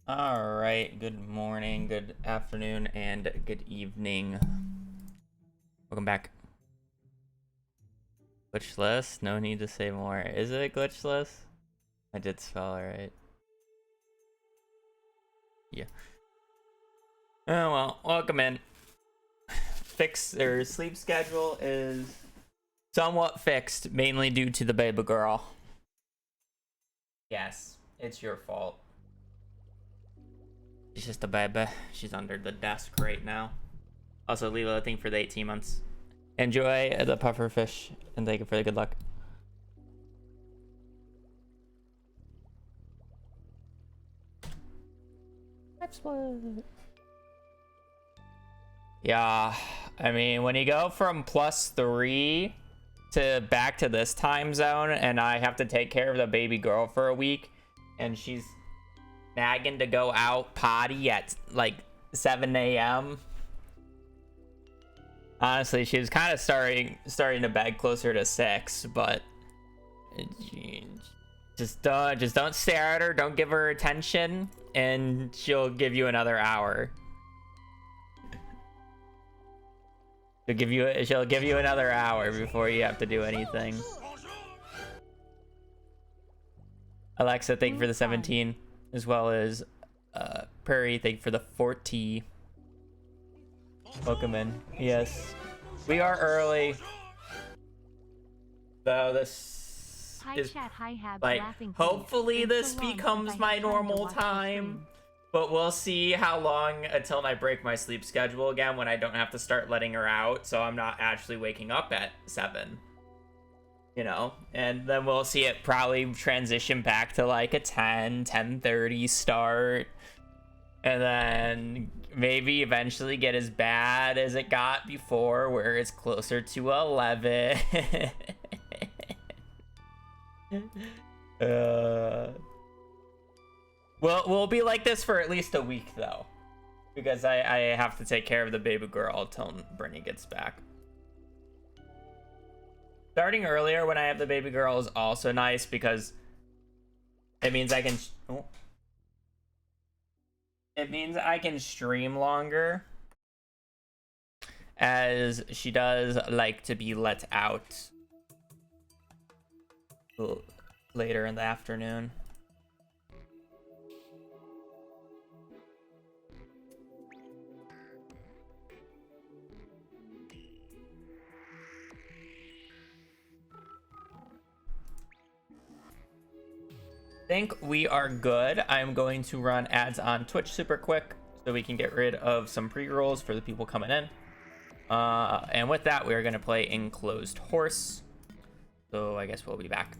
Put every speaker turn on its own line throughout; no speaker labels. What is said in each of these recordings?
All right, good morning, good afternoon, and good evening. Welcome back. Glitchless? No need to say more. Is it glitchless? I did spell it right. Yeah. Oh well, welcome in. Their sleep schedule is somewhat fixed, mainly due to the baby girl. Yes, it's your fault. She's just a baby. She's under the desk right now. Also, Leela, thank you for the 18 months. Enjoy the puffer fish, and thank you for the good luck. Yeah, I mean, when you go from +3 to back to this time zone, and I have to take care of the baby girl for a week, and she's nagging to go out potty at like 7 a.m. Honestly, she was kind of starting to beg closer to 6, but just don't stare at her, don't give her attention, and she'll give you another hour. She'll give you another hour before you have to do anything. Alexa, thank you for the 17, as well as Prairie, thank you for the 40. Welcome in. Yes, we are early. Though this is like, hopefully this becomes my normal time. But we'll see how long until I break my sleep schedule again when I don't have to start letting her out, so I'm not actually waking up at 7. You know? And then we'll see it probably transition back to like a 10:30 start. And then maybe eventually get as bad as it got before, where it's closer to 11. We'll be like this for at least a week, though. Because I have to take care of the baby girl until Brittany gets back. Starting earlier when I have the baby girl is also nice because it means I can... Oh. It means I can stream longer. As she does like to be let out later in the afternoon. Think we are good. I'm going to run ads on Twitch super quick so we can get rid of some pre-rolls for the people coming in. And with that, we are going to play Enclosed Horse. So I guess we'll be back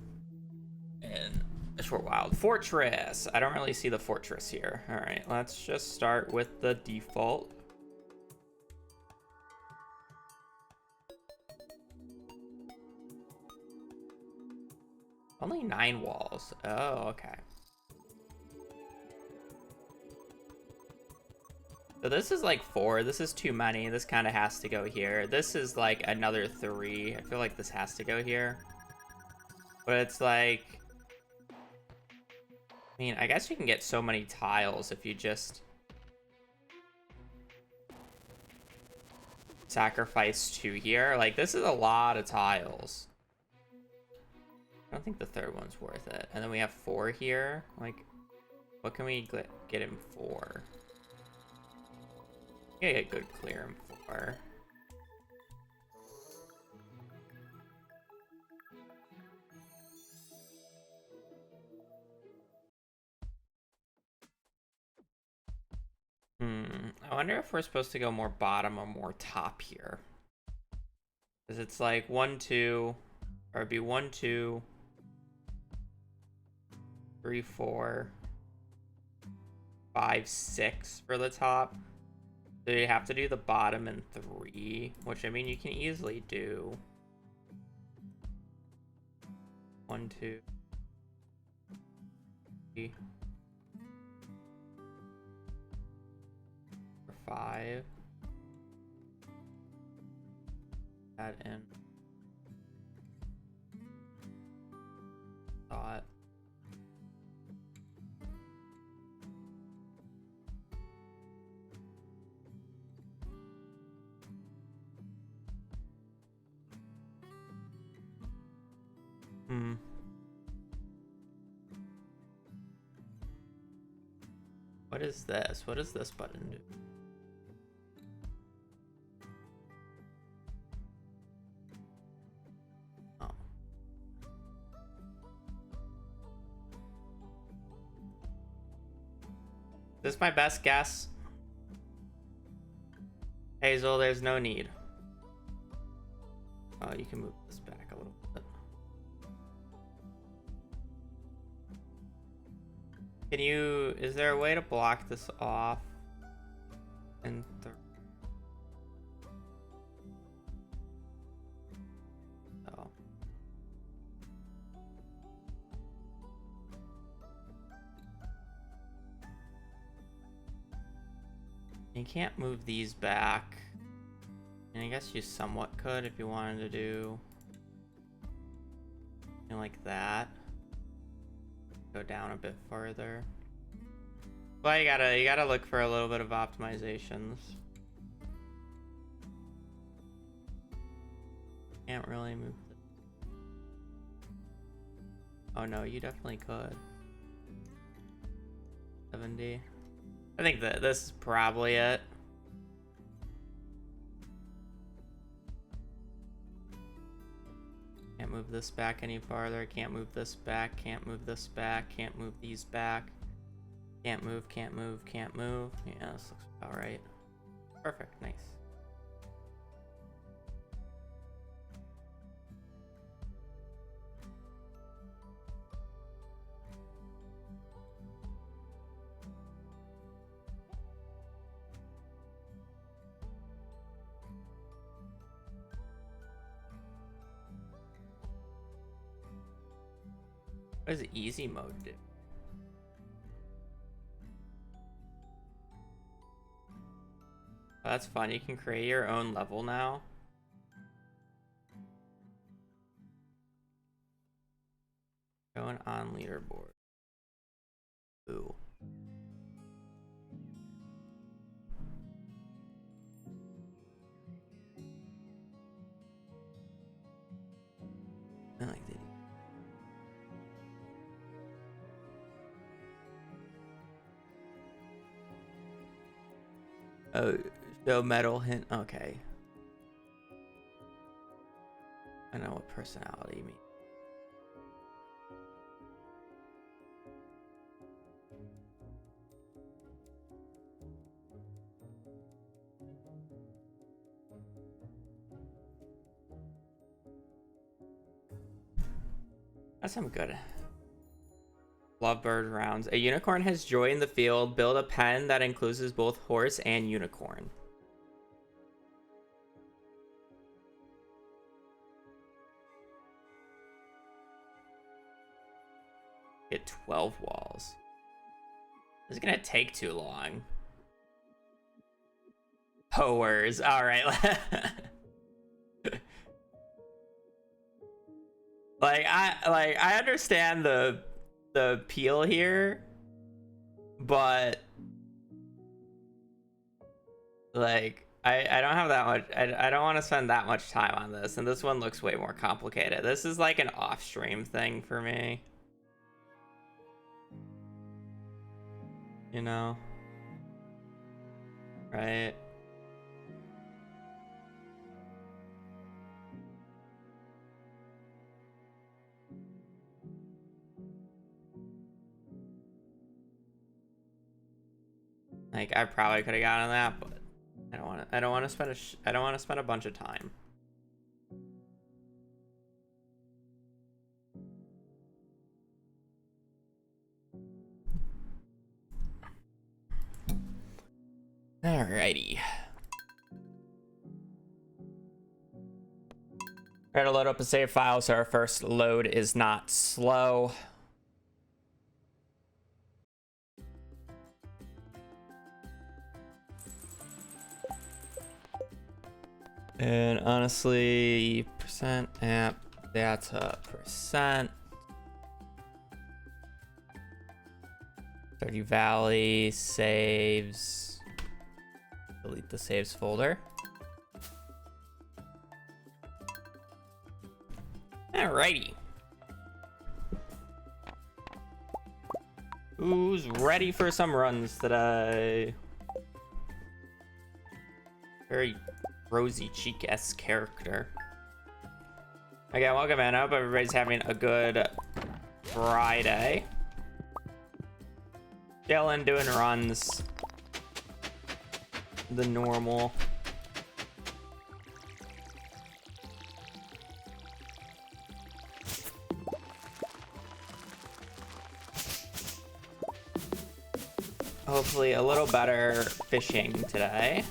in a short while. Fortress. I don't really see the fortress here. All right, let's just start with the default. Only 9 walls. Oh, okay. So this is like 4. This is too many. This kind of has to go here. This is like another 3. I feel like this has to go here. But it's like... I mean, I guess you can get so many tiles if you just... sacrifice 2 here. Like, this is a lot of tiles. I don't think the third one's worth it. And then we have 4 here. Like, what can we get him for? Yeah, get good clear him for. I wonder if we're supposed to go more bottom or more top here. Because it's like 1, 2, or it'd be 1, 2, 3, 4, 5, 6 for the top. So you have to do the bottom in 3, which I mean you can easily do. 1, 2, 3, 4, 5. That in. Thought. What is this? What does this button do? Oh. Is this my best guess? Hazel, there's no need. Oh, you can move this back a little bit. Can you, is there a way to block this off? And oh. You can't move these back. And I guess you somewhat could if you wanted to do something like that. Go down a bit further. But you gotta look for a little bit of optimizations. Can't really move this. Oh no, you definitely could. 70. I think that this is probably it. Can't move this back any farther. Can't move this back. Can't move this back. Can't move these back. Can't move, can't move, can't move. Yeah, this looks about right. Perfect, nice. What does easy mode do? Oh, that's fun. You can create your own level now. Going on leaderboard. Ooh. I like that. Oh, show metal hint. Okay. I know what personality you mean. That's some good. Lovebird rounds. A unicorn has joined the field. Build a pen that includes both horse and unicorn. Get 12 walls. This is gonna take too long. Hoers. All right. I understand the appeal here, but like I don't have that much. I don't want to spend that much time on this, and this one looks way more complicated. This is like an off-stream thing for me, you know, right? Like I probably could have gotten that, but I don't want to spend a bunch of time. Alrighty. Try to load up a save file so our first load is not slow. And honestly, percent app data percent. 30 Valley saves. Delete the saves folder. Alrighty. Who's ready for some runs today? Very rosy cheek-esque character. Okay, welcome in. I hope everybody's having a good Friday. Chilling, doing runs. The normal. Hopefully a little better fishing today.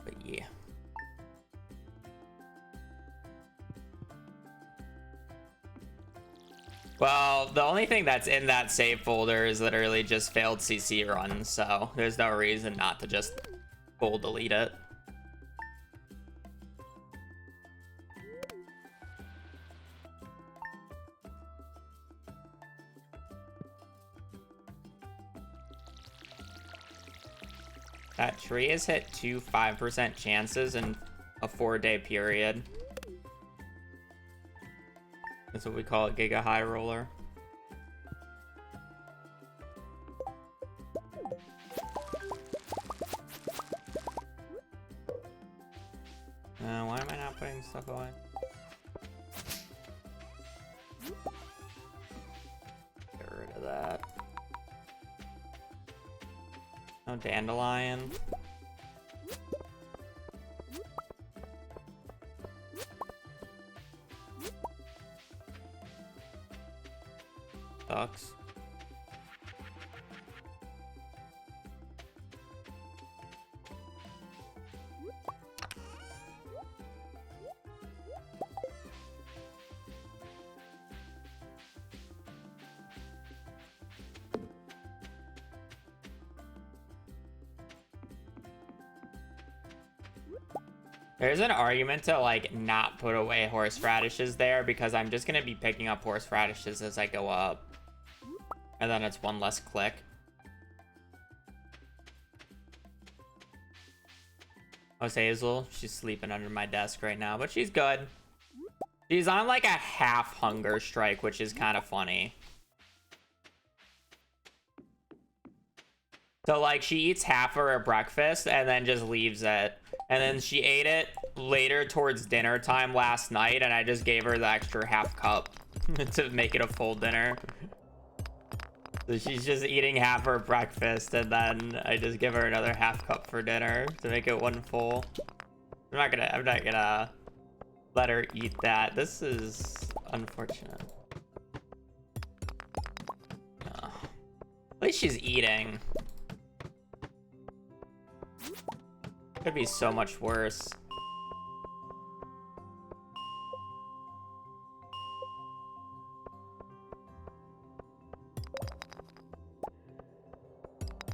But yeah. Well, the only thing that's in that save folder is literally just failed CC runs, so there's no reason not to just full delete it. That tree has hit 2 5% chances in a 4-day period. That's what we call a Giga High Roller. Why am I not putting stuff away? Get rid of that. No dandelion. Sucks. There's an argument to like not put away horseradishes there because I'm just gonna be picking up horseradishes as I go up. And then it's one less click. Oh, it's Hazel. She's sleeping under my desk right now, but she's good. She's on like a half hunger strike, which is kind of funny. So like she eats half of her breakfast and then just leaves it. And then she ate it later towards dinner time last night, and I just gave her the extra half cup to make it a full dinner. So she's just eating half her breakfast, and then I just give her another half cup for dinner to make it one full. I'm not gonna let her eat that. This is unfortunate. Oh. At least she's eating. Could be so much worse.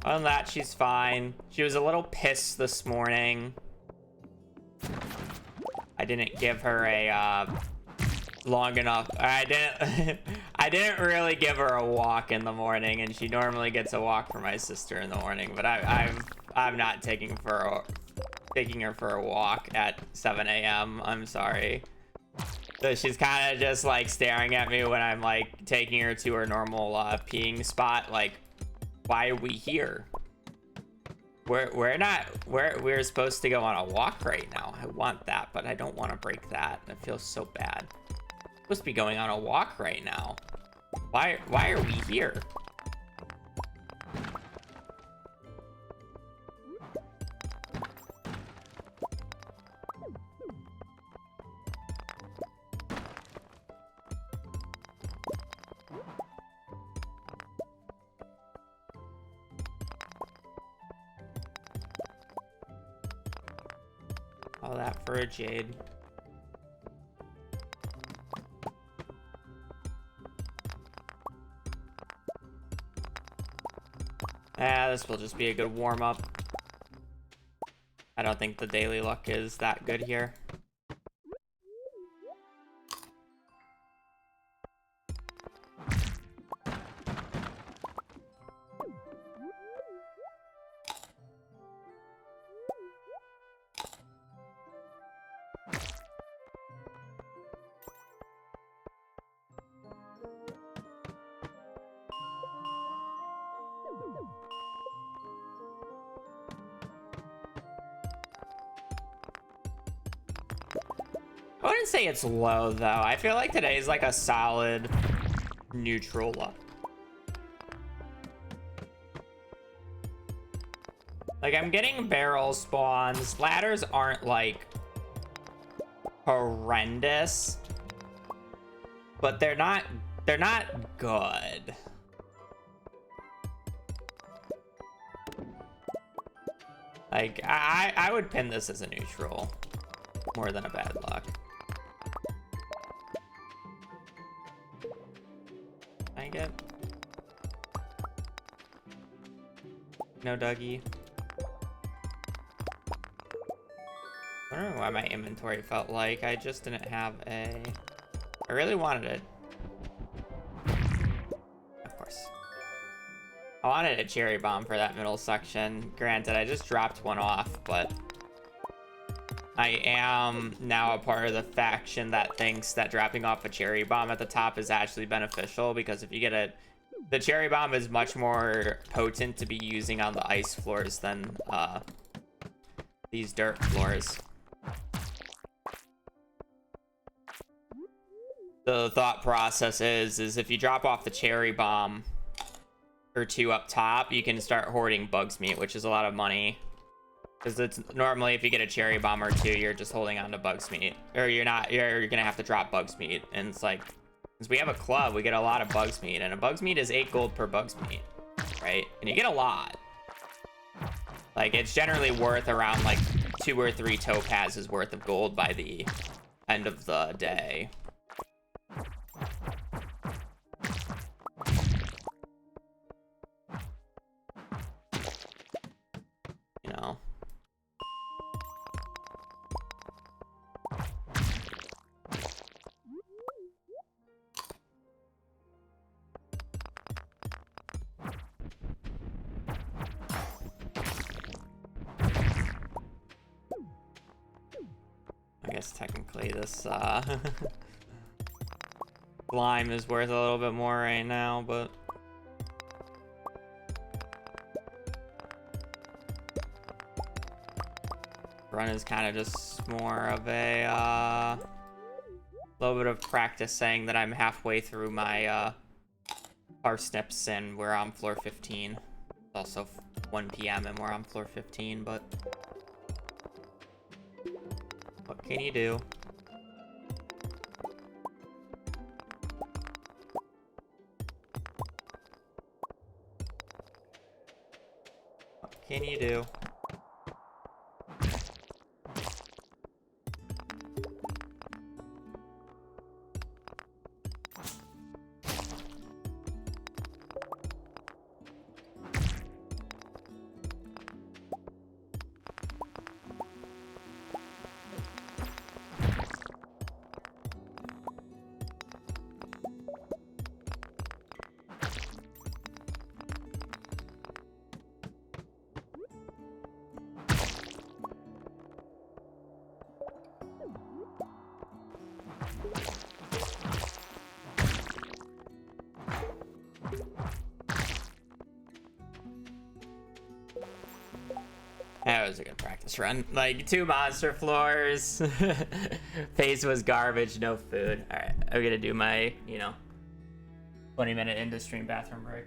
Other than that, she's fine. She was a little pissed this morning. I didn't give her a long enough. I didn't really give her a walk in the morning, and she normally gets a walk for my sister in the morning. But I'm not taking her for a walk at 7 a.m. I'm sorry. So she's kind of just like staring at me when I'm like taking her to her normal peeing spot. Like, why are we here? We're supposed to go on a walk right now. I want that, but I don't want to break that. It feels so bad. We're supposed to be going on a walk right now. Why are we here? All that for a jade. This will just be a good warm-up. I don't think the daily luck is that good here. wouldn't say it's low, though. I feel like today is like a solid neutral low. Like, I'm getting barrel spawns. Ladders aren't, like, horrendous. But they're not good. Like, I would pin this as a neutral more than a bad luck. I get no Dougie. I don't know why my inventory felt like I just didn't have a. I really wanted it. Of course. I wanted a cherry bomb for that middle section. Granted, I just dropped one off, but I am now a part of the faction that thinks that dropping off a cherry bomb at the top is actually beneficial, because if you get it, the cherry bomb is much more potent to be using on the ice floors than these dirt floors. The thought process is if you drop off the cherry bomb or two up top, you can start hoarding bugs meat, which is a lot of money. Because it's normally, if you get a cherry bomb or two, you're just holding on to bugs meat, or you're gonna have to drop bugs meat. And it's like, since we have a club, we get a lot of bugs meat, and a bugs meat is 8 gold per bugs meat, right? And you get a lot. Like, it's generally worth around like 2 or 3 topazes worth of gold by the end of the day. You know. I guess technically this slime is worth a little bit more right now, but run is kind of just more of a little bit of practice, saying that I'm halfway through my parsnips and we're on floor 15. It's also 1 p.m. and we're on floor 15, but what can you do? What can you do? That was a good practice run. Like, 2 monster floors. Phase was garbage, no food. Alright, I'm gonna do my, 20-minute into-stream bathroom break.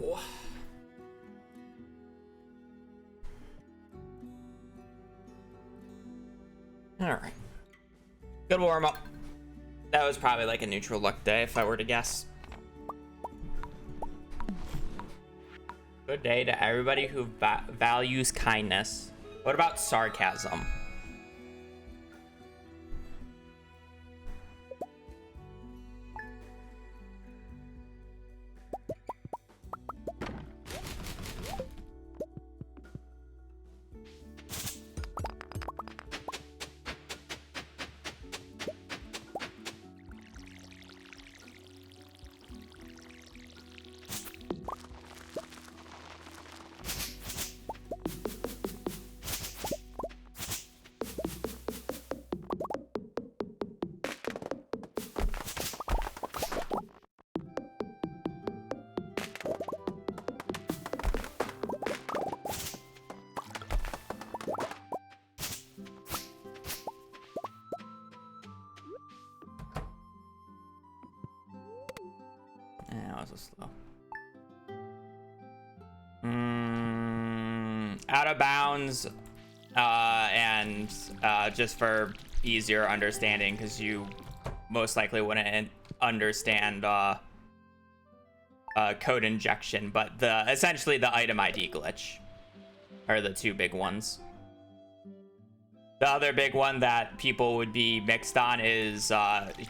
All right. Good warm up. That was probably like a neutral luck day if I were to guess. Good day to everybody who values kindness. What about sarcasm? Slow. Out of bounds, and just for easier understanding, because you most likely wouldn't understand code injection, but essentially the item ID glitch are the two big ones. The other big one that people would be mixed on is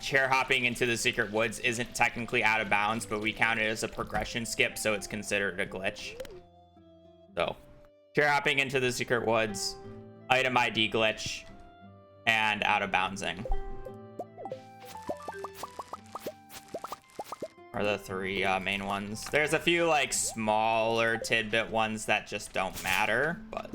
chair hopping into the secret woods isn't technically out of bounds, but we count it as a progression skip, so it's considered a glitch. So, chair hopping into the secret woods, item ID glitch, and out of boundsing are the three main ones. There's a few like smaller tidbit ones that just don't matter, but...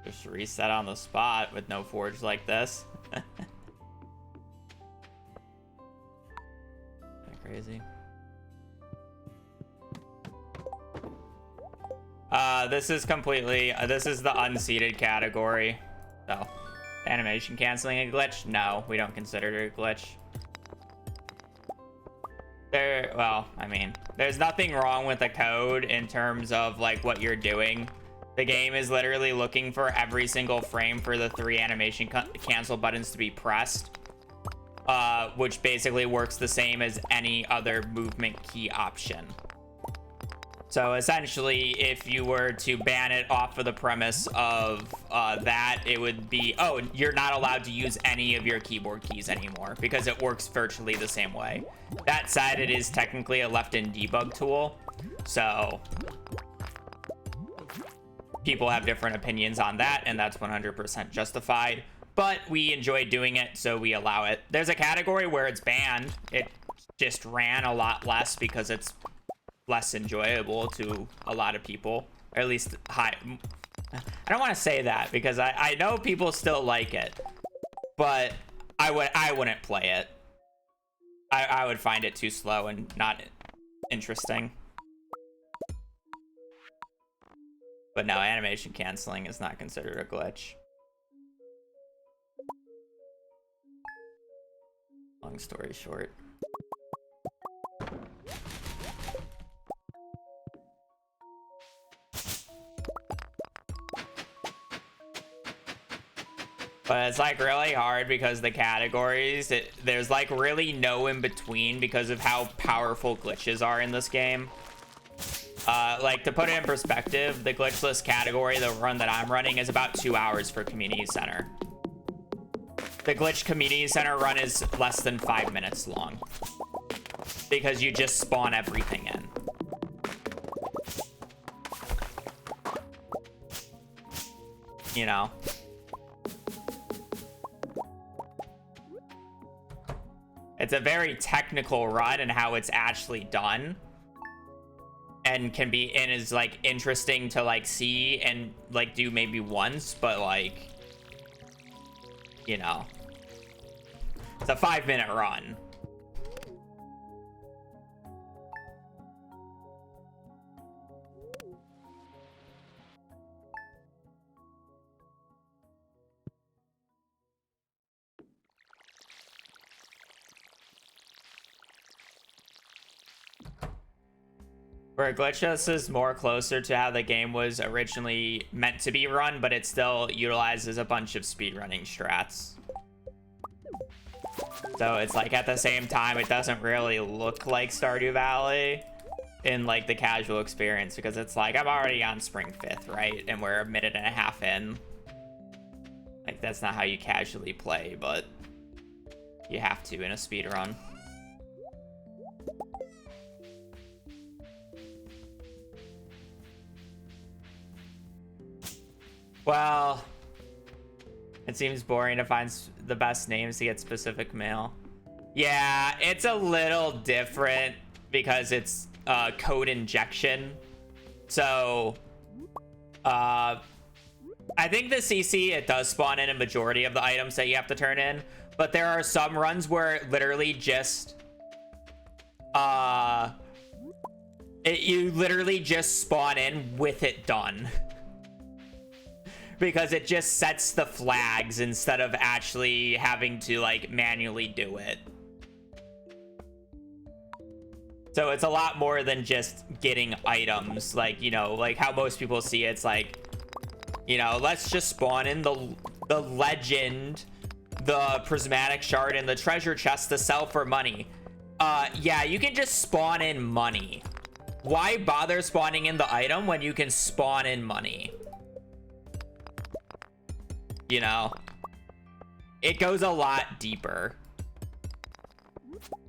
Just reset on the spot with no forge like this. Crazy. This is completely, this is the unseated category. So, animation canceling a glitch? No, we don't consider it a glitch. Well, I mean, there's nothing wrong with the code in terms of like what you're doing. The game is literally looking for every single frame for the 3 animation cancel buttons to be pressed, which basically works the same as any other movement key option. So essentially, if you were to ban it off of the premise of that, it would be, oh, you're not allowed to use any of your keyboard keys anymore because it works virtually the same way. That said, it is technically a left-in debug tool, so people have different opinions on that, and that's 100% justified, but we enjoy doing it, so we allow it. There's a category where it's banned. It just ran a lot less because it's less enjoyable to a lot of people, or at least high. I don't want to say that because I know people still like it, but I wouldn't play it. I would find it too slow and not interesting. But no, animation canceling is not considered a glitch. Long story short. But it's like really hard because the categories, there's like really no in between because of how powerful glitches are in this game. Like to put it in perspective, the glitchless category, the run that I'm running, is about 2 hours for community center. The Glitch Community Center run is less than 5 minutes long. Because you just spawn everything in. You know? It's a very technical run and how it's actually done. And can be, and is like interesting to like see and like do maybe once, but like, you know, it's a 5-minute run. Where Glitchless is more closer to how the game was originally meant to be run, but it still utilizes a bunch of speedrunning strats. So it's like at the same time, it doesn't really look like Stardew Valley in like the casual experience, because it's like, I'm already on Spring 5th, right? And we're a minute and a half in. Like, that's not how you casually play, but you have to in a speedrun. Well, it seems boring to find the best names to get specific mail. Yeah, it's a little different because it's code injection. So, I think the CC, it does spawn in a majority of the items that you have to turn in. But there are some runs where it literally just, you literally just spawn in with it done. Because it just sets the flags instead of actually having to like manually do it. So it's a lot more than just getting items, like, you know, like how most people see it. It's like, you know, let's just spawn in the legend, the prismatic shard, and the treasure chest to sell for money. Yeah, you can just spawn in money. Why bother spawning in the item when you can spawn in money? You know, it goes a lot deeper.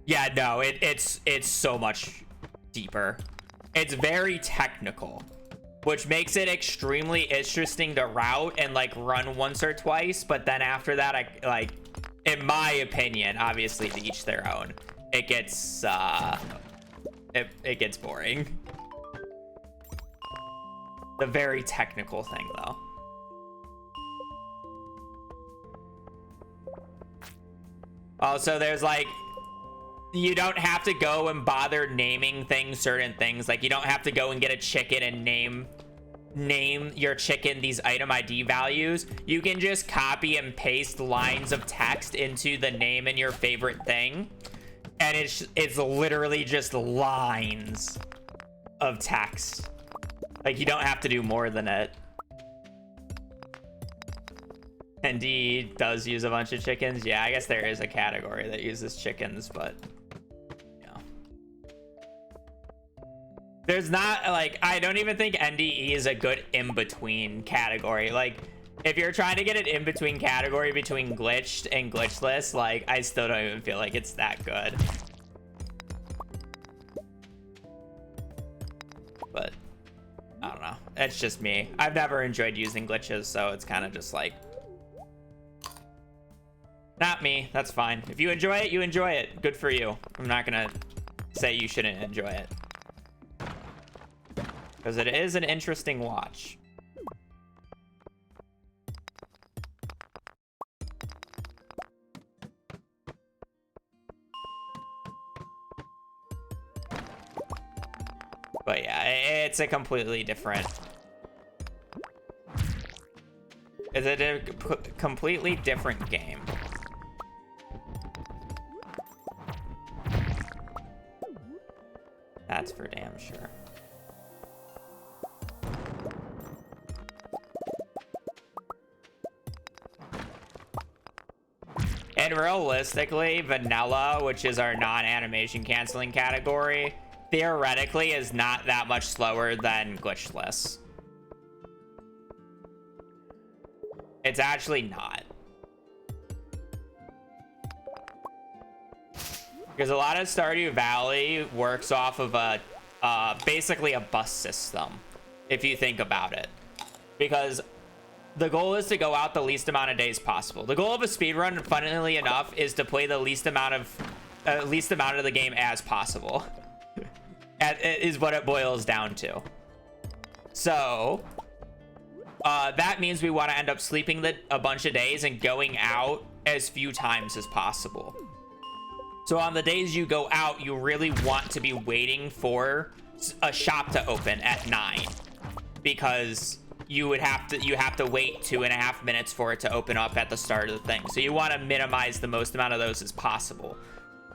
Yeah, no, it's so much deeper. It's very technical, which makes it extremely interesting to route and like run once or twice. But then after that, I like, in my opinion, obviously to each their own, it gets it gets boring. The very technical thing though. Also, there's like, you don't have to go and bother naming things, certain things. Like, you don't have to go and get a chicken and name your chicken these item ID values. You can just copy and paste lines of text into the name and your favorite thing. And it's literally just lines of text. Like, you don't have to do more than it. Indeed does use a bunch of chickens. Yeah, I guess there is a category that uses chickens, but yeah, there's not like, I don't even think NDE is a good in-between category. Like, if you're trying to get an in-between category between glitched and glitchless, like, I still don't even feel like it's that good. But I don't know, it's just me. I've never enjoyed using glitches, so it's kind of just like, not me. That's fine. If you enjoy it, you enjoy it. Good for you. I'm not gonna say you shouldn't enjoy it, because it is an interesting watch. But yeah, it's a completely different... It's a completely different game. That's for damn sure. And realistically, vanilla, which is our non-animation canceling category, theoretically is not that much slower than glitchless. It's actually not. Because a lot of Stardew Valley works off of a basically a bus system, if you think about it. Because the goal is to go out the least amount of days possible. The goal of a speedrun, funnily enough, is to play the least amount of the game as possible. Is what it boils down to. So that means we want to end up sleeping a bunch of days and going out as few times as possible. So on the days you go out, you really want to be waiting for a shop to open at 9, because you have to wait 2.5 minutes for it to open up at the start of the thing. So you want to minimize the most amount of those as possible.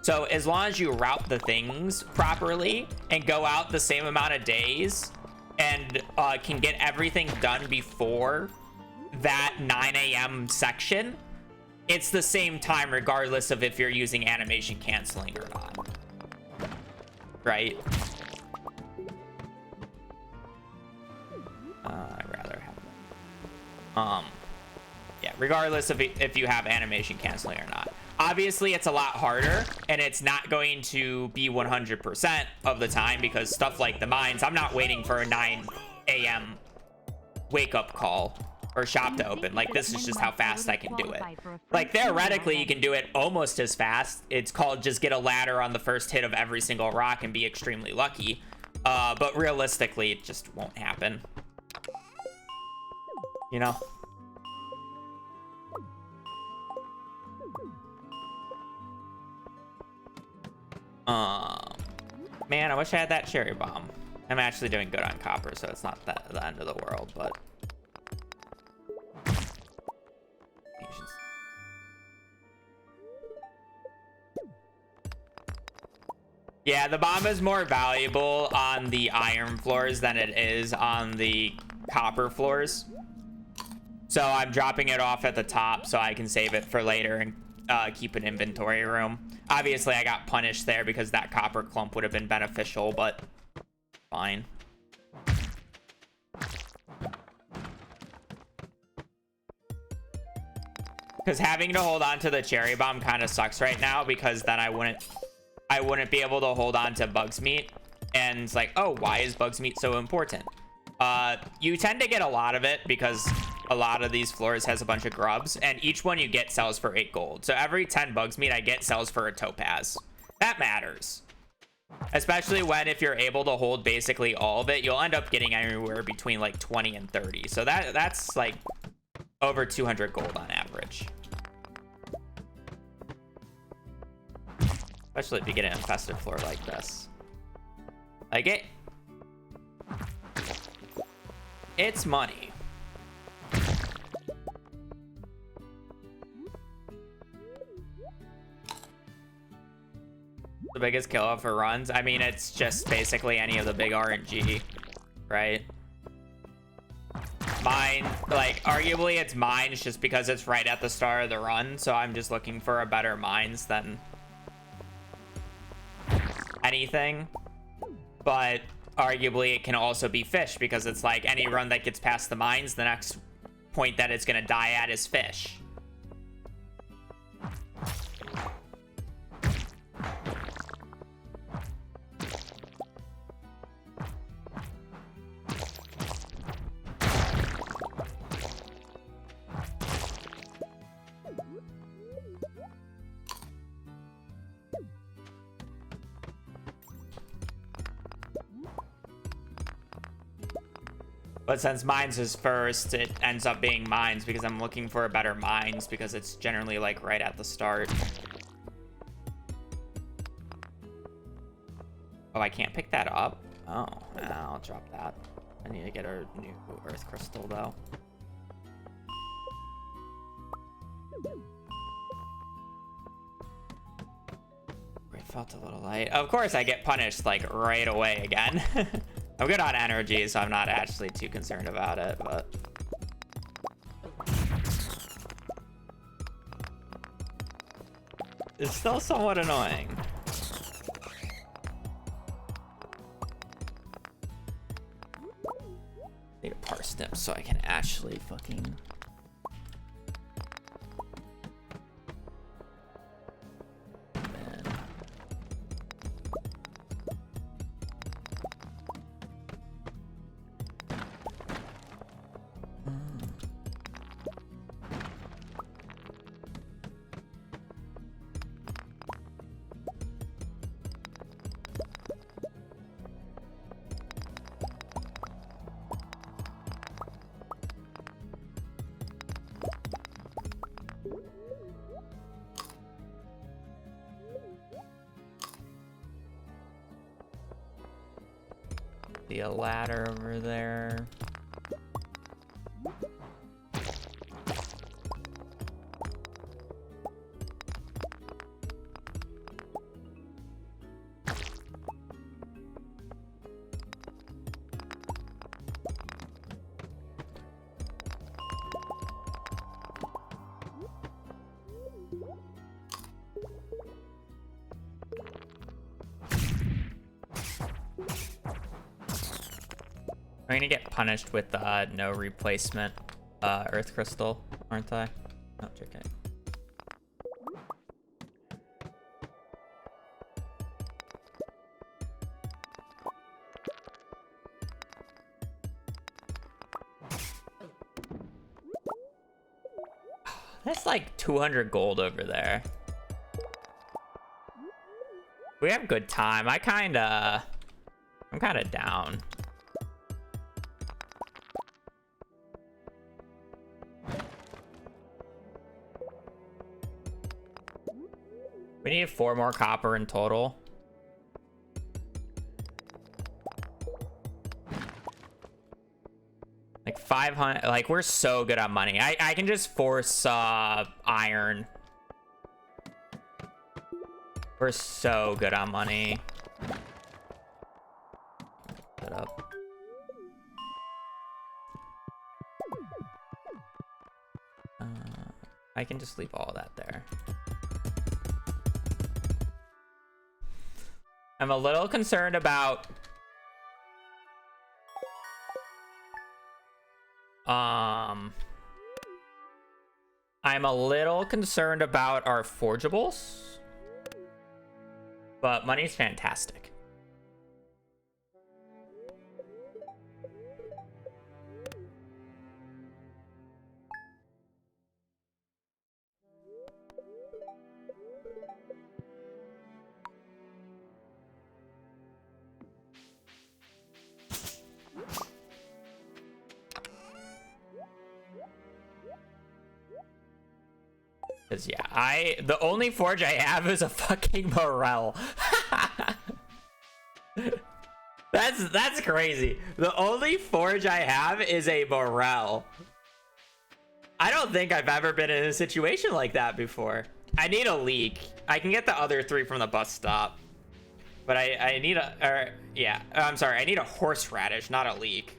So as long as you route the things properly and go out the same amount of days and can get everything done before that 9 a.m. section, it's the same time regardless of if you're using animation canceling or not. Right? I'd rather have yeah, regardless of if you have animation canceling or not. Obviously, it's a lot harder, and it's not going to be 100% of the time, because stuff like the mines, I'm not waiting for a 9 a.m. wake-up call or shop to open. Like, this is just how fast I can do it. Like, theoretically, you can do it almost as fast. It's called just get a ladder on the first hit of every single rock and be extremely lucky. But realistically, it just won't happen. You know? Man, I wish I had that cherry bomb. I'm actually doing good on copper, so it's not the end of the world, but yeah, the bomb is more valuable on the iron floors than it is on the copper floors. So I'm dropping it off at the top so I can save it for later and keep an inventory room. Obviously, I got punished there because that copper clump would have been beneficial, but fine. Because having to hold on to the cherry bomb kind of sucks right now, because then I wouldn't be able to hold on to Bug's Meat. And it's like, oh, why is Bug's Meat so important? You tend to get a lot of it because a lot of these floors has a bunch of grubs, and each one you get sells for 8 gold. So every 10 Bug's Meat I get sells for a topaz. That matters. Especially when, if you're able to hold basically all of it, you'll end up getting anywhere between like 20 and 30. So that's like over 200 gold on average. Especially if you get an infested floor like this. Like it's money. The biggest killer for runs? I mean, it's just basically any of the big RNG, right? Mine, like, arguably it's mines just because it's right at the start of the run, so I'm just looking for a better mines than anything. But arguably it can also be fish, because it's like any run that gets past the mines, the next point that it's gonna die at is fish. But since mines is first, it ends up being mines because I'm looking for a better mines, because it's generally like right at the start. Oh, I can't pick that up? Oh, I'll drop that. I need to get a new earth crystal though. It felt a little light. Of course I get punished like right away again. I'm good on energy, so I'm not actually too concerned about it, but it's still somewhat annoying. Need a parsnip so I can actually fucking... Man. See a ladder over there. I'm gonna get punished with no replacement earth crystal, aren't I? Oh, JK. That's like 200 gold over there. We have good time. I'm kinda down. We need 4 more copper in total. Like 500, like we're so good on money. I can just force iron. We're so good on money. Put up. I can just leave all that there. I'm a little concerned about I'm a little concerned about our forgeables, but money's fantastic. Cause yeah, the only forge I have is a fucking morel. That's crazy. The only forge I have is a morel. I don't think I've ever been in a situation like that before. I need a leek. I can get the other 3 from the bus stop, but I need I'm sorry, I need a horseradish, not a leek.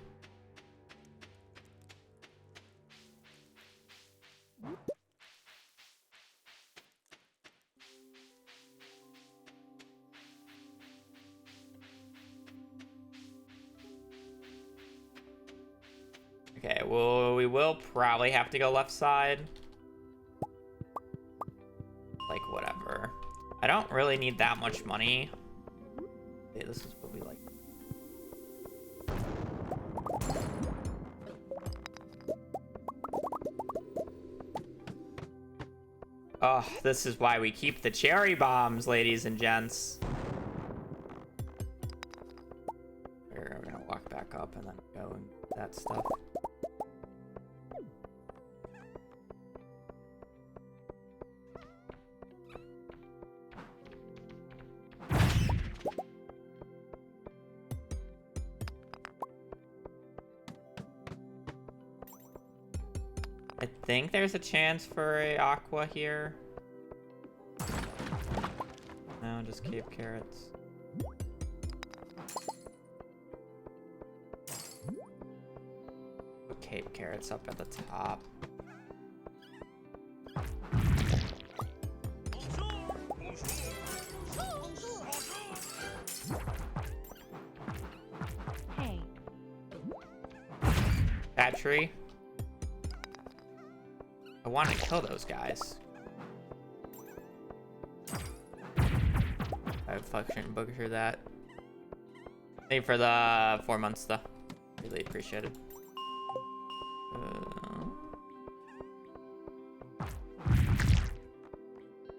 Okay, well, we will probably have to go left side. Like, whatever. I don't really need that much money. Okay, this is what we like. Oh, this is why we keep the cherry bombs, ladies and gents. We're gonna walk back up and then go and that stuff. I think there's a chance for a aqua here. No, just cave carrots. Put cave carrots up at the top.
Hey.
That tree. I want to kill those guys. I fucking booger that. Thank you for the 4 months though. Really appreciate it.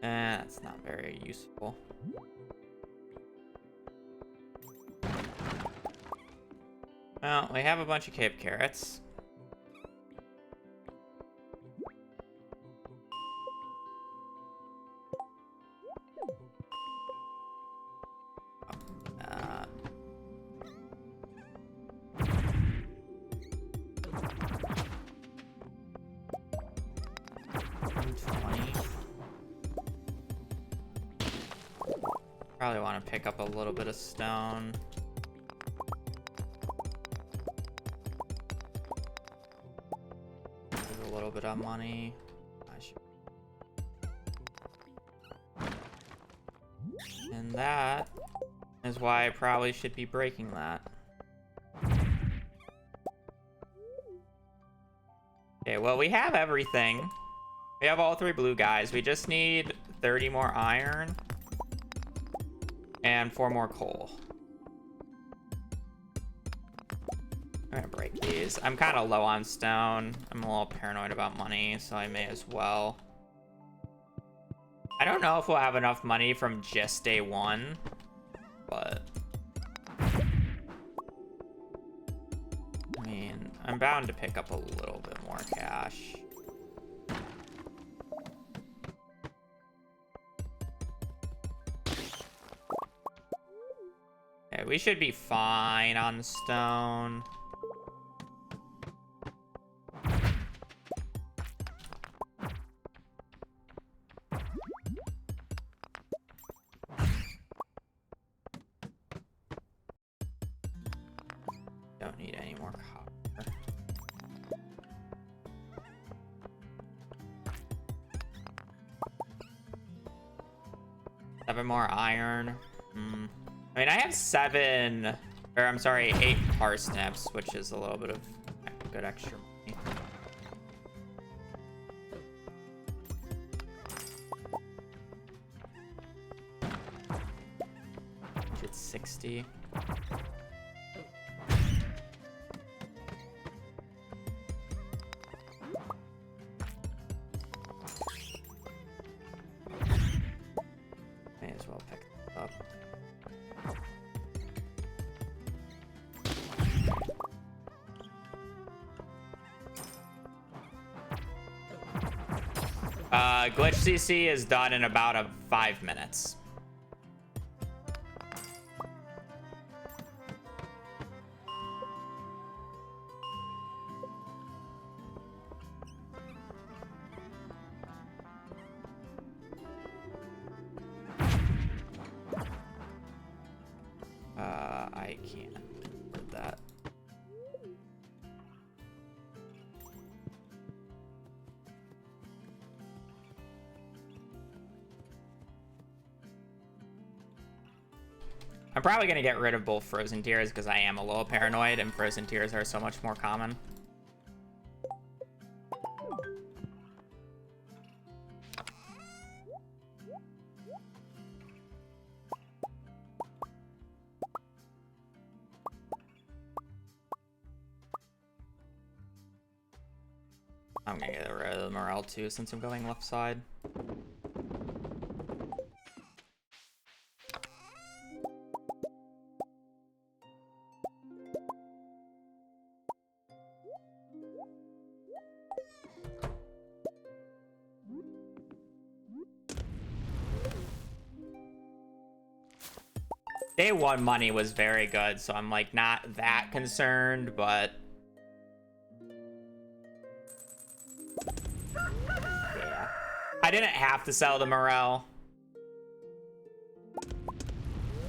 That's not very useful. Well, we have a bunch of cave carrots. 120. Probably want to pick up a little bit of stone. There's a little bit of money. And that is why I probably should be breaking that. Okay, well, we have everything. We have all 3 blue guys. We just need 30 more iron and 4 more coal. I'm gonna break these. I'm kind of low on stone. I'm a little paranoid about money, so I may as well. I don't know if we'll have enough money from just day 1, but I mean, I'm bound to pick up a little bit more cash. Okay, we should be fine on stone. Don't need any more copper. 7 more iron. I mean, I have 7, or I'm sorry, 8 parsnips, which is a little bit of good extra money. It's 60. May as well pick this up. Glitch CC is done in about 5 minutes. I can't put that. I'm probably going to get rid of both frozen tears because I am a little paranoid and frozen tears are so much more common. I'm going to get rid of the morale too since I'm going left side. Day 1 money was very good, so I'm like not that concerned, but yeah. I didn't have to sell the morel,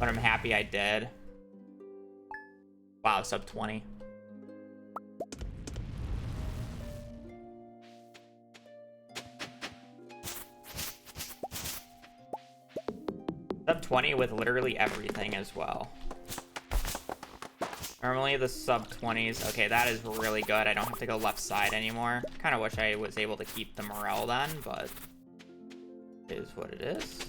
but I'm happy I did. Wow, sub 20. Sub 20 with literally everything as well. Normally the sub 20s. Okay, that is really good. I don't have to go left side anymore. Kind of wish I was able to keep the morale then, but it is what it is.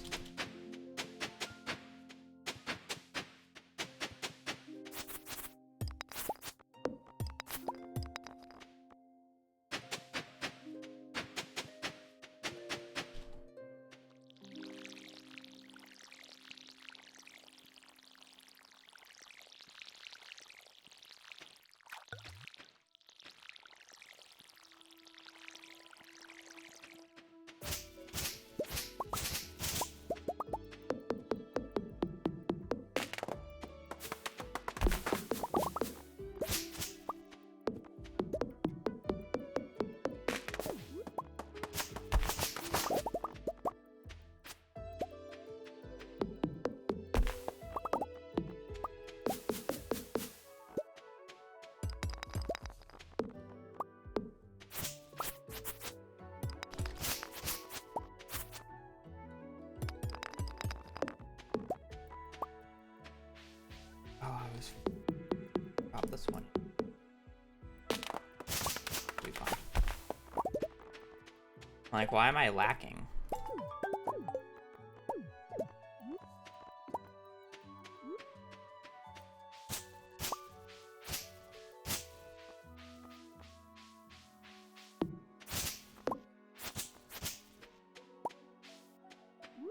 Like, why am I lacking?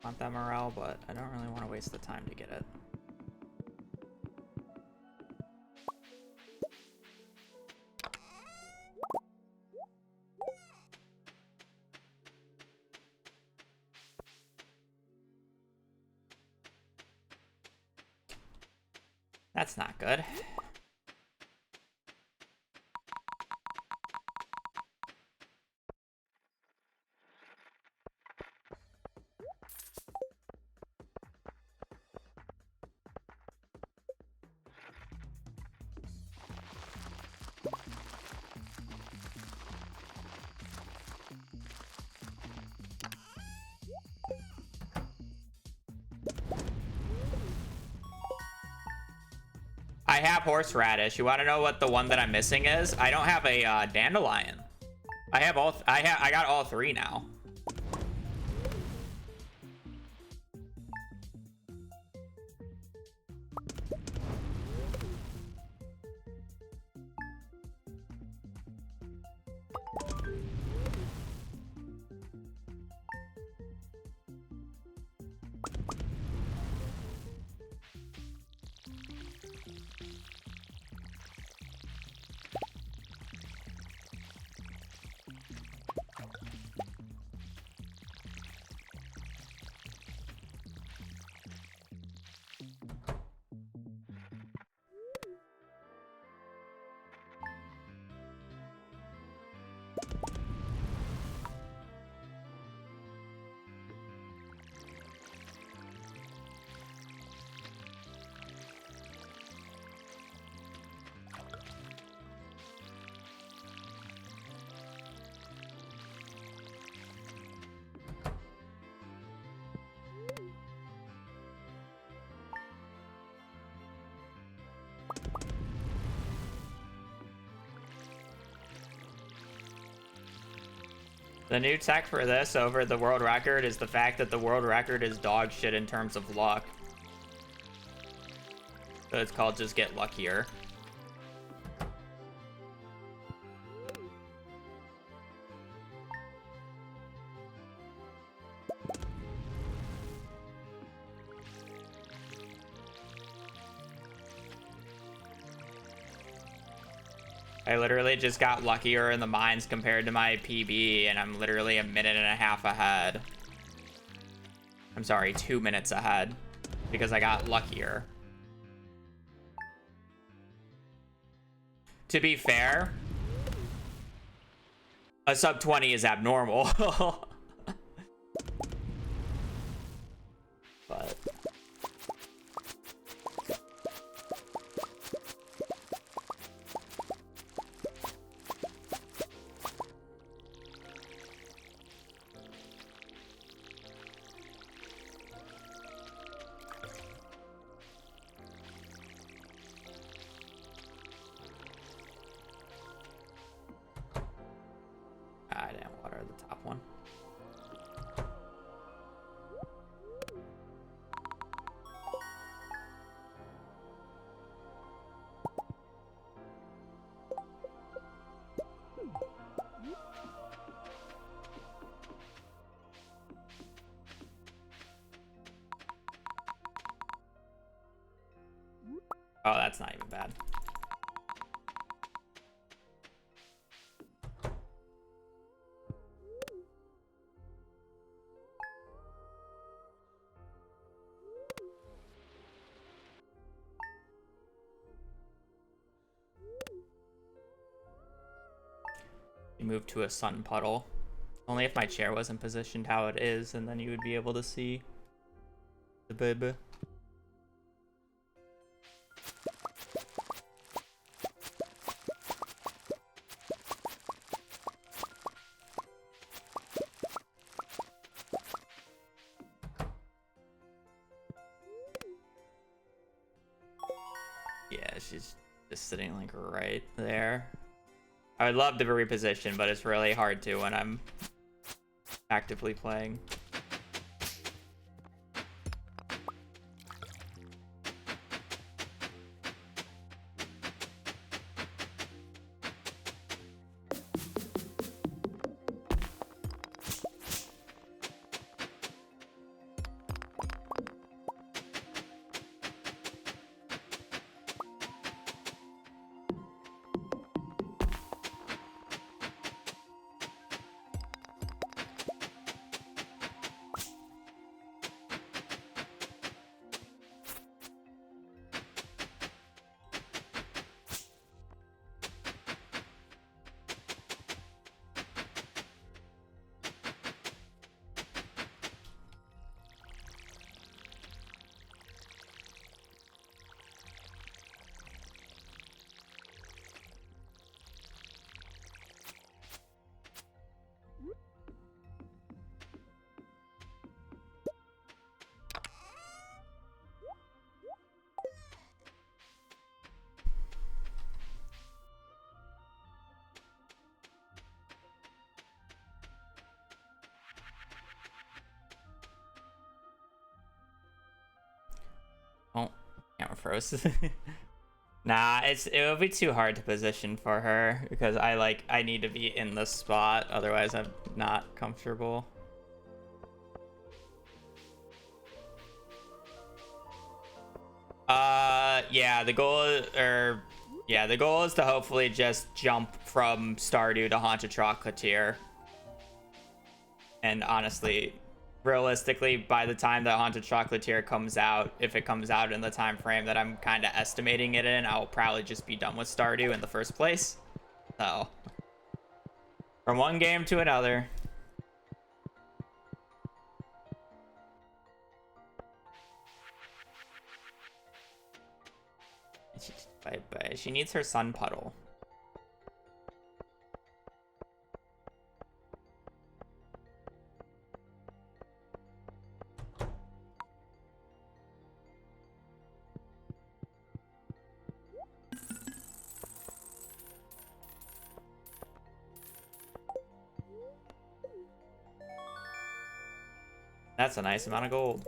Want that morale, but I don't really want to waste the time to get it. That's not good. I have horseradish. You want to know what the one that I'm missing is? I don't have a dandelion. I have all. I got all three now. The new tech for this over the world record is the fact that the world record is dog shit in terms of luck. So it's called just get luckier. I literally just got luckier in the mines compared to my PB, and I'm literally 1.5 minutes ahead. I'm sorry, 2 minutes ahead, because I got luckier. To be fair, a sub 20 is abnormal. But... I didn't water the top one. Oh, that's not even bad. Move to a sun puddle. Only if my chair wasn't positioned how it is, and then you would be able to see the baby. Yeah, she's just sitting like right there. I would love to reposition, but it's really hard to when I'm actively playing. Oh, camera froze. Nah, it would be too hard to position for her because I need to be in the spot, otherwise I'm not comfortable. Yeah, the goal is to hopefully just jump from Stardew to Haunted Chocolatier. And honestly, realistically, by the time that Haunted Chocolatier comes out, if it comes out in the time frame that I'm kind of estimating it in, I'll probably just be done with Stardew in the first place. So, from one game to another. But she needs her sun puddle. That's a nice amount of gold.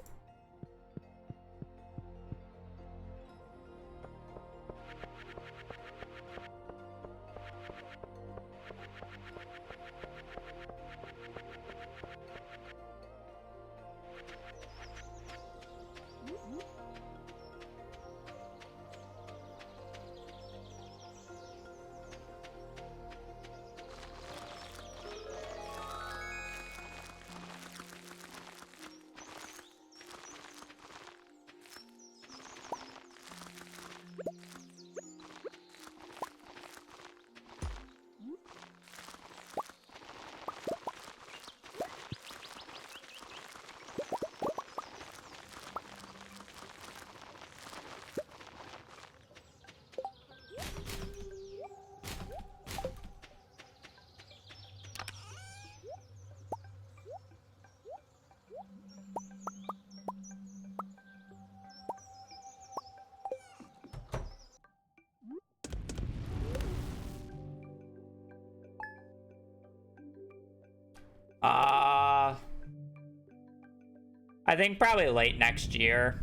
I think probably late next year.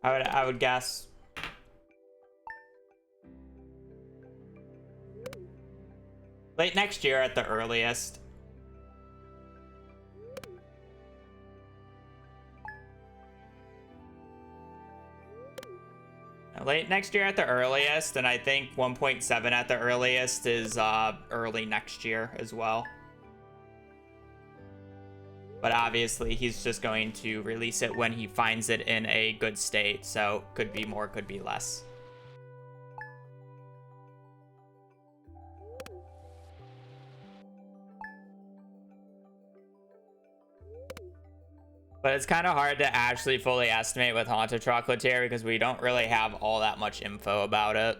I would guess. Late next year at the earliest. Late next year at the earliest, and I think 1.7 at the earliest is early next year as well. But obviously, he's just going to release it when he finds it in a good state, so could be more, could be less. But it's kind of hard to actually fully estimate with Haunted Chocolatier because we don't really have all that much info about it.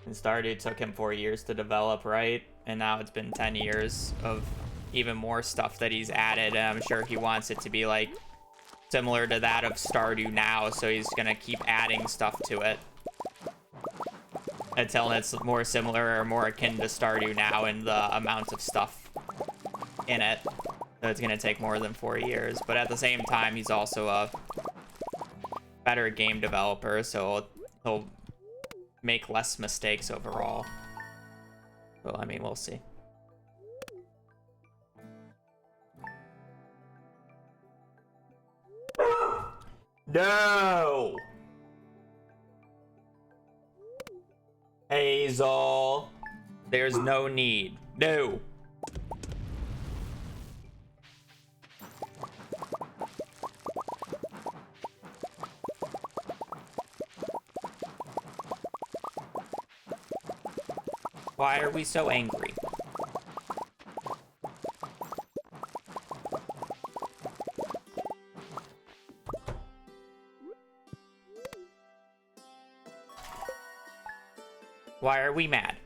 And Stardew took him 4 years to develop, right? And now it's been 10 years of even more stuff that he's added, and I'm sure he wants it to be like similar to that of Stardew now, so he's gonna keep adding stuff to it until it's more similar or more akin to Stardew now in the amount of stuff in it. So it's gonna take more than 4 years, but at the same time, he's also a better game developer, so he'll make less mistakes overall. Well, I mean, we'll see. No! Hazel, there's no need. No. Why are we so angry? Why are we mad?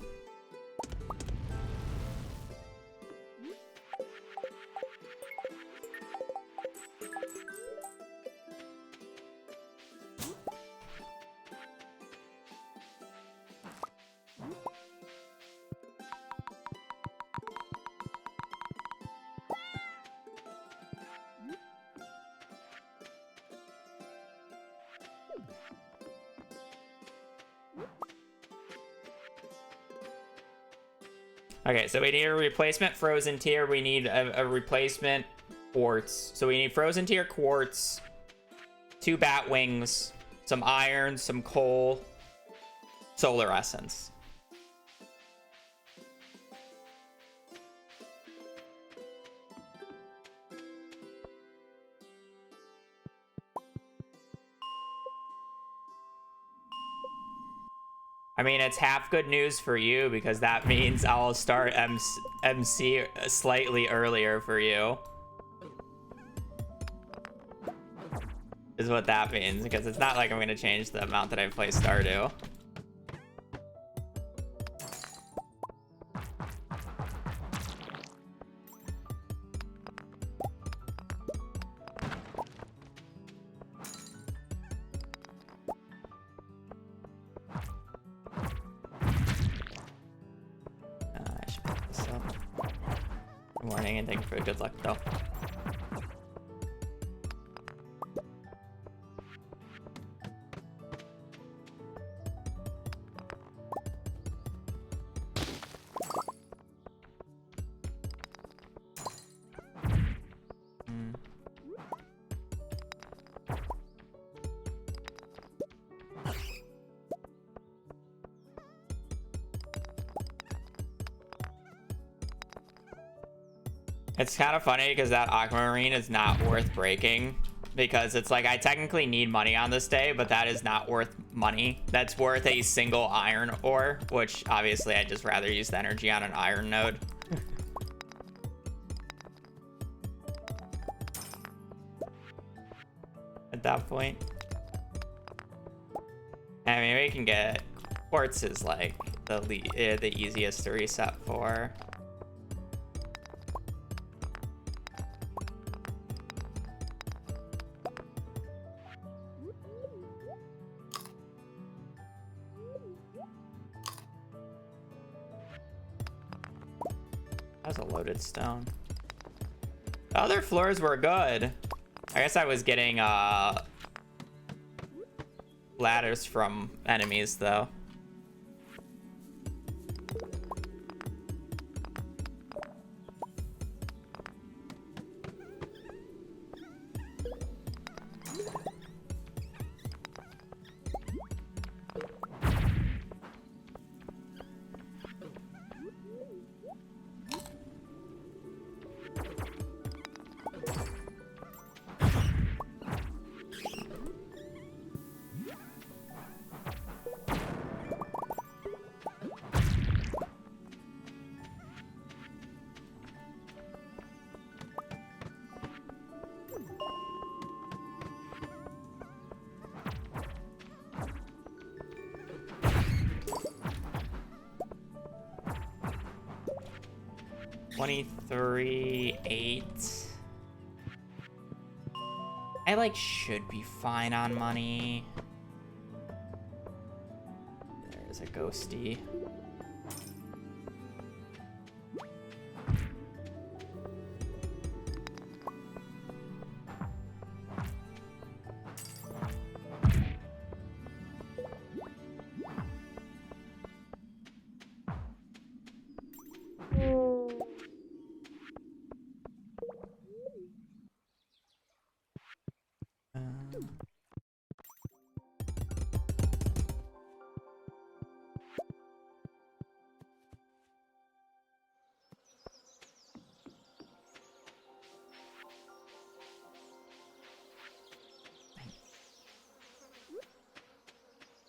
Okay, so we need a replacement frozen tier. We need a replacement quartz. So we need frozen tier quartz, 2 bat wings, some iron, some coal, solar essence. I mean, it's half good news for you because that means I'll start MC slightly earlier for you. Is what that means, because it's not like I'm going to change the amount that I play Stardew. I should pick this up. Good morning, and thank you for the good luck, though. It's kind of funny because that aquamarine is not worth breaking, because it's like I technically need money on this day, but that is not worth money. That's worth a single iron ore, which obviously I'd just rather use the energy on an iron node. At that point. I mean, we can get quartz is like the easiest to reset for. That's a loaded stone. The other floors were good. I guess I was getting ladders from enemies though. $23.8. I, like, should be fine on money. There's a ghosty.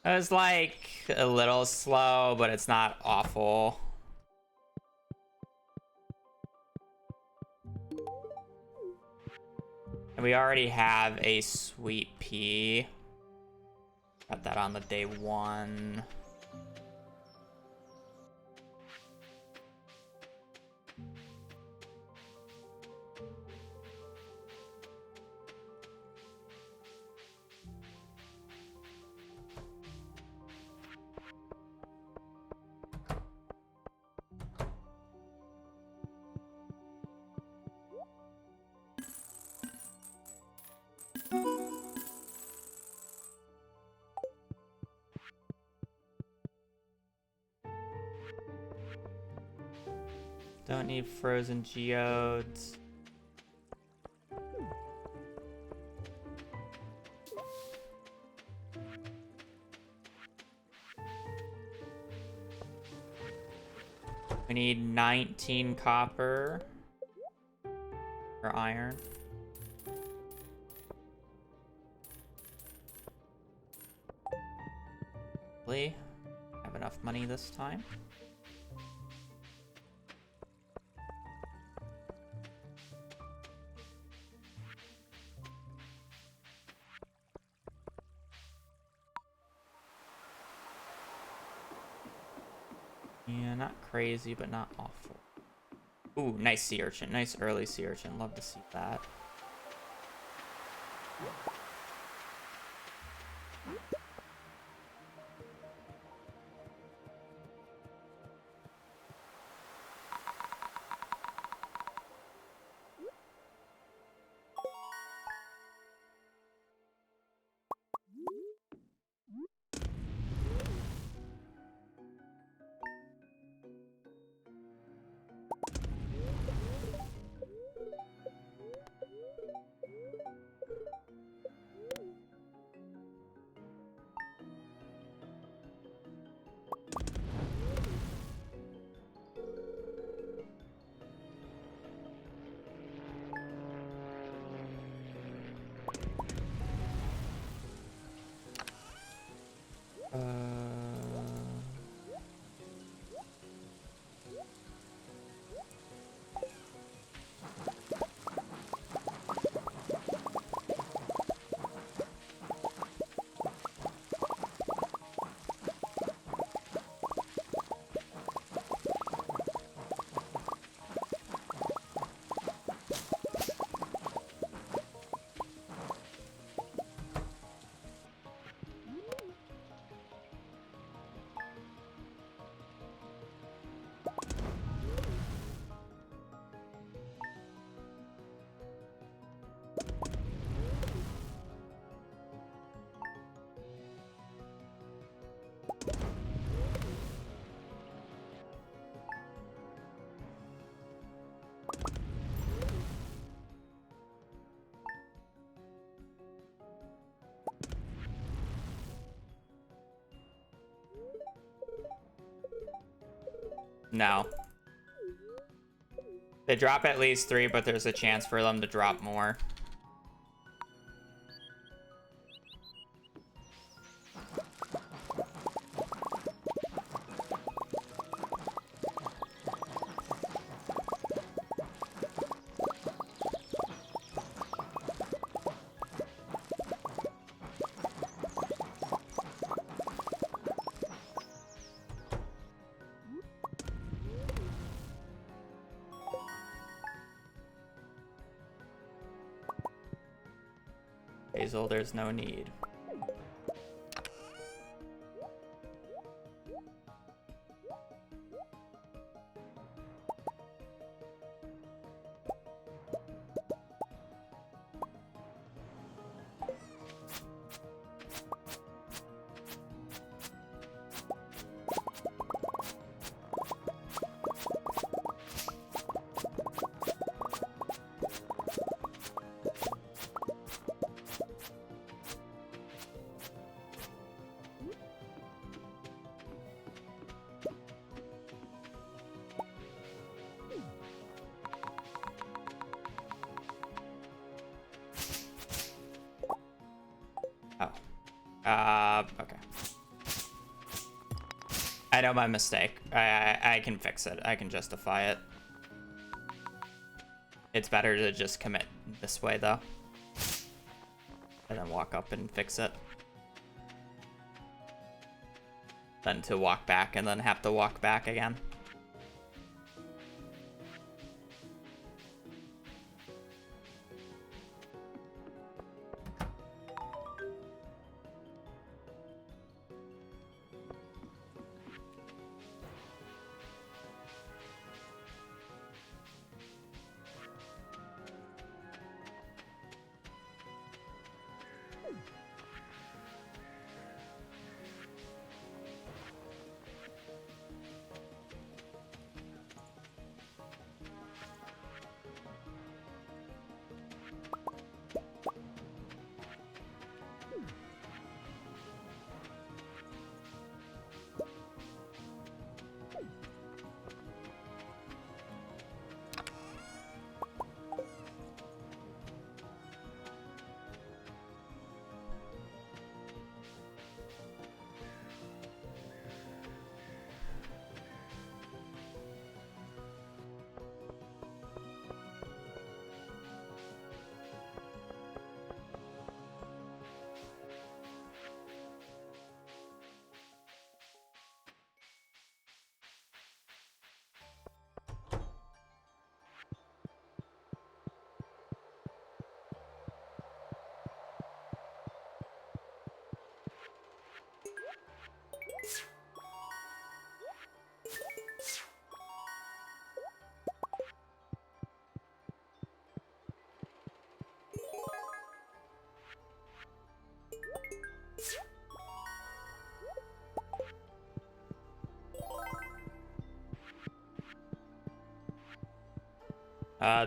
It was like a little slow, but it's not awful. And we already have a sweet pea. Got that on the day 1. Don't need frozen geodes. We need 19 copper or iron. Hopefully, have enough money this time. Yeah, not crazy, but not awful. Ooh, nice sea urchin. Nice early sea urchin. Love to see that. No. They drop at least 3, but there's a chance for them to drop more. Hazel, there's no need. Okay. I know my mistake. I can fix it. I can justify it. It's better to just commit this way, though. And then walk up and fix it. Than to walk back and then have to walk back again.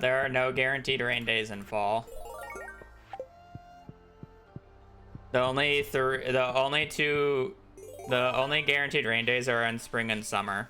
There are no guaranteed rain days in fall. The only guaranteed rain days are in spring and summer.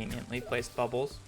conveniently placed bubbles.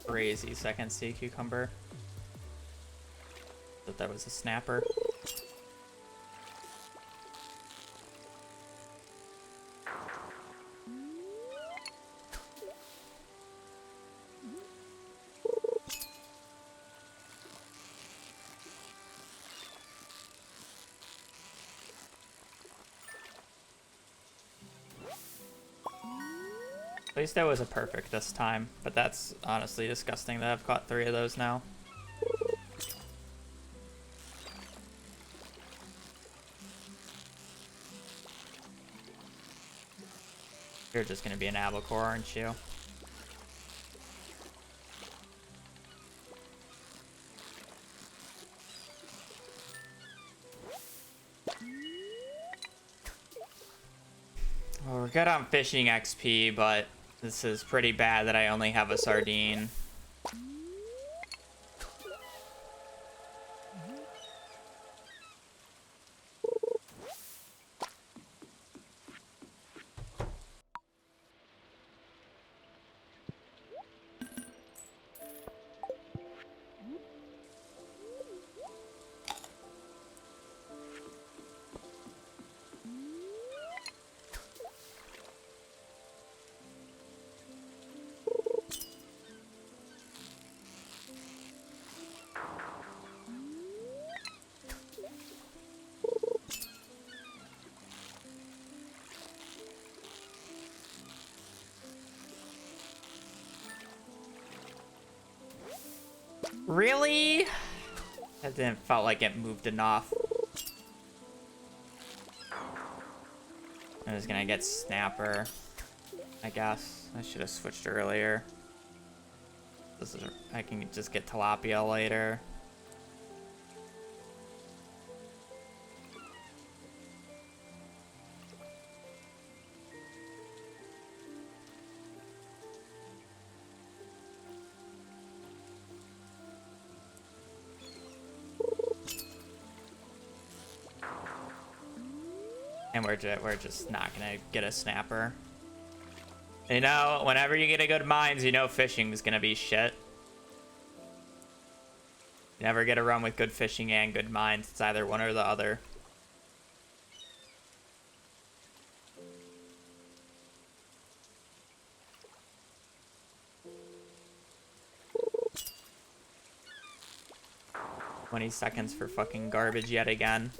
Crazy second sea cucumber. Thought that was a snapper. At least that was a perfect this time, but that's honestly disgusting that I've caught 3 of those now. You're just gonna be an albacore, aren't you? Well, we're good on fishing XP, but this is pretty bad that I only have a sardine. Really? That didn't felt like it moved enough. I was gonna get snapper, I guess. I should have switched earlier. This is, I can just get tilapia later. And we're just not gonna get a snapper. You know, whenever you get a good mines, you know fishing's gonna be shit. You never get a run with good fishing and good mines. It's either one or the other. "20 seconds for fucking garbage yet again."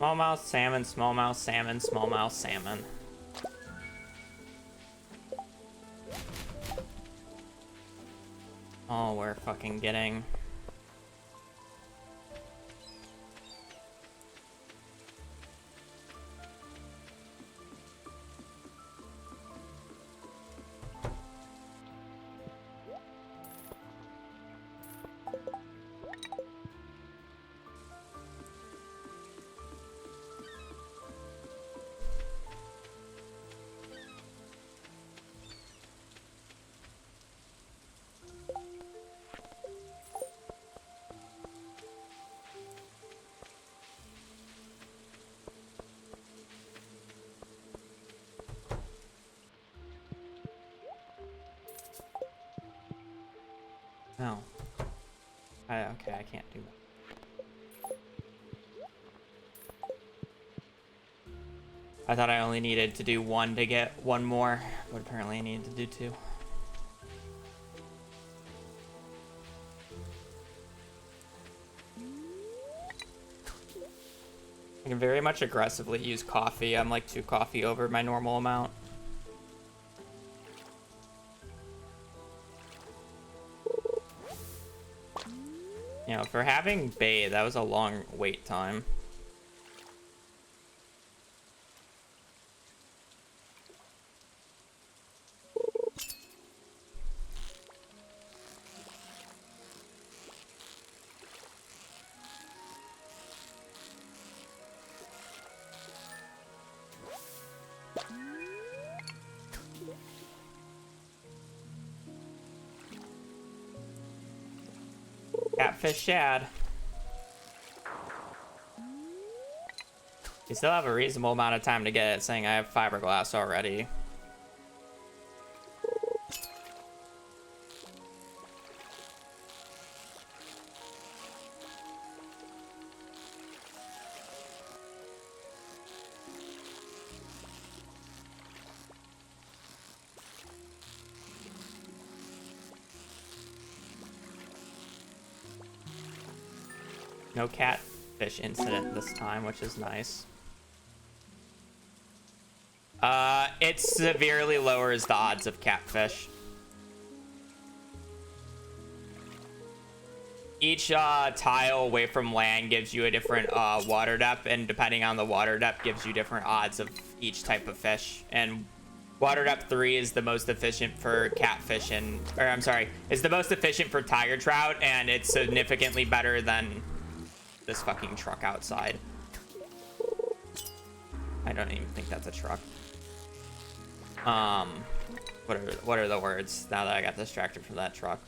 Smallmouth salmon, smallmouth salmon, smallmouth salmon. Oh, we're fucking getting... No. Okay, I can't do that. I thought I only needed to do one to get one more, but apparently I needed to do two. I can very much aggressively use coffee. I'm like 2 coffee over my normal amount. You know, for having bait, that was a long wait time. Catfish shad. You still have a reasonable amount of time to get it, saying I have fiberglass already. No catfish incident this time, which is nice. It severely lowers the odds of catfish. Each tile away from land gives you a different water depth, and depending on the water depth gives you different odds of each type of fish. And water depth 3 is the most efficient for catfish is the most efficient for tiger trout, and it's significantly better than this fucking truck outside. I don't even think that's a truck. What are the words now that I got distracted from that truck?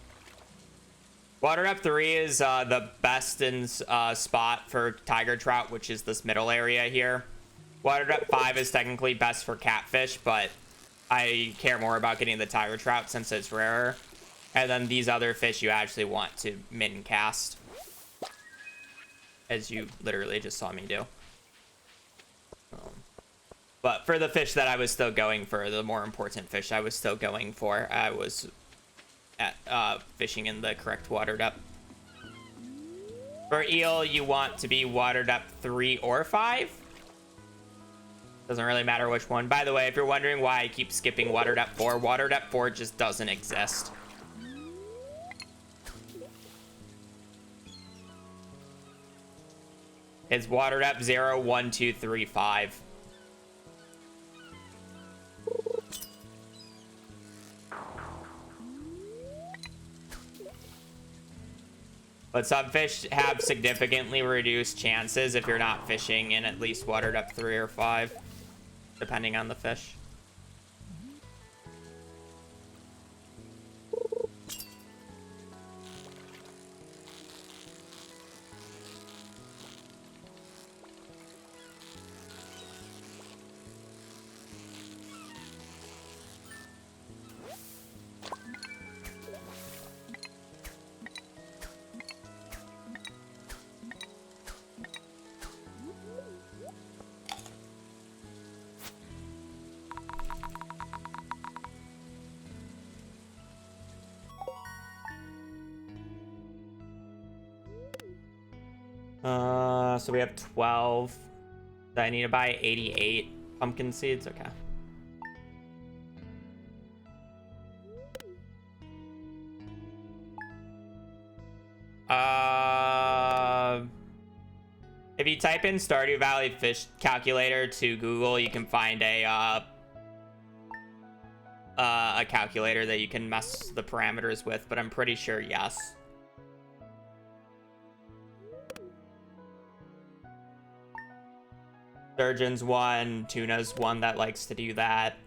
Water depth 3 is the best in spot for tiger trout, which is this middle area here. Water depth 5 is technically best for catfish, but I care more about getting the tiger trout since it's rarer. And then these other fish you actually want to min cast, as you literally just saw me do. But for the fish that I was still going for, the more important fish I was still going for, I was at fishing in the correct water depth. For eel, you want to be water depth 3 or 5. Doesn't really matter which one. By the way, if you're wondering why I keep skipping water depth 4 just doesn't exist. It's water depth 0, 1, 2, 3, 5. But some fish have significantly reduced chances if you're not fishing in at least water depth 3 or 5, depending on the fish. So we have 12. So I need to buy 88 pumpkin seeds. Okay. If you type in Stardew Valley fish calculator to Google, you can find a calculator that you can mess the parameters with, but I'm pretty sure yes. Sturgeon's one, Tuna's one that likes to do that.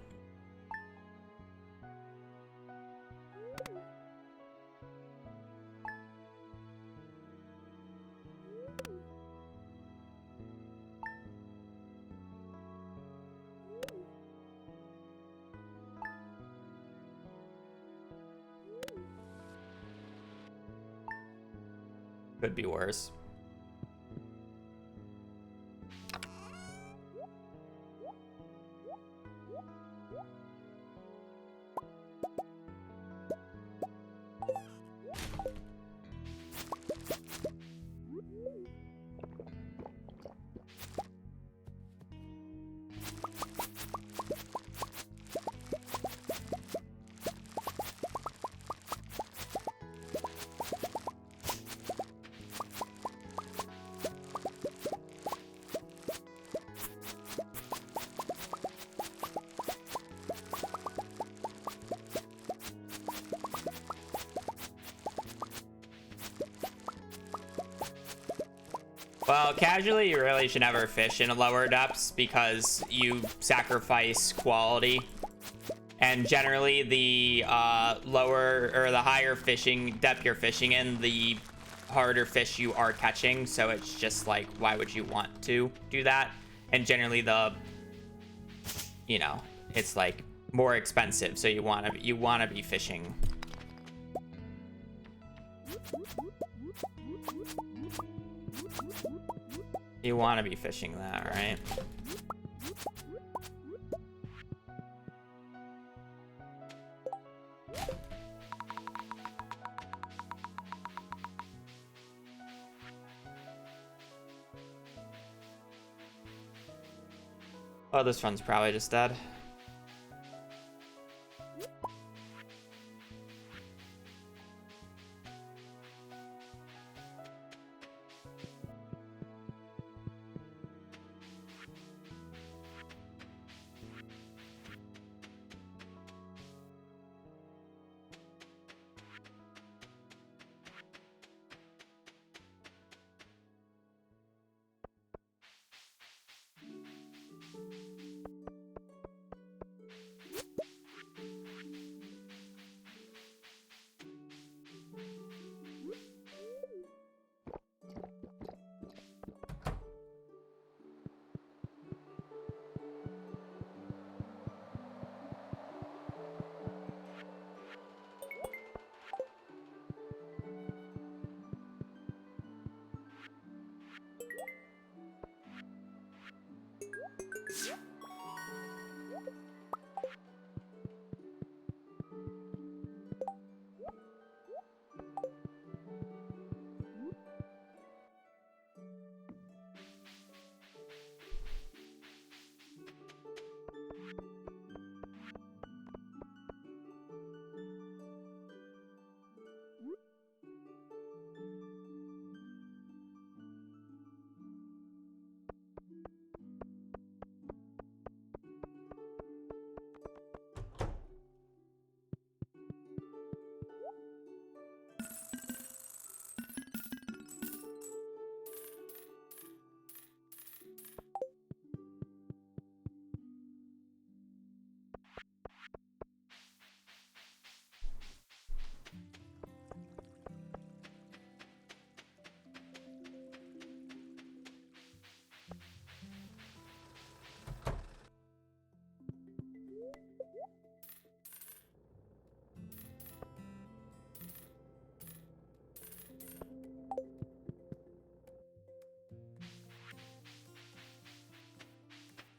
Could be worse. Well, casually, you really should never fish in lower depths because you sacrifice quality. And generally, the lower or the higher fishing depth you're fishing in, the harder fish you are catching. So it's just like, why would you want to do that? And generally, it's like more expensive. So you want to be fishing. You want to be fishing that, right? Oh, this one's probably just dead.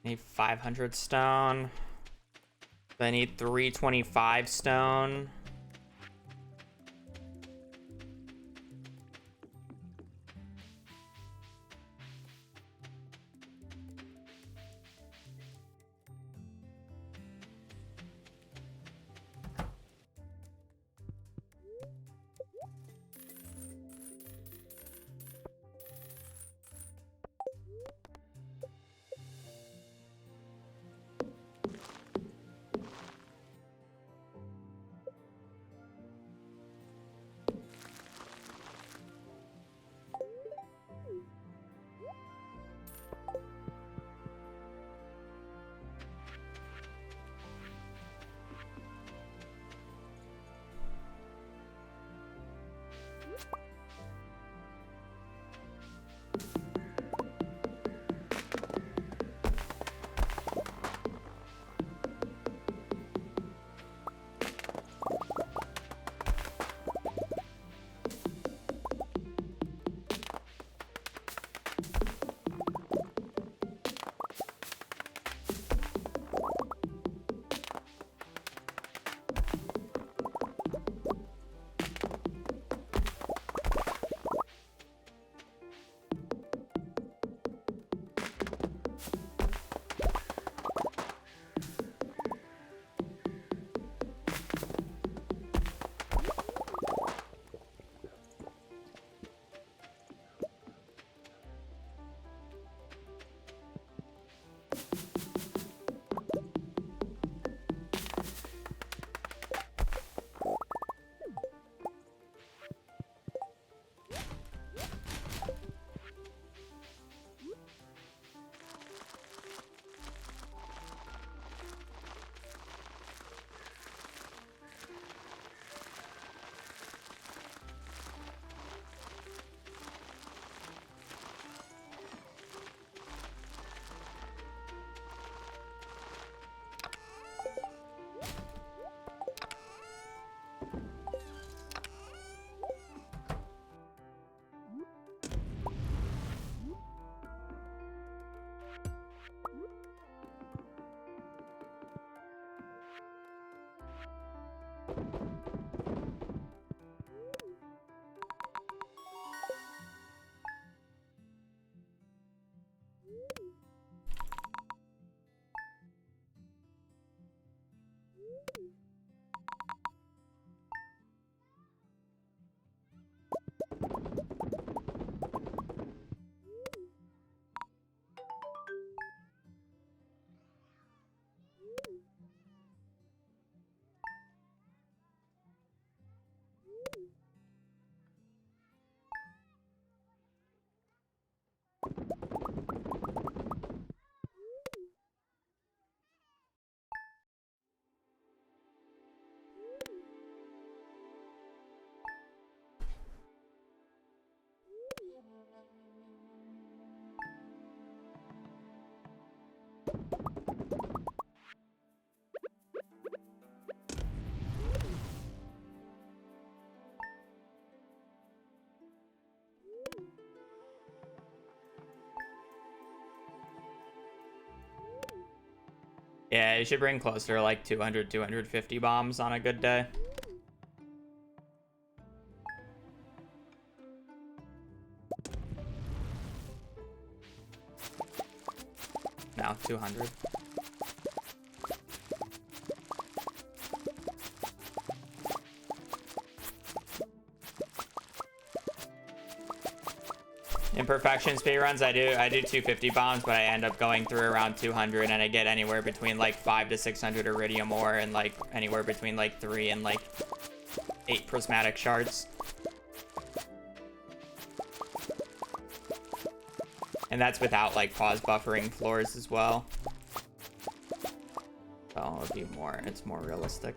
Need 500 stone. I need 325 stone. Yeah, you should bring closer to like 200, 250 bombs on a good day. Now 200. Imperfection speedruns, I do 250 bombs, but I end up going through around 200, and I get anywhere between like 5 to 600 iridium ore, and like anywhere between like 3 and like 8 prismatic shards. And that's without like pause buffering floors as well. So it'll be more, it's more realistic.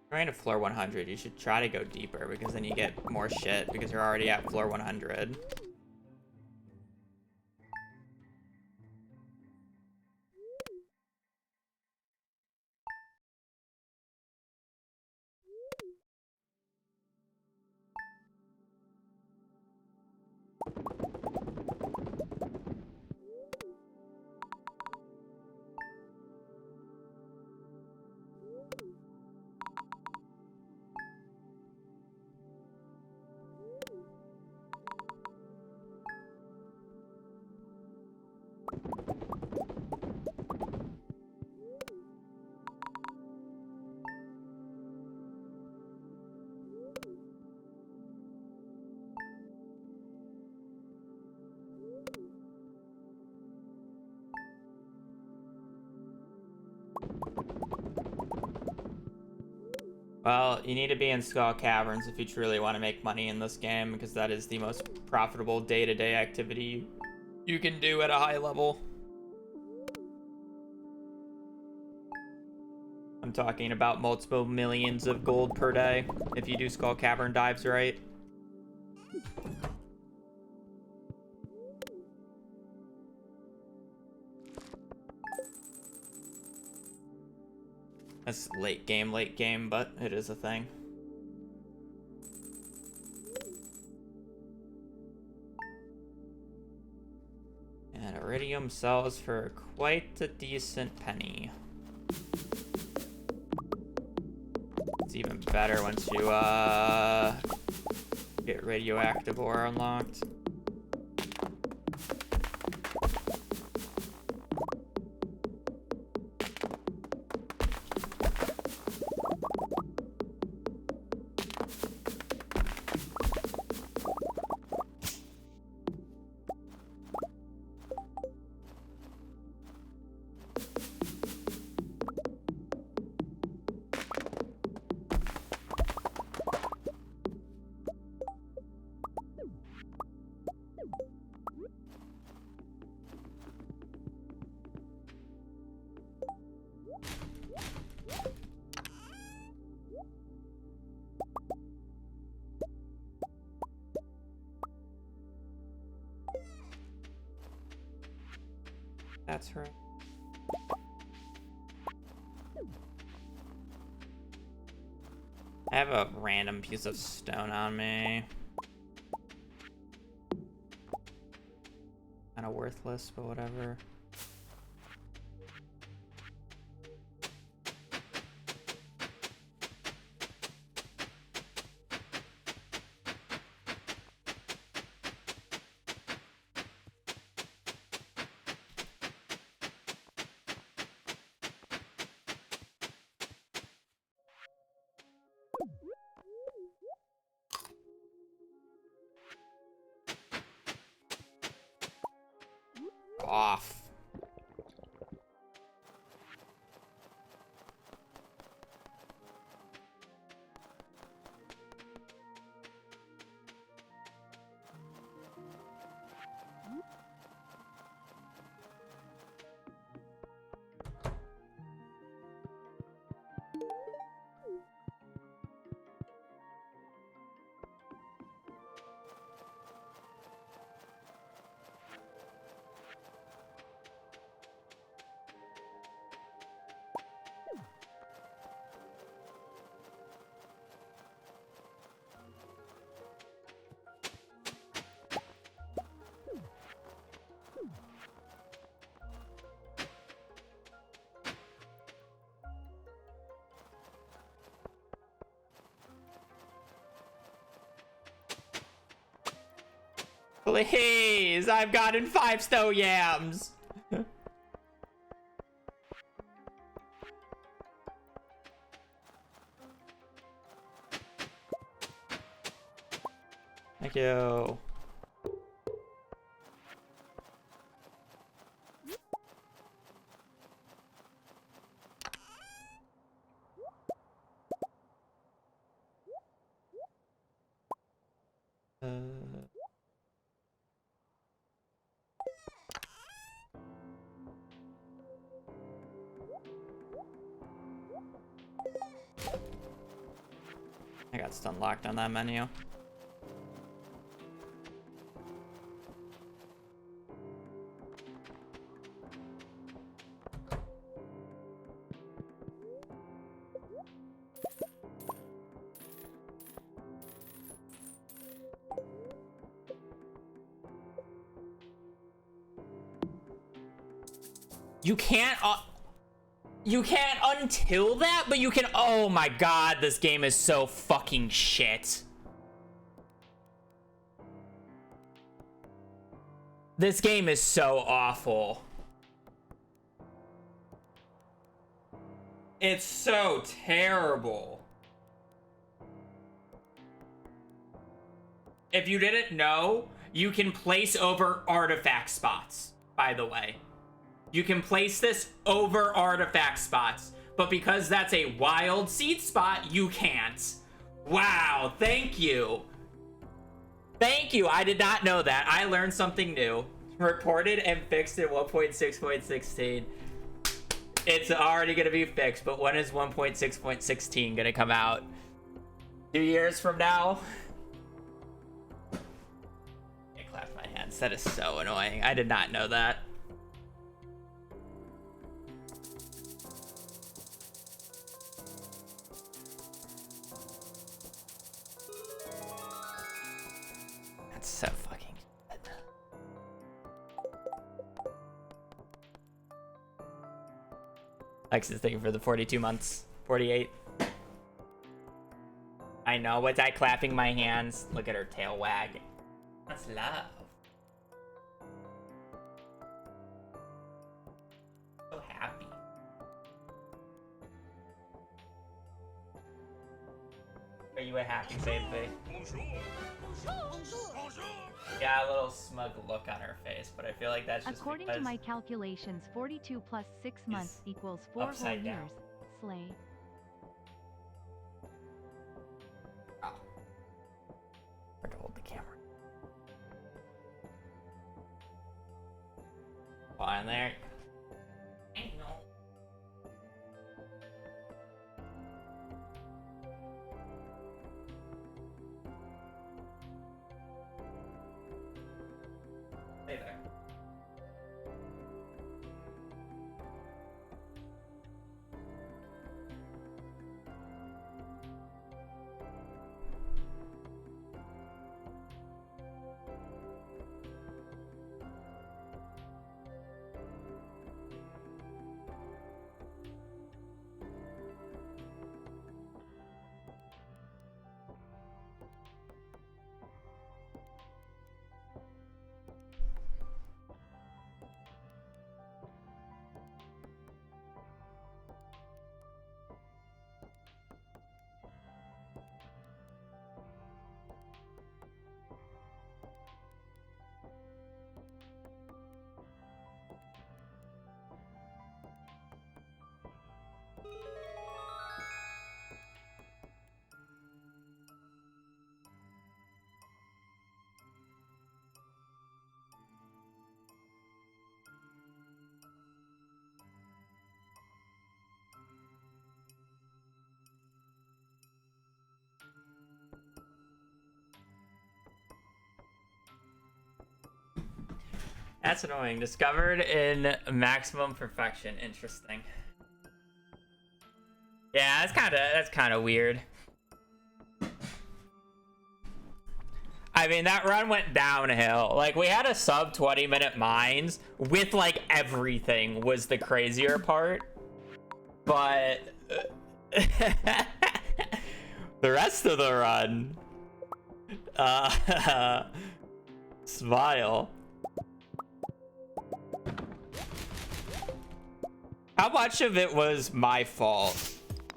Trying to floor 100, you should try to go deeper because then you get more shit because you're already at floor 100. Well, you need to be in Skull Caverns if you truly want to make money in this game, because that is the most profitable day-to-day activity you can do at a high level. I'm talking about multiple millions of gold per day if you do Skull Cavern dives right. That's late game, but it is a thing. And iridium sells for quite a decent penny. It's even better once you get radioactive ore unlocked. That's right. I have a random piece of stone on me. Kind of worthless, but whatever. Off. Please, I've gotten 5 snow yams. Thank you. I got stun locked on that menu. You can't until that, but you can. Oh my god, this game is so fucking shit. This game is so awful. It's so terrible. If you didn't know, you can place over artifact spots, by the way. You can place this over artifact spots, but because that's a wild seed spot, you can't. Wow, thank you. Thank you, I did not know that. I learned something new. Reported and fixed in 1.6.16. It's already gonna be fixed, but when is 1.6.16 gonna come out? 2 years from now? I clapped my hands, that is so annoying. I did not know that. So fucking good. Lex is thinking for the 42 months. 48. I know, was I clapping my hands? Look at her tail wag. That's love. So happy. Are you a happy baby? Yeah, a little smug look on her face, but I feel like that's just
according to my calculations, 42 plus 6 months equals 4 whole years. Slay.
Oh. Hard to hold the camera. Fine there. That's annoying. Discovered in maximum perfection. Interesting. Yeah, that's kind of weird. I mean, that run went downhill. Like, we had a sub 20-minute mines with, like, everything was the crazier part. But the rest of the run, smile. How much of it was my fault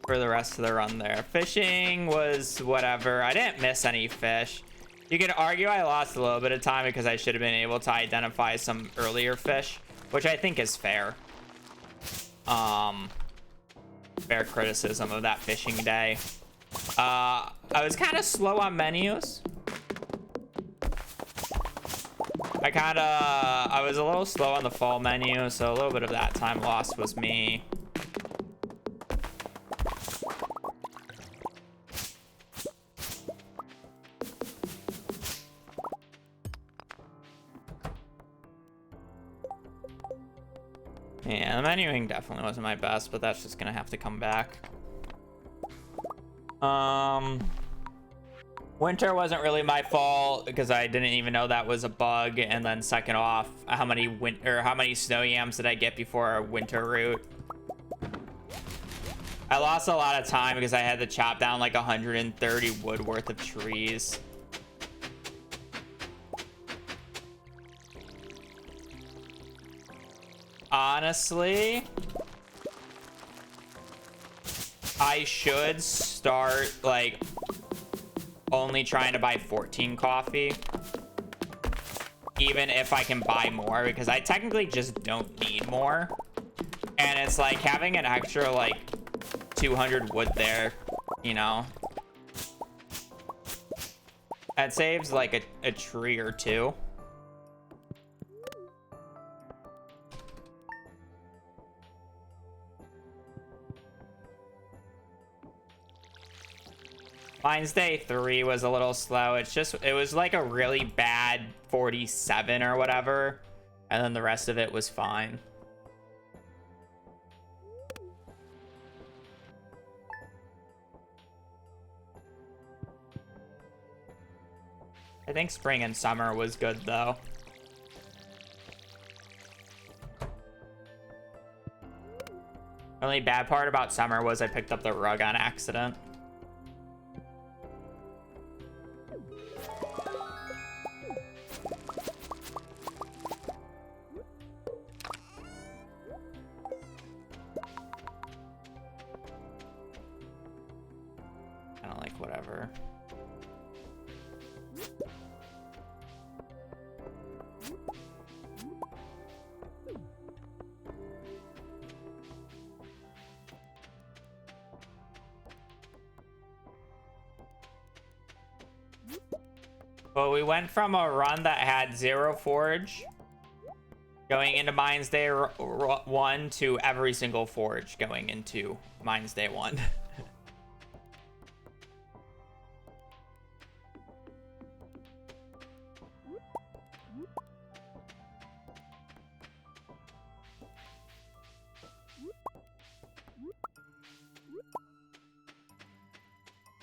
for the rest of the run there? Fishing was whatever. I didn't miss any fish. You could argue I lost a little bit of time because I should have been able to identify some earlier fish, which I think is fair. Fair criticism of that fishing day. I was kind of slow on menus. I was a little slow on the fall menu, so a little bit of that time lost was me. Yeah, the menuing definitely wasn't my best, but that's just gonna have to come back. Winter wasn't really my fault because I didn't even know that was a bug. And then second off, how many snow yams did I get before our winter route? I lost a lot of time because I had to chop down like 130 wood worth of trees. Honestly, I should start like only trying to buy 14 coffee, even if I can buy more, because I technically just don't need more. And it's like having an extra like 200 wood there, you know, that saves like a tree or two. Mine's day 3 was a little slow. It was like a really bad 47 or whatever. And then the rest of it was fine. I think spring and summer was good though. The only bad part about summer was I picked up the rug on accident. Whatever. Well, we went from a run that had 0 forge going into Mines Day 1 to every single forge going into Mines Day 1.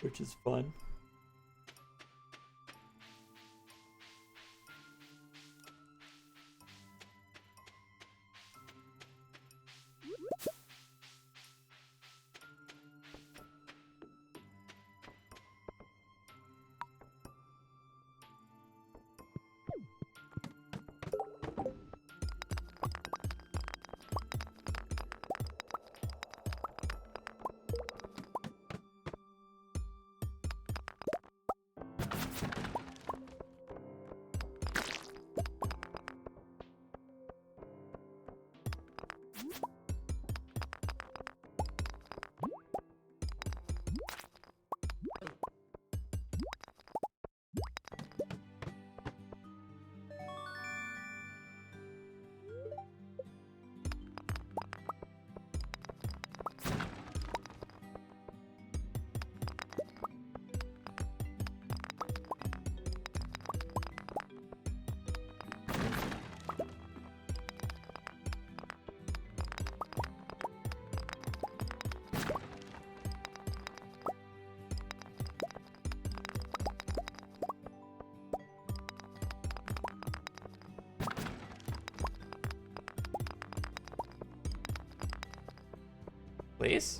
Which is fun. Please?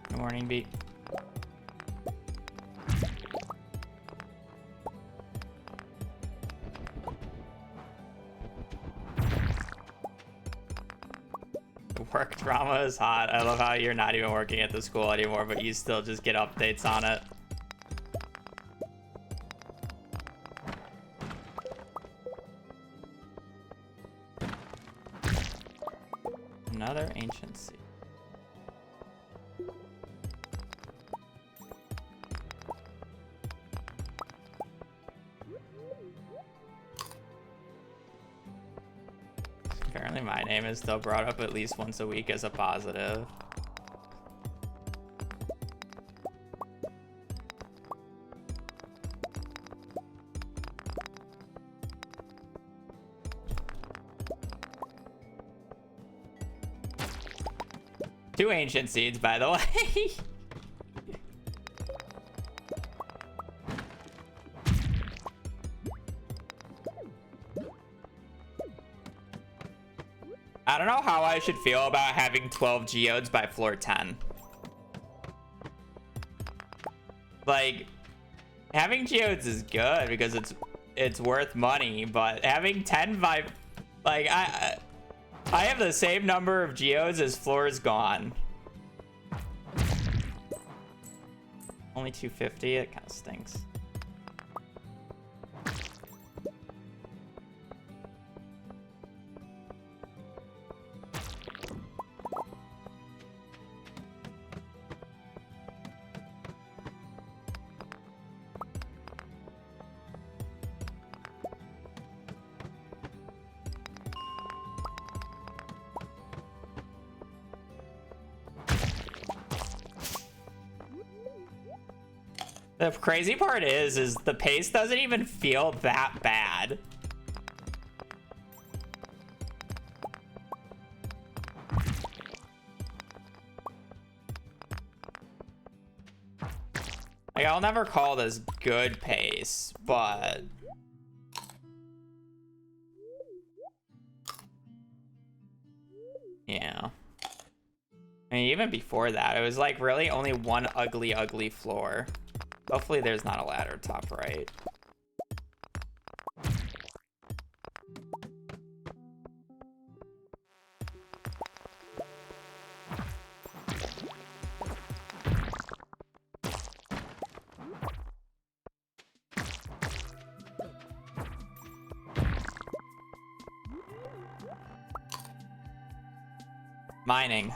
Good morning, Beat. Work drama is hot. I love how you're not even working at the school anymore, but you still just get updates on it. Another ancient sea. Apparently my name is still brought up at least once a week as a positive. Two ancient seeds, by the way. I don't know how I should feel about having 12 geodes by floor 10. Like, having geodes is good because it's worth money, but having 10 by, like, I have the same number of geodes as floors gone. Only 250. It kind of stinks. The crazy part is the pace doesn't even feel that bad. Like, I'll never call this good pace, but yeah. I mean, even before that, it was like really only one ugly floor. Hopefully there's not a ladder top right. Mining.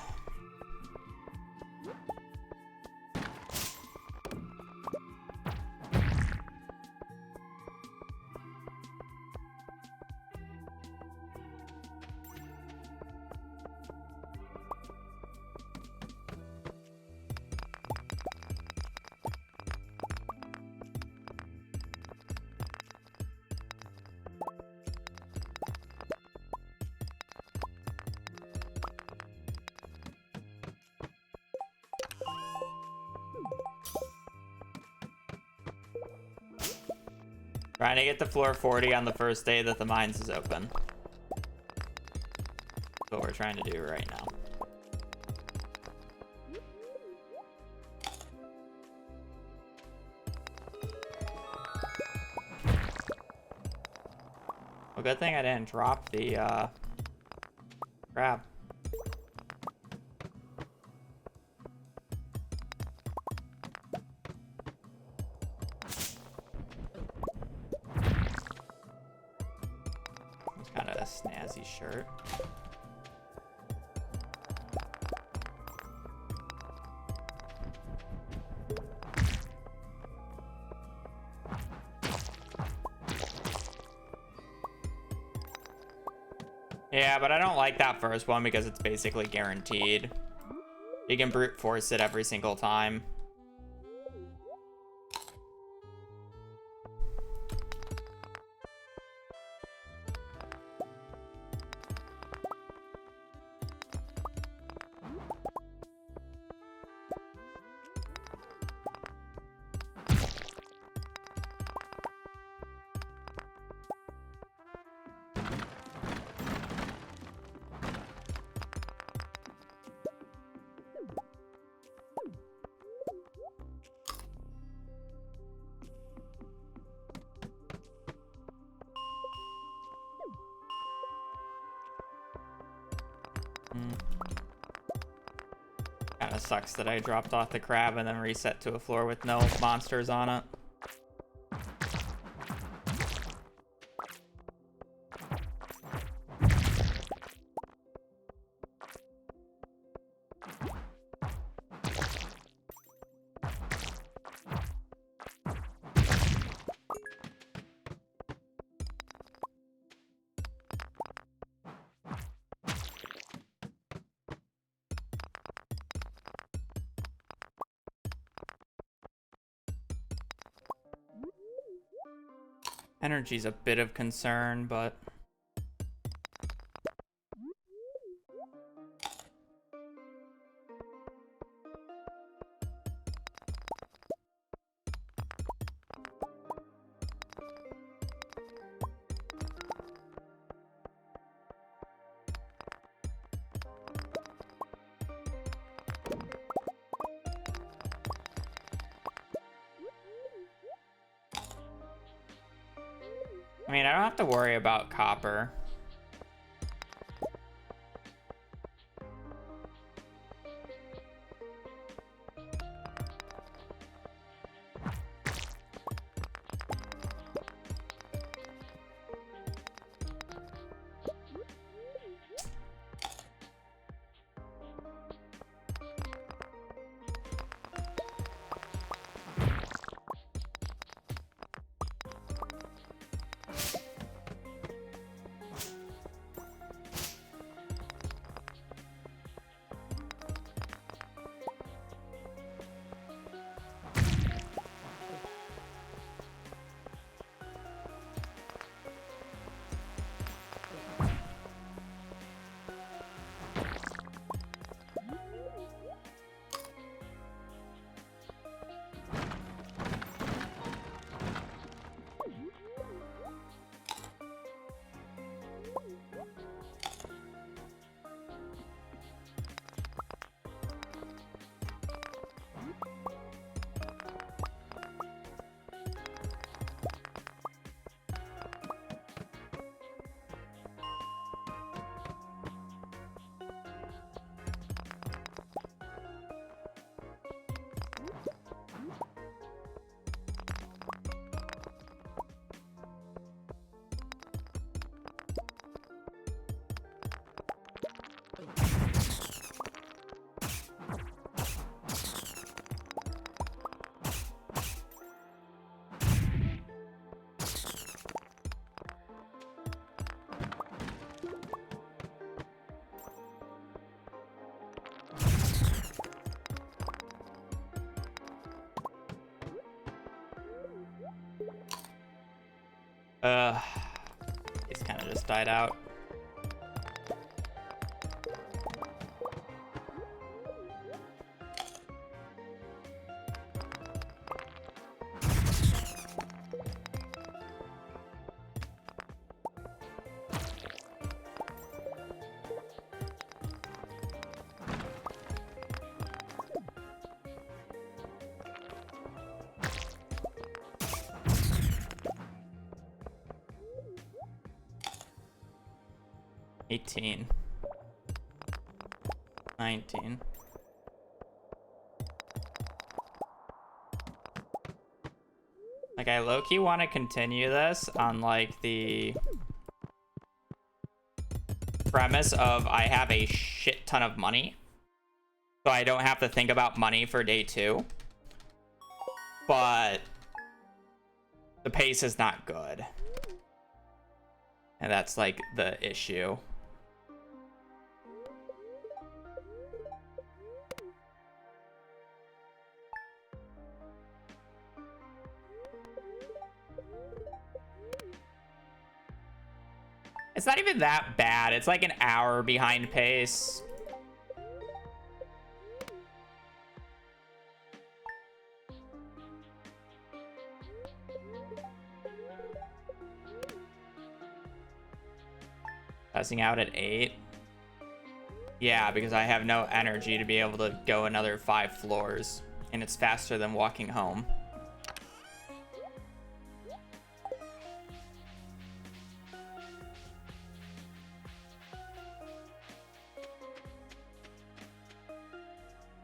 Trying to get to floor 40 on the first day that the mines is open. That's what we're trying to do right now. Well, good thing I didn't drop the crab. Got a snazzy shirt. Yeah, but I don't like that first one because it's basically guaranteed. You can brute force it every single time. Kinda sucks that I dropped off the crab and then reset to a floor with no monsters on it. Energy's a bit of concern, but I mean, I don't have to worry about copper. It's kind of just died out. $18, $19. Like, I low-key want to continue this on, like, the premise of I have a shit ton of money, so I don't have to think about money for day 2. But the pace is not good. And that's like the issue. It's not even that bad. It's like an hour behind pace. Passing out at 8. Yeah, because I have no energy to be able to go another 5 floors. And it's faster than walking home.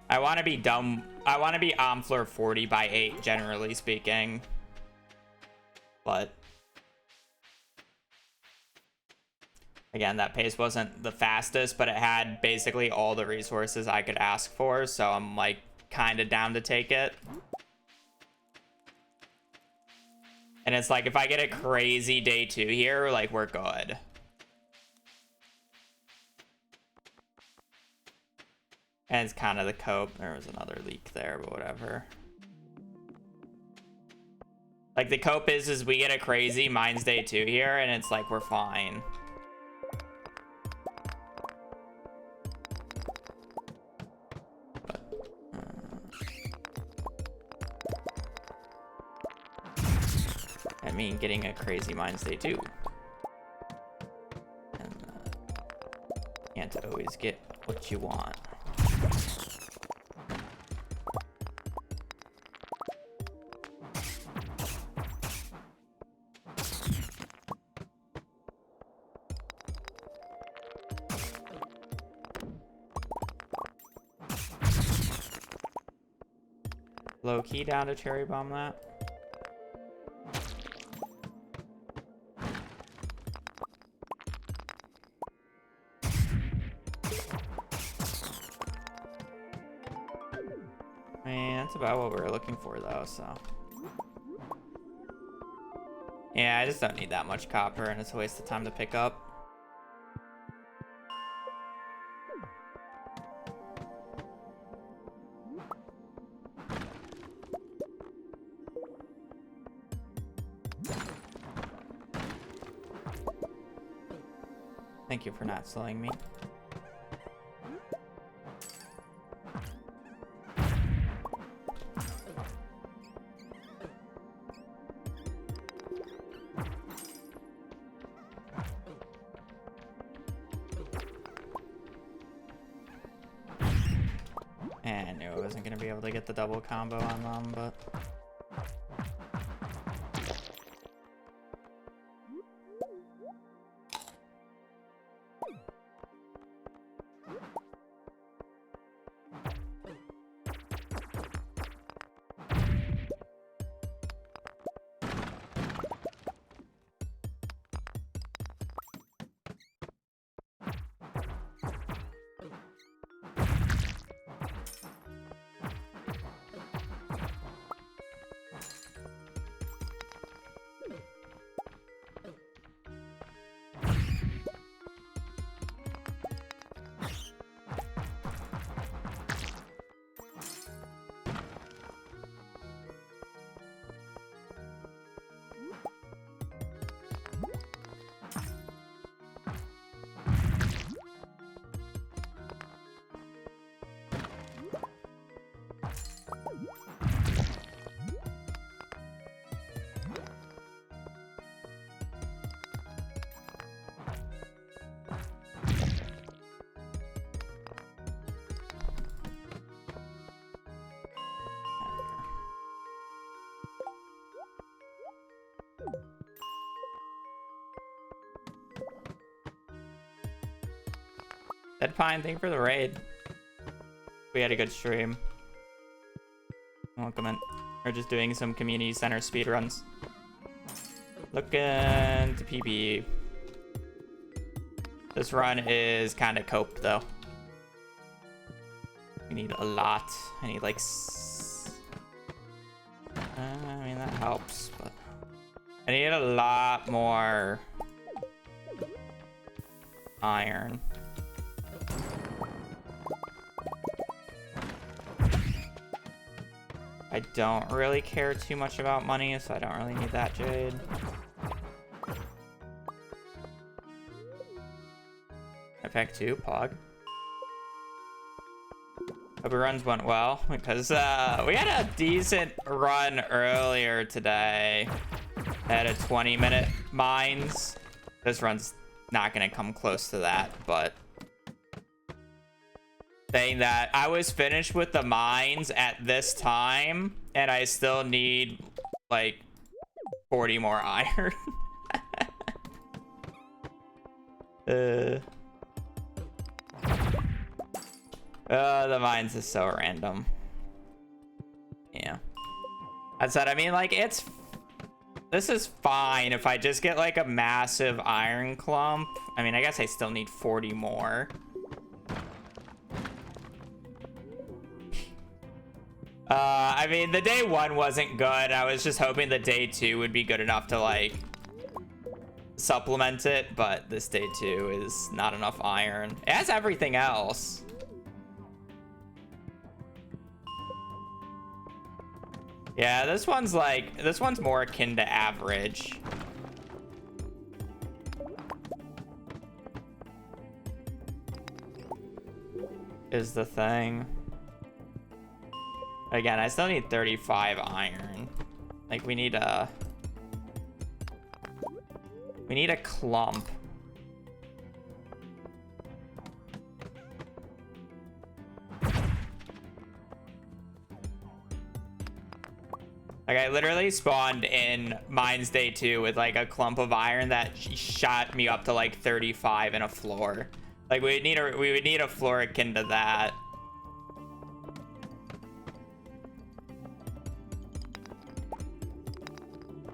I want to be dumb. I want to be on floor 40 by 8, generally speaking. But again, that pace wasn't the fastest, but it had basically all the resources I could ask for, so I'm like kind of down to take it. And it's like if I get a crazy day 2 here, like we're good. And it's kind of the cope. There was another leak there, but whatever. Like the cope is we get a crazy mine's day 2 here, and it's like we're fine. But, I mean, getting a crazy mine's day 2. And can't always get what you want. Low key down to cherry bomb that. I mean, that's about what we were looking for though, so. Yeah, I just don't need that much copper and it's a waste of time to pick up. Thank you for not slowing me. And I knew I wasn't going to be able to get the double combo on them, but... Dead Pine, thank you for the raid. We had a good stream. Welcome in. We're just doing some community center speedruns. Looking to PB. This run is kind of coped though. We need a lot. I need like I mean, that helps, but I need a lot more iron. I don't really care too much about money, so I don't really need that jade. Effect 2, Pog. Hope your runs went well, because we had a decent run earlier today. I had a 20-minute mines. This run's not going to come close to that, but saying that I was finished with the mines at this time, and I still need like 40 more iron. The mines is so random. Yeah. That said, I mean, like, this is fine if I just get like a massive iron clump. I mean, I guess I still need 40 more. I mean, the day 1 wasn't good. I was just hoping the day 2 would be good enough to like supplement it, but this day 2 is not enough iron. It has everything else. Yeah, this one's more akin to average. Is the thing. Again, I still need 35 iron. Like, we need a clump. Like, I literally spawned in Mines Day 2 with like a clump of iron that shot me up to like 35 in a floor. Like, we would need a floor akin to that.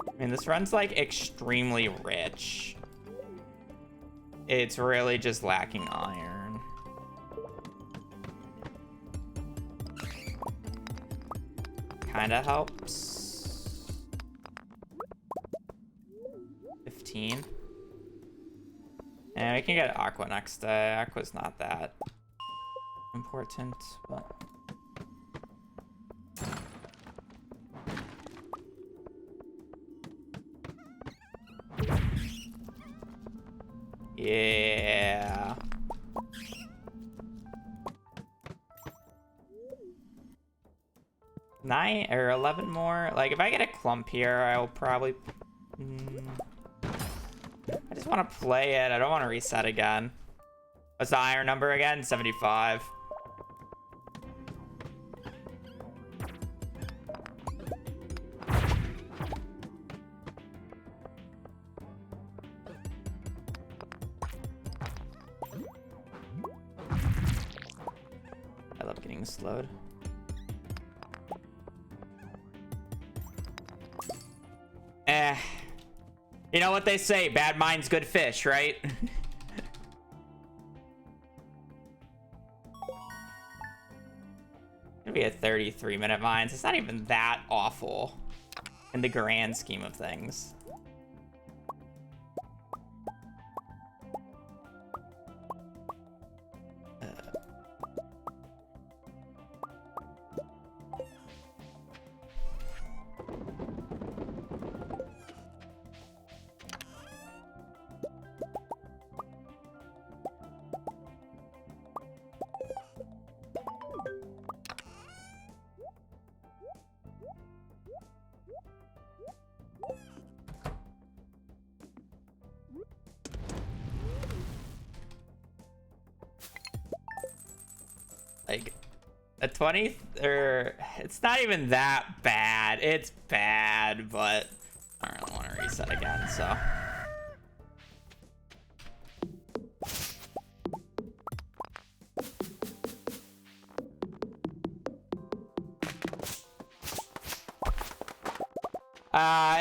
I mean, this run's like extremely rich. It's really just lacking iron. Kinda helps. 15. And we can get Aqua next day. Aqua's not that important, but... Yeah. 9 or 11 more. Like, if I get a clump here, I'll probably... I just want to play it. I don't want to reset again. What's the iron number again? 75. I love getting slowed. You know what they say, bad minds, good fish, right? It'll be a 33-minute mines. It's not even that awful in the grand scheme of things. Like, a 20, or it's not even that bad. It's bad, but I don't want to reset again, so.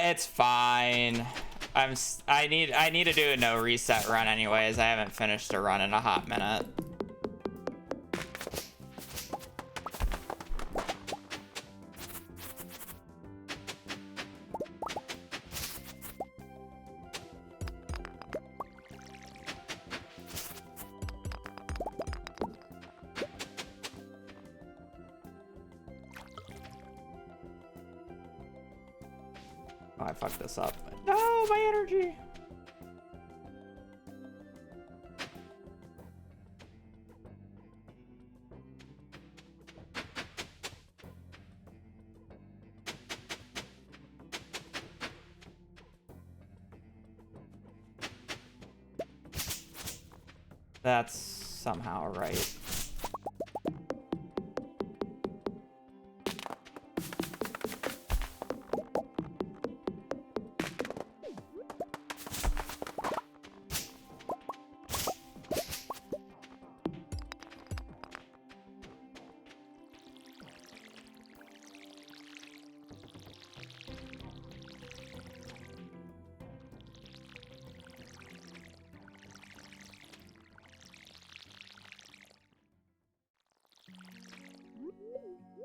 It's fine. I need to do a no reset run anyways. I haven't finished a run in a hot minute. Oh, I fucked this up. No, my energy. That's somehow right.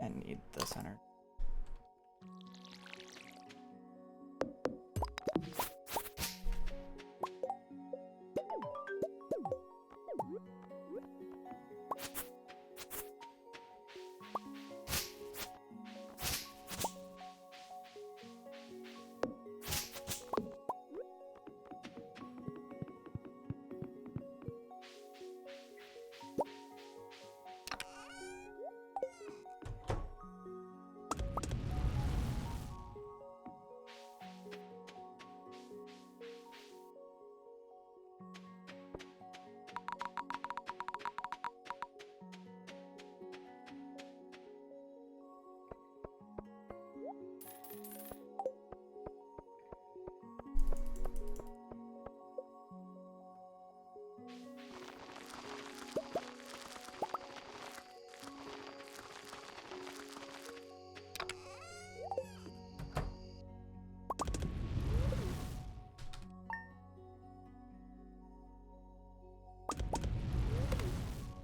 I need this energy.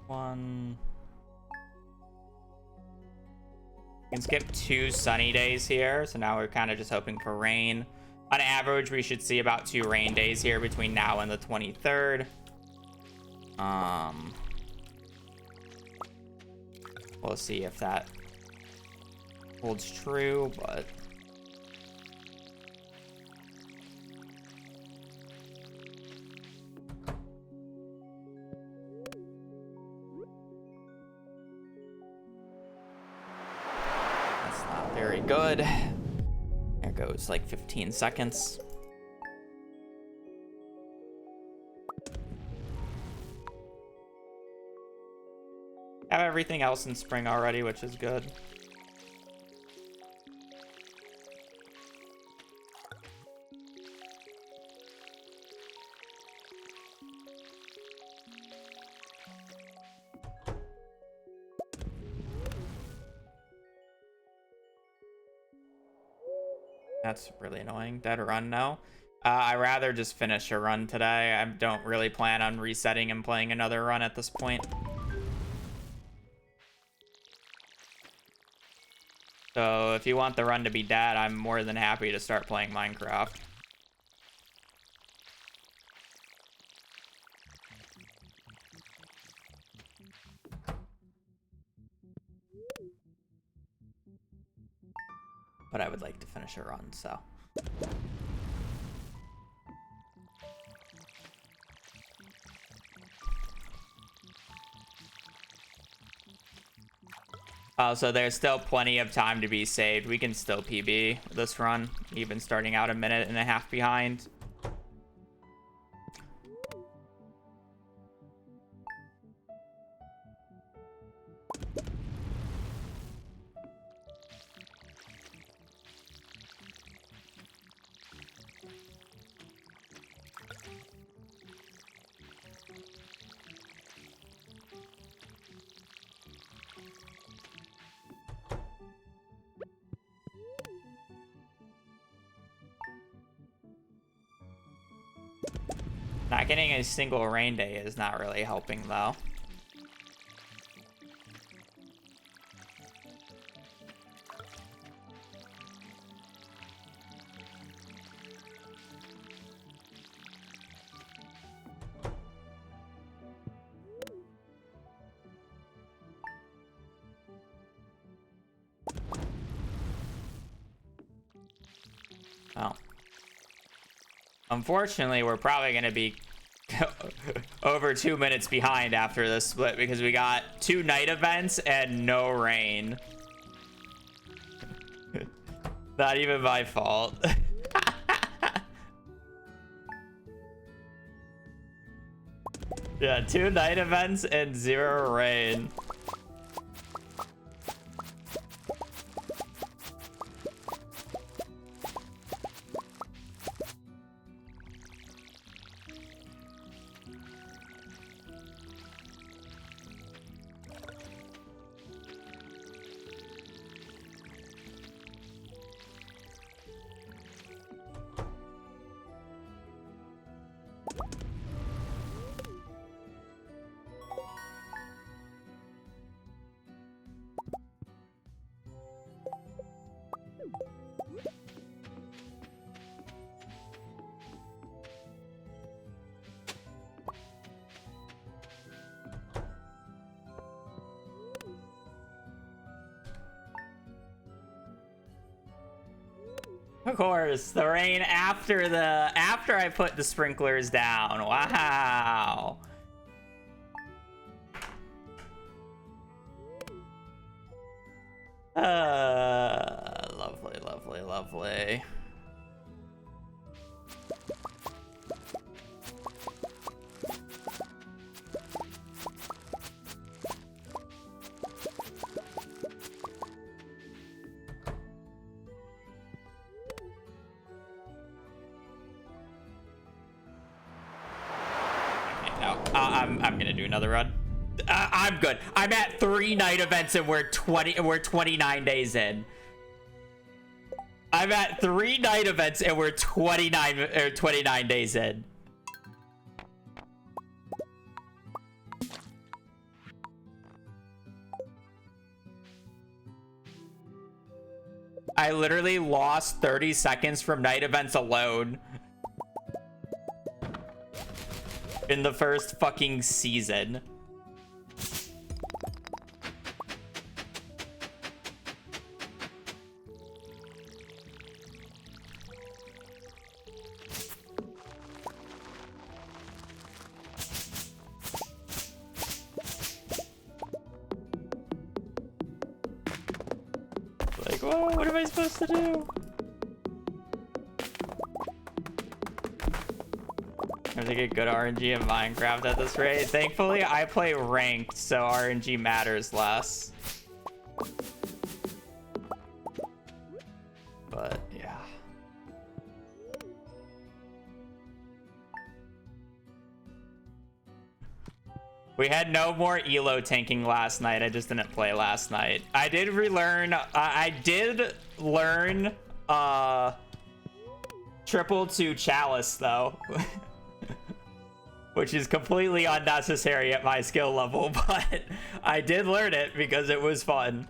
One. We can skip 2 sunny days here, so now we're kind of just hoping for rain. On average, we should see about 2 rain days here between now and the 23rd. We'll see if that holds true, but that's not very good. There goes like 15 seconds. Have everything else in spring already, which is good. That's really annoying. Dead run now. I'd rather just finish a run today. I don't really plan on resetting and playing another run at this point. So if you want the run to be dead, I'm more than happy to start playing Minecraft. But I would like to finish a run, so. So there's still plenty of time to be saved. We can still PB this run, even starting out a minute and a half behind. Not getting a single rain day is not really helping, though. Oh. Unfortunately, we're probably going to be over 2 minutes behind after this split because we got 2 night events and no rain. Not even my fault. Yeah, 2 night events and 0 rain. Of course, the rain after I put the sprinklers down. Wow. Lovely, lovely, lovely. I'm gonna do another run. I'm good. I'm at 3 night events and we're 29 days in. I'm at 3 night events and we're 29 days in. I literally lost 30 seconds from night events alone. In the first fucking season. Like, whoa, what am I supposed to do? I think a good RNG in Minecraft at this rate. Thankfully, I play ranked, so RNG matters less. But, yeah. We had no more elo tanking last night. I just didn't play last night. I did relearn. I did learn triple to chalice, though. Which is completely unnecessary at my skill level, but I did learn it because it was fun.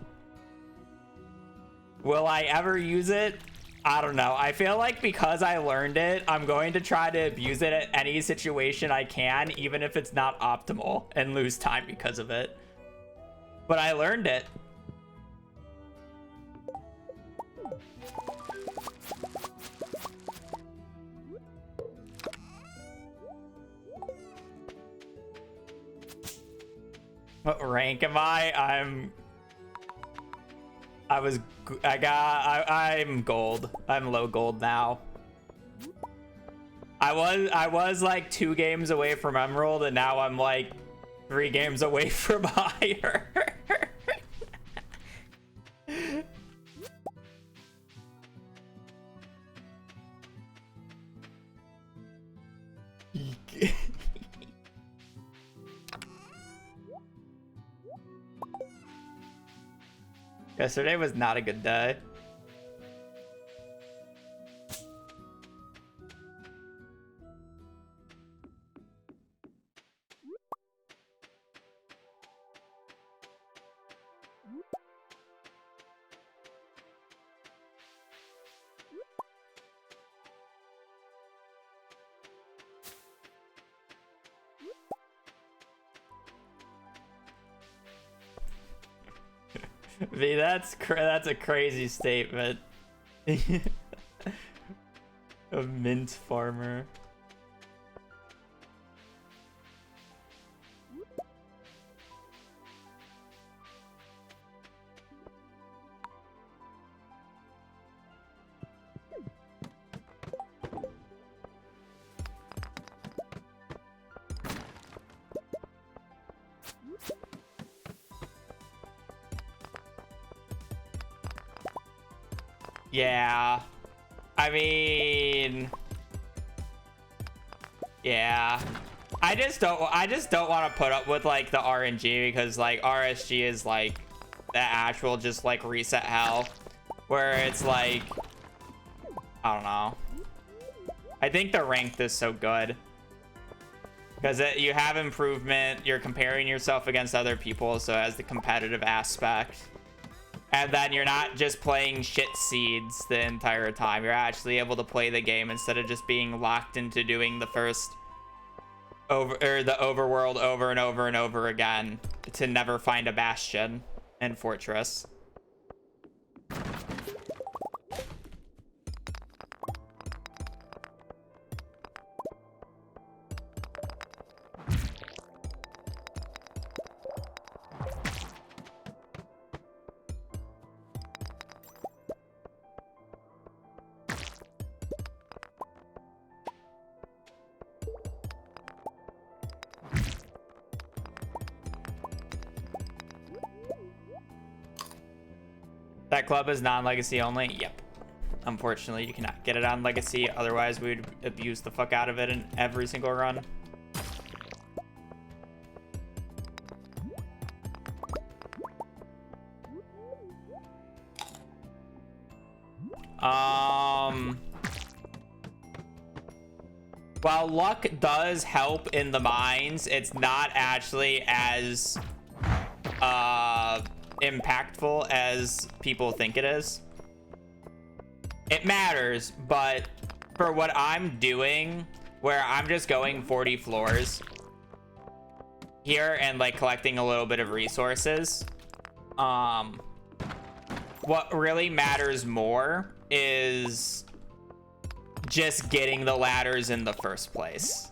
Will I ever use it? I don't know. I feel like because I learned it, I'm going to try to abuse it at any situation I can, even if it's not optimal, and lose time because of it. But I learned it. What rank am I? I'm gold. I'm low gold now. I was like 2 games away from emerald, and now I'm like 3 games away from higher. Yesterday was not a good day. V, that's a crazy statement. A mint farmer. Yeah. I mean, yeah. I just don't want to put up with like the RNG because like RSG is like the actual just like reset hell where it's like I don't know. I think the ranked is so good because you have improvement, you're comparing yourself against other people, so it has the competitive aspect. And then you're not just playing shit seeds the entire time. You're actually able to play the game instead of just being locked into doing the overworld over and over and over again to never find a bastion and fortress. That club is non-legacy only? Yep. Unfortunately, you cannot get it on legacy. Otherwise, we would abuse the fuck out of it in every single run. While luck does help in the mines, it's not actually as impactful as people think it is. It matters, but for what I'm doing, where I'm just going 40 floors here and like collecting a little bit of resources, what really matters more is just getting the ladders in the first place.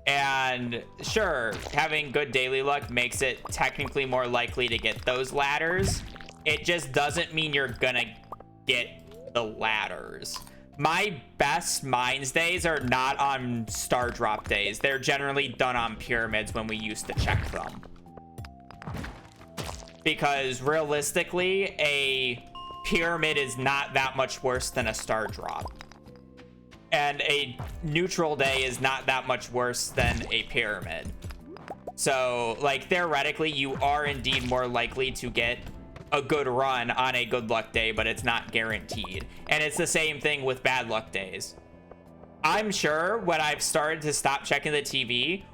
And sure, having good daily luck makes it technically more likely to get those ladders. It just doesn't mean you're gonna get the ladders. My best mines days are not on star drop days. They're generally done on pyramids when we used to check them. Because realistically, a pyramid is not that much worse than a star drop. And a neutral day is not that much worse than a pyramid. So, like, theoretically, you are indeed more likely to get a good run on a good luck day, but it's not guaranteed. And it's the same thing with bad luck days. I'm sure when I've started to stop checking the TV,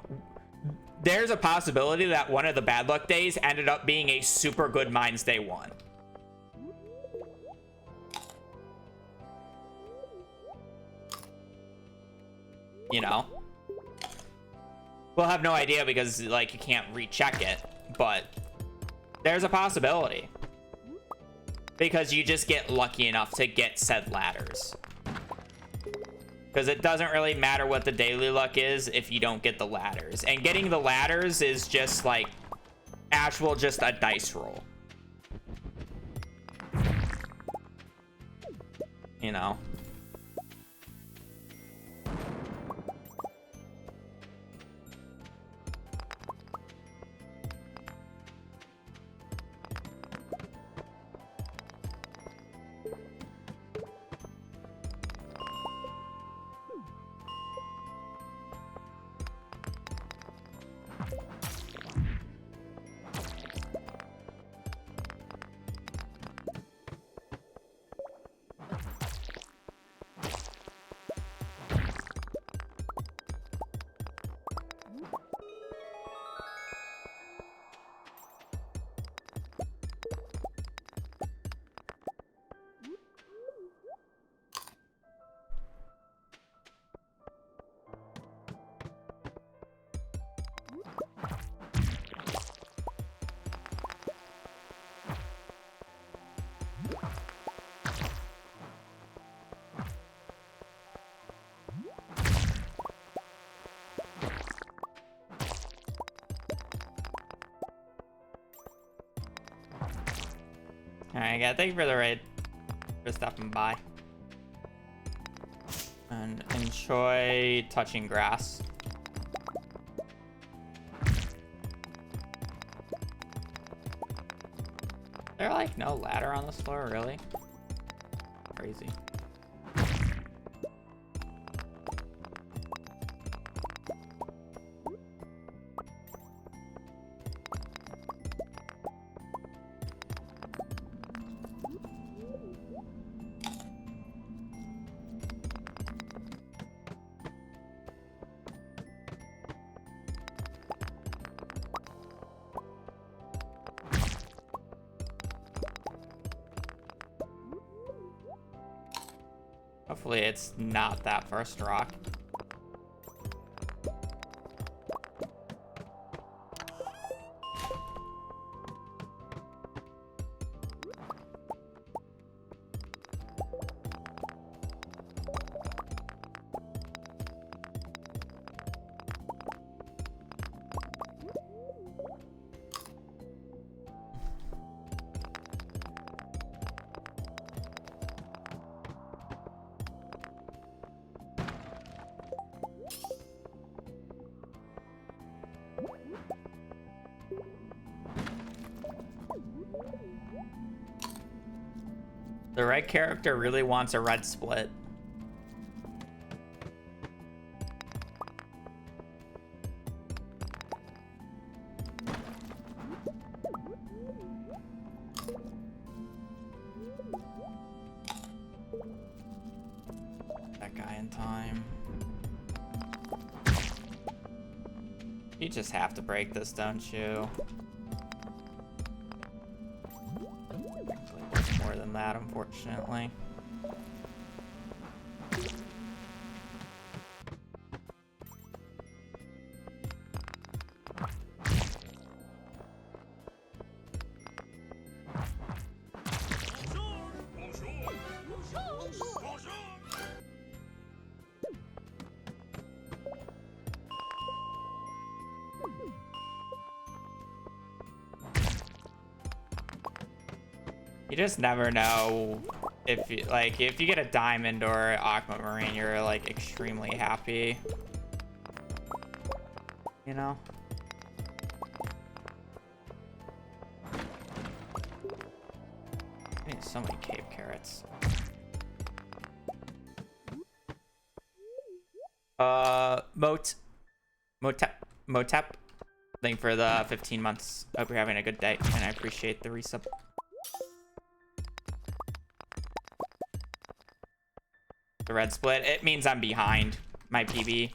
there's a possibility that one of the bad luck days ended up being a super good mines day one. You know, we'll have no idea because like you can't recheck it, but there's a possibility because you just get lucky enough to get said ladders, because it doesn't really matter what the daily luck is if you don't get the ladders, and getting the ladders is just like actual just a dice roll, you know. Alright, yeah, thank you for the raid. For stopping by. And enjoy touching grass. There like no ladder on this floor, really? Crazy. Hopefully it's not that first rock. The right character really wants a red split. That guy in time. You just have to break this, don't you? More than that, unfortunately. You just never know if you if you get a diamond or aquamarine, you're like extremely happy. You know? I need so many cave carrots. Motep. Thank you for the 15 months. Hope you're having a good day, and I appreciate the resub. The red split, it means I'm behind my PB.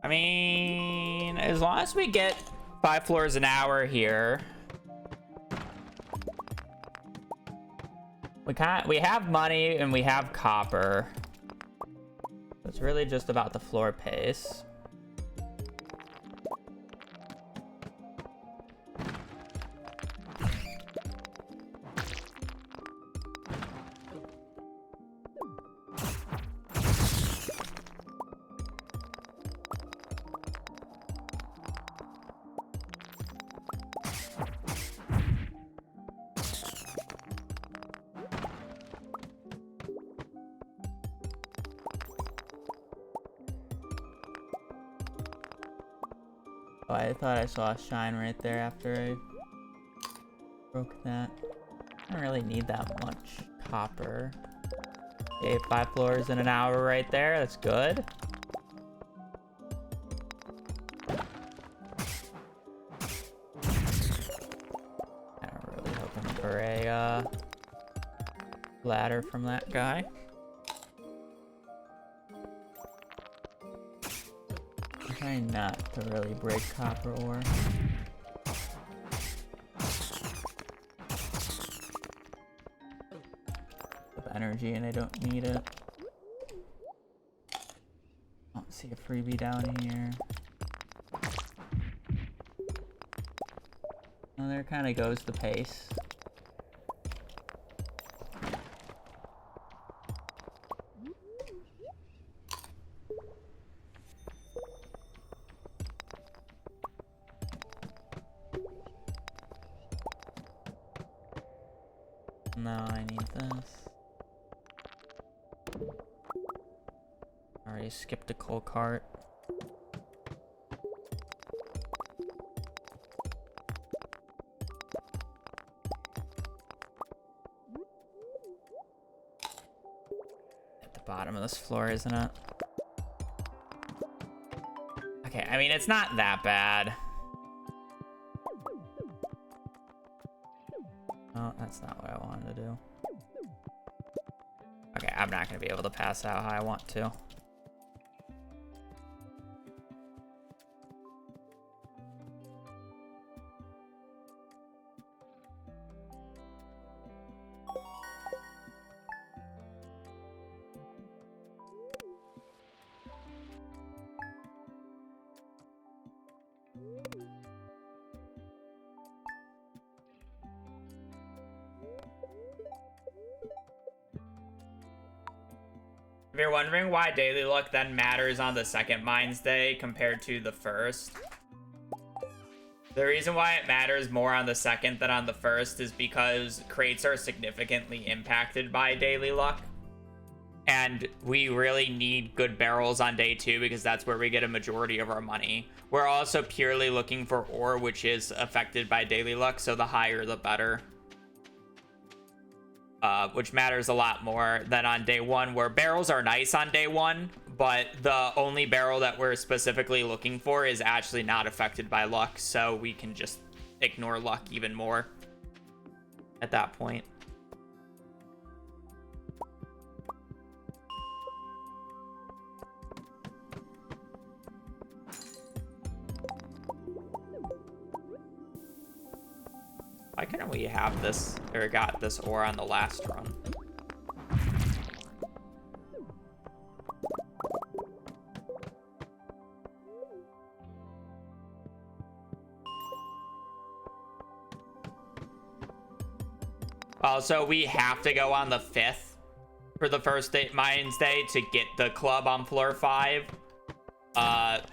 I mean, as long as we get 5 floors an hour here, we have money and we have copper. It's really just about the floor pace. Oh, I thought I saw a shine right there after I broke that. I don't really need that much copper. Okay, 5 floors in an hour right there. That's good. I'm really hoping for a ladder from that guy. I'm trying not to really break copper ore. Of energy, and I don't need it. I don't see a freebie down here. Well, there kind of goes the pace. No, I need this. Already skipped a coal cart. At the bottom of this floor, isn't it? Okay, I mean, it's not that bad. Oh, that's not what I wanted to do. Okay, I'm not going to be able to pass out how I want to. If you're wondering why daily luck then matters on the second Mines Day compared to the first, the reason why it matters more on the second than on the first is because crates are significantly impacted by daily luck. And we really need good barrels on day 2 because that's where we get a majority of our money. We're also purely looking for ore, which is affected by daily luck, so the higher the better. Which matters a lot more than on day 1, where barrels are nice on day 1, but the only barrel that we're specifically looking for is actually not affected by luck, so we can just ignore luck even more at that point. Why couldn't we have this, or got this ore on the last run? Also, we have to go on the 5th for the first Mines Day to get the club on floor 5.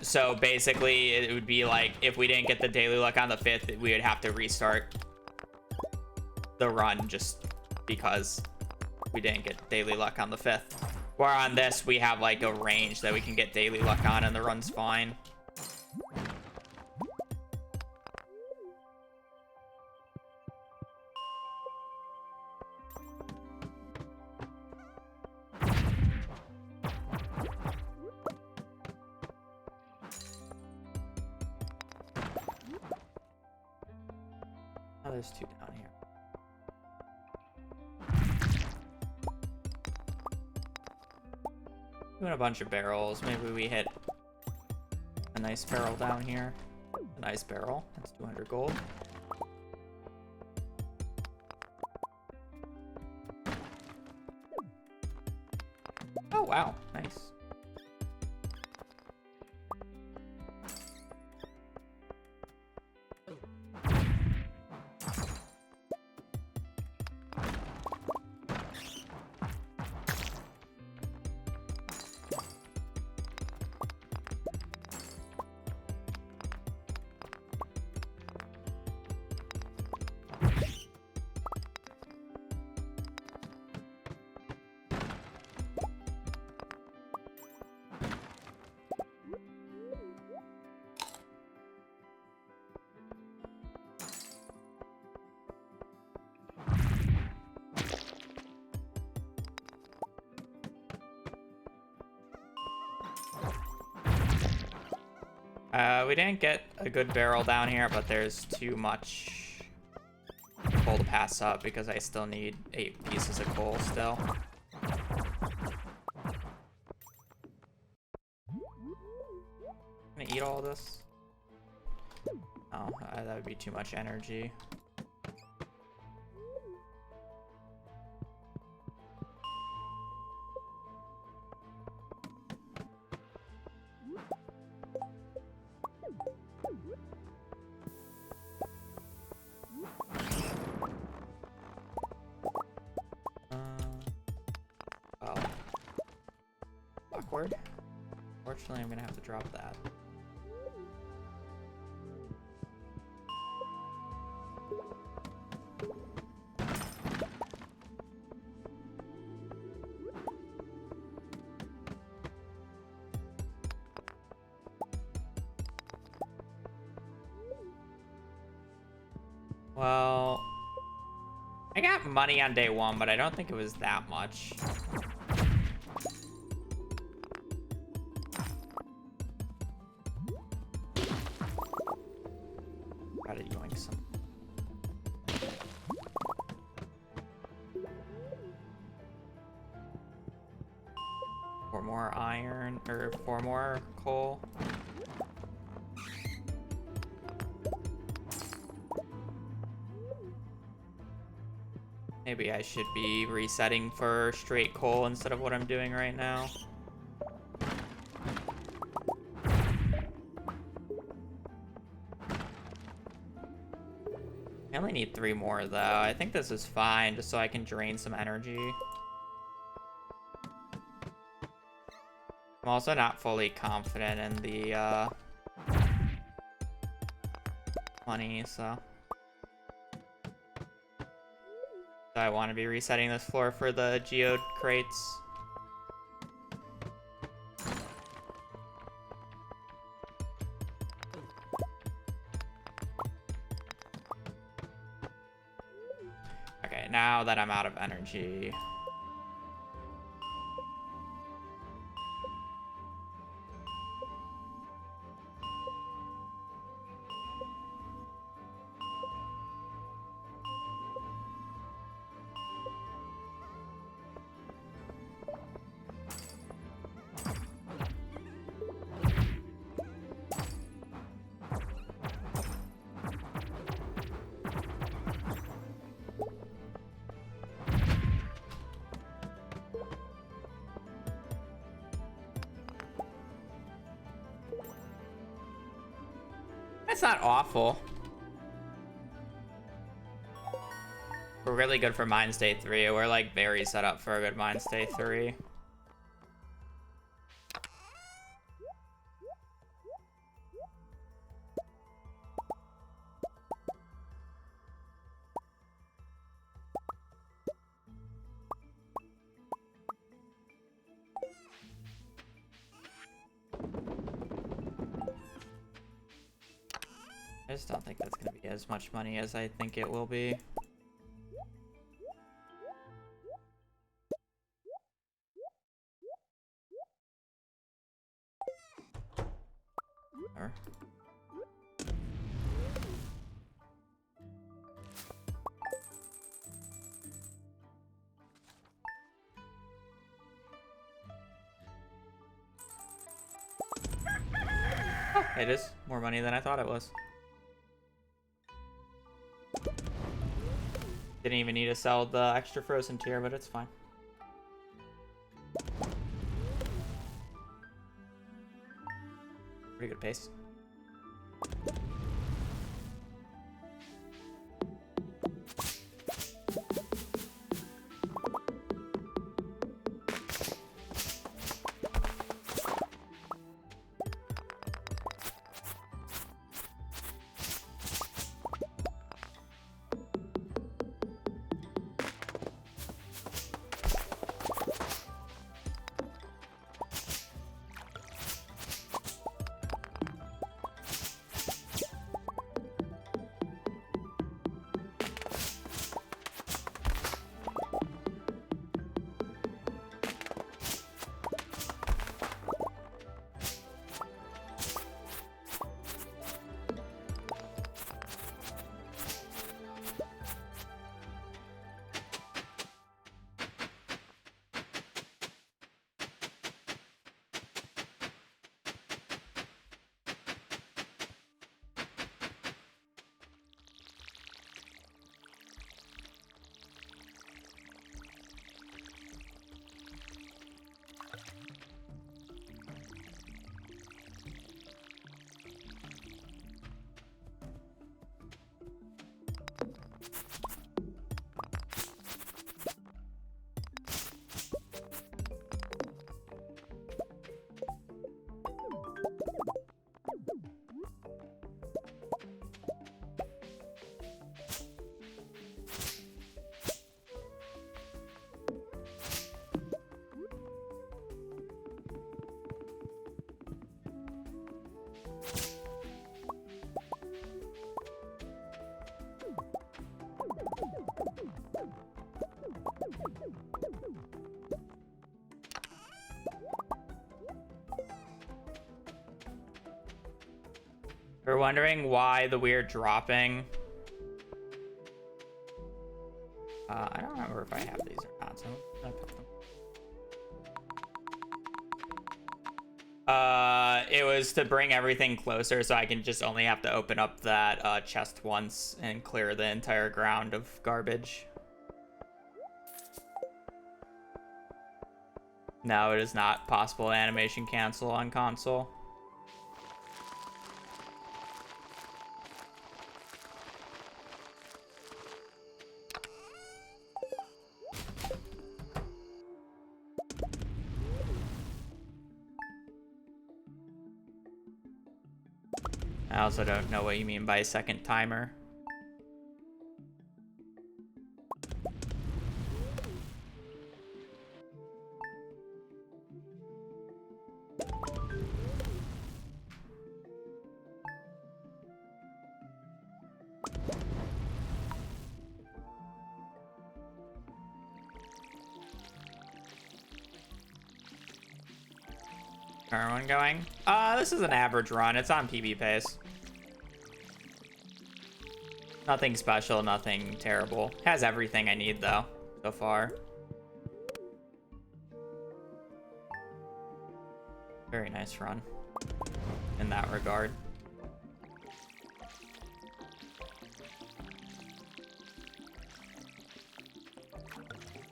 So basically, it would be like, if we didn't get the daily luck on the 5th, we would have to restart the run just because we didn't get daily luck on the 5th. Where on this, we have like a range that we can get daily luck on and the run's fine. Oh, there's 2 down here. Doing a bunch of barrels. Maybe we hit a nice barrel down here. A nice barrel. That's 200 gold. Oh, wow. Nice. We didn't get a good barrel down here, but there's too much coal to pass up because I still need 8 pieces of coal still. Gonna eat all this? Oh, that would be too much energy. Well, awkward. Fortunately, I'm gonna have to drop that. Well, I got money on day 1, but I don't think it was that much. Gotta yoink some. Four more iron, or 4 more coal. Maybe I should be resetting for straight coal instead of what I'm doing right now. I only need 3 more though. I think this is fine just so I can drain some energy. I'm also not fully confident in the money, so I want to be resetting this floor for the geode crates. Okay, now that I'm out of energy. That's not awful. We're really good for Mines Day 3. We're like very set up for a good Mines Day 3. I just don't think that's going to be as much money as I think it will be. Or... Oh, it is more money than I thought it was. Didn't even need to sell the extra frozen tier, but it's fine. Pretty good pace. We're wondering why the weird dropping. I don't remember if I have these or not, so I put them. It was to bring everything closer so I can just only have to open up that chest once and clear the entire ground of garbage. No, it is not possible to animation cancel on console. I also don't know what you mean by second timer. Everyone going? This is an average run. It's on PB pace. Nothing special, nothing terrible. Has everything I need though, so far. Very nice run in that regard.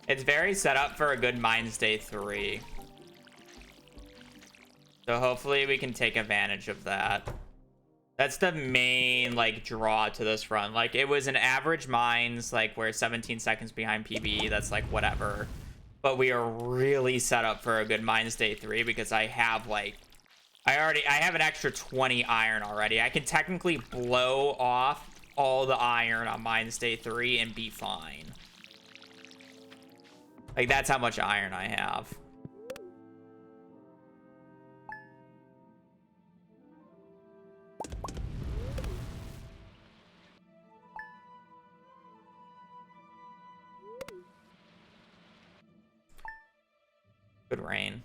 It's very set up for a good Mines Day 3. So hopefully we can take advantage of that. That's the main, like, draw to this run. Like, it was an average mines, like, we're 17 seconds behind PB. That's, like, whatever. But we are really set up for a good Mines Day 3 because I have, like... I have an extra 20 iron already. I can technically blow off all the iron on Mines Day 3 and be fine. Like, that's how much iron I have. Good rain.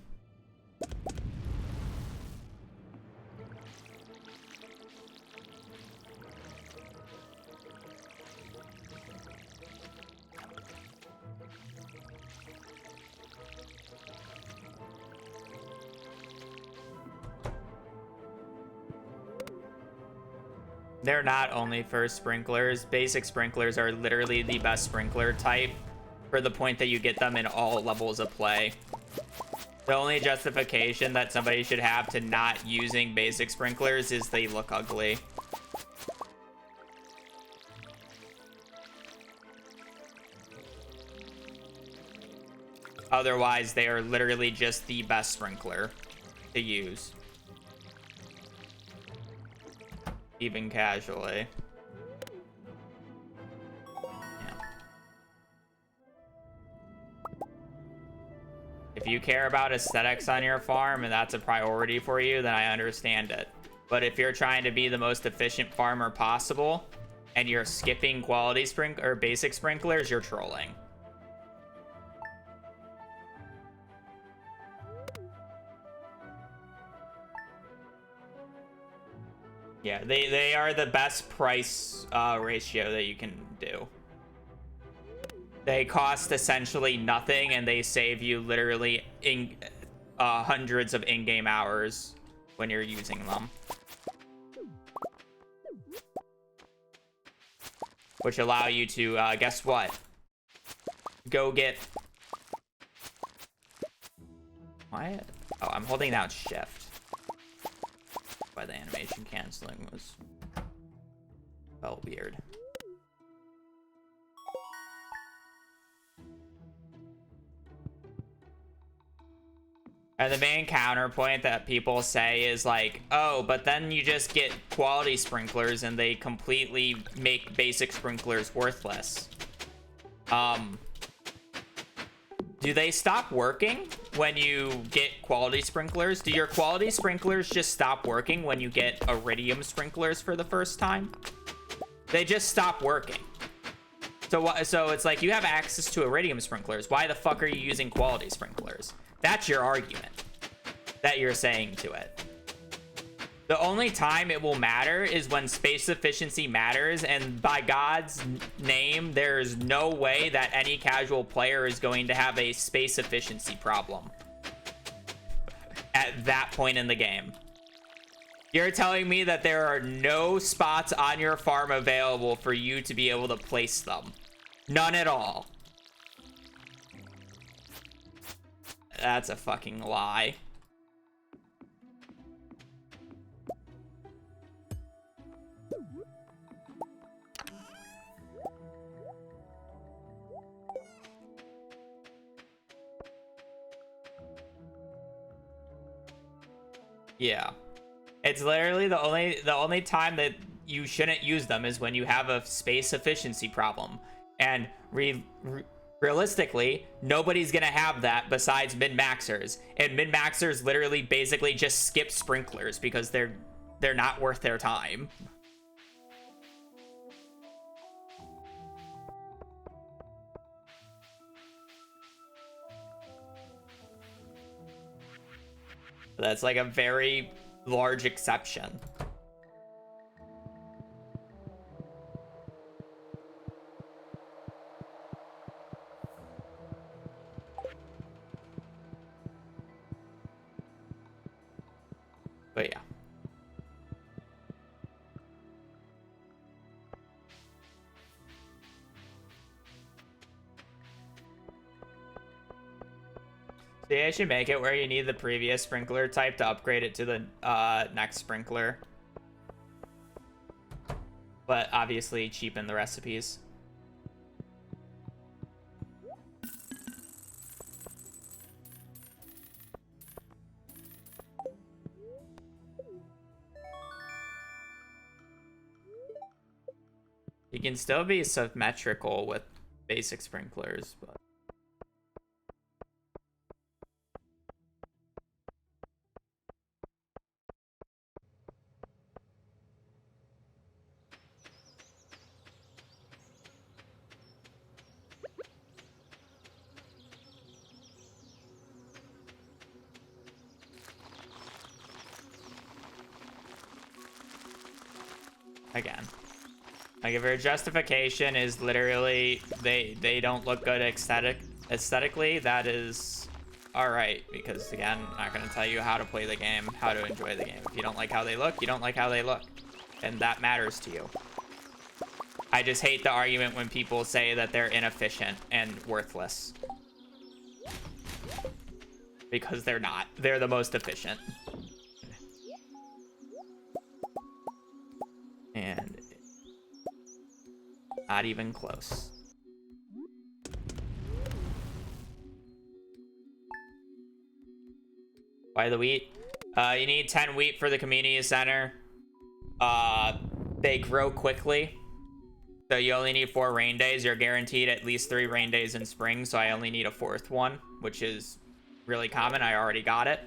They're not only for sprinklers. Basic sprinklers are literally the best sprinkler type for the point that you get them in all levels of play. The only justification that somebody should have to not using basic sprinklers is they look ugly. Otherwise, they are literally just the best sprinkler to use. Even casually. If you care about aesthetics on your farm and that's a priority for you, then I understand it. But if you're trying to be the most efficient farmer possible and you're skipping quality or basic sprinklers, you're trolling. Yeah, they are the best price ratio that you can do. They cost essentially nothing, and they save you literally hundreds of in-game hours when you're using them. Which allow you to, guess what? Go get... Why? Oh, I'm holding down shift. Why the animation canceling was... felt weird. And the main counterpoint that people say is like, oh, but then you just get quality sprinklers and they completely make basic sprinklers worthless. Do they stop working when you get quality sprinklers? Do your quality sprinklers just stop working when you get iridium sprinklers for the first time? They just stop working. So it's like you have access to iridium sprinklers. Why the fuck are you using quality sprinklers? That's your argument that you're saying to it. The only time it will matter is when space efficiency matters, and by God's name, there is no way that any casual player is going to have a space efficiency problem at that point in the game. You're telling me that there are no spots on your farm available for you to be able to place them? None at all. That's a fucking lie. Yeah. It's literally the only time that you shouldn't use them is when you have a space efficiency problem. And realistically, nobody's gonna have that besides min-maxers. And min-maxers literally basically just skip sprinklers because they're not worth their time. That's like a very large exception. But yeah. See, I should make it where you need the previous sprinkler type to upgrade it to the next sprinkler. But obviously cheapen the recipes. You can still be symmetrical with basic sprinklers, but... Again, like if your justification is literally they don't look good aesthetically, that is all right, because again, I'm not going to tell you how to play the game, how to enjoy the game. If you don't like how they look, you don't like how they look, and that matters to you. I just hate the argument when people say that they're inefficient and worthless, because they're not. They're the most efficient. And not even close. Why the wheat? You need 10 wheat for the community center. They grow quickly, so you only need 4 rain days. You're guaranteed at least 3 rain days in spring, so I only need a 4th one, which is really common. I already got it.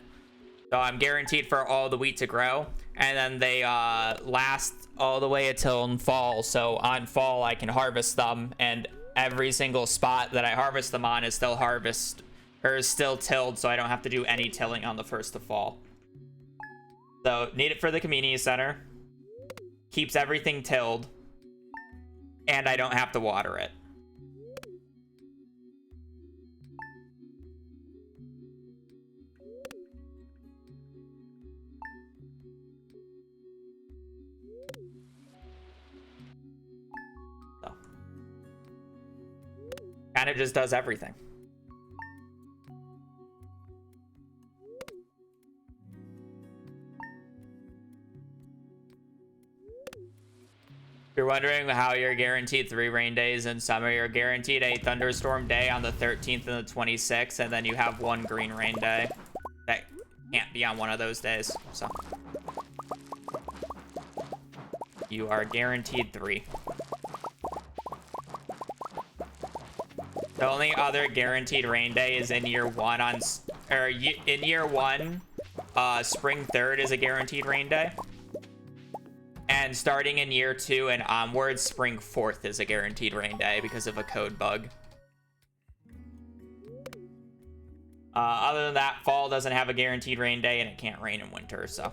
So I'm guaranteed for all the wheat to grow, and then they last all the way until fall. So on fall, I can harvest them, and every single spot that I harvest them on is still still tilled, so I don't have to do any tilling on the 1st of fall. So need it for the community center. Keeps everything tilled, and I don't have to water it. Kind of just does everything. If you're wondering how you're guaranteed 3 rain days in summer, you're guaranteed a thunderstorm day on the 13th and the 26th, and then you have 1 green rain day. That can't be on one of those days, so. You are guaranteed 3. The only other guaranteed rain day is in year 1 in year 1, spring 3rd is a guaranteed rain day. And starting in year 2 and onwards, spring 4th is a guaranteed rain day because of a code bug. Other than that, fall doesn't have a guaranteed rain day, and it can't rain in winter, so.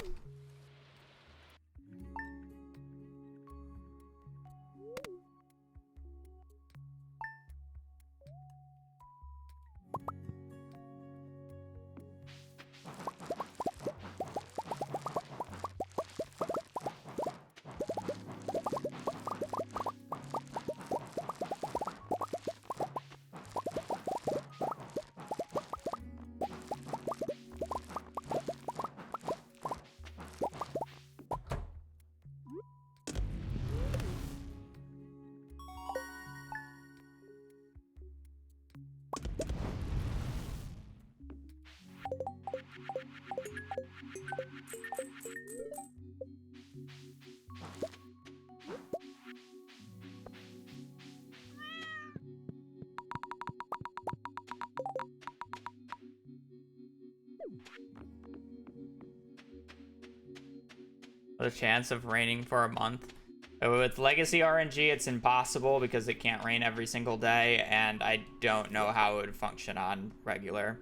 the chance of raining for a month. With Legacy RNG, it's impossible because it can't rain every single day, and I don't know how it would function on regular.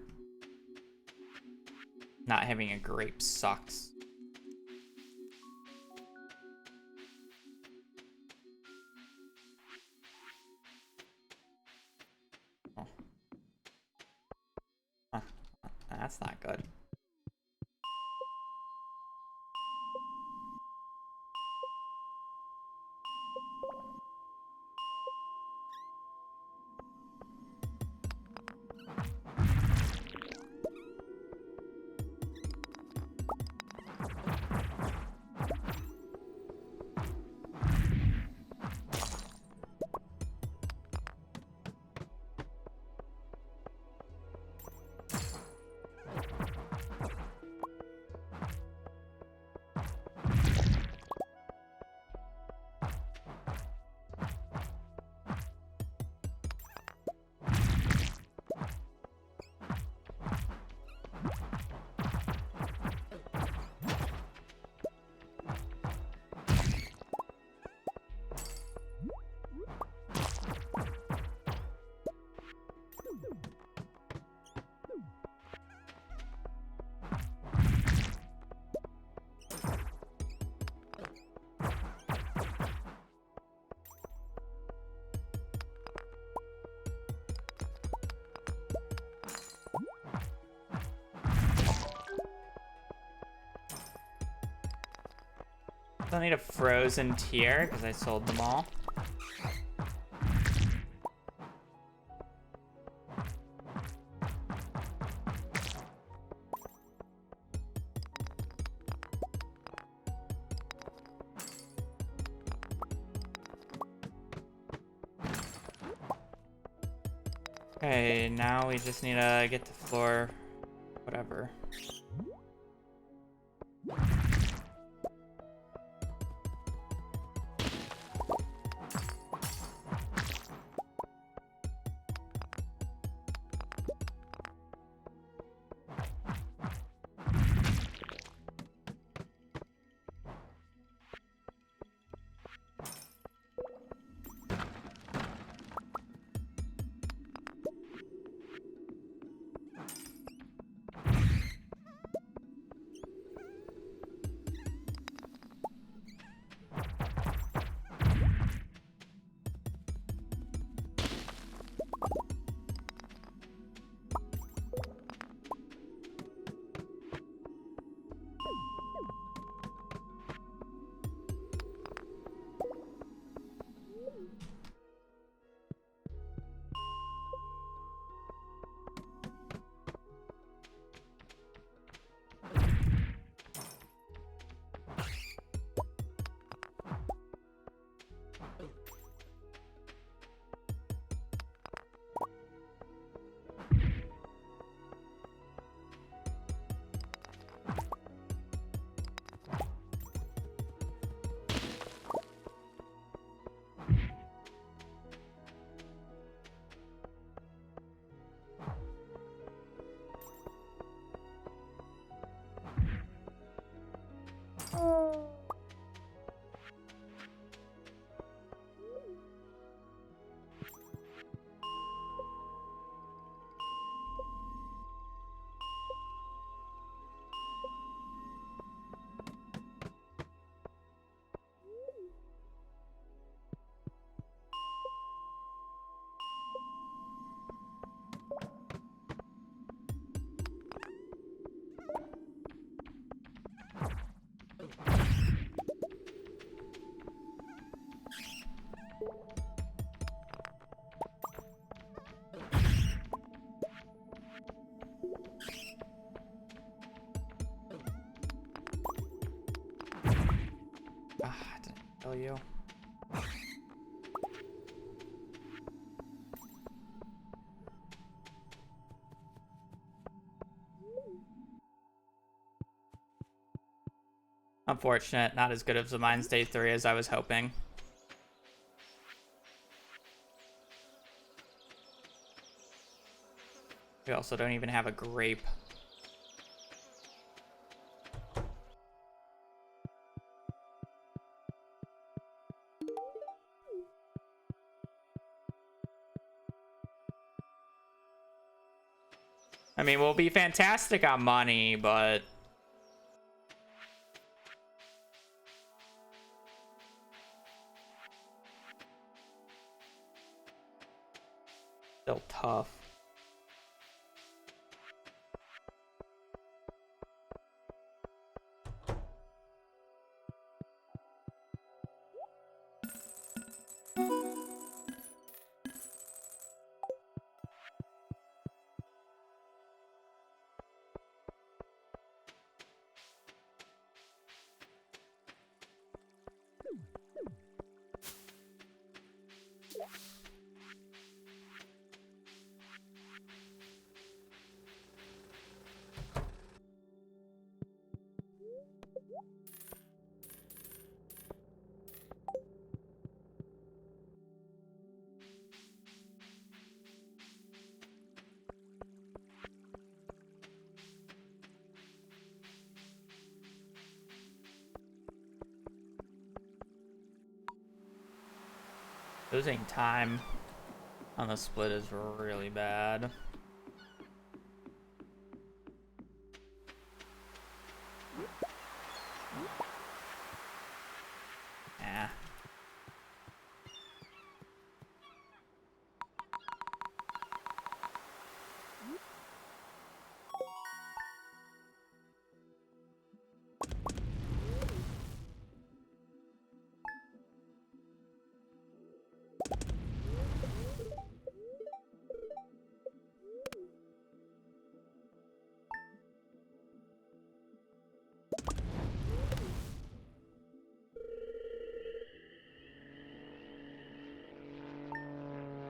Not having a grape sucks. Oh. Huh. That's not good. Still need a frozen tier because I sold them all. Okay, now we just need to get the floor, whatever. I didn't kill you. Unfortunate, not as good as the Mind State 3 as I was hoping. We also don't even have a grape. I mean, we'll be fantastic on money, but still tough. Losing time on the split is really bad. Yeah.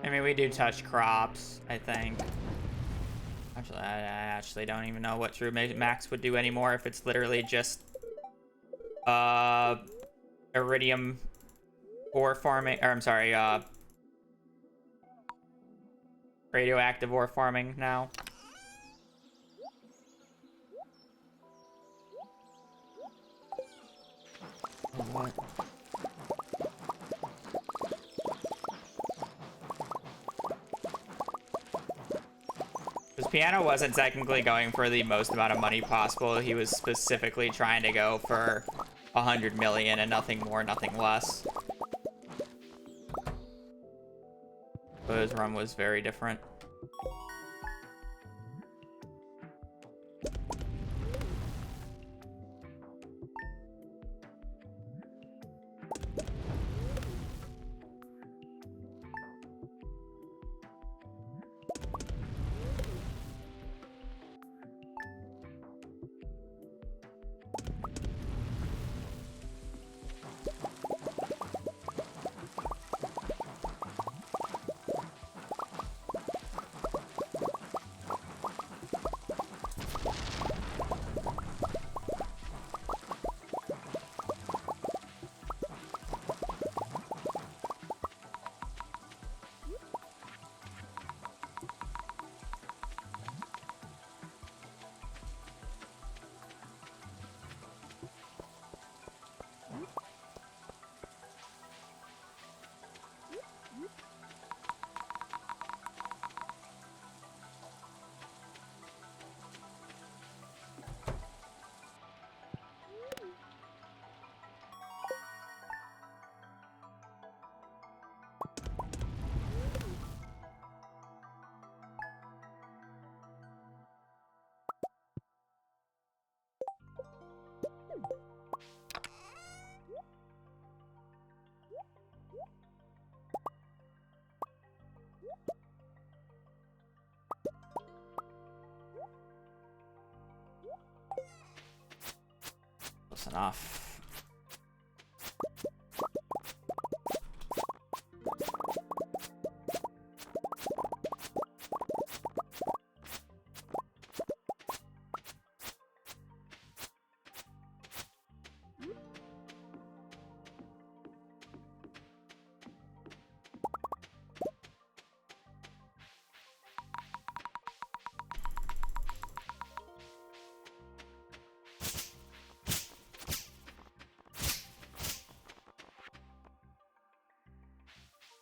I mean, we do touch crops, I think. Actually, I actually don't even know what True Max would do anymore if it's literally just iridium ore farming, or I'm sorry, radioactive ore farming now. What? Because Piano wasn't technically going for the most amount of money possible. He was specifically trying to go for 100 million and nothing more, nothing less. But his run was very different. Close enough.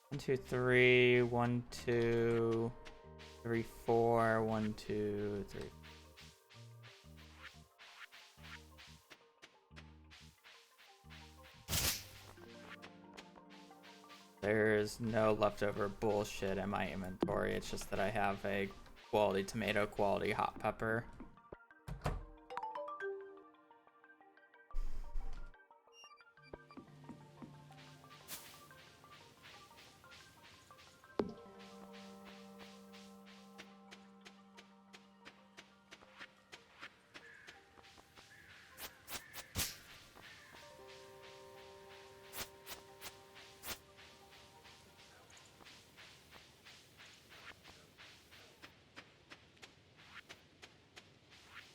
One, two, three, 1, 2. 3, 4, 1, 2, 3. There's no leftover bullshit in my inventory. It's just that I have a quality tomato, quality hot pepper.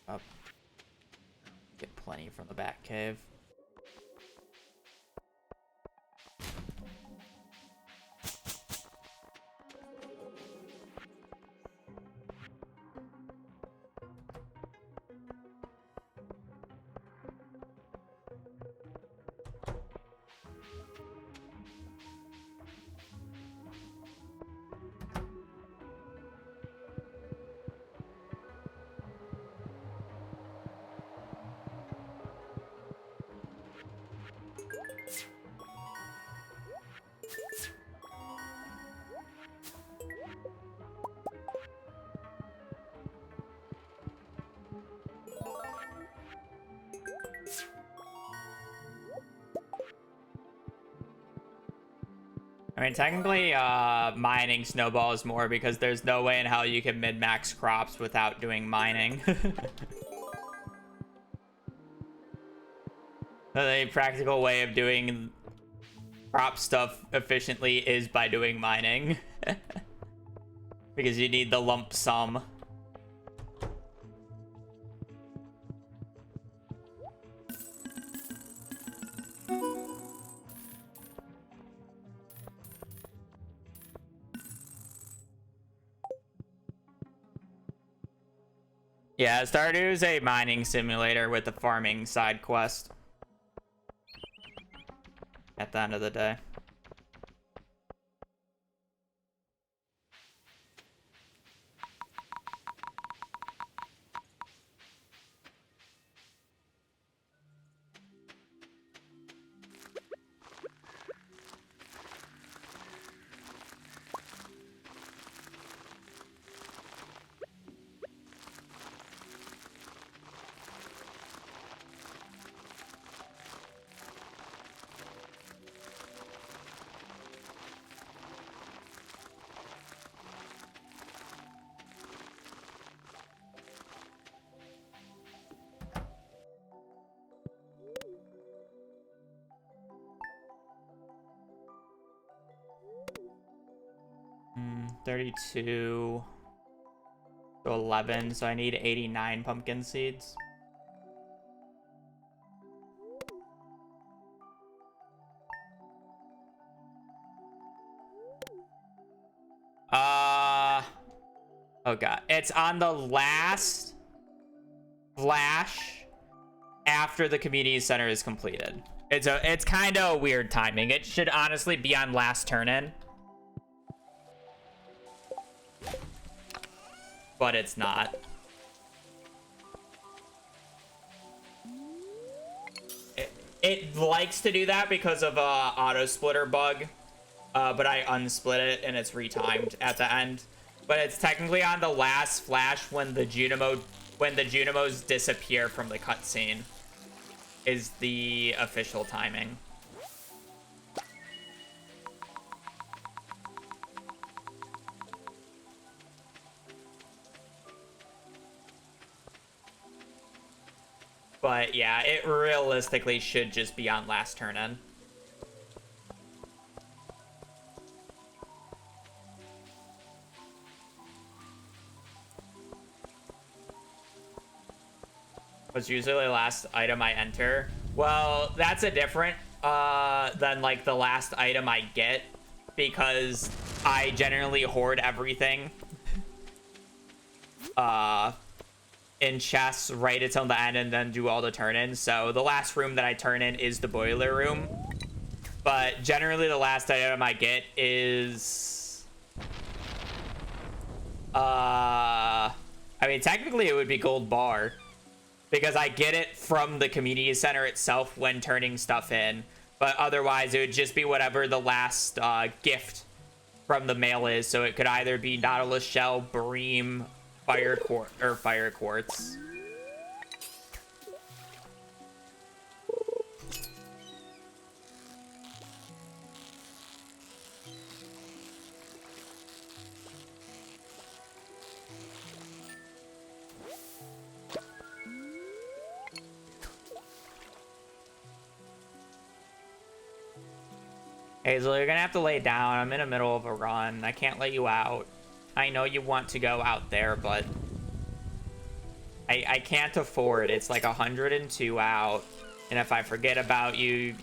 Up. Get plenty from the back cave. I mean, technically, mining snowballs more because there's no way in hell you can min-max crops without doing mining. The practical way of doing crop stuff efficiently is by doing mining. Because you need the lump sum. Yeah, Stardew is a mining simulator with a farming side quest. At the end of the day. Mm, 32 to 11, so I need 89 pumpkin seeds. Oh god, it's on the last flash after the community center is completed. It's kind of weird timing. It should honestly be on last turn in. But it's not. It likes to do that because of a auto splitter bug, but I unsplit it and it's retimed at the end. But it's technically on the last flash when the Junimos disappear from the cutscene is the official timing. But yeah, it realistically should just be on last turn in. What's usually the last item I enter? Well, that's a different than like the last item I get because I generally hoard everything in chests right until the end and then do all the turn-ins. So the last room that I turn in is the boiler room. But generally the last item I get is I mean, technically it would be gold bar because I get it from the community center itself when turning stuff in, but otherwise it would just be whatever the last gift from the mail is. So it could either be Nautilus shell, Bream, fire quartz. Hazel, you're gonna have to lay down. I'm in the middle of a run. I can't let you out. I know you want to go out there, but I can't afford. It's like 102 out, and if I forget about you,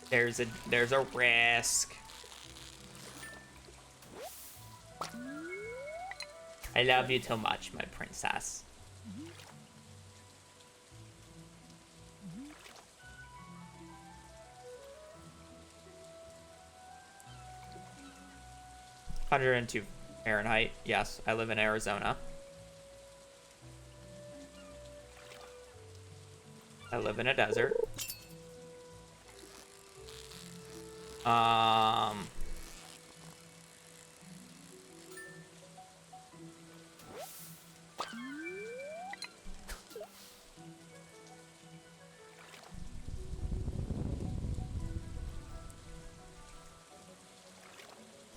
there's a risk. I love you too much, my princess. $102 Fahrenheit. Yes, I live in Arizona. I live in a desert.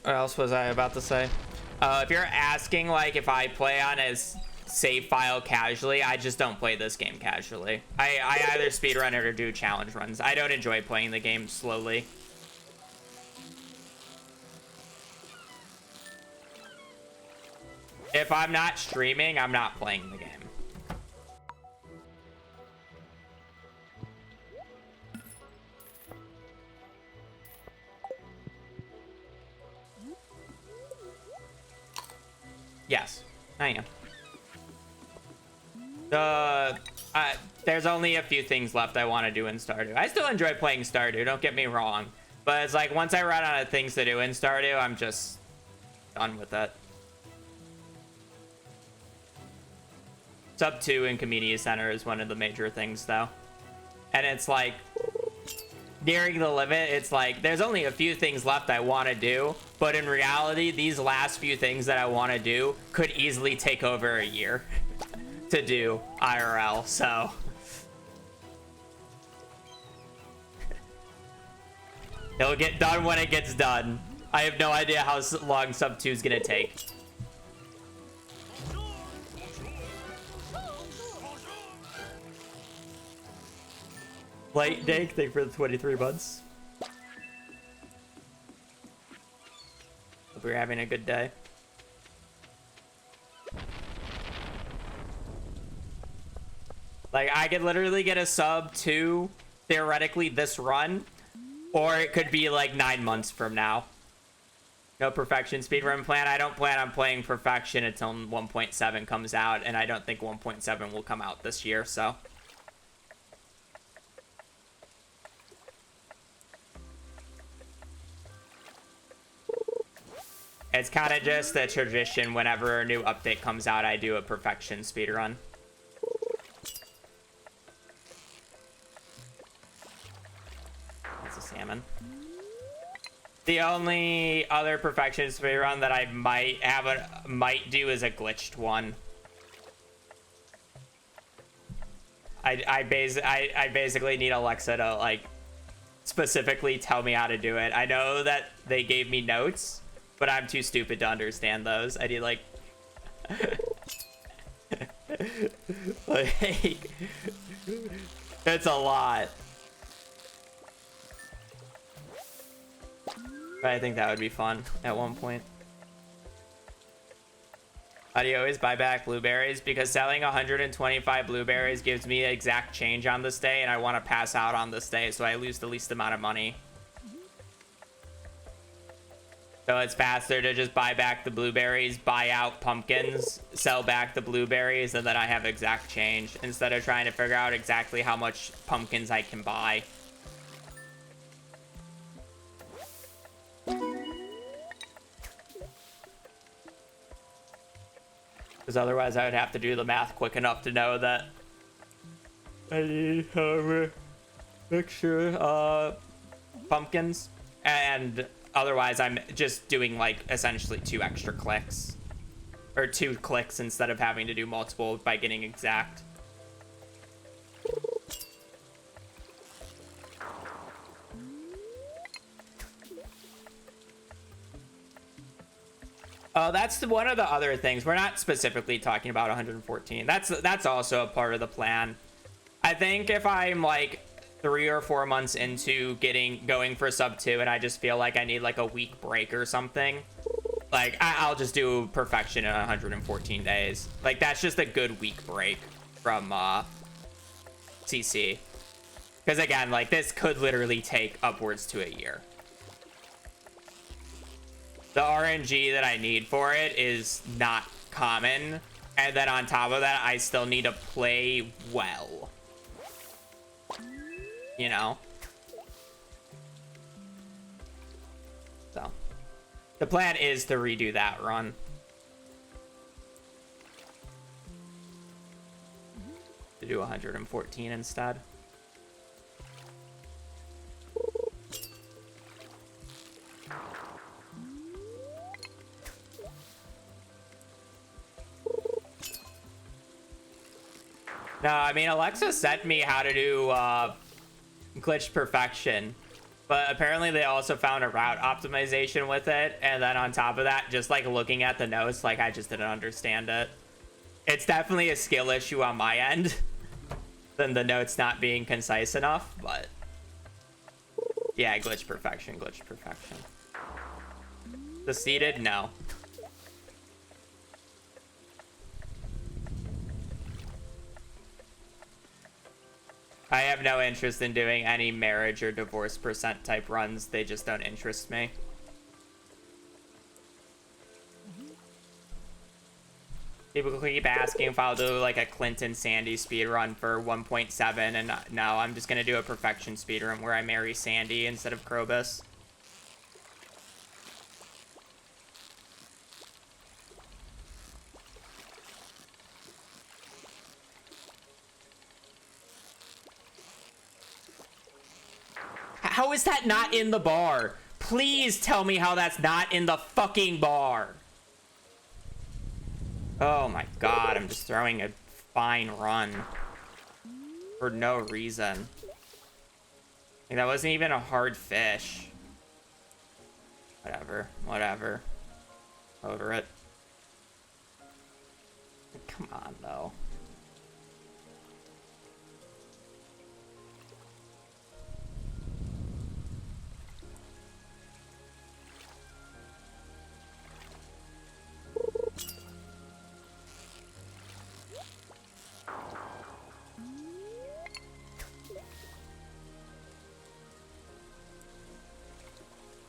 What else was I about to say? If you're asking, like, if I play on as save file casually, I just don't play this game casually. I either speedrun it or do challenge runs. I don't enjoy playing the game slowly. If I'm not streaming, I'm not playing the game. Yes, I am. There's only a few things left I want to do in Stardew. I still enjoy playing Stardew, don't get me wrong. But it's like, once I run out of things to do in Stardew, I'm just done with it. Sub 2 in Community Center is one of the major things, though. And it's like, nearing the limit, it's like, there's only a few things left I want to do. But in reality, these last few things that I want to do could easily take over a year to do IRL, so. It'll get done when it gets done. I have no idea how long sub 2 is gonna take. Light Dank, thank you for the 23 months. Hope you're having a good day. Like, I could literally get a sub 2, theoretically, this run. Or it could be like 9 months from now. No perfection speedrun plan. I don't plan on playing perfection until 1.7 comes out. And I don't think 1.7 will come out this year, so. It's kind of just a tradition. Whenever a new update comes out, I do a perfection speedrun. That's a salmon. The only other perfection speedrun that I might do is a glitched one. I basically need Alexa to, like, specifically tell me how to do it. I know that they gave me notes, but I'm too stupid to understand those. I need, like... like... It's a lot. But I think that would be fun at one point. How do you always buy back blueberries? Because selling 125 blueberries gives me exact change on this day, and I want to pass out on this day, so I lose the least amount of money. So it's faster to just buy back the blueberries, buy out pumpkins, sell back the blueberries, and then I have exact change, instead of trying to figure out exactly how much pumpkins I can buy. Because otherwise I would have to do the math quick enough to know that I need however mixture pumpkins. And otherwise I'm just doing like essentially 2 extra clicks. Or 2 clicks instead of having to do multiple by getting exact. That's one of the other things. We're not specifically talking about 114. That's also a part of the plan. I think if I'm like 3 or 4 months into going for sub 2 and I just feel like I need like a week break or something, like I'll just do perfection in 114 days. Like that's just a good week break from CC. Because again, like this could literally take upwards to a year. The RNG that I need for it is not common. And then on top of that, I still need to play well. You know? So. The plan is to redo that run. To do 114 instead. No, I mean, Alexa sent me how to do glitch perfection, but apparently they also found a route optimization with it, and then on top of that, just like looking at the notes, like I just didn't understand it. It's definitely a skill issue on my end than the notes not being concise enough, but yeah, glitch perfection, glitch perfection. The seated? No. I have no interest in doing any marriage or divorce percent type runs. They just don't interest me. People keep asking if I'll do like a Clinton Sandy speedrun for 1.7, and no, I'm just gonna do a perfection speedrun where I marry Sandy instead of Krobus. How is that not in the bar? Please tell me how that's not in the fucking bar. Oh my god, I'm just throwing a fine run for no reason. Like, that wasn't even a hard fish. Whatever, whatever. Over it. Come on, though.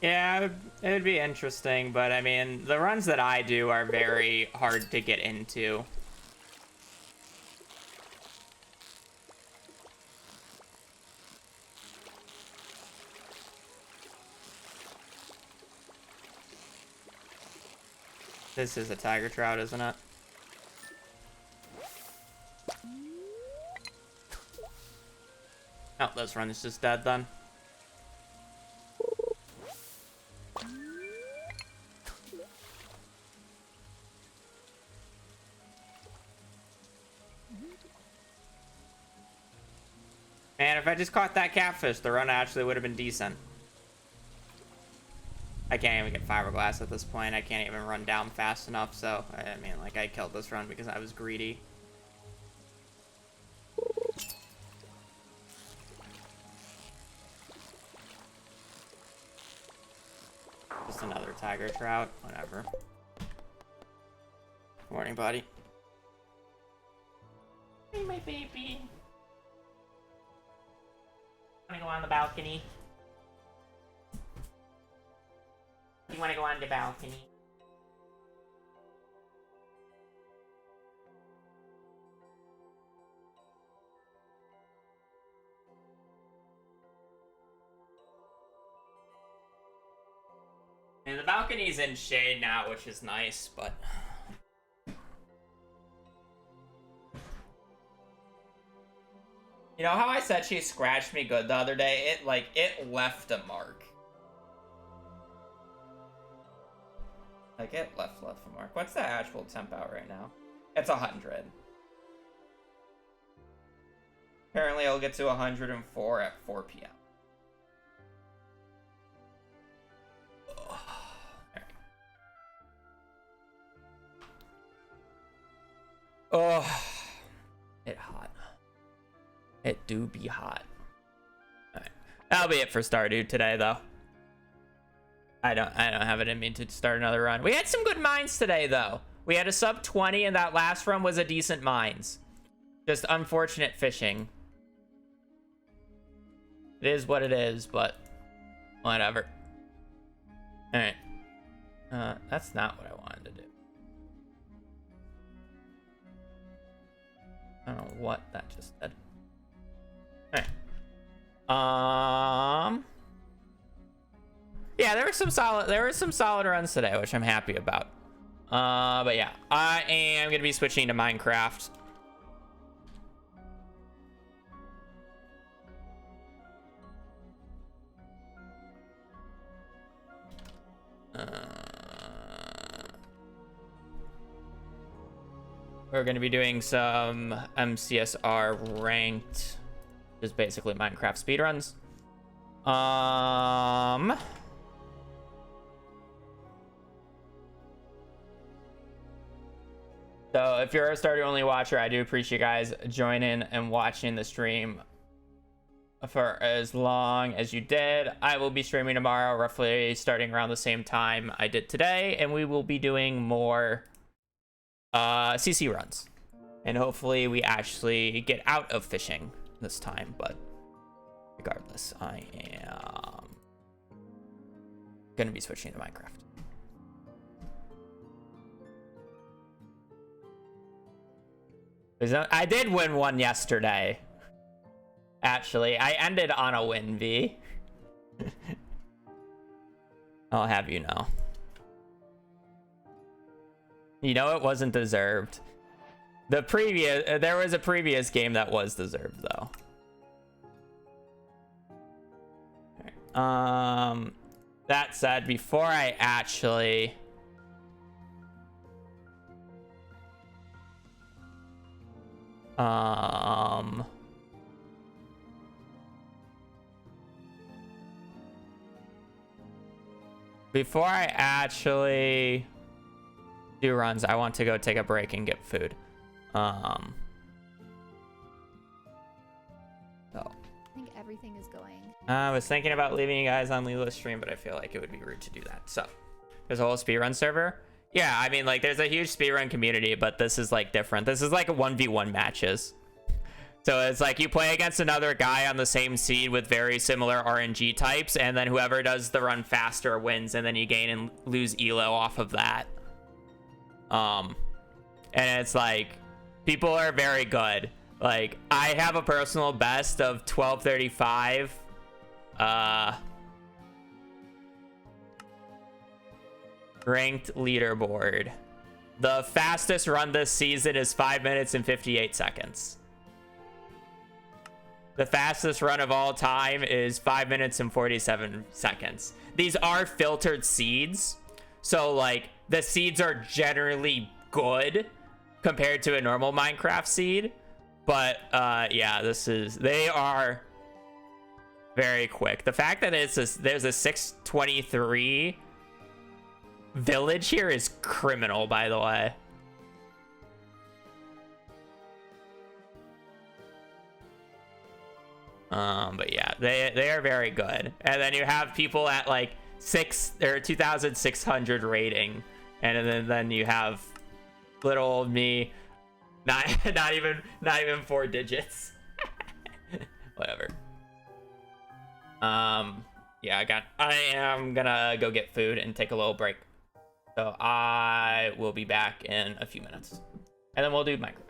Yeah, it would be interesting, but I mean, the runs that I do are very hard to get into. This is a tiger trout, isn't it? Oh, this run is just dead then. Man, if I just caught that catfish, the run actually would have been decent. I can't even get fiberglass at this point. I can't even run down fast enough, so, I mean, like, I killed this run because I was greedy. Just another tiger trout, whatever. Morning, buddy. Hey, my baby. Wanna go on the balcony? You wanna go on the balcony? And the balcony's in shade now, which is nice, but You know how I said she scratched me good the other day? It left a mark. Like, it left a mark. What's the actual temp out right now? It's 100. Apparently, it'll get to 104 at 4 p.m. Oh, it hot. It do be hot. Alright. That'll be it for Stardew today, though. I don't have it in me to start another run. We had some good mines today, though. We had a sub 20, and that last run was a decent mines. Just unfortunate fishing. It is what it is, but whatever. Alright. That's not what I wanted to do. I don't know what that just did. Alright. Yeah, there were some solid runs today, which I'm happy about. But yeah, I am gonna be switching to Minecraft. We're gonna be doing some MCSR ranked, just basically Minecraft speedruns. So if you're a Stardew only watcher, I do appreciate you guys joining and watching the stream for as long as you did. I will be streaming tomorrow, roughly starting around the same time I did today, and we will be doing more CC runs. And hopefully we actually get out of fishing this time, but regardless, I am gonna be switching to Minecraft. I did win one yesterday. Actually, I ended on a win, V. I'll have you know. You know it wasn't deserved. There was a previous game that was deserved, though. That said, before I actually do runs, I want to go take a break and get food. So
I think everything is going.
I was thinking about leaving you guys on Lila's stream, but I feel like it would be rude to do that. So there's a whole speedrun server. Yeah, I mean, like, there's a huge speedrun community, but this is like different. This is like a 1v1 matches. So it's like you play against another guy on the same seed with very similar RNG types, and then whoever does the run faster wins, and then you gain and lose elo off of that. And it's like, people are very good. Like, I have a personal best of 12:35. Ranked leaderboard. The fastest run this season is 5 minutes and 58 seconds. The fastest run of all time is 5 minutes and 47 seconds. These are filtered seeds, so like the seeds are generally good compared to a normal Minecraft seed, but yeah, they are very quick. The fact that there's a 623 village here is criminal, by the way. But yeah, they are very good. And then you have people at like 2,600 rating, and then you have little old me, not even 4 digits. Whatever. Yeah, I am gonna go get food and take a little break. So I will be back in a few minutes, and then we'll do Minecraft.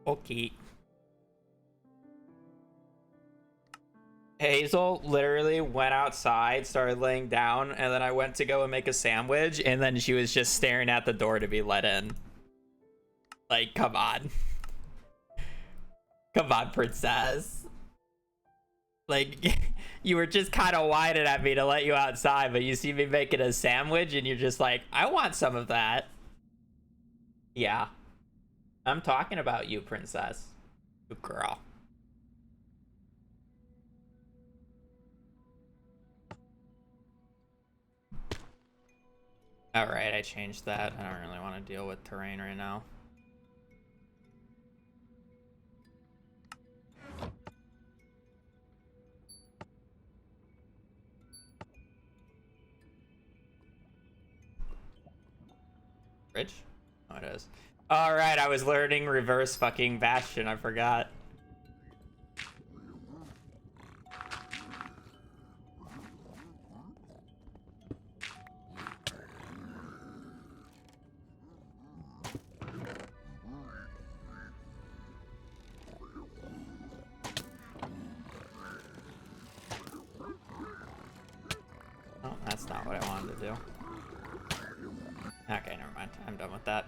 Okay. Hazel literally went outside, started laying down, and then I went to go and make a sandwich, and then she was just staring at the door to be let in. Like, come on. Come on, princess. Like, you were just kind of whining at me to let you outside, but you see me making a sandwich, and you're just like, I want some of that. Yeah. I'm talking about you, princess. Good girl. Alright, I changed that. I don't really want to deal with terrain right now. Bridge? Oh, it is. Alright, I was learning reverse fucking Bastion. I forgot. Oh, that's not what I wanted to do. Okay, never mind. I'm done with that.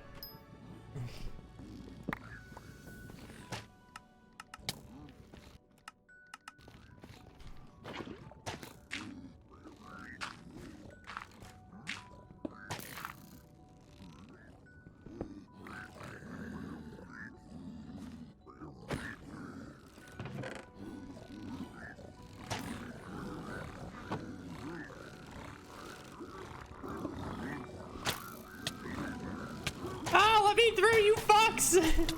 Oh, let me through, you fucks!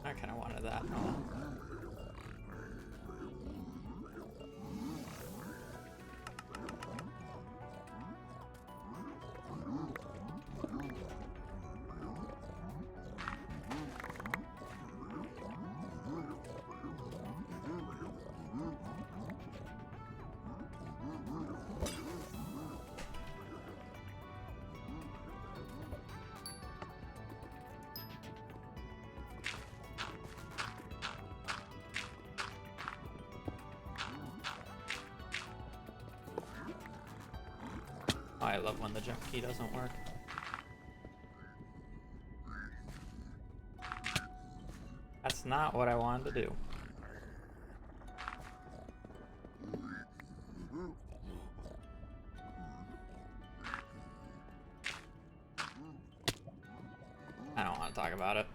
I kind of wanted that. Oh. I love when the jump key doesn't work. That's not what I wanted to do. I don't want to talk about it.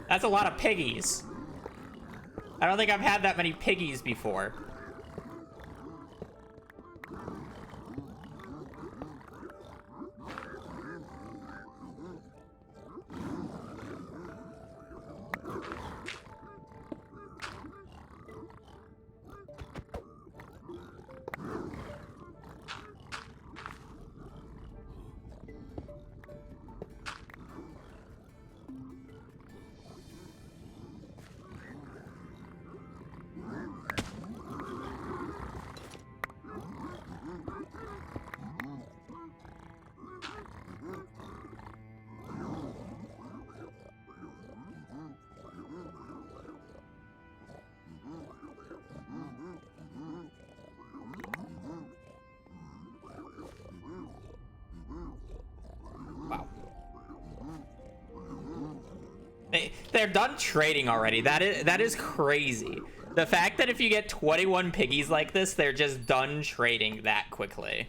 That's a lot of piggies. I don't think I've had that many piggies before. Wow. They're done trading already. That is crazy. The fact that if you get 21 piggies like this, they're just done trading that quickly.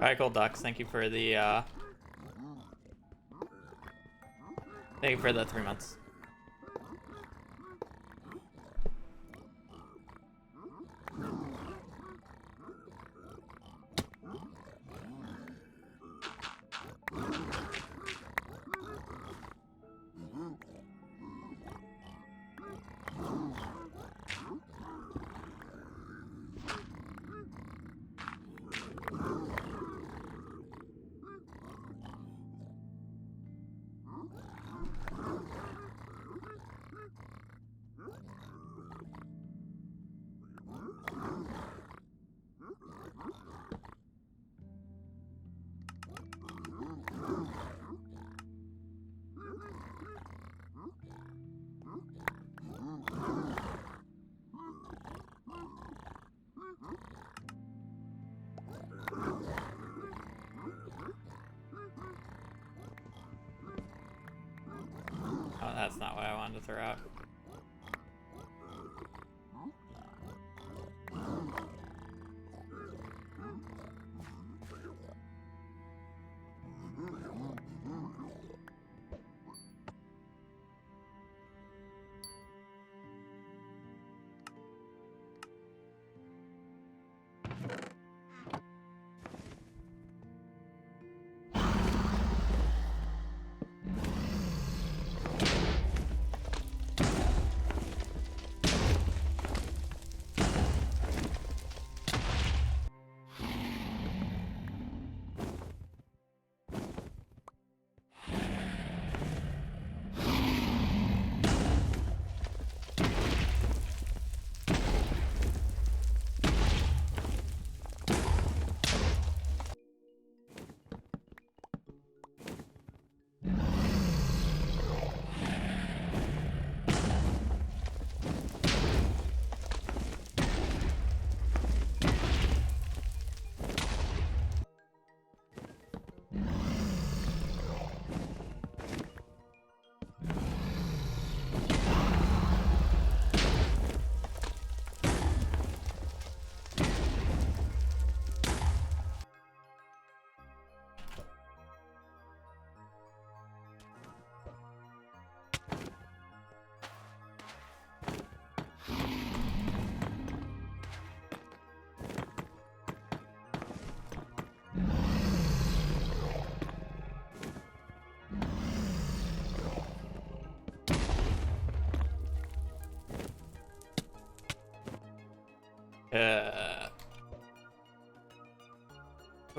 Alright, cool, Ducks. Thank you for the 3 months. Oh, that's not what I wanted to throw out.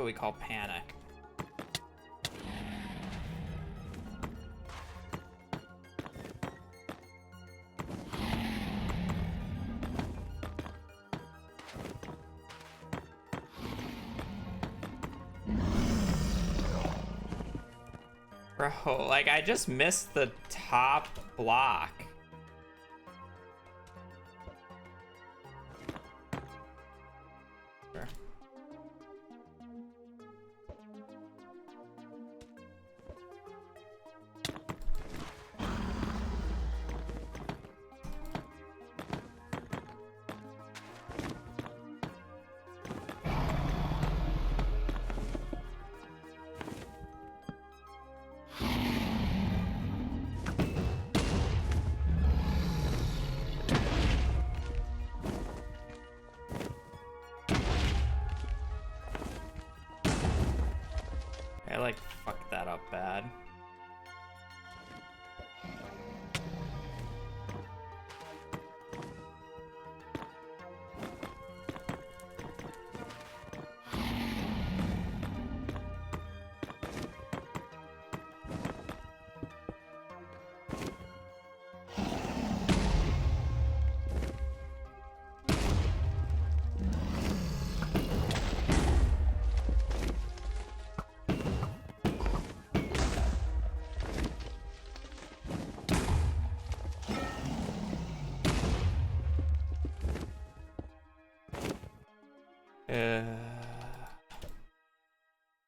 what we call panic. Bro, like, I just missed the top block. Sure. I like fucked that up bad.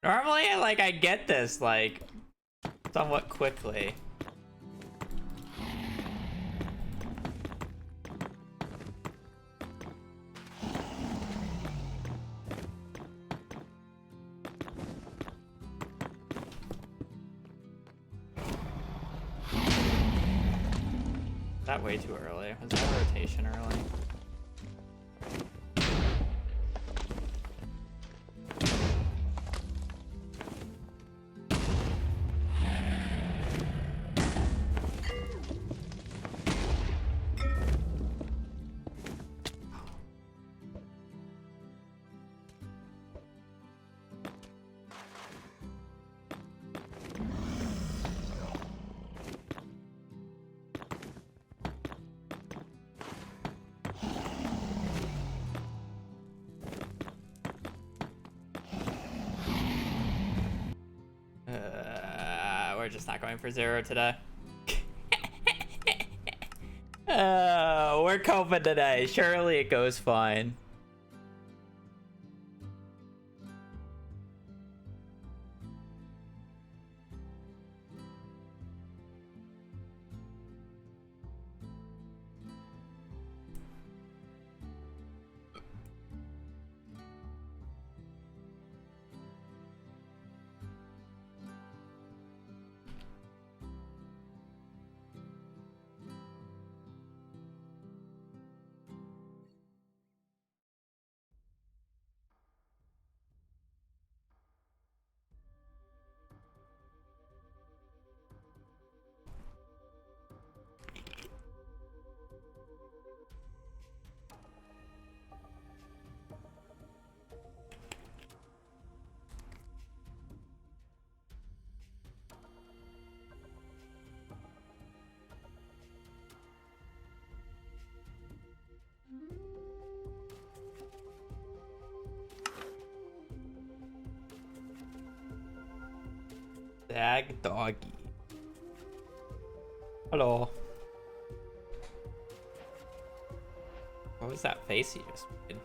Normally, like, I get this, like, somewhat quickly. Is that way too early? Was that rotation early? We're just not going for 0 today. We're coping today. Surely it goes fine. Dag doggy. Hello. What was that face he just made?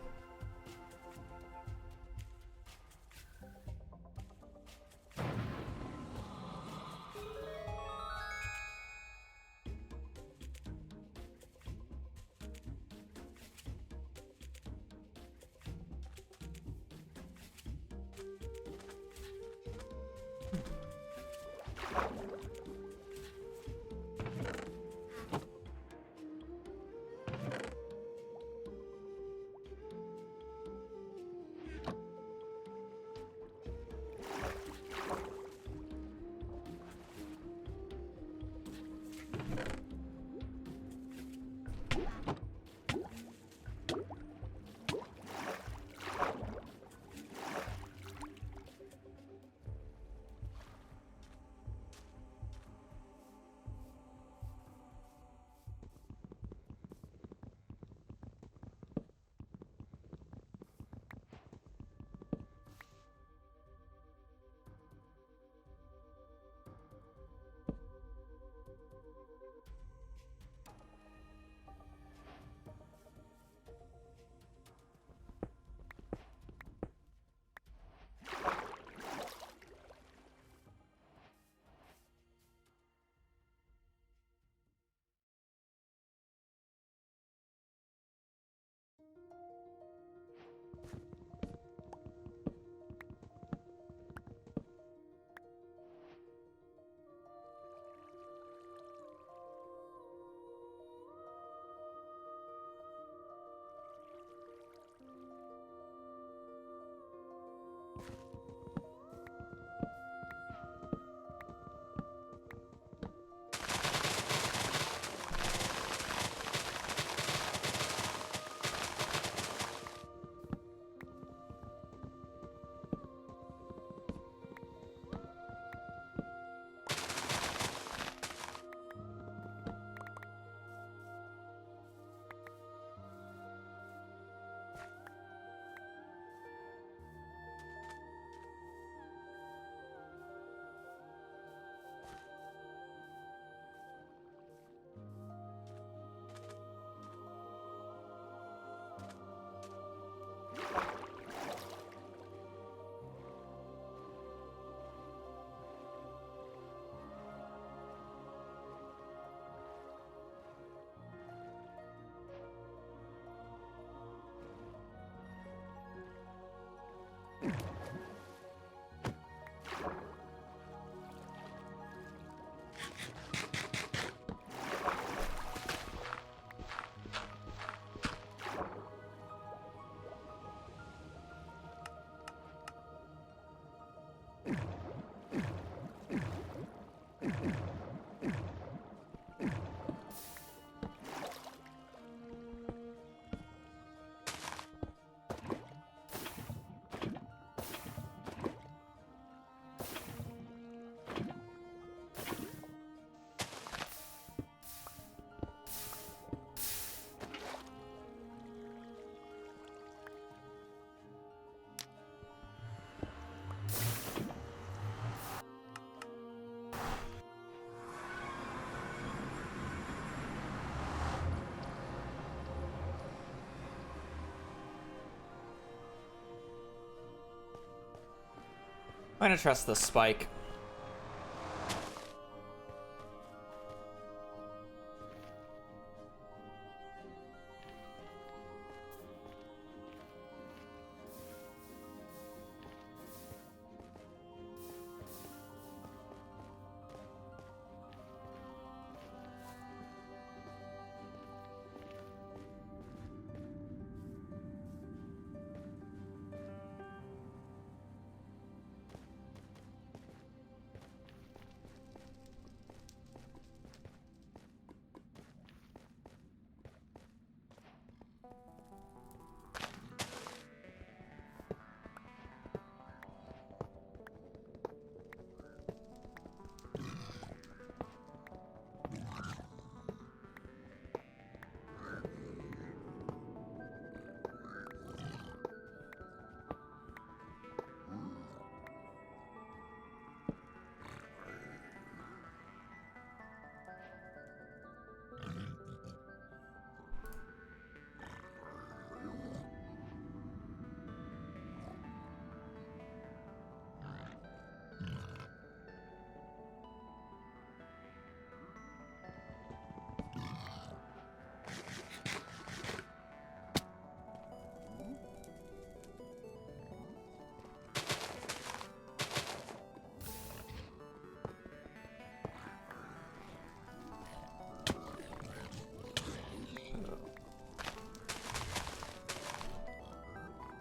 I'm gonna trust the spike.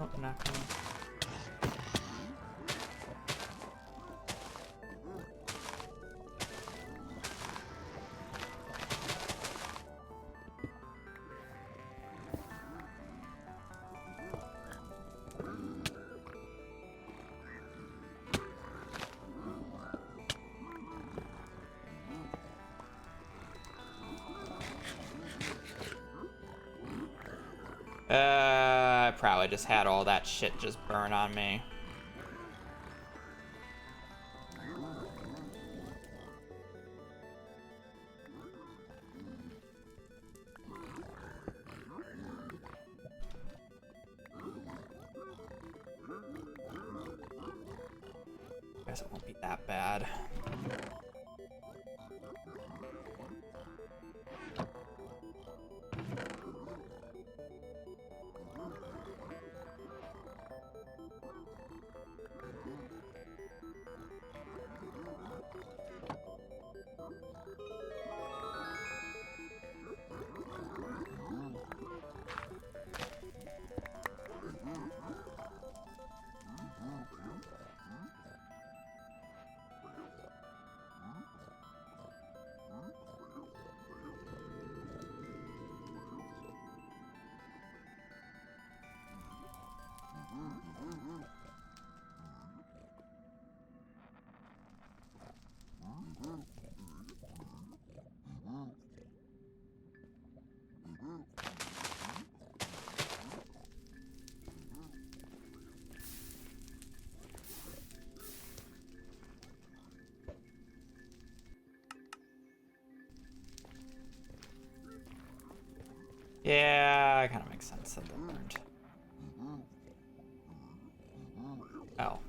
Oh, I'm not gonna... I probably just had all that shit just burn on me. Guess it won't be that bad. Yeah, it kind of makes sense that they burned. Oh.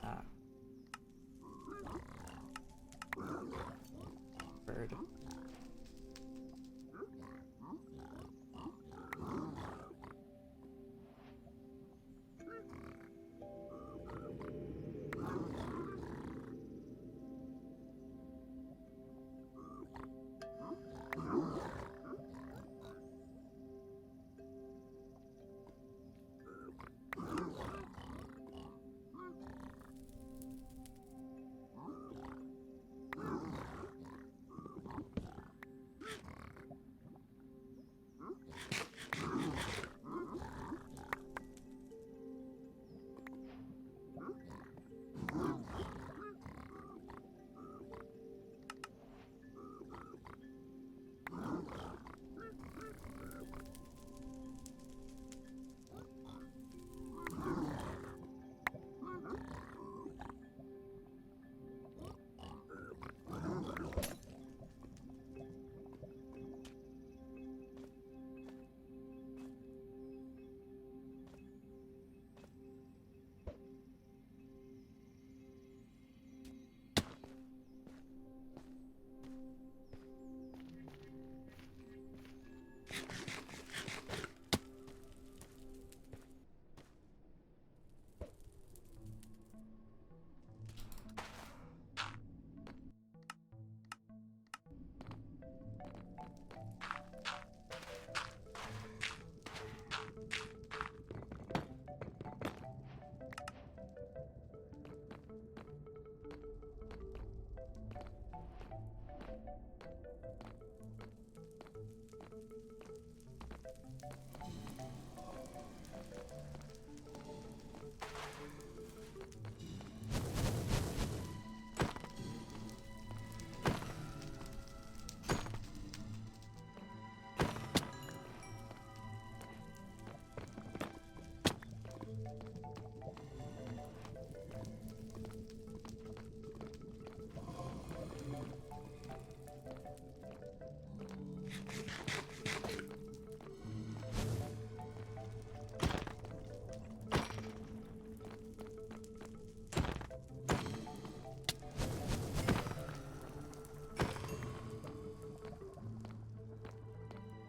Ah.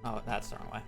Oh, that's the wrong way.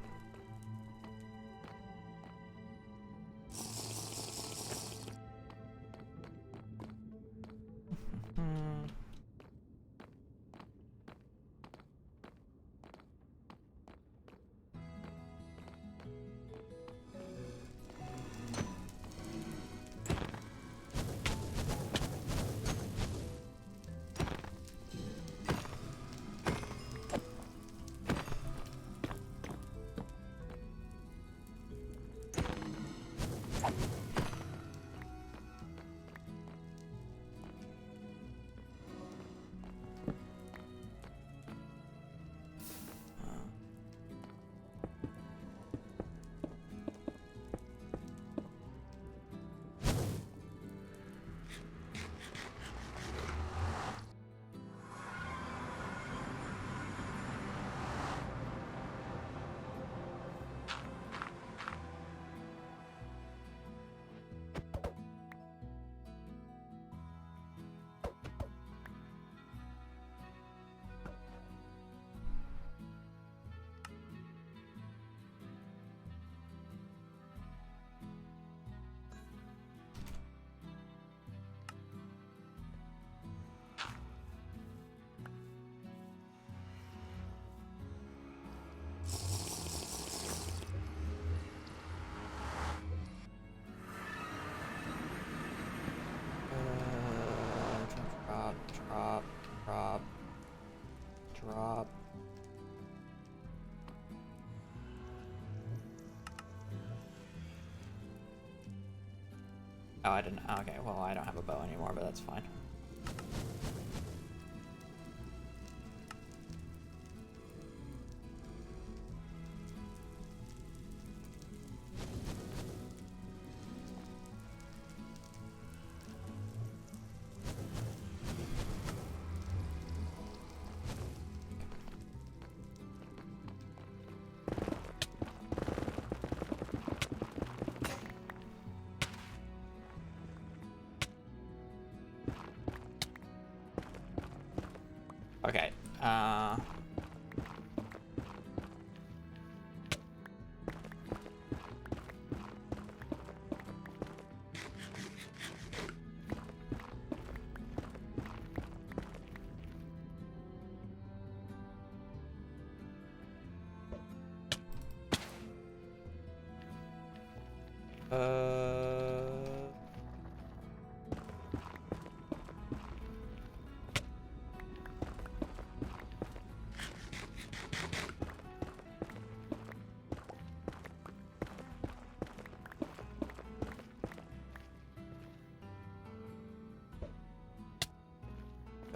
Drop. Oh, I didn't. Okay, well, I don't have a bow anymore, but that's fine. Okay,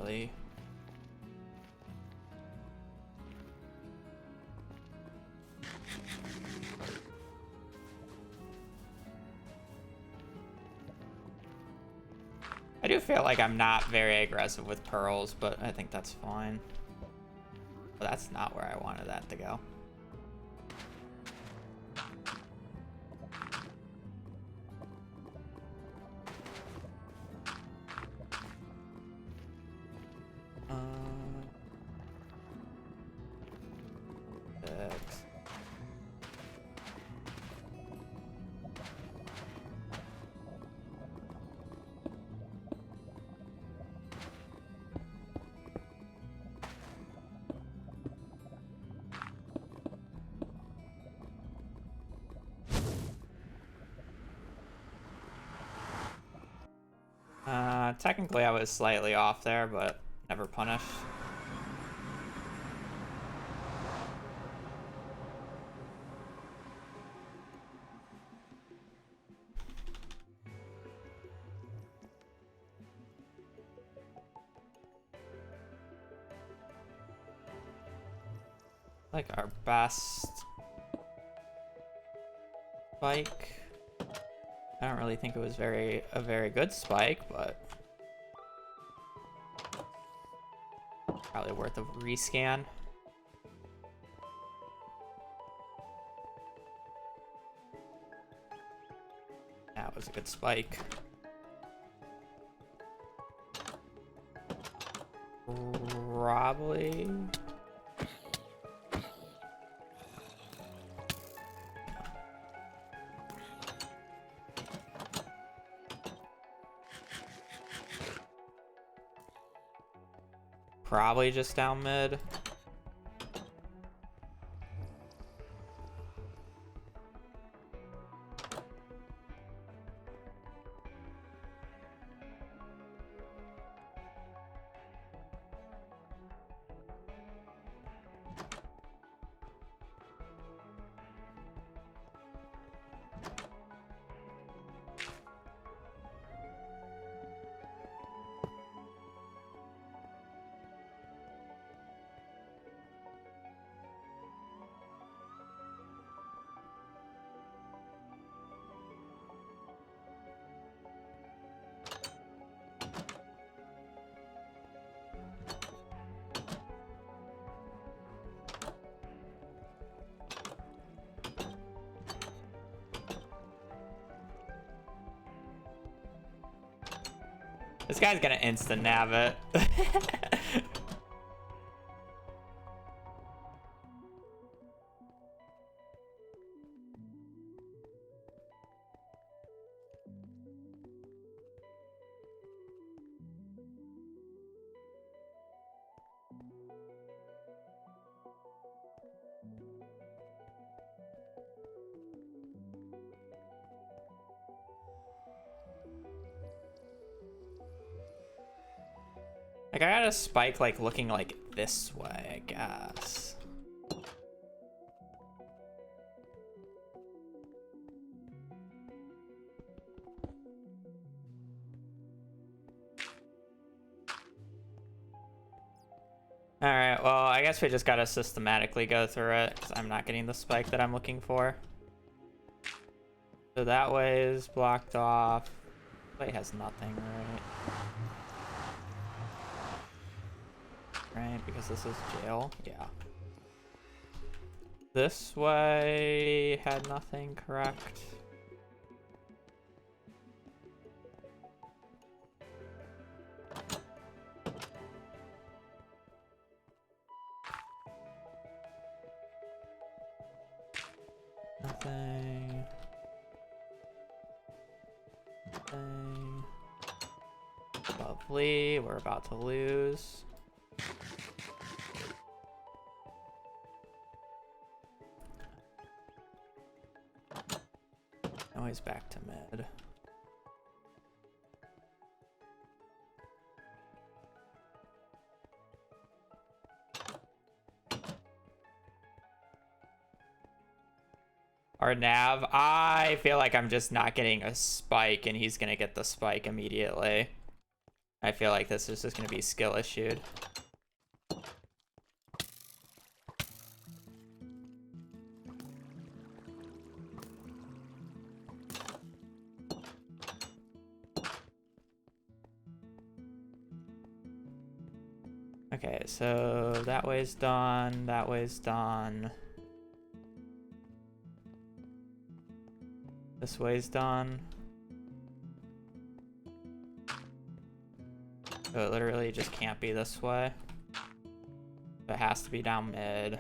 really? I do feel like I'm not very aggressive with pearls, but I think that's fine. But that's not where I wanted that to go. Six. Technically I was slightly off there, but never punished. Like our best spike. I don't really think it was a very good spike, but probably worth a rescan. That was a good spike. Probably. probably just down mid. This guy's gonna instant nav it. Like, I got a spike, like, looking like this way, I guess. Alright, well, I guess we just gotta systematically go through it, because I'm not getting the spike that I'm looking for. So that way is blocked off. This way has nothing, right? Right, because this is jail. Yeah. This way had nothing, correct? Nothing. Nothing. Lovely. We're about to lose. Now he's back to mid. Our nav, I feel like I'm just not getting a spike and he's gonna get the spike immediately. I feel like this is just gonna be skill issued. Okay, so that way's done, that way's done. This way's done. So it literally just can't be this way. It has to be down mid.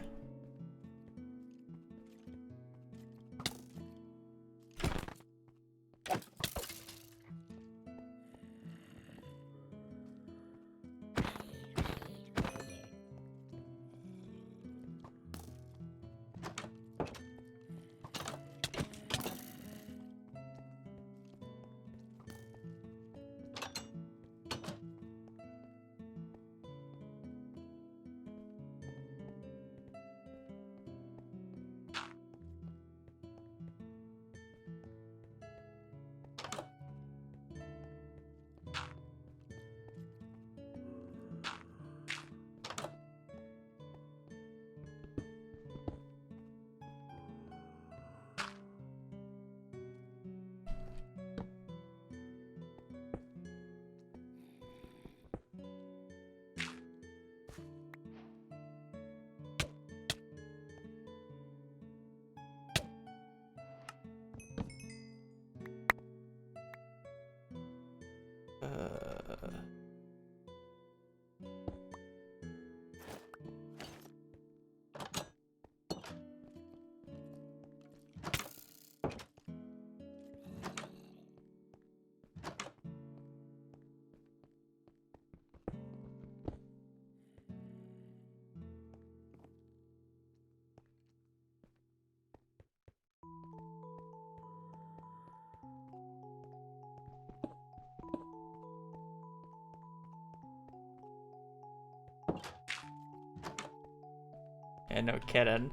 Yeah, no kidding.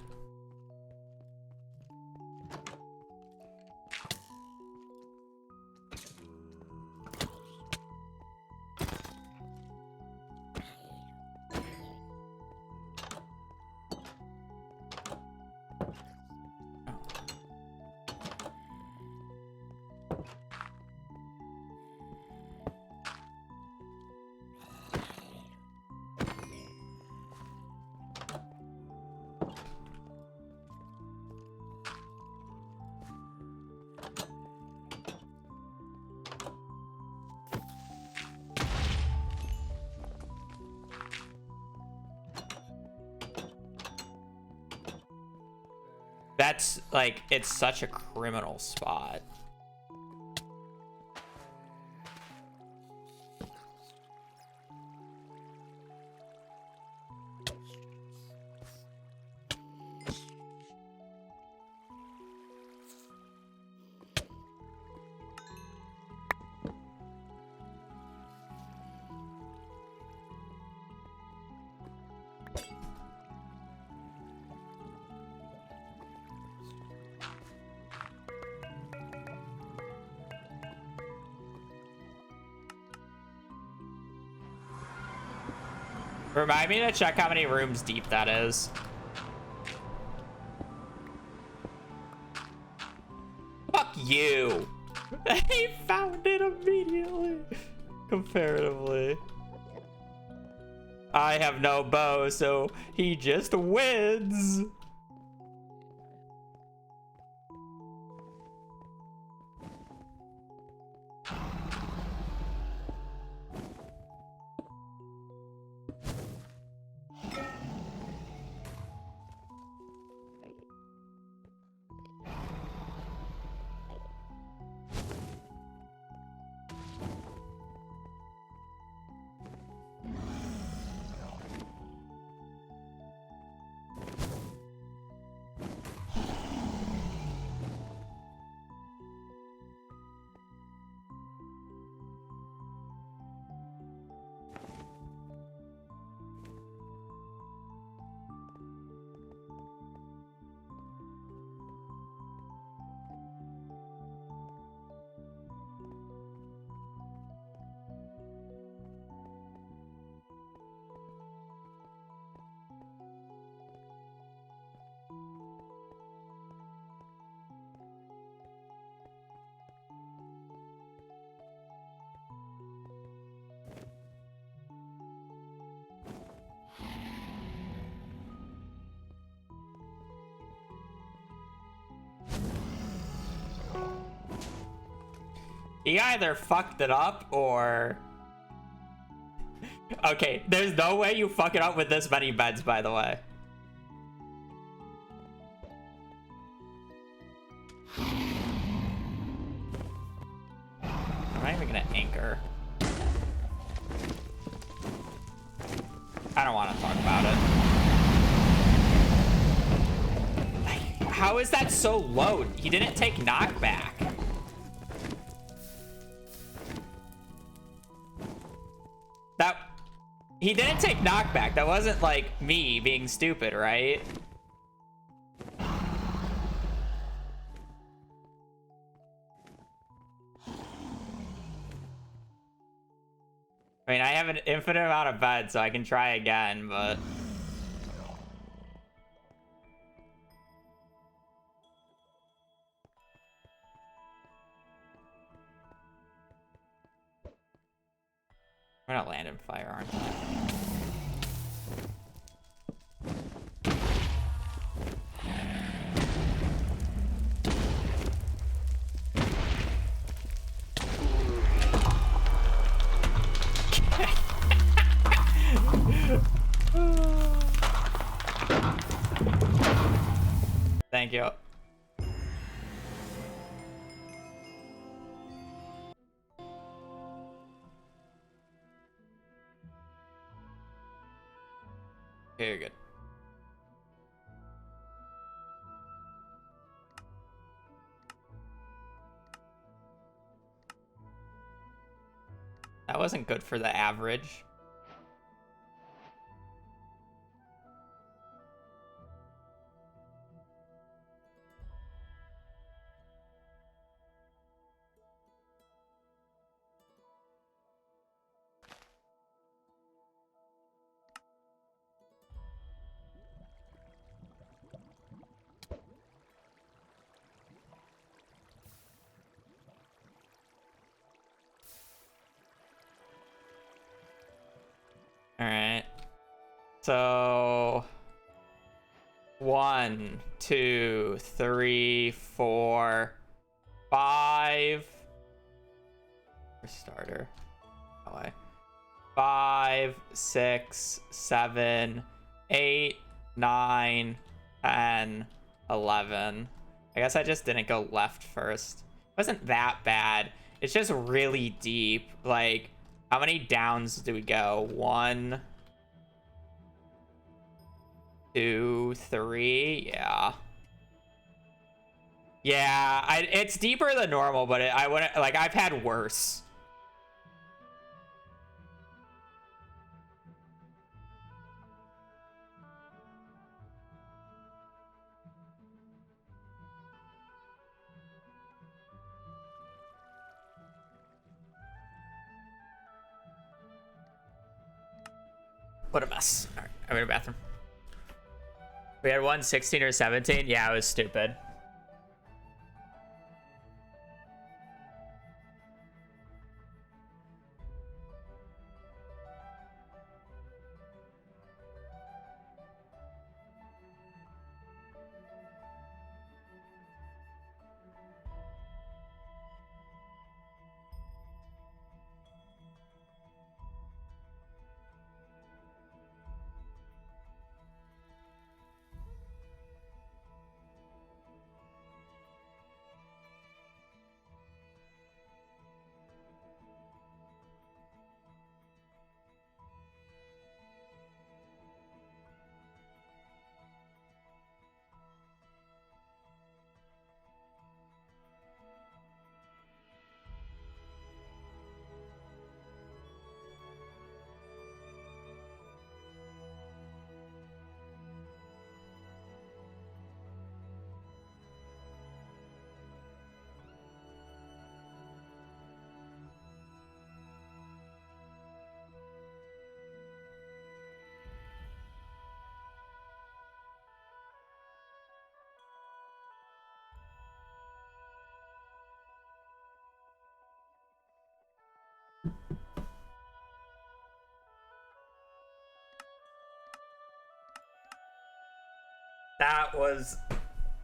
That's like, it's such a criminal spot. Remind me to check how many rooms deep that is. Fuck you. He found it immediately. Comparatively. I have no bow, so he just wins. He either fucked it up or... Okay, there's no way you fuck it up with this many beds, by the way. I'm not even gonna anchor. I don't want to talk about it. How is that so low? He didn't take knockback. He didn't take knockback. That wasn't like me being stupid, right? I mean, I have an infinite amount of beds, so I can try again, but... I'm gonna land in fire, aren't I? Thank you. Okay, you're good. That wasn't good for the average. So 1, 2, 3, 4, 5. For starter. That way. 5, 6, 7, 8, 9, 10, 11. I guess I just didn't go left first. It wasn't that bad. It's just really deep. Like, how many downs do we go? 1, 2, 3. Yeah. Yeah, it's deeper than normal, but I wouldn't, like, I've had worse. What a mess. All right, I'm in the bathroom. We had one 16 or 17. Yeah, it was stupid. That was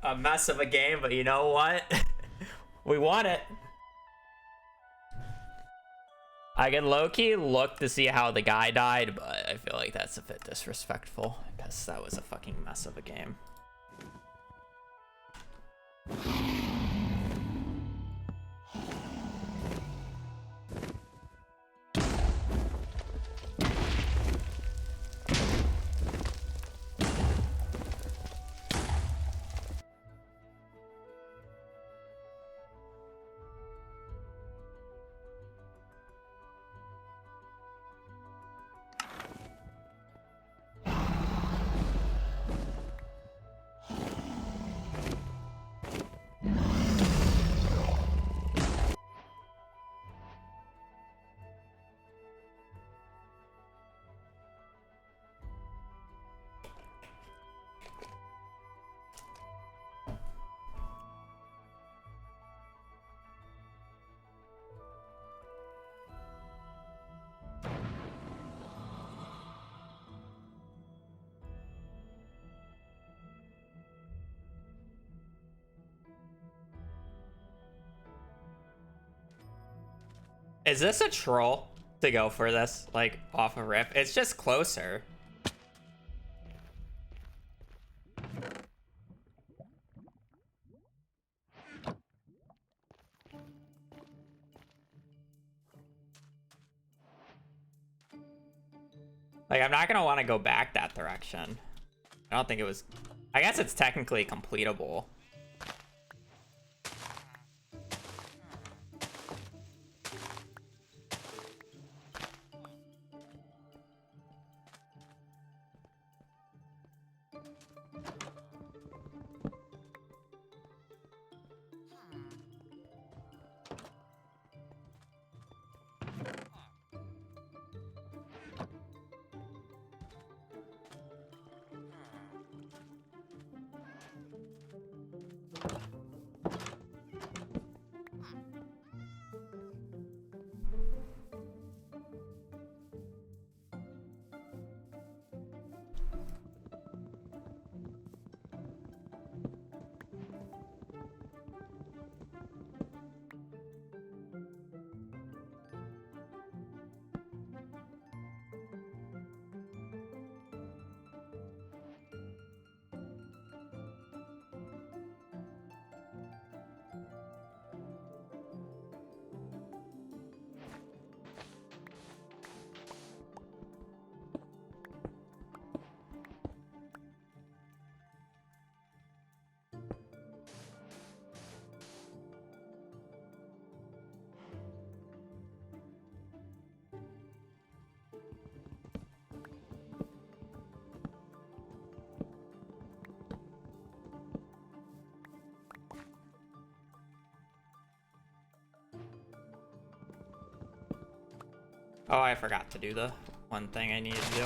a mess of a game, but you know what? We won it. I can low-key look to see how the guy died, but I feel like that's a bit disrespectful because that was a fucking mess of a game. Is this a troll to go for this, like, off a riff? It's just closer. Like, I'm not gonna want to go back that direction. I don't think it was... I guess it's technically completable. Oh, I forgot to do the one thing I needed to do.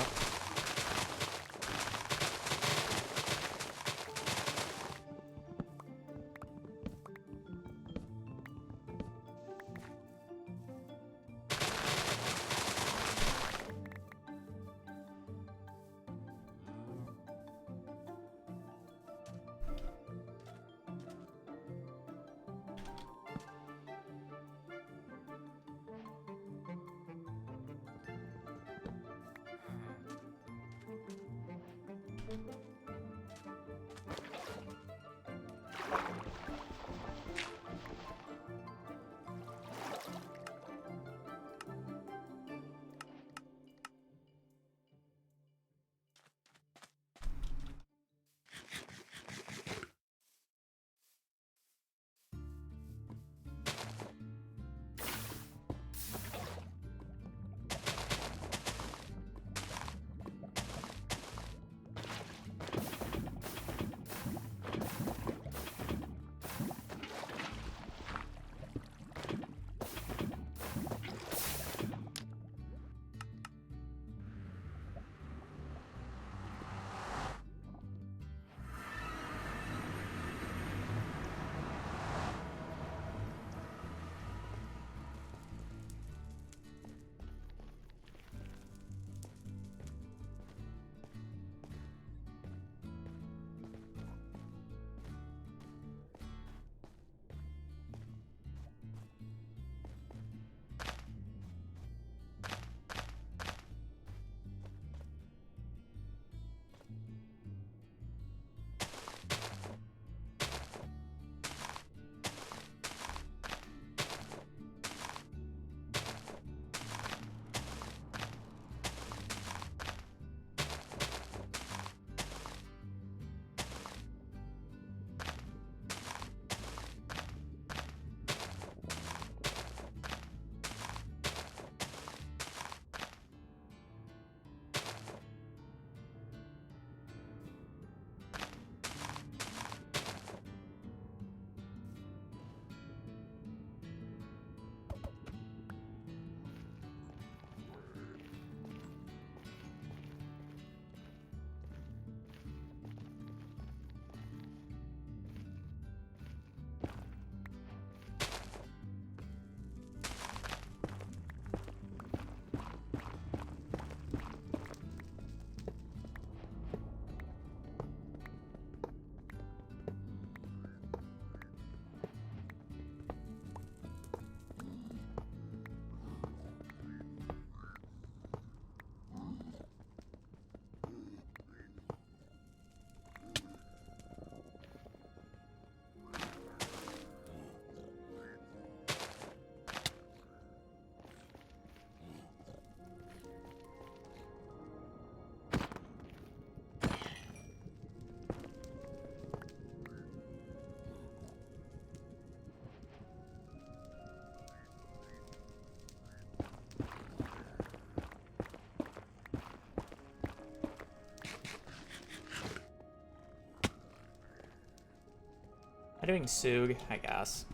I'm doing Sug, I guess.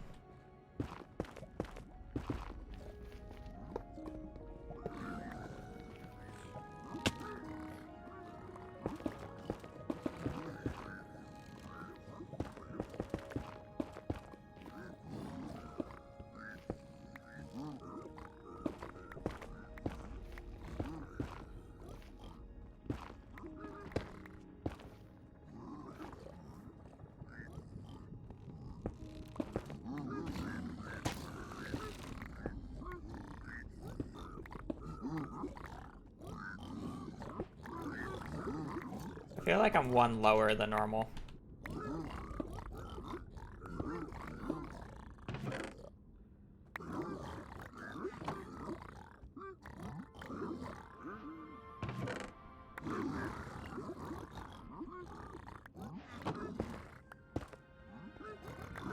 I feel like I'm one lower than normal.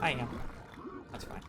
I am. That's fine.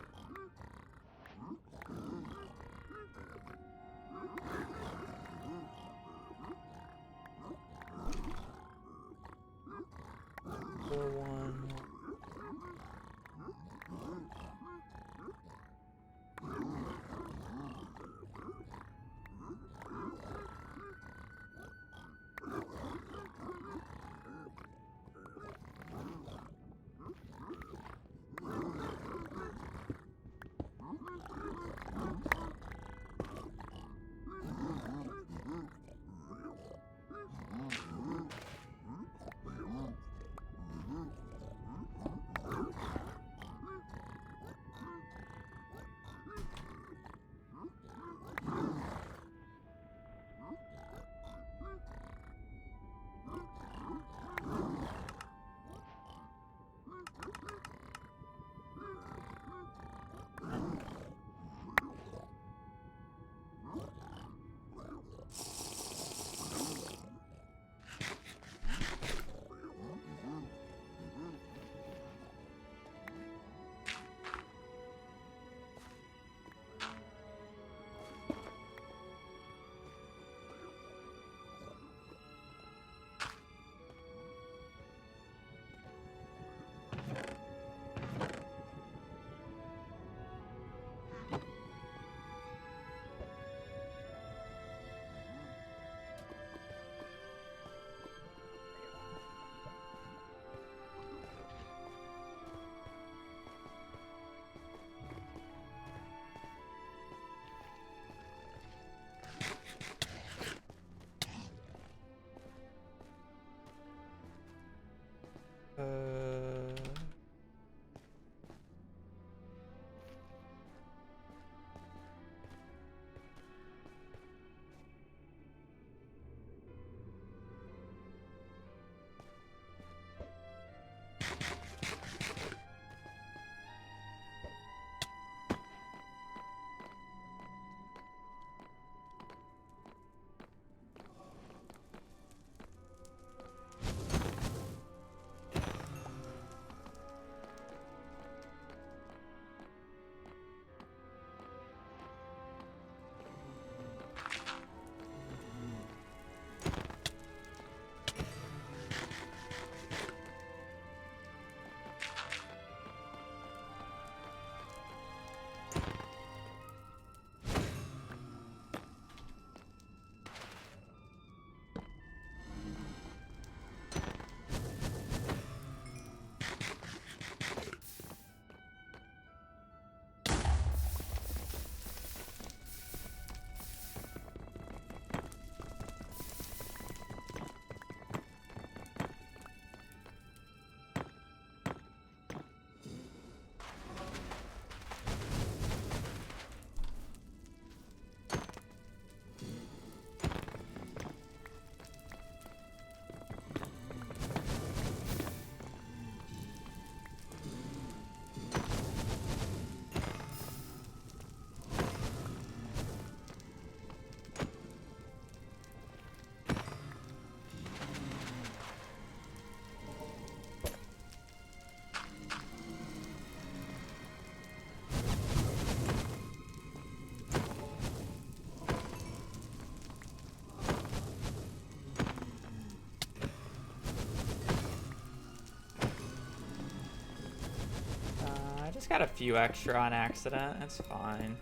Just got a few extra on accident. That's fine.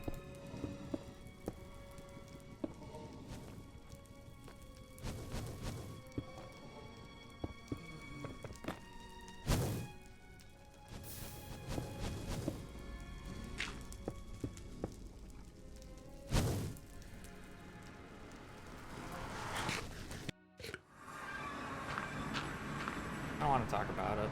I don't want to talk about it.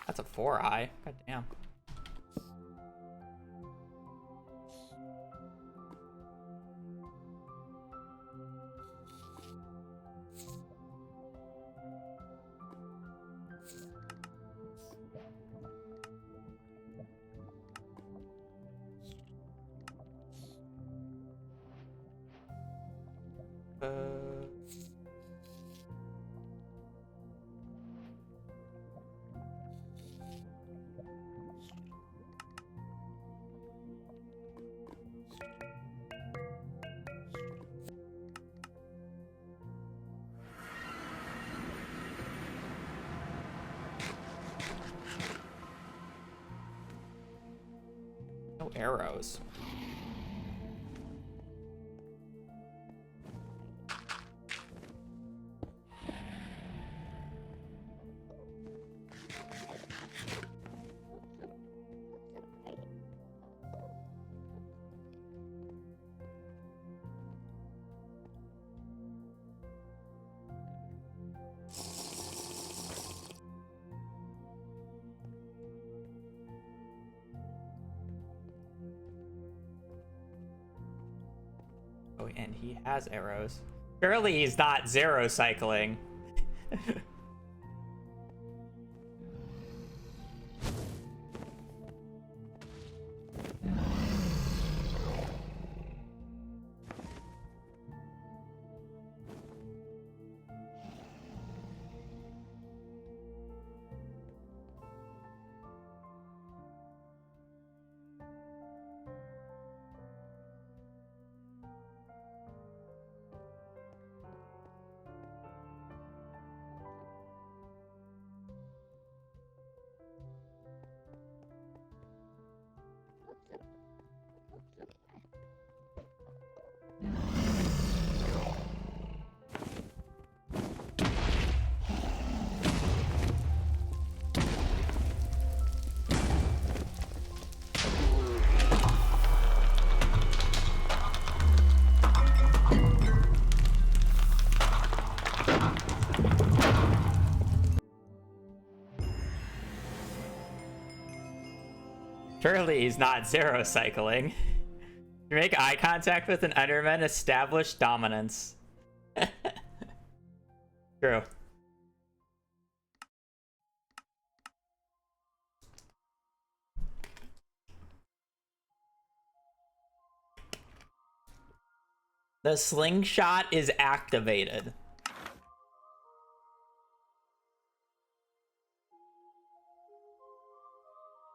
That's a 4-eye. God damn. No arrows. Oh, and he has arrows. Surely he's not zero cycling. Surely he's not zero cycling. You make eye contact with an Enderman, establish dominance. True. The slingshot is activated.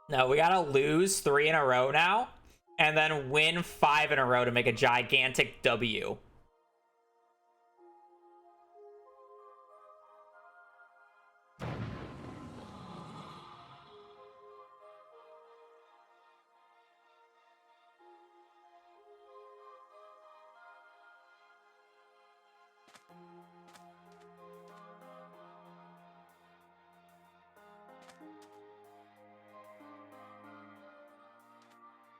No, we gotta lose 3 in a row now, and then win 5 in a row to make a gigantic W.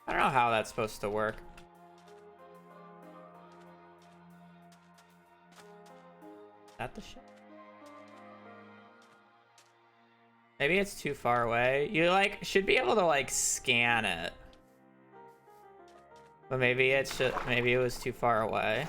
I don't know how that's supposed to work. Is that the shit? Maybe it's too far away. You like should be able to like scan it. But maybe it's just, maybe it was too far away.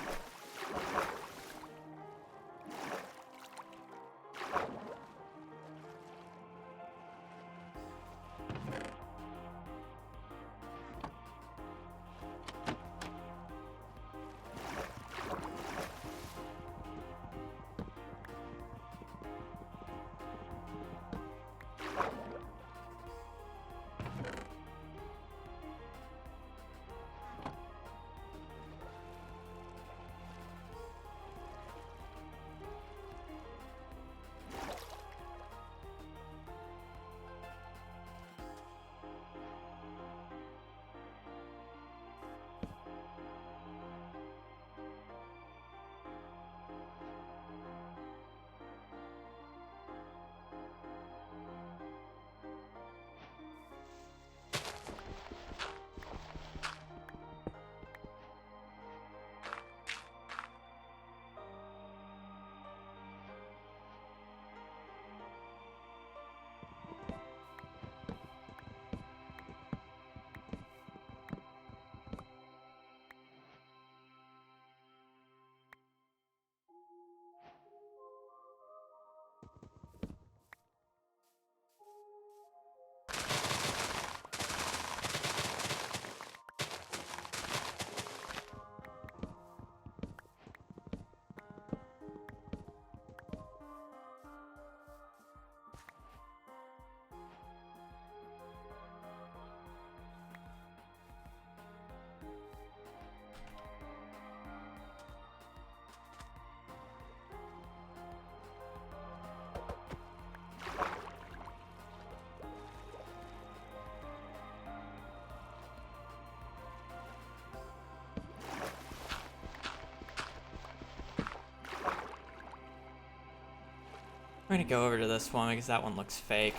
I'm gonna go over to this one because that one looks fake.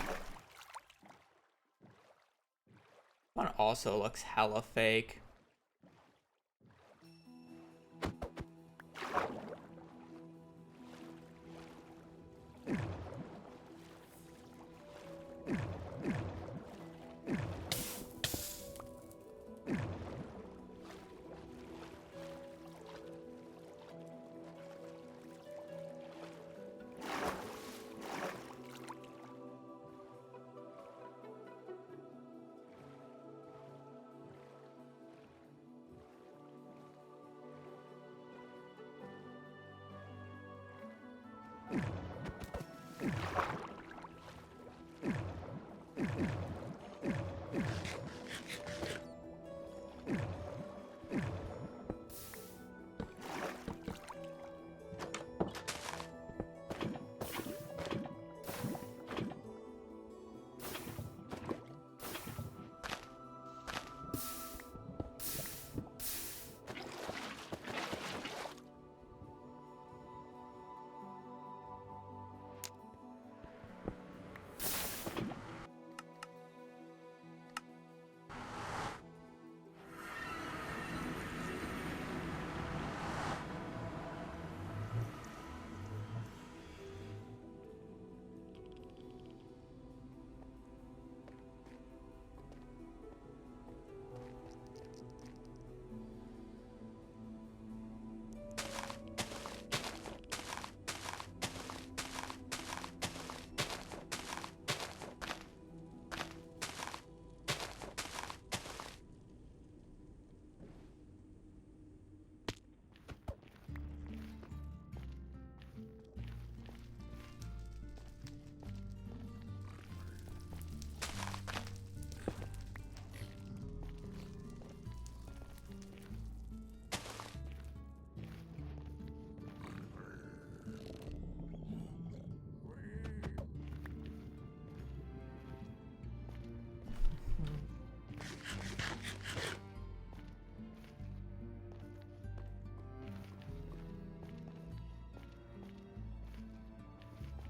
One also looks hella fake.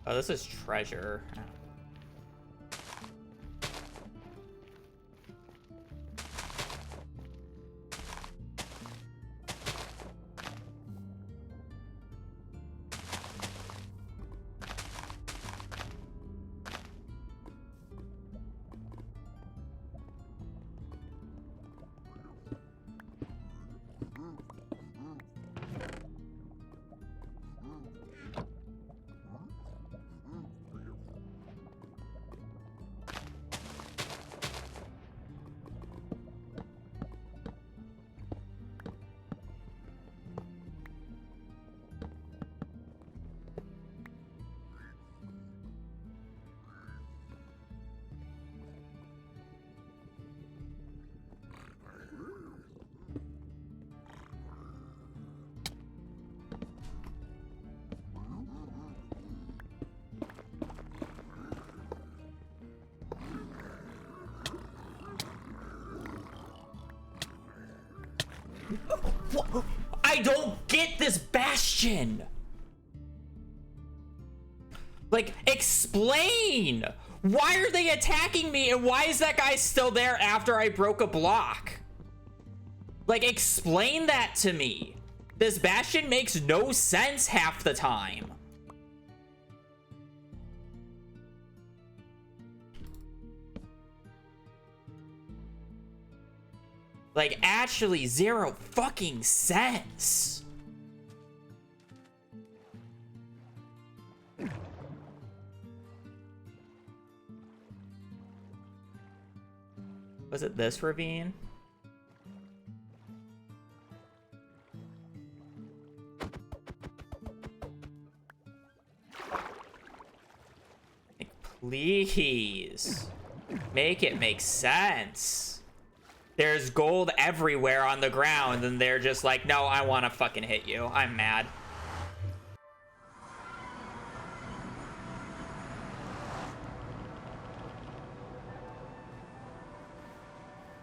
Oh, this is treasure. I don't get this bastion. Like, explain. Why are they attacking me, and why is that guy still there after I broke a block? Like, explain that to me. This bastion makes no sense half the time. Like, actually, zero fucking sense. Was it this ravine? Like, please. Make it make sense. There's gold everywhere on the ground, and they're just like, no, I want to fucking hit you. I'm mad.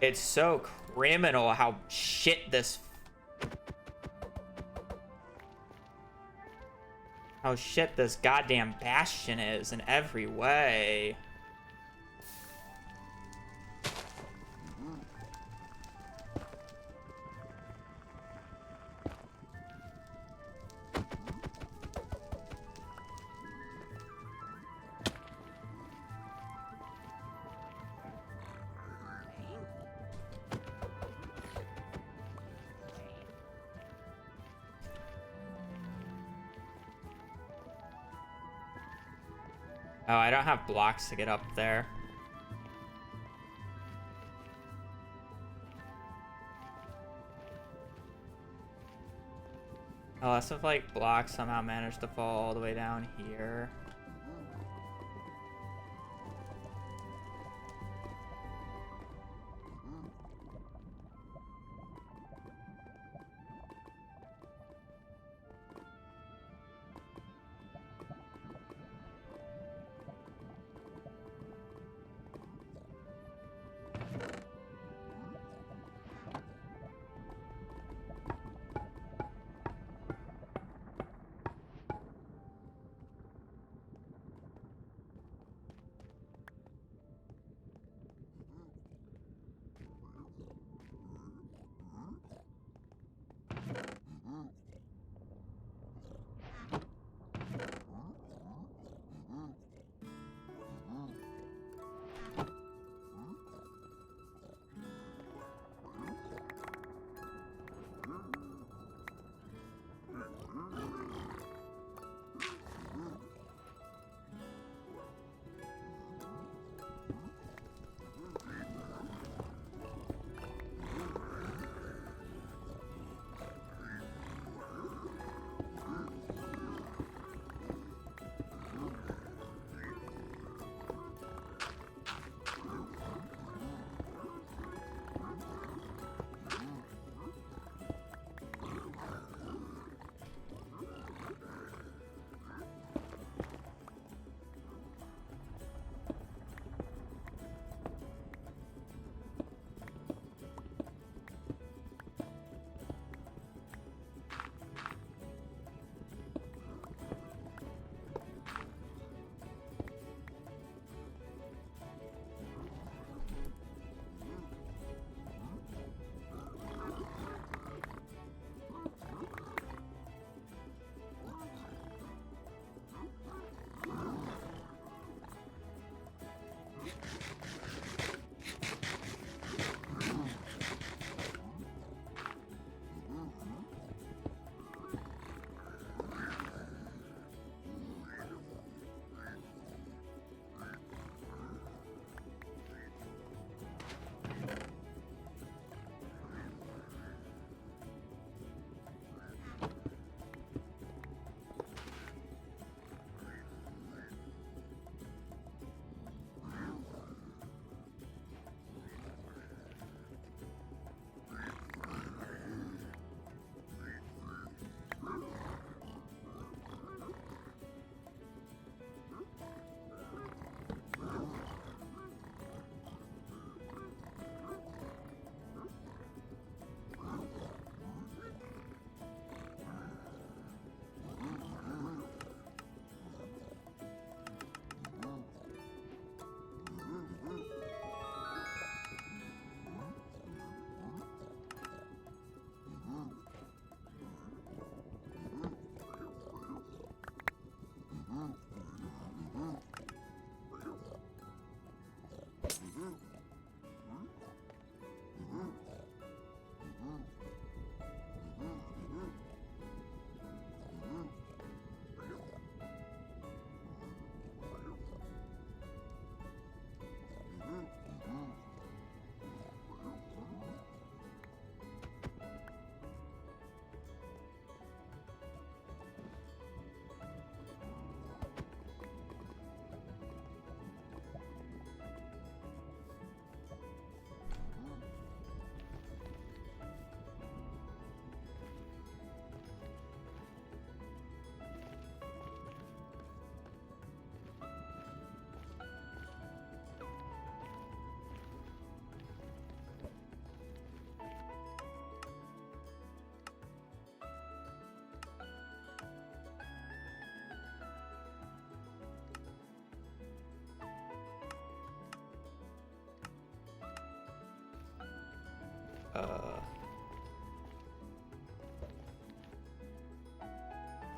It's so criminal how shit this... how shit this goddamn bastion is in every way. Oh, I don't have blocks to get up there. Unless if like blocks somehow managed to fall all the way down here.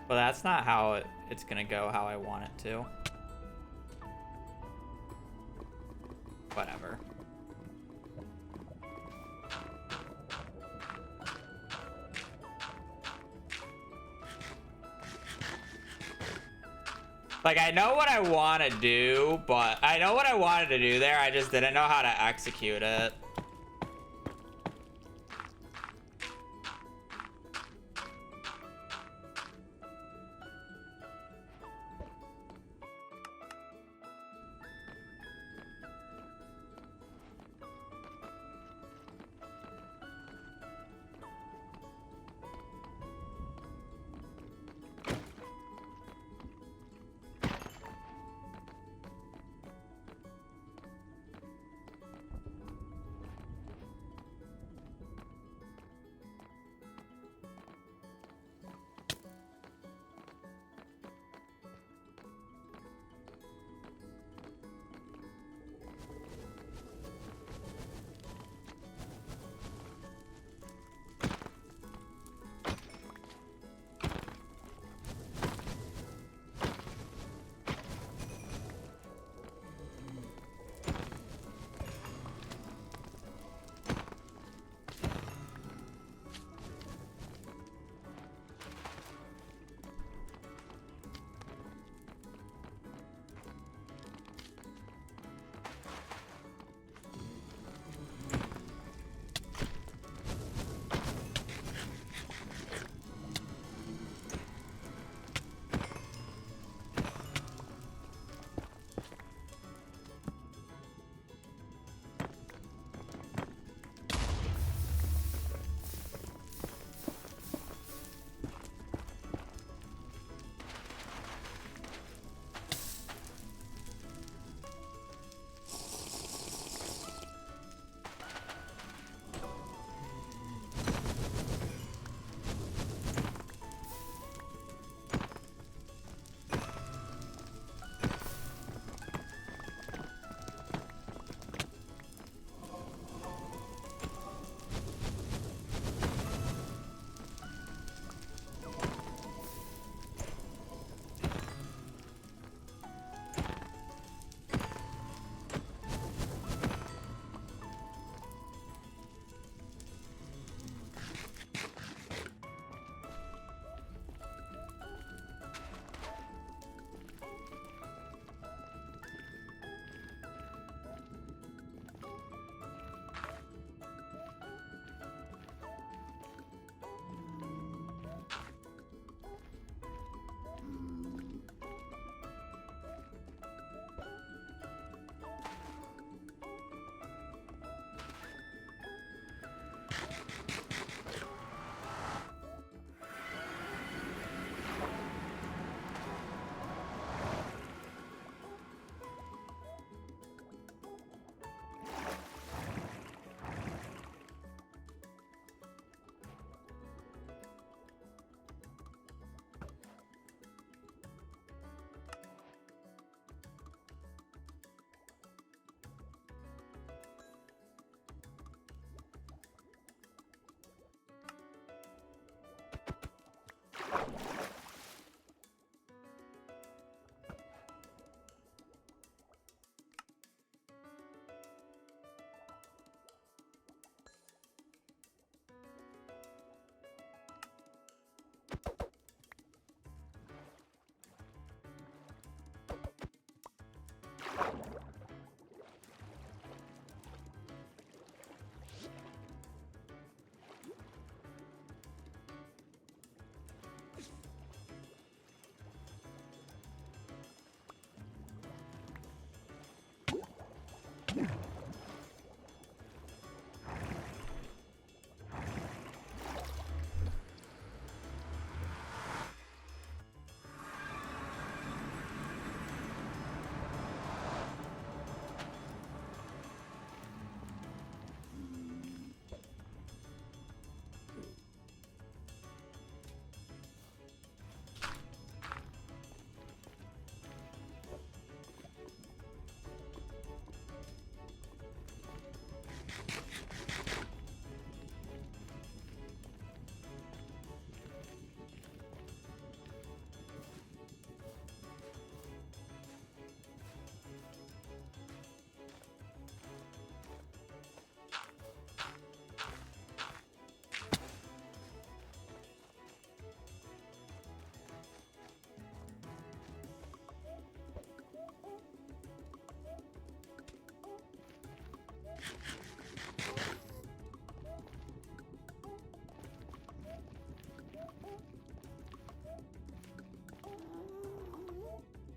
Well, that's not how it's gonna go how I want it to. Whatever. Like, I know what I want to do, but I know what I wanted to do there. I just didn't know how to execute it.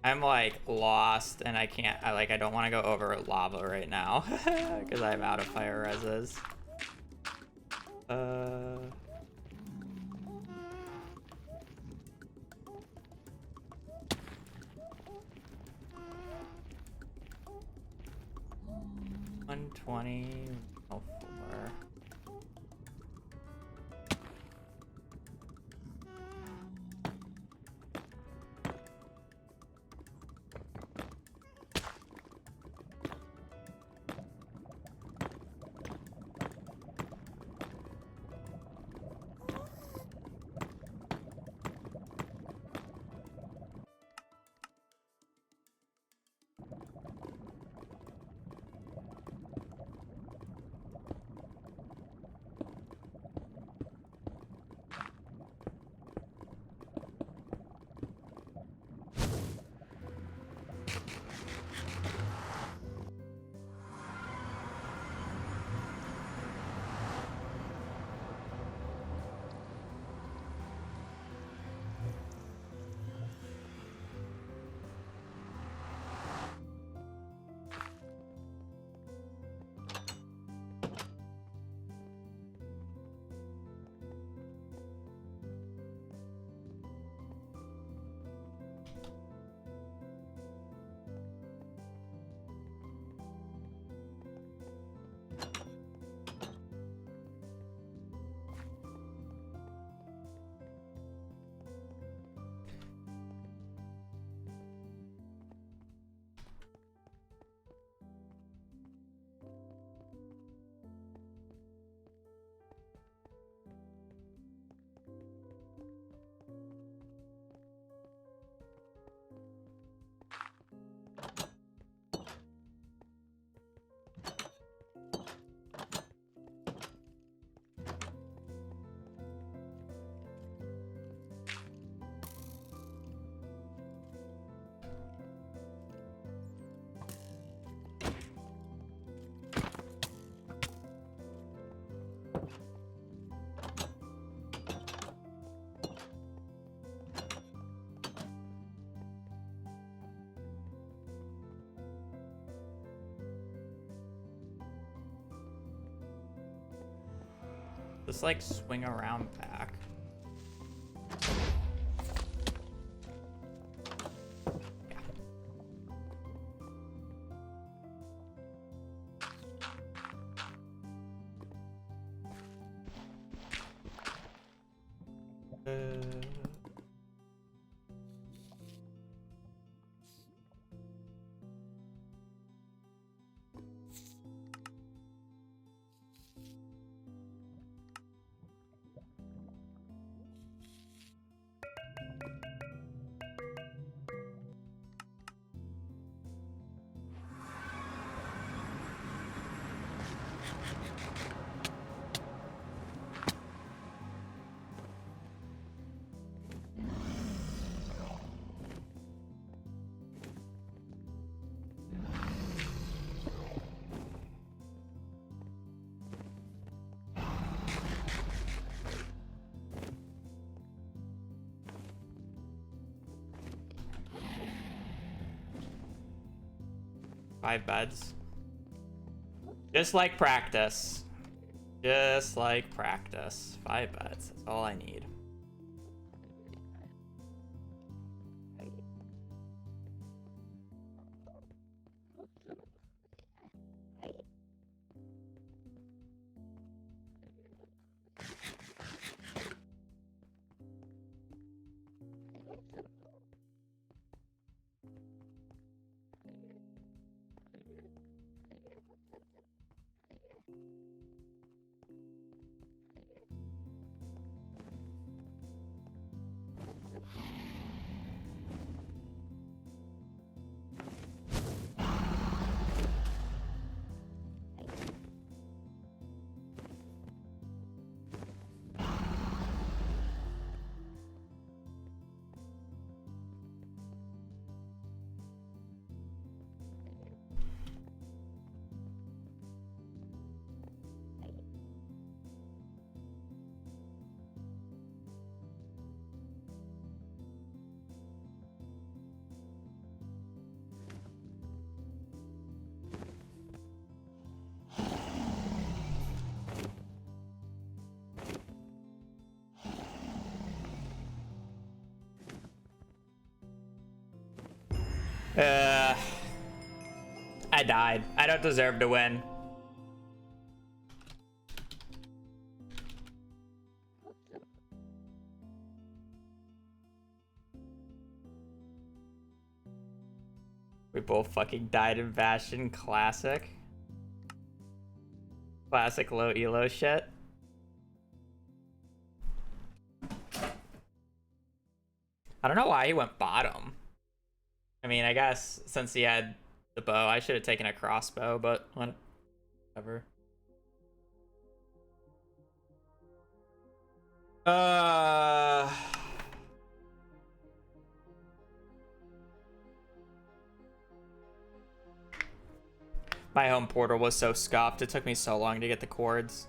I'm like lost and I don't want to go over lava right now because I'm out of fire reses. 120. Oh, 4. Just like swing around back. Yeah. 5 beds. Just like practice. Just like practice. 5 beds. That's all I need. I died. I don't deserve to win. We both fucking died in Bastion. Classic. Classic low elo shit. I don't know why he went bottom. I mean, I guess since he had the bow, I should have taken a crossbow, but whatever. My home portal was so scuffed. It took me so long to get the cords.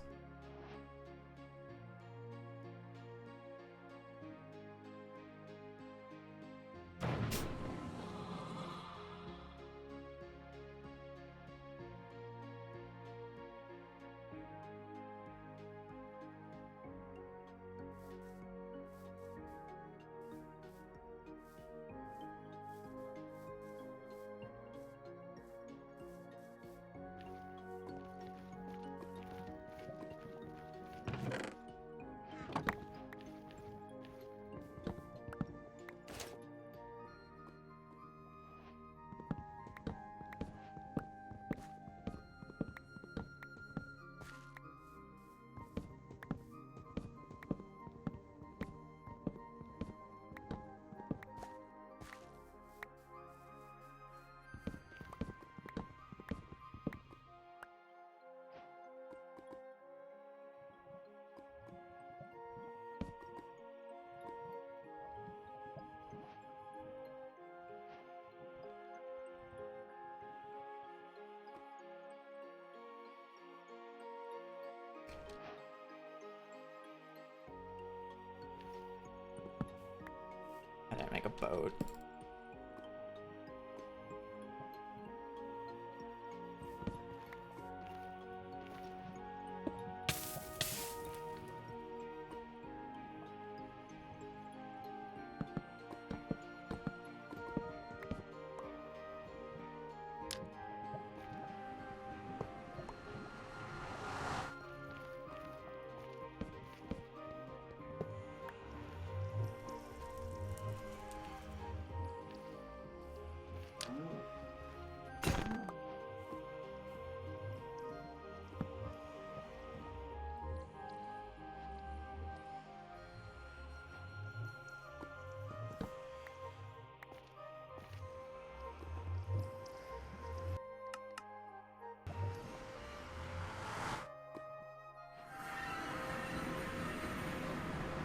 I didn't make a boat.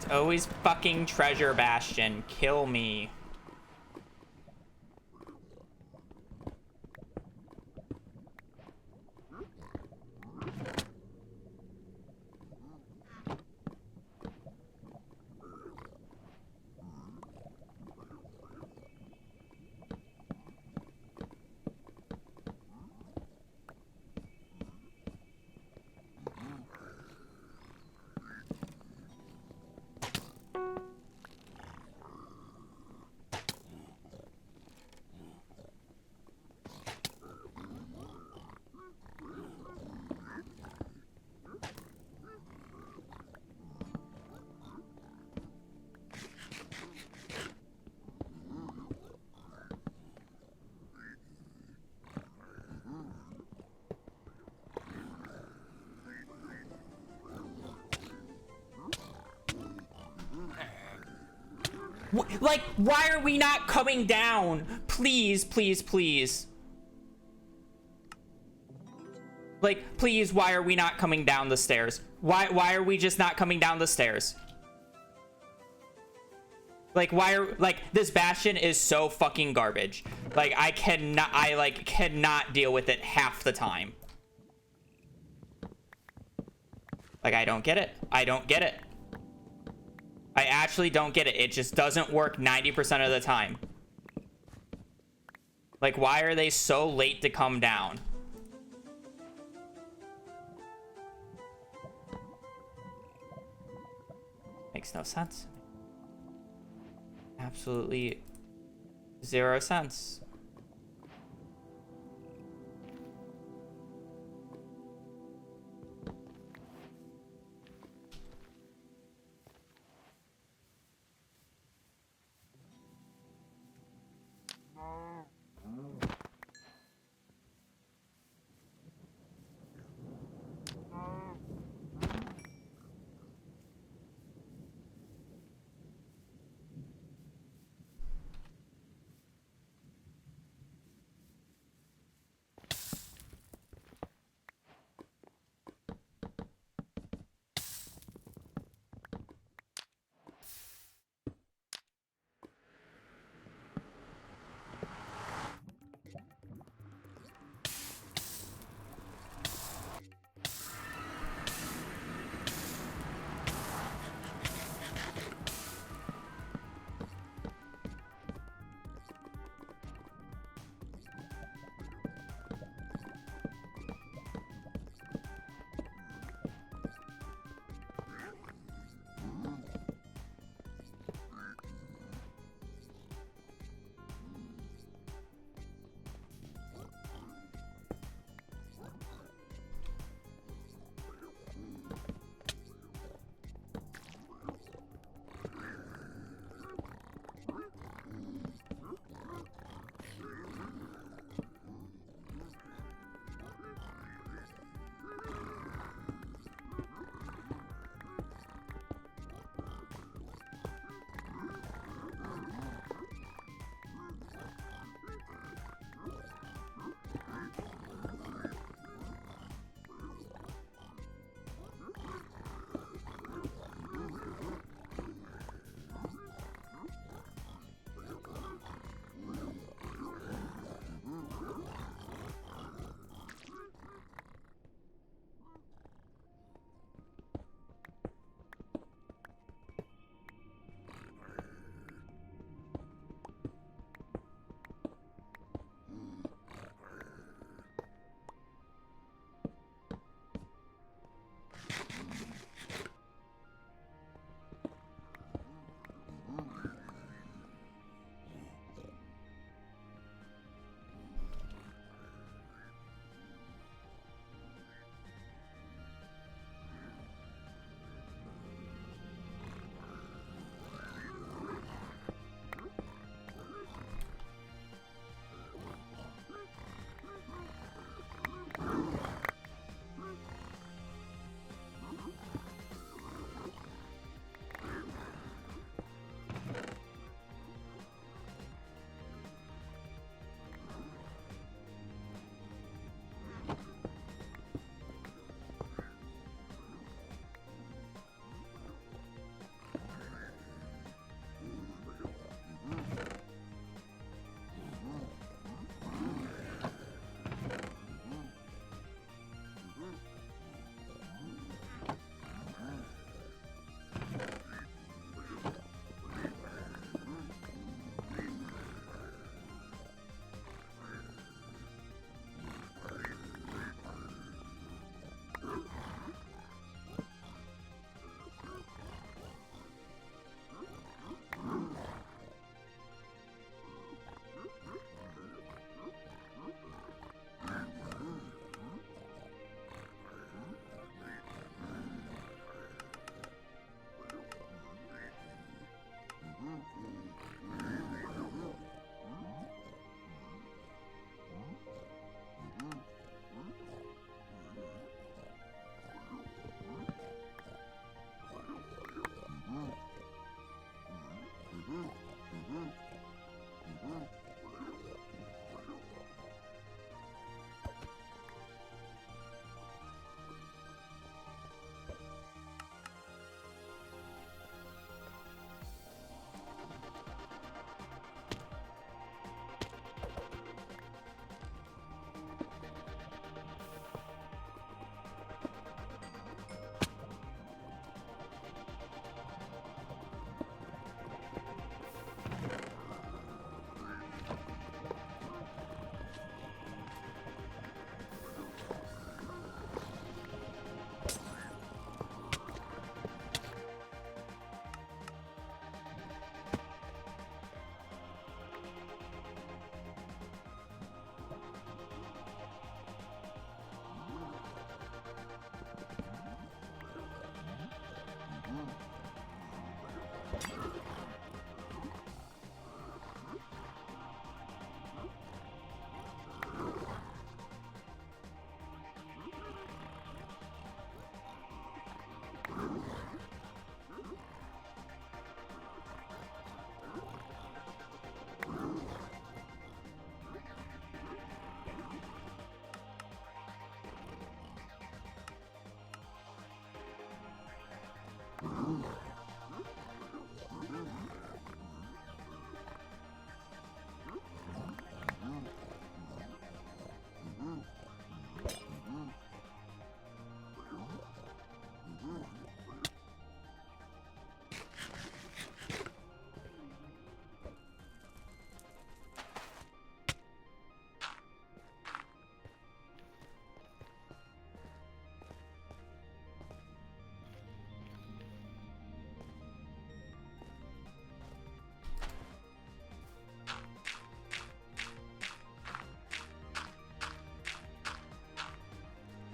It's always fucking Treasure Bastion. Kill me. Like, why are we not coming down? Please, please, please. Like, please, why are we not coming down the stairs? Why are we just not coming down the stairs? Like, this Bastion is so fucking garbage. Like, I cannot deal with it half the time. Like, I don't get it. I don't get it. I actually don't get it. It just doesn't work 90% of the time. Like, why are they so late to come down? Makes no sense. Absolutely 0 sense.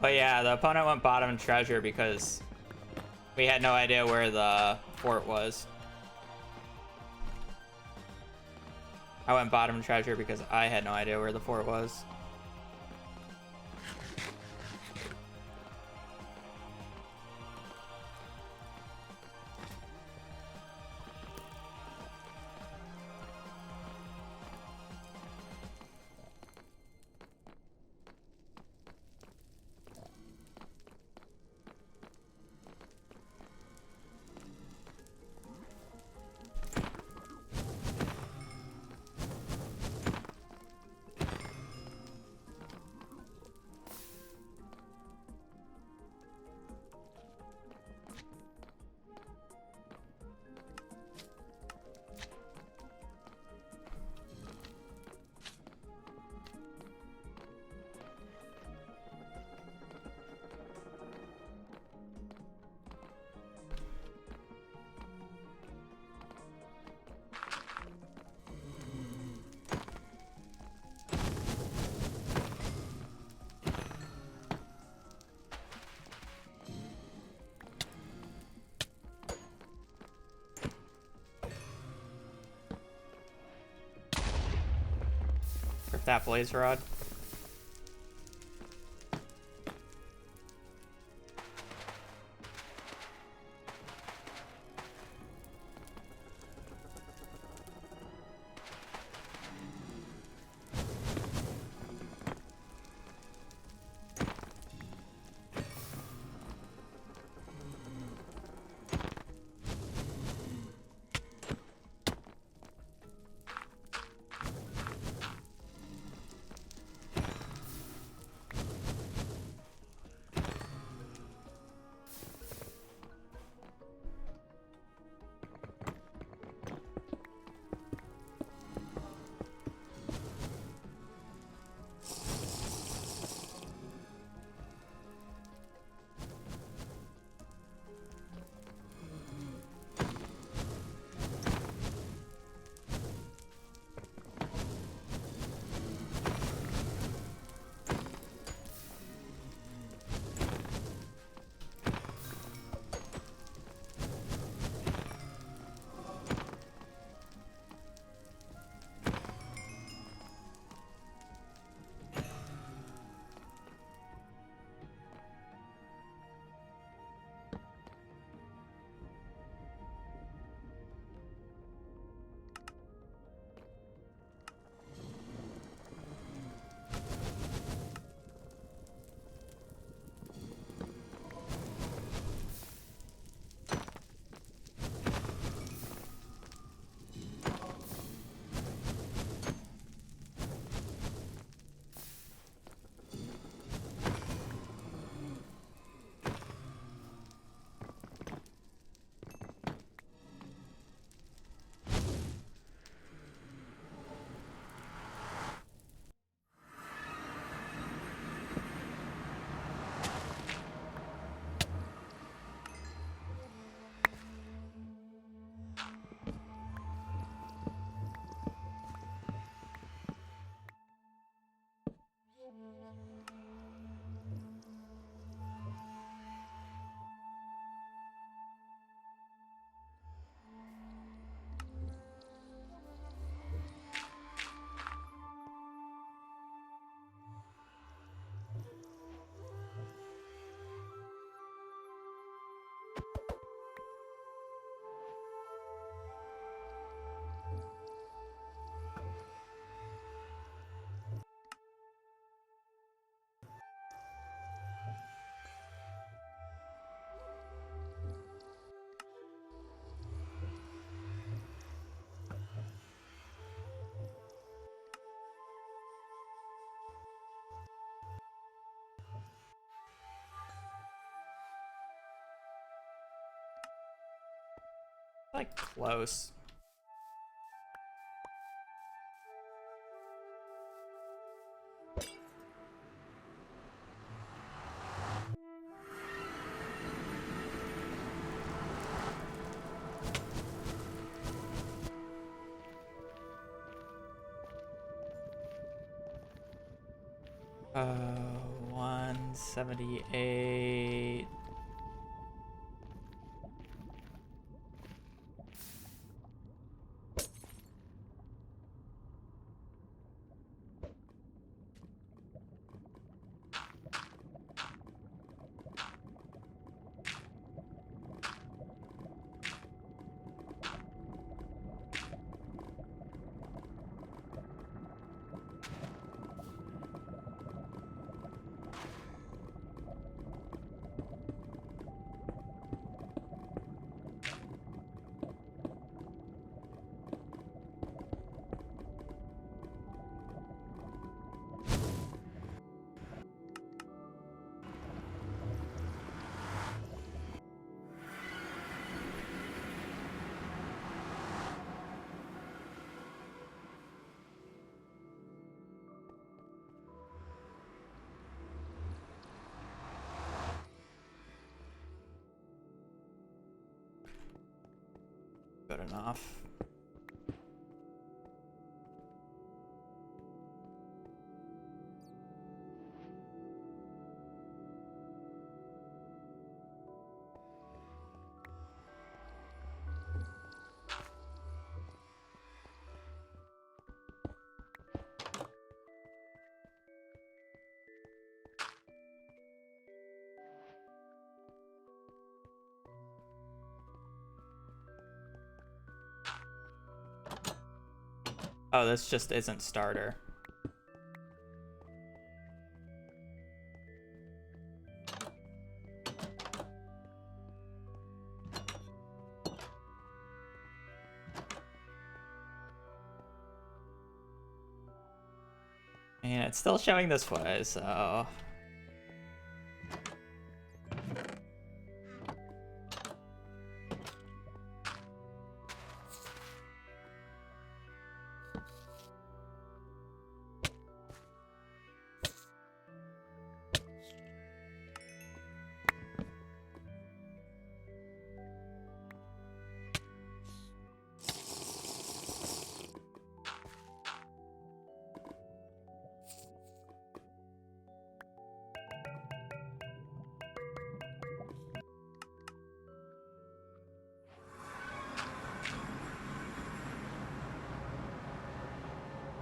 But yeah, the opponent went bottom treasure because we had no idea where the fort was. I went bottom treasure because I had no idea where the fort was. Rip that blaze rod. Like close. One 78. Good enough. Oh, this just isn't starter. And it's still showing this way, so...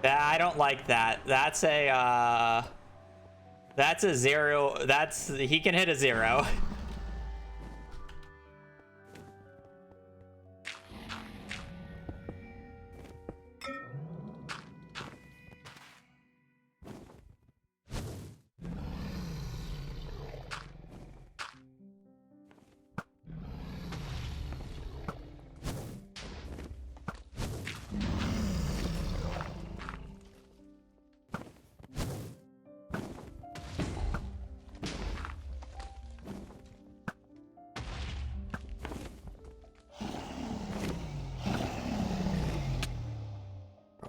I don't like that. That's a 0. He can hit a 0.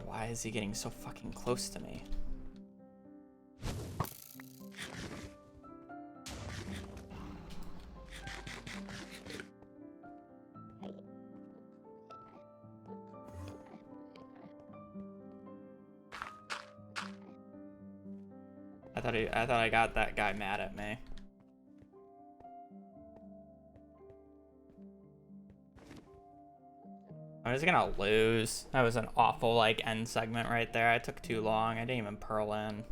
Why is he getting so fucking close to me? I thought I got that guy mad at me. I was gonna lose. That was an awful, like, end segment right there. I took too long. I didn't even pearl in.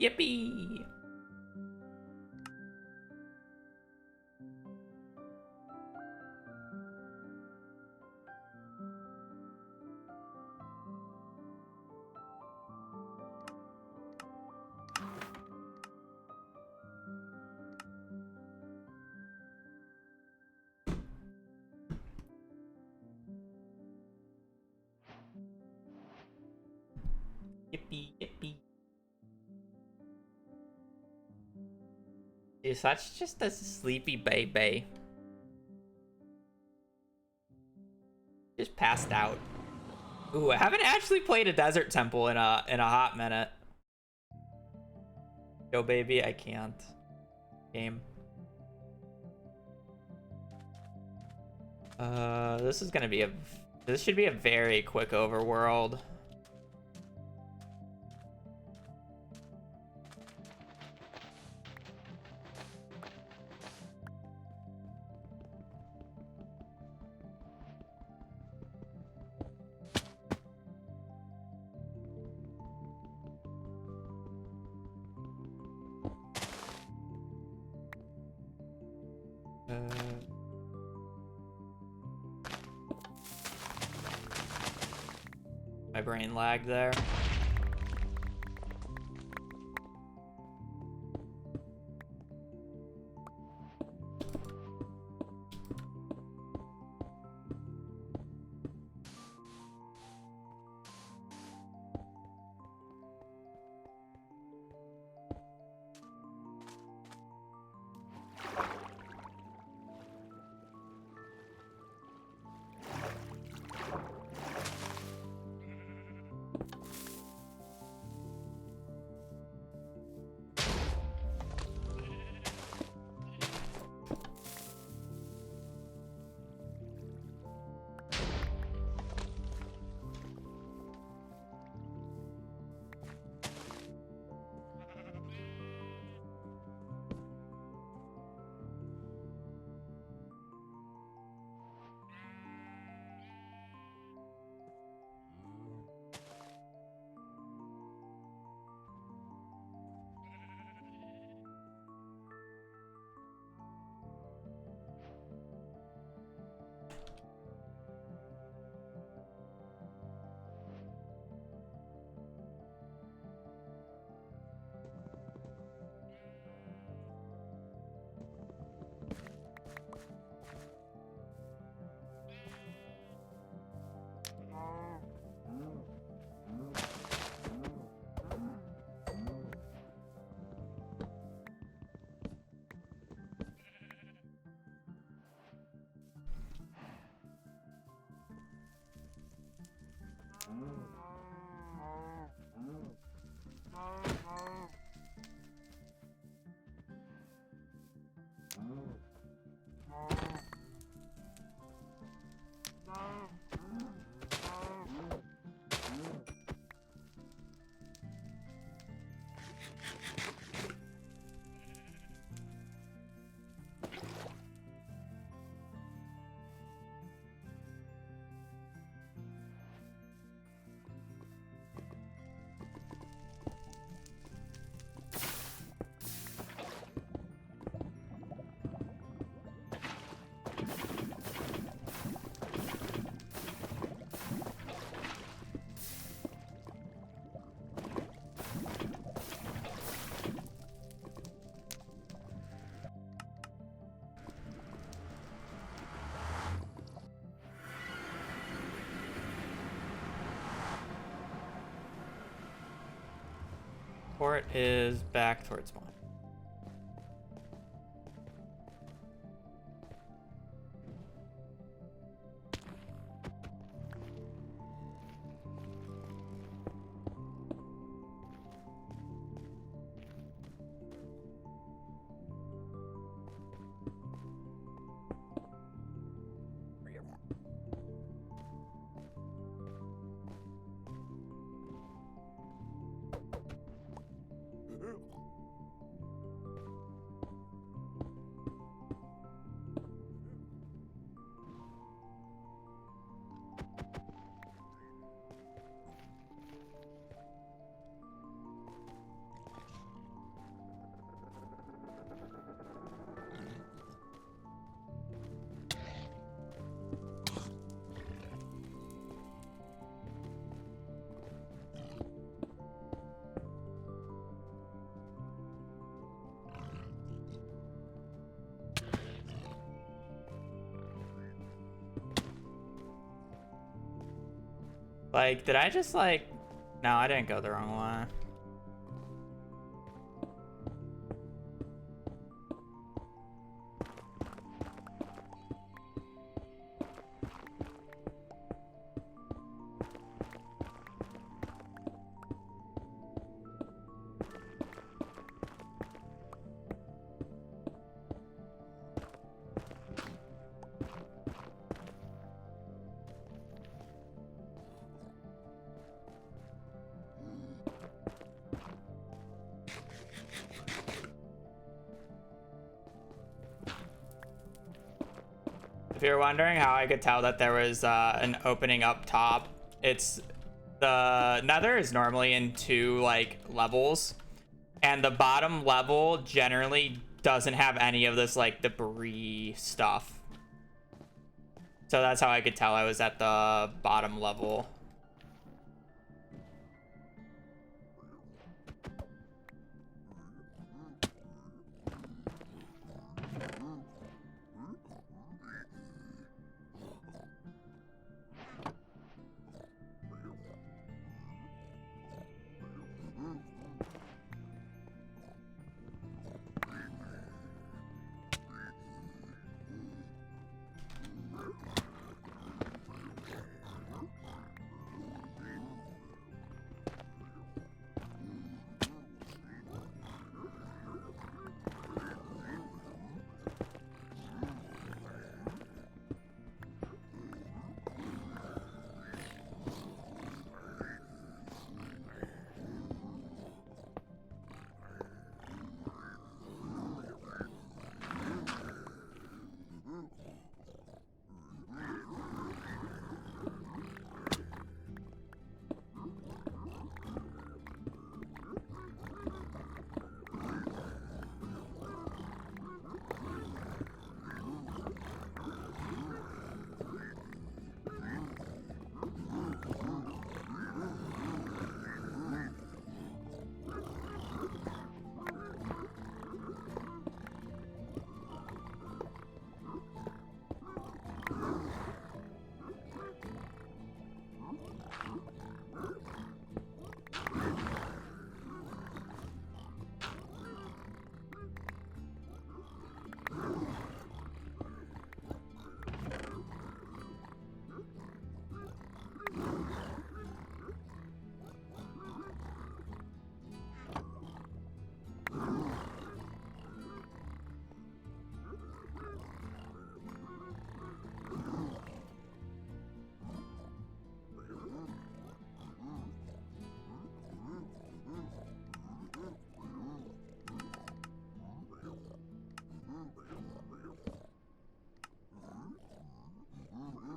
Yippee!
Yippee, yippee. Dude, such just a sleepy baby. Just passed out. Ooh, I haven't actually played a desert temple in a hot minute. Yo, baby, I can't. Game. This is gonna be a. This should be a very quick overworld. My brain lagged there. Port is back towards spawn. Like, did I just, like,
No, I didn't go the wrong way. If you're wondering how I could tell that there was an opening up top, it's the nether is normally in 2 like levels, and the bottom level generally doesn't have any of this like debris stuff. So that's how I could tell I was at the bottom level.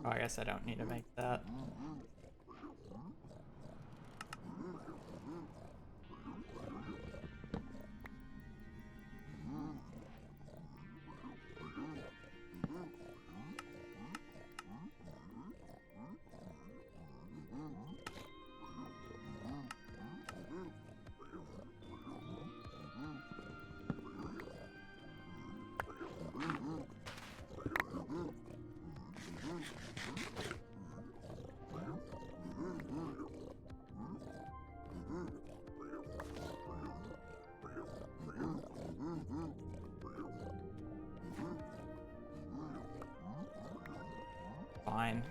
Oh, I guess I don't need to make that. Fine.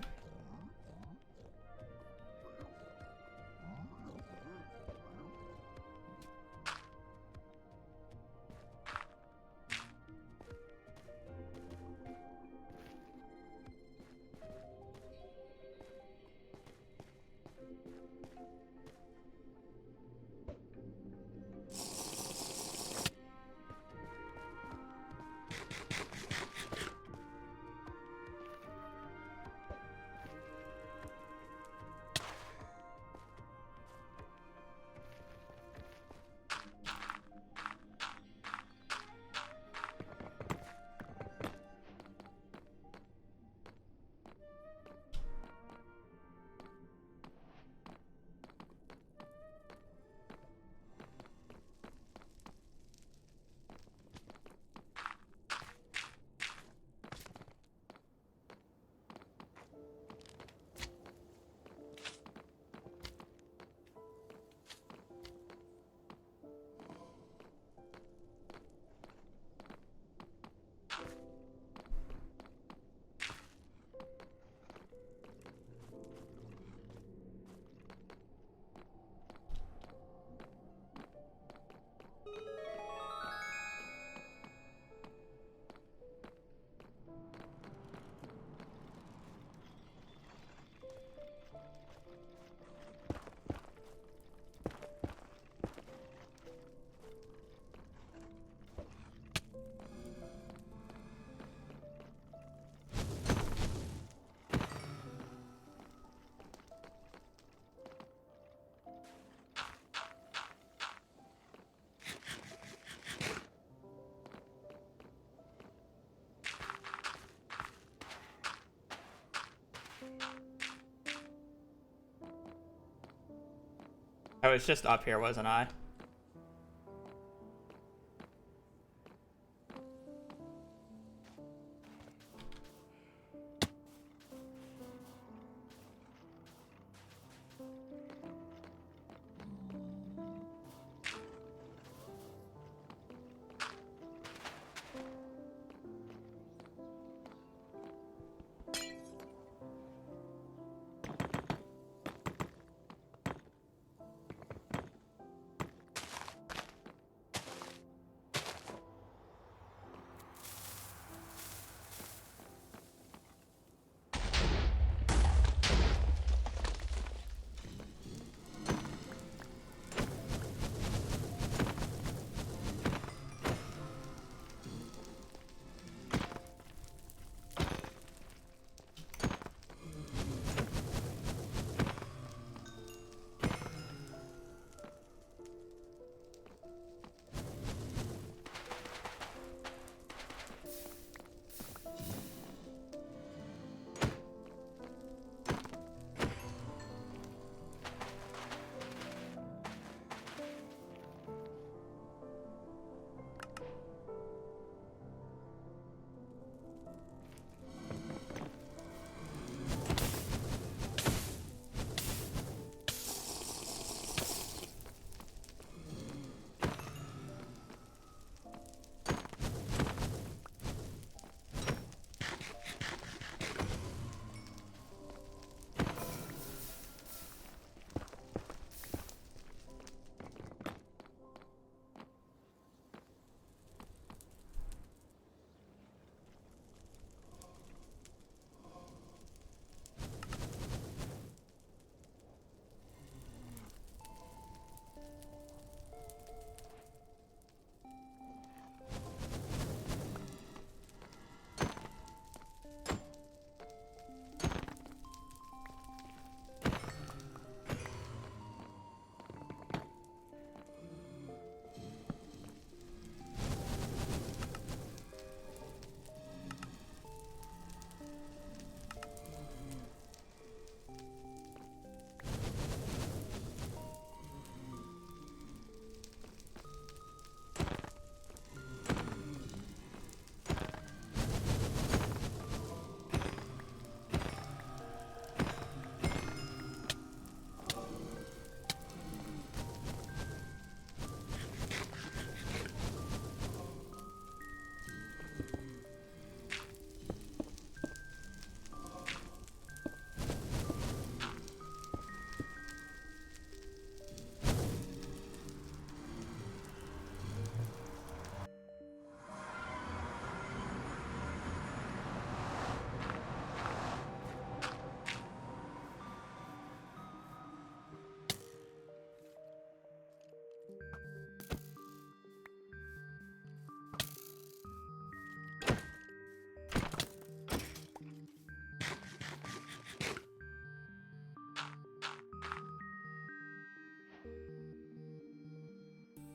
I was just up here, wasn't I?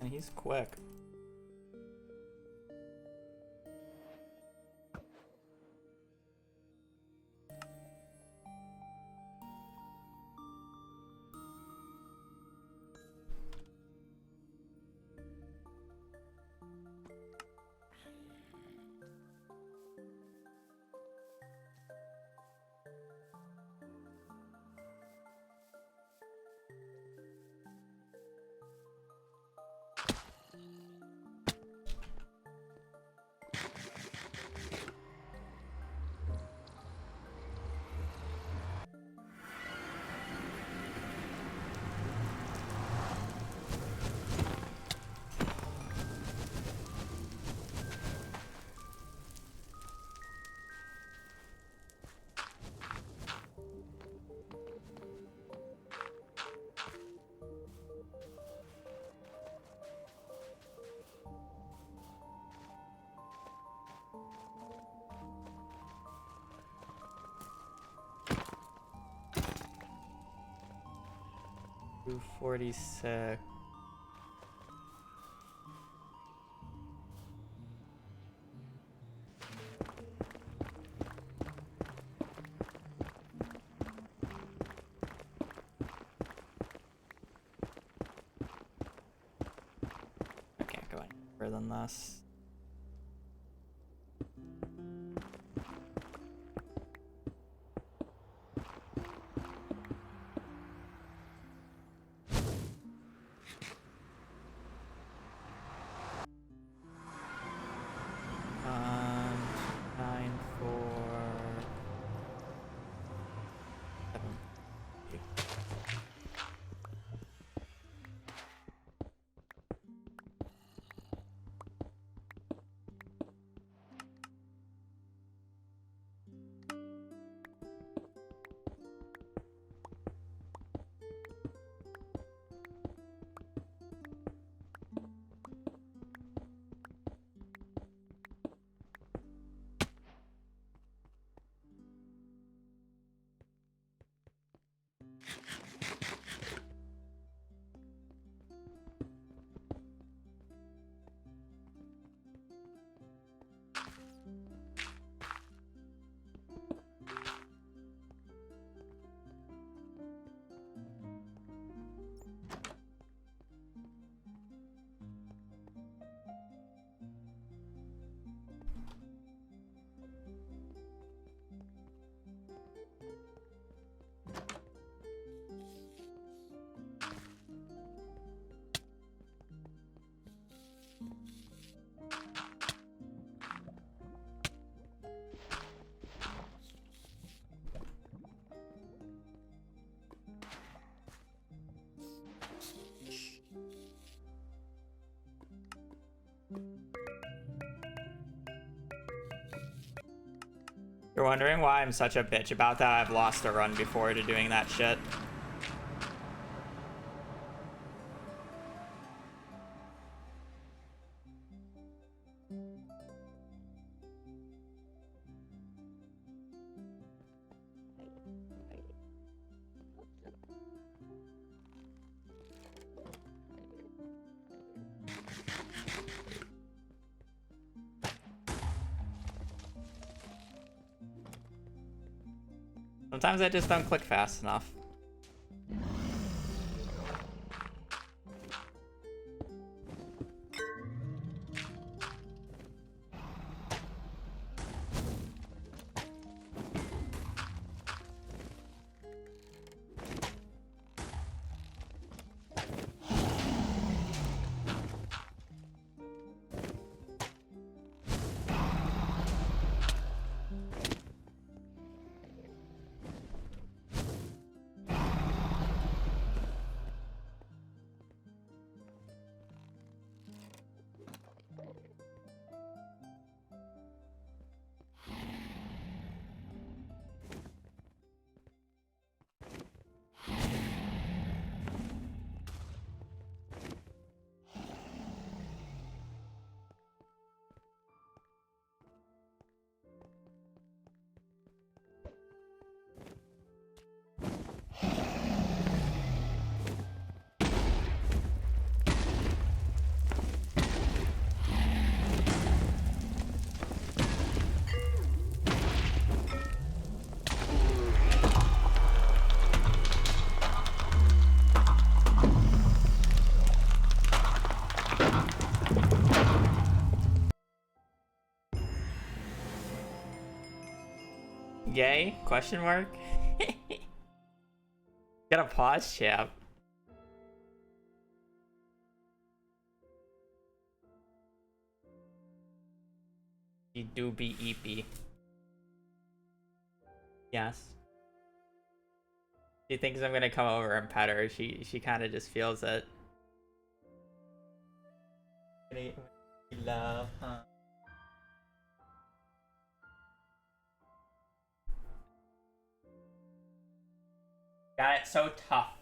And he's quick. $246. Better than this. You're wondering why I'm such a bitch about that? I've lost a run before to doing that shit. Sometimes I just don't click fast enough. Gay? Question mark? Got a pause, chap. You do be eepy. Yes. She thinks I'm gonna come over and pet her. She kind of just feels it. Love, huh? Got it so tough.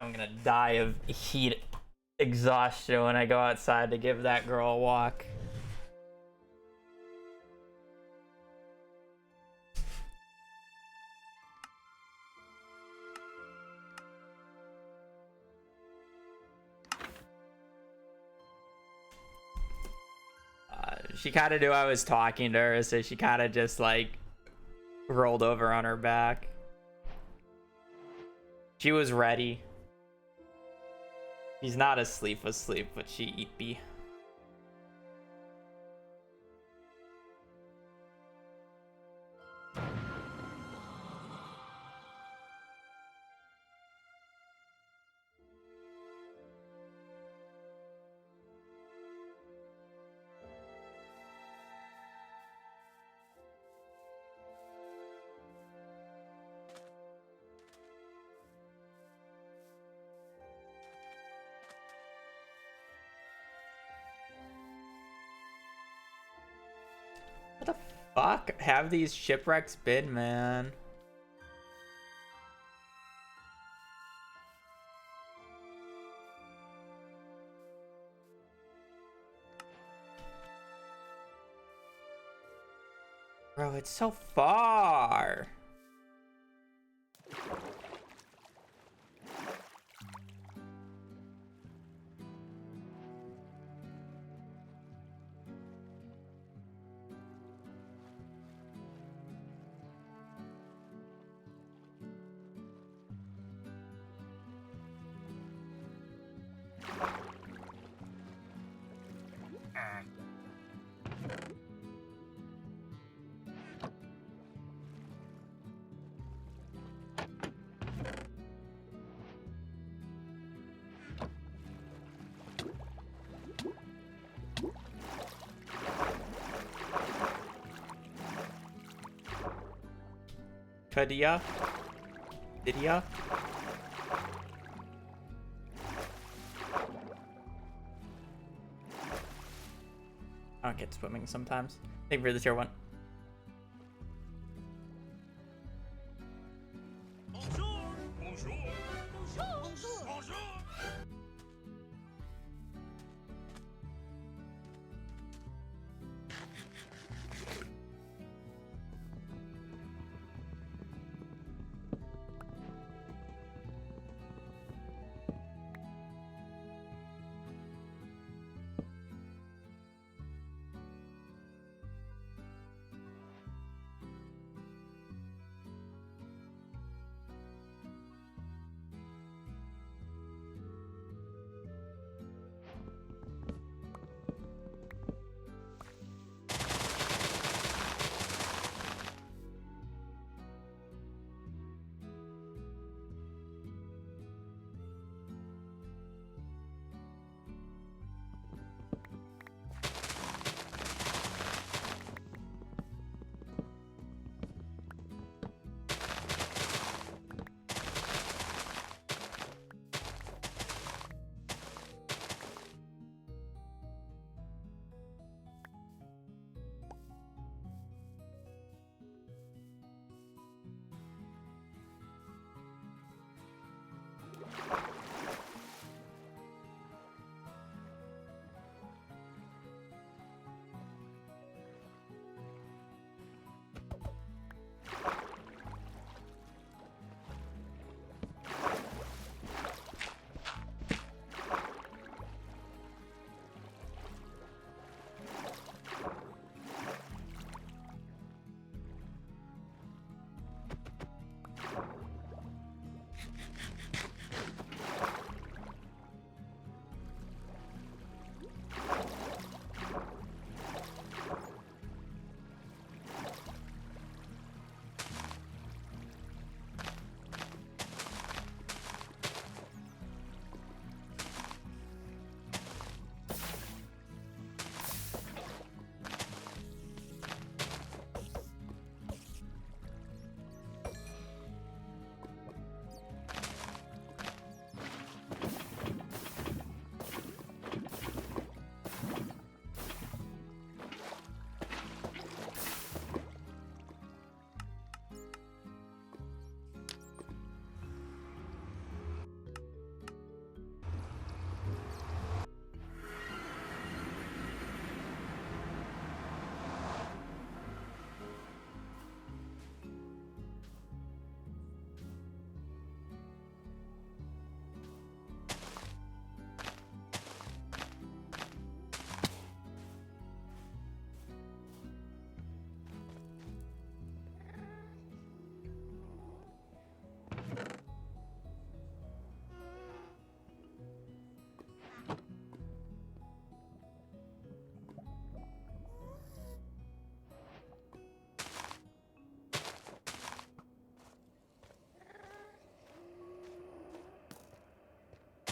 I'm gonna die of heat exhaustion when I go outside to give that girl a walk. She kind of knew I was talking to her, so she kind of just like rolled over on her back. She was ready. She's not asleep, but she eat be. What the fuck have these shipwrecks been, man? Bro, it's so far. Kadia? Didia? I don't get swimming sometimes. Thank you for the tier 1.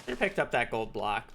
I picked up that gold block.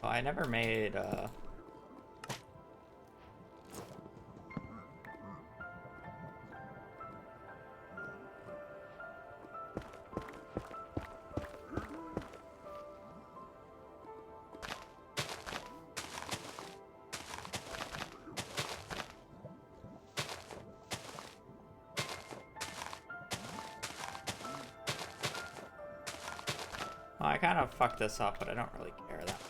Oh, I never made, oh, I kind of fucked this up, but I don't really care that.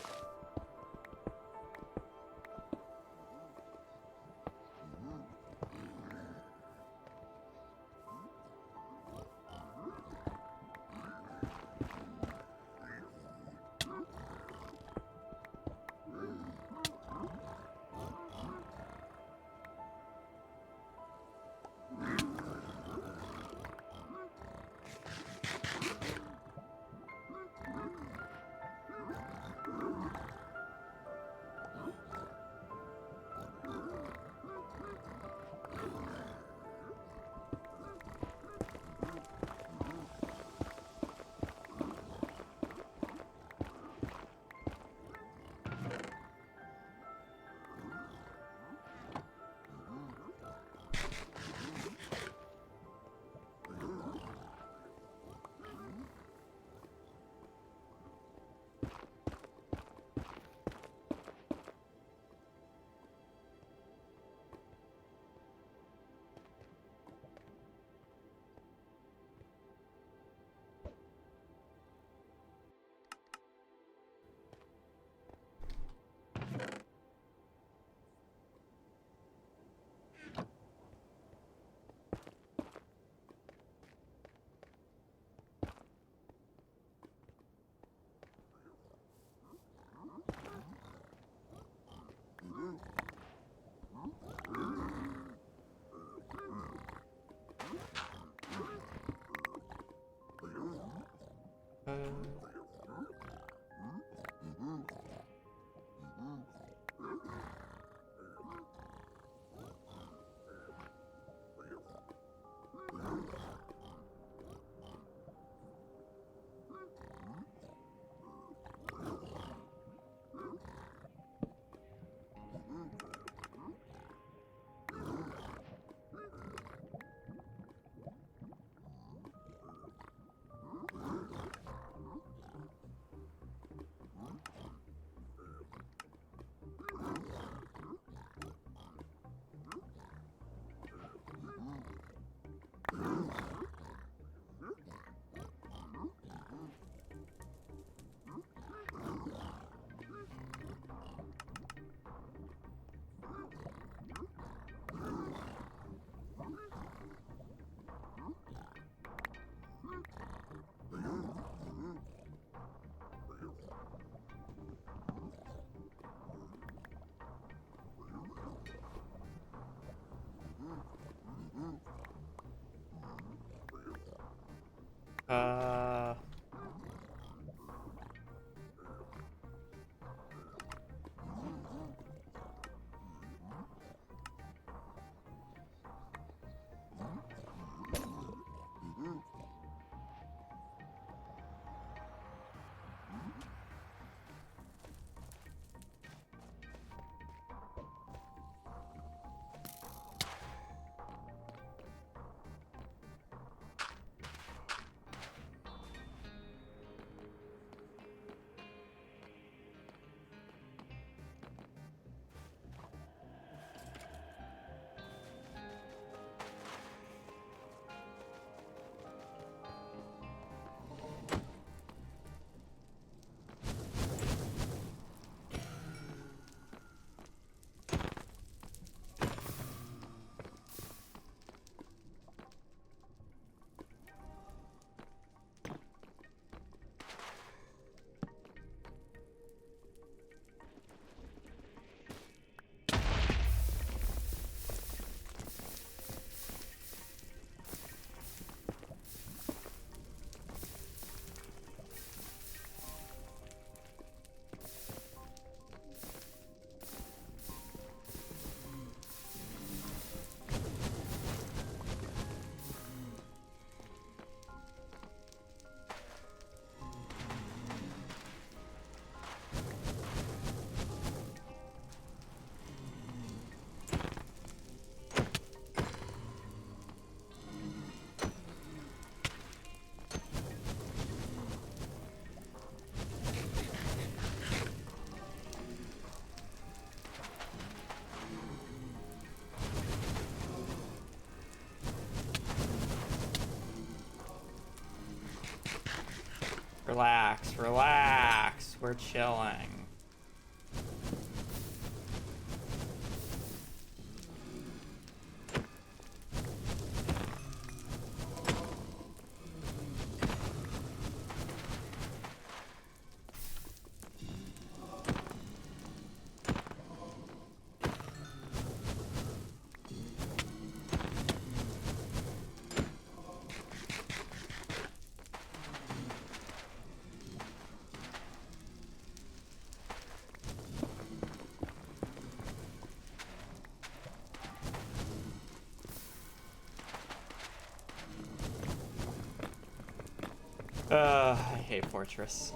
Uh... Relax, relax. We're chilling. I hate Fortress.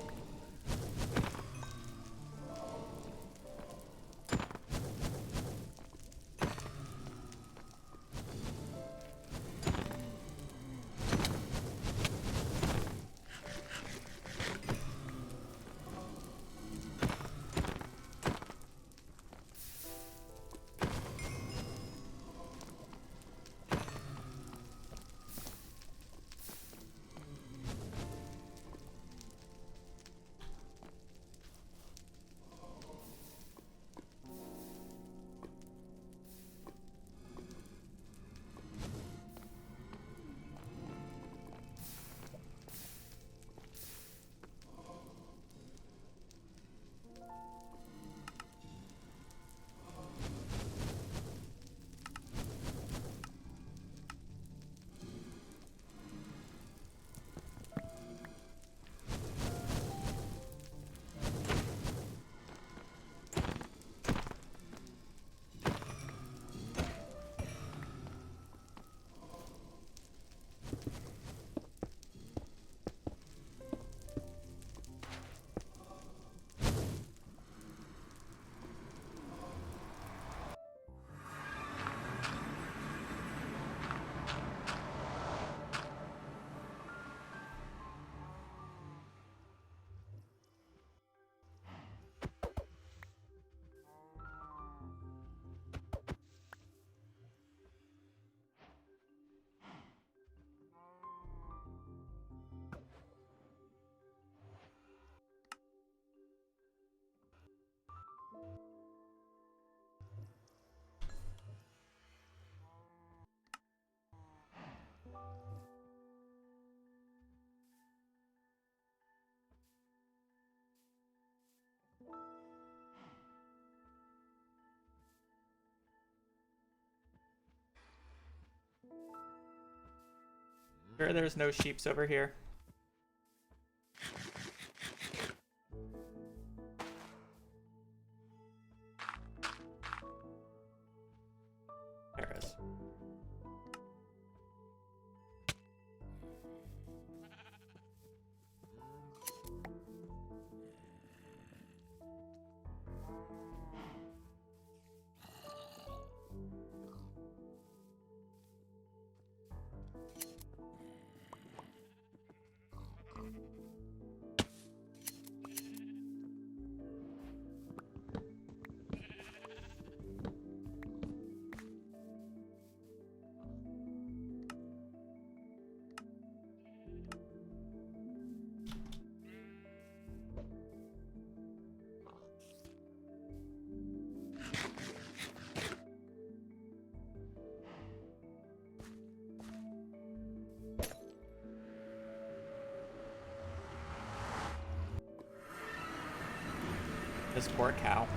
Sure, there's no sheeps over here. This poor cow.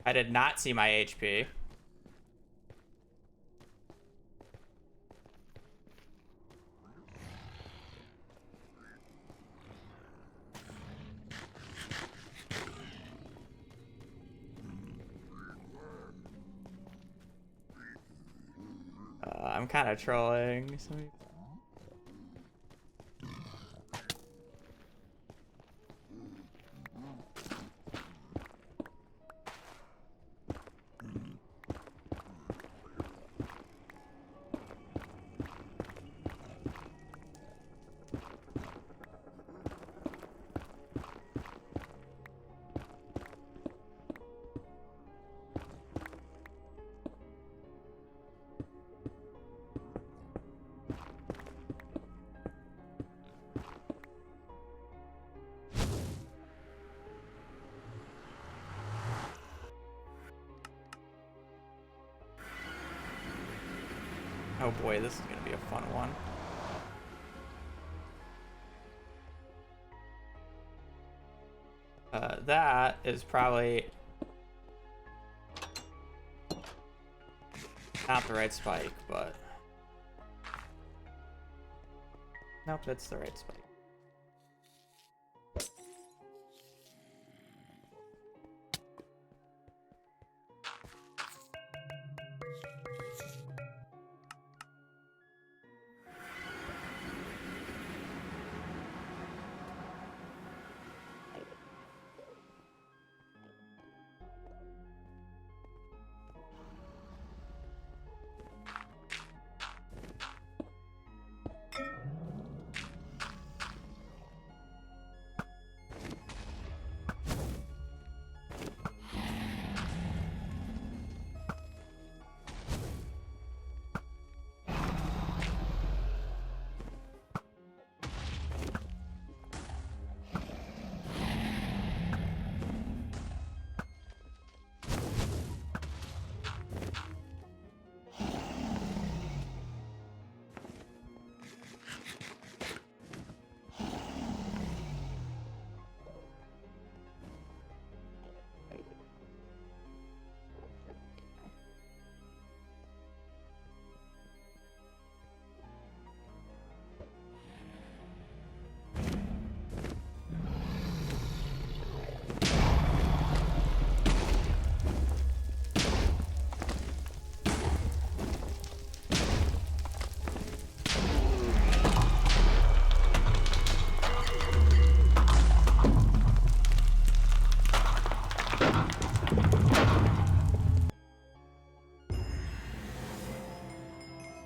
I did not see my HP. I'm kind of trolling. Oh boy, this is gonna be a fun one. That is probably not the right spike, but nope, that's the right spike.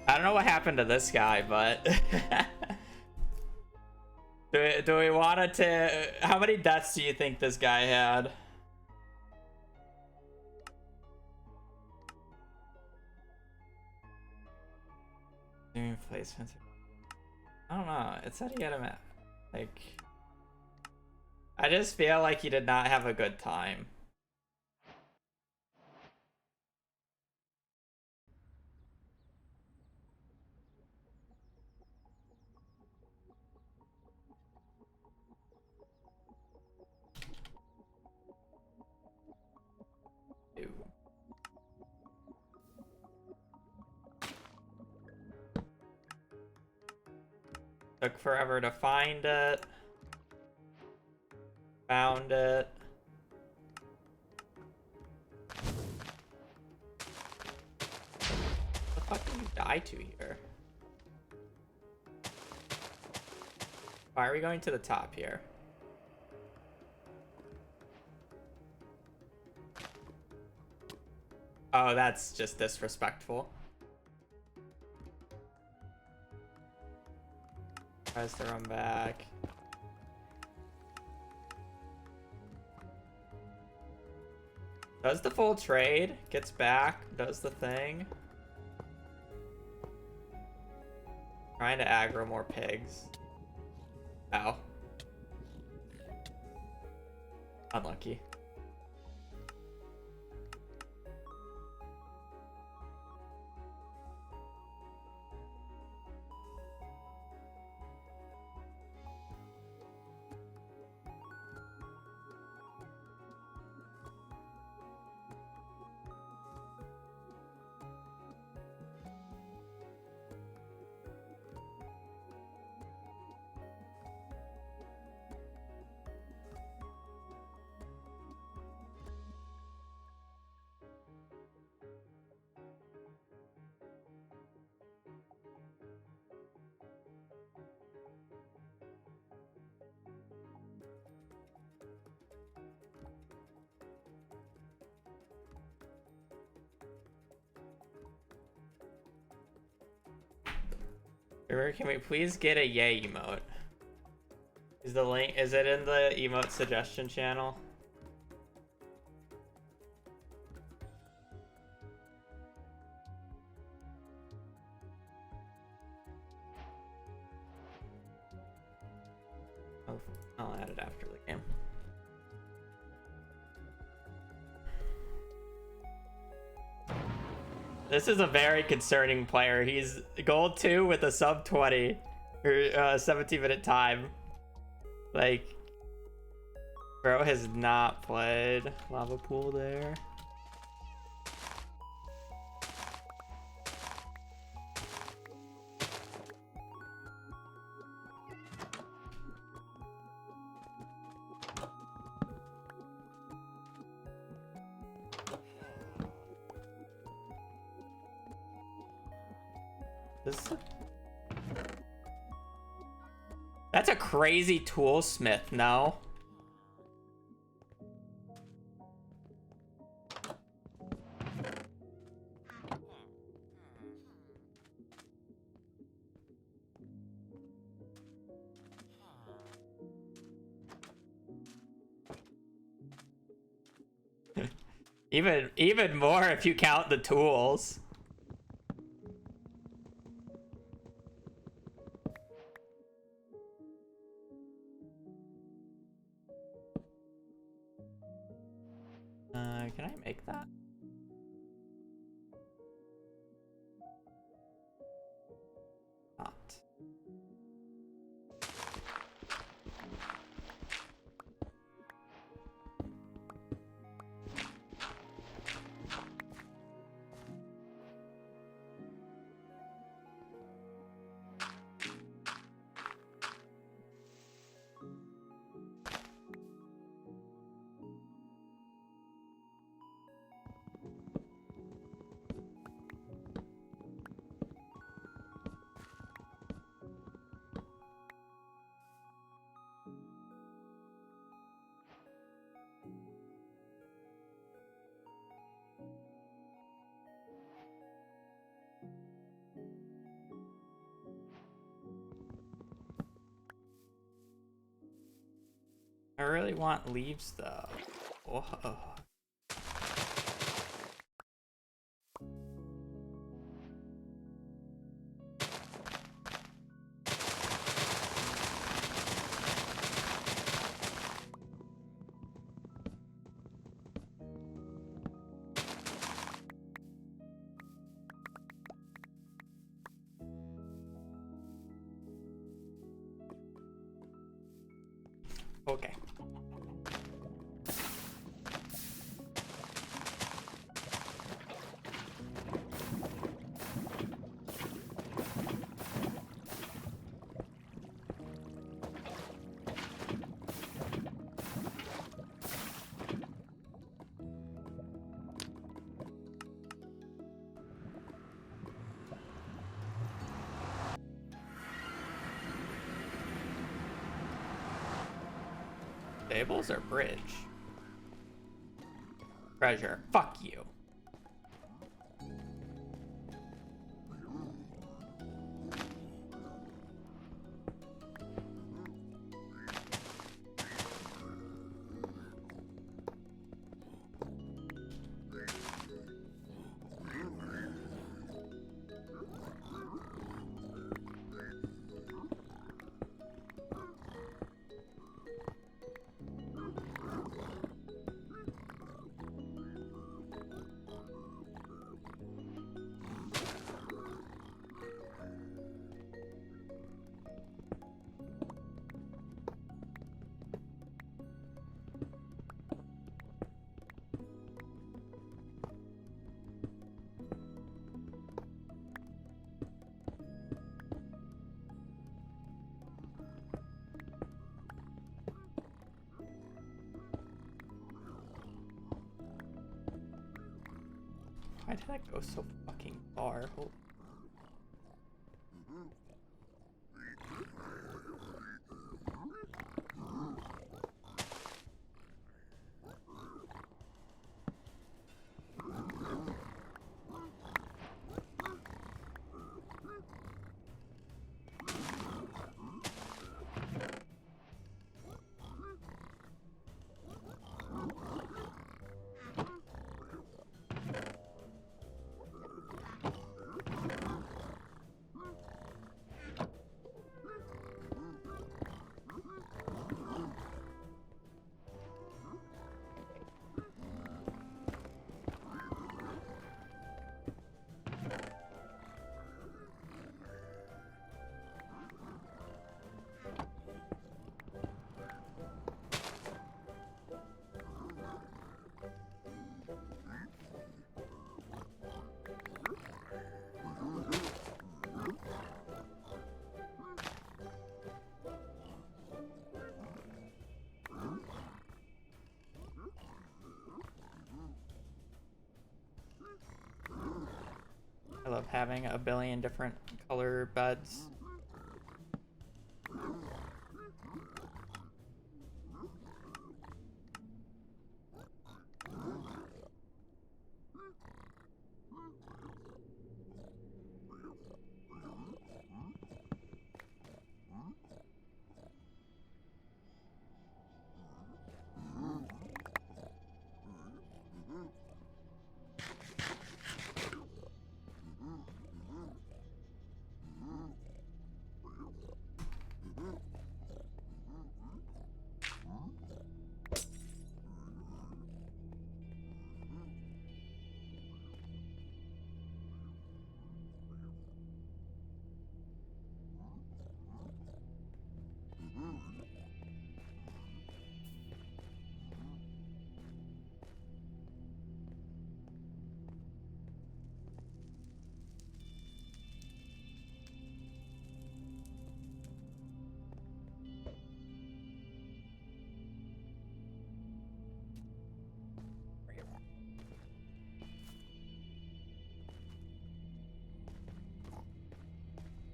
I don't know what happened to this guy, but do we want to? How many deaths do you think this guy had? Doing placements. I don't know. It said he had him at like. I just feel like he did not have a good time. Took forever to find it. Found it. What the fuck did you die to here? Why are we going to the top here? Oh, that's just disrespectful. Tries to run back. Does the full trade, gets back, does the thing. Trying to aggro more pigs. Ow. Unlucky. Can we please get a yay emote? Is the link, is it in the emote suggestion channel? Oh, I'll add it after the game. This is a very concerning player. He's gold 2 with a sub 20 or 17-minute time. Like, bro has not played. Lava pool there. That's a crazy toolsmith, no? Even more if you count the tools. Can I make that? Not. I really want leaves though. Whoa. Okay. Stables or bridge? Treasure. Fuck you. Why did that go so fucking far? Holy. I love having a billion different color beds.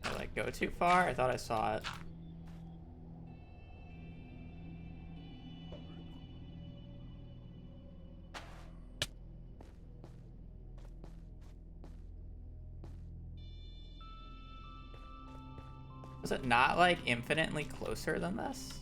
Did I like go too far? I thought I saw it. Was it not like infinitely closer than this?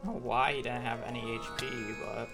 I don't know why he didn't have any HP, but...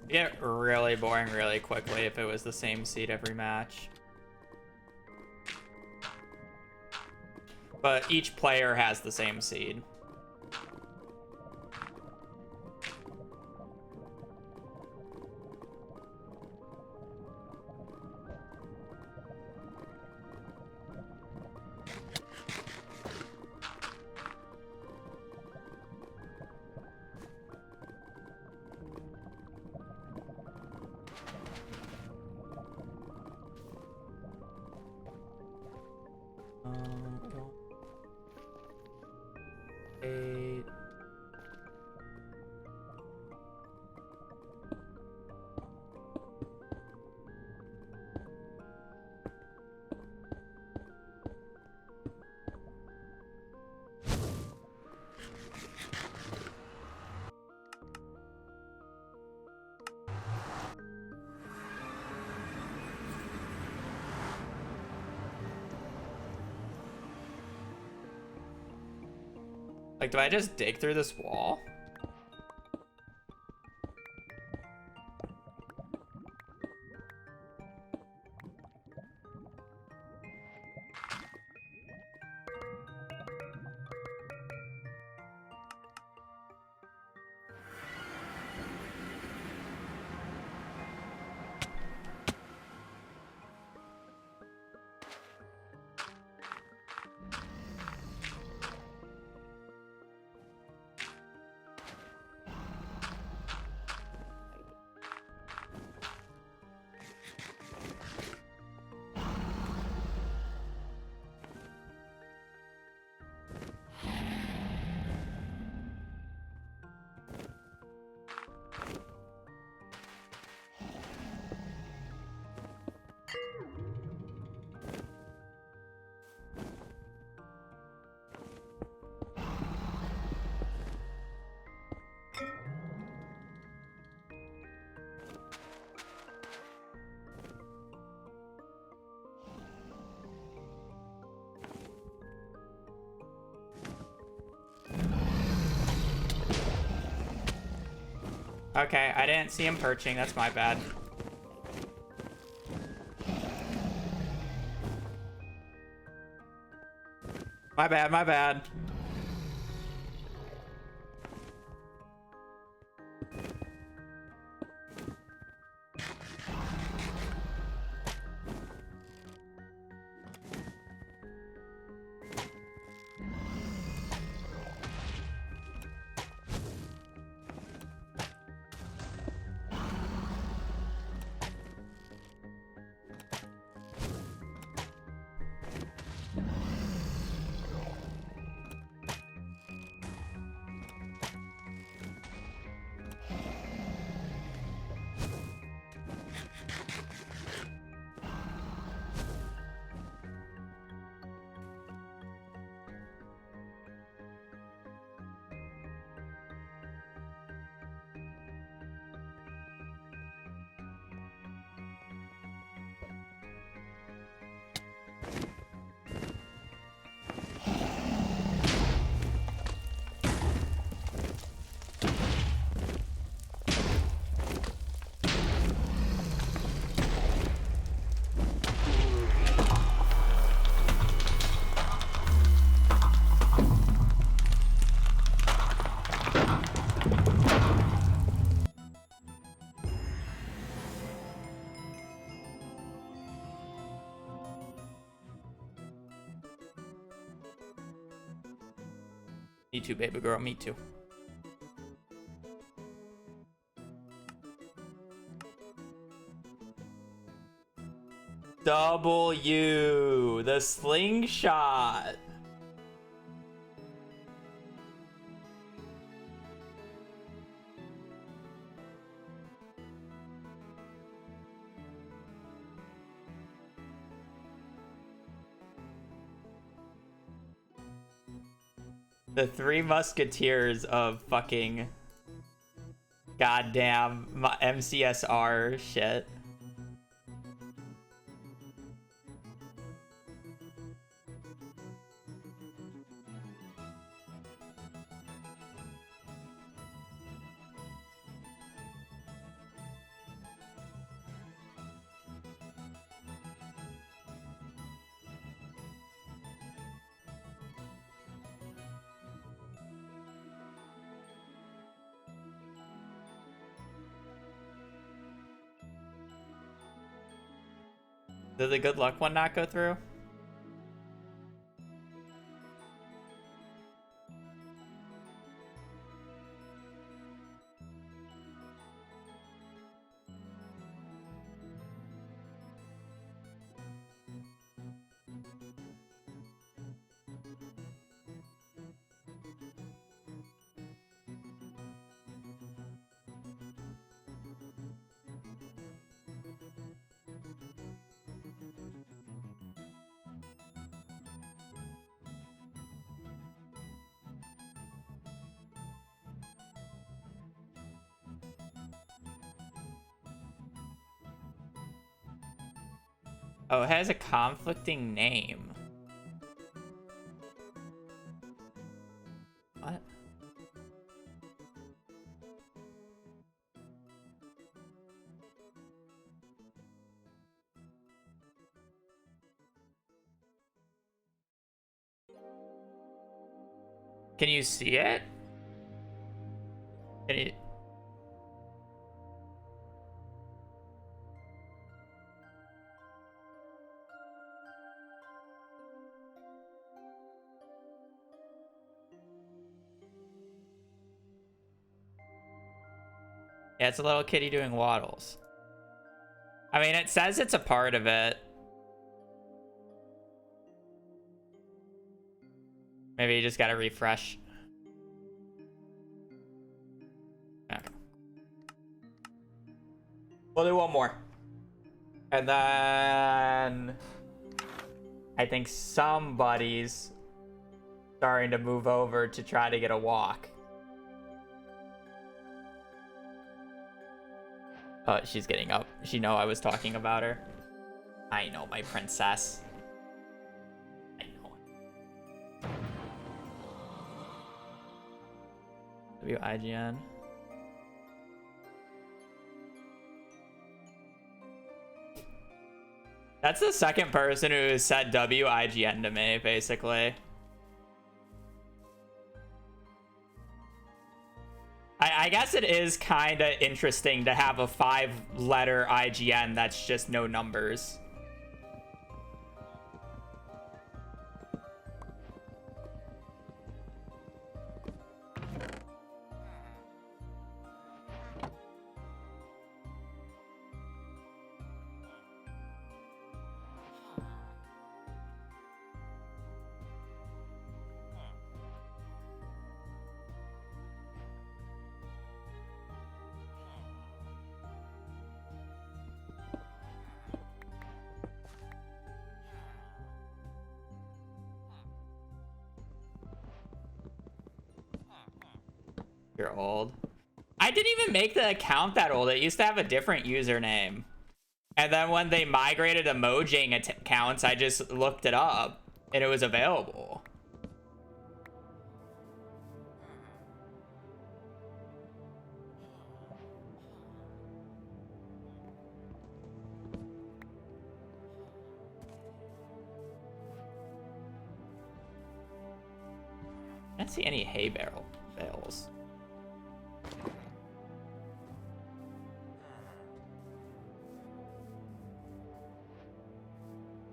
Get really boring really quickly if it was the same seed every match. But each player has the same seed. Eight. Like, do I just dig through this wall? Okay, I didn't see him perching. That's my bad. My bad, my bad. Me too, baby girl. Me too. W, the slingshot. The Three Musketeers of fucking goddamn MCSR shit. Did the good luck one not go through? Oh, it has a conflicting name. What? Can you see it? Can you... Yeah, it's a little kitty doing waddles. I mean, it says it's a part of it. Maybe you just gotta refresh. Okay. We'll do one more. And then... I think somebody's starting to move over to try to get a walk. Oh, she's getting up. She know I was talking about her. I know, my princess. I know. WIGN. That's the second person who said WIGN to me, basically. I guess it is kind of interesting to have a 5-letter IGN that's just no numbers. You're old. I didn't even make the account that old. It used to have a different username. And then when they migrated emojing accounts, I just looked it up and it was available. I don't see any hay bales.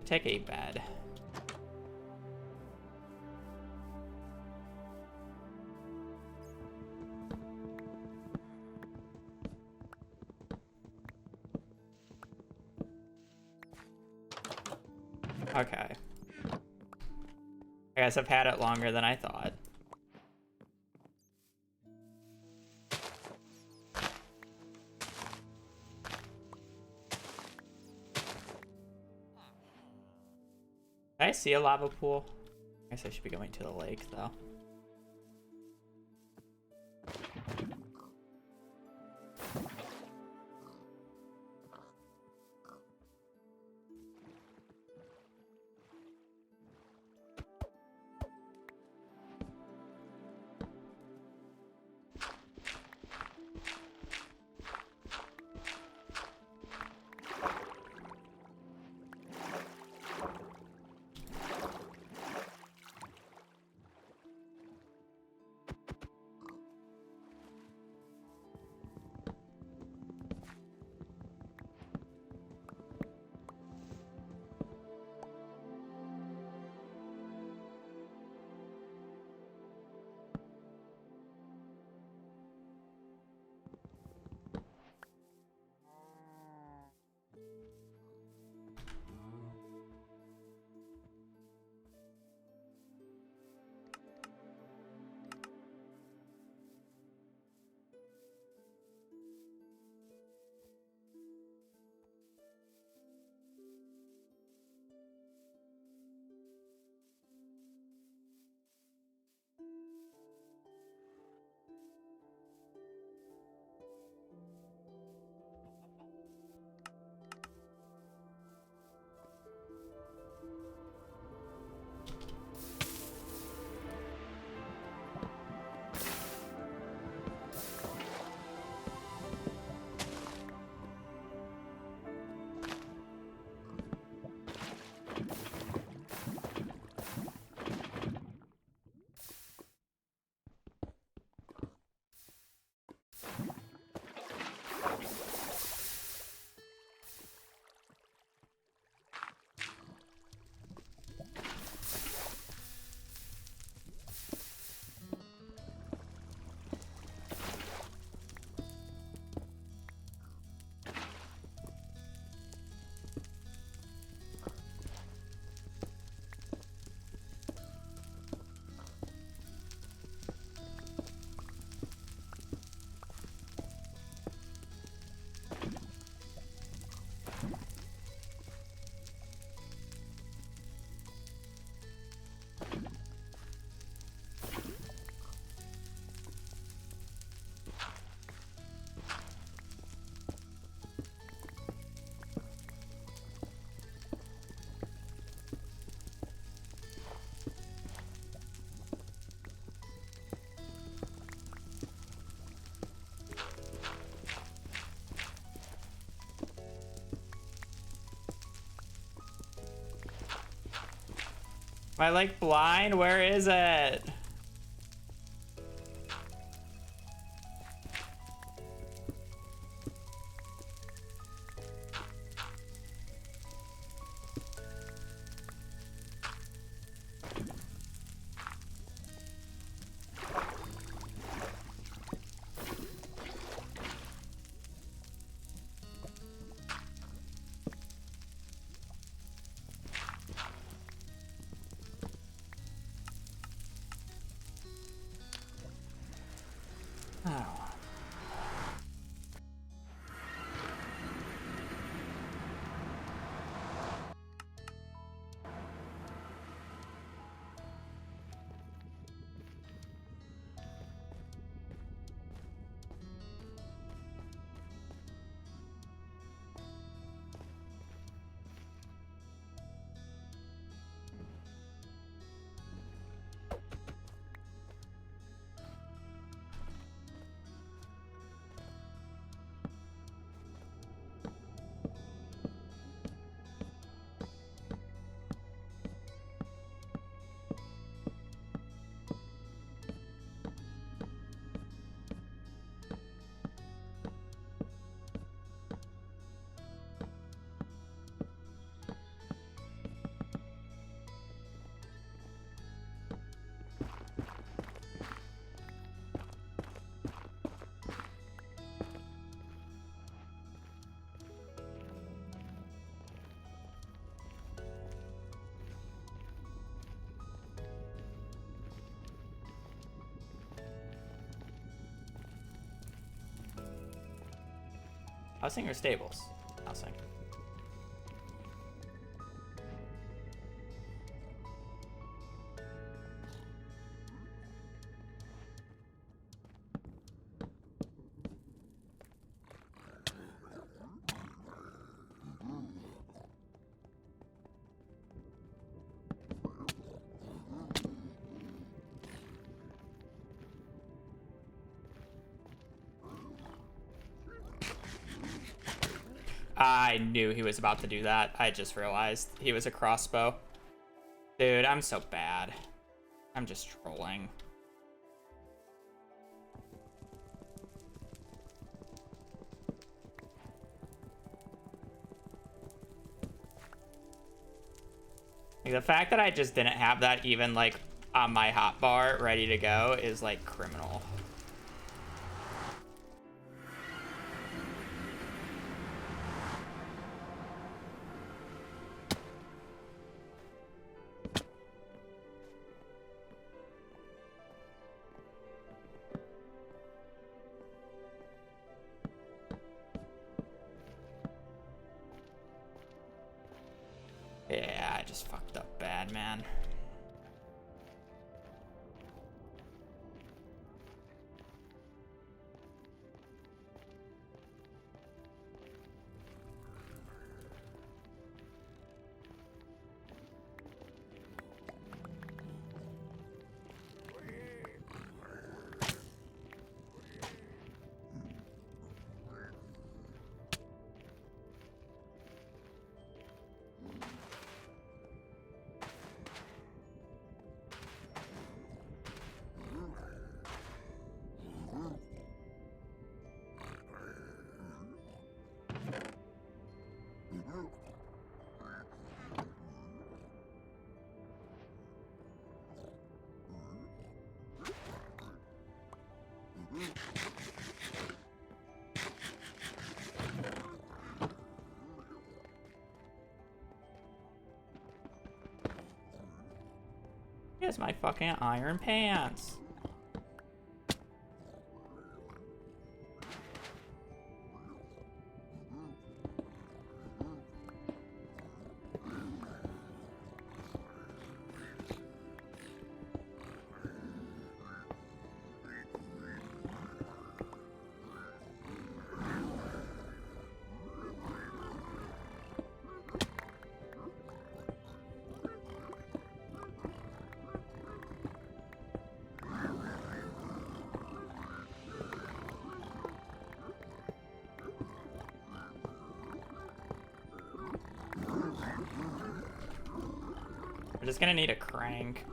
Take a bed. Okay. I guess I've had it longer than I thought. Did I see a lava pool? I guess I should be going to the lake, though. Am I like blind? Where is it? Housing or stables? Housing. I knew he was about to do that. I just realized he was a crossbow. Dude, I'm so bad. I'm just trolling. Like, the fact that I just didn't have that even, like, on my hotbar ready to go is, like, criminal. Yeah, I just fucked up bad, man. Here's my fucking iron pants. We're just gonna need a crank.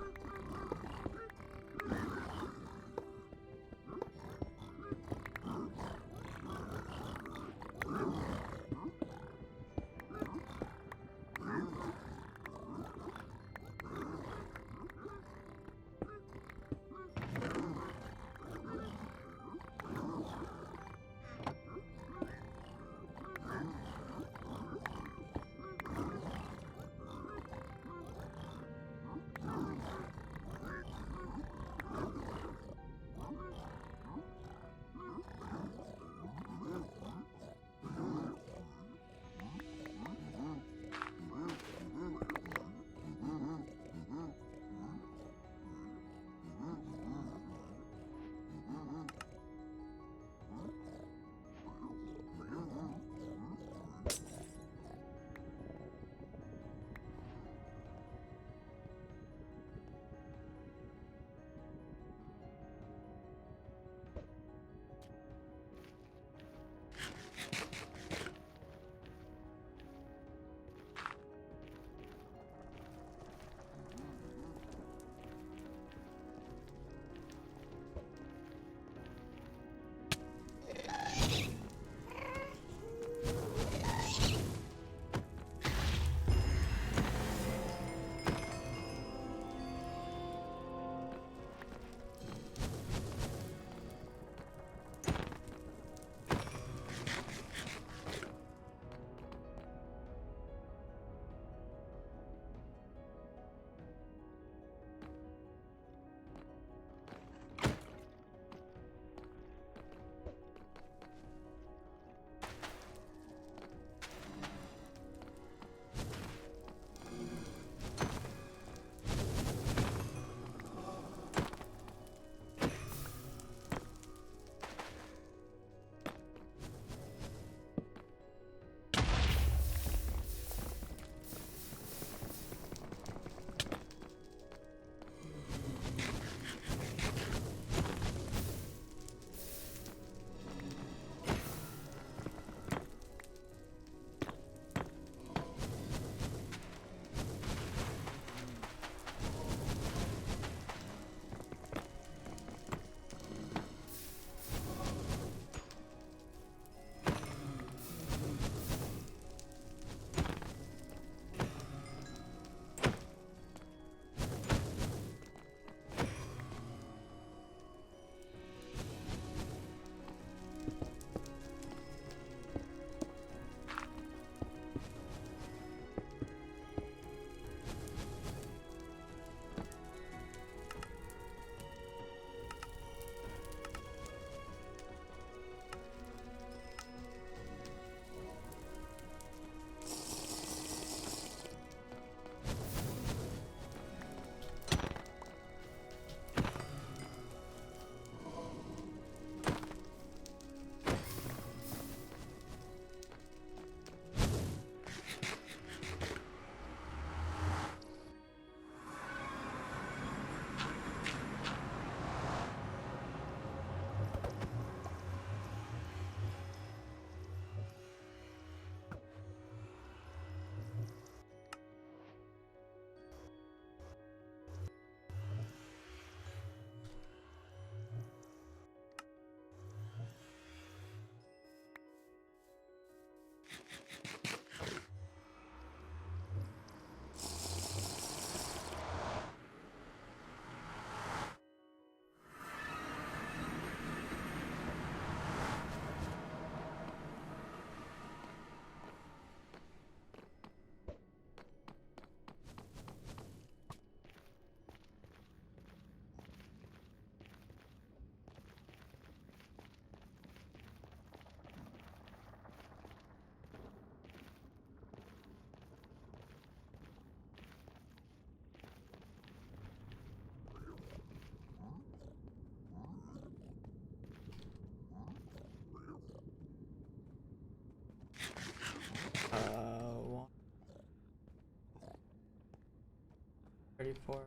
44.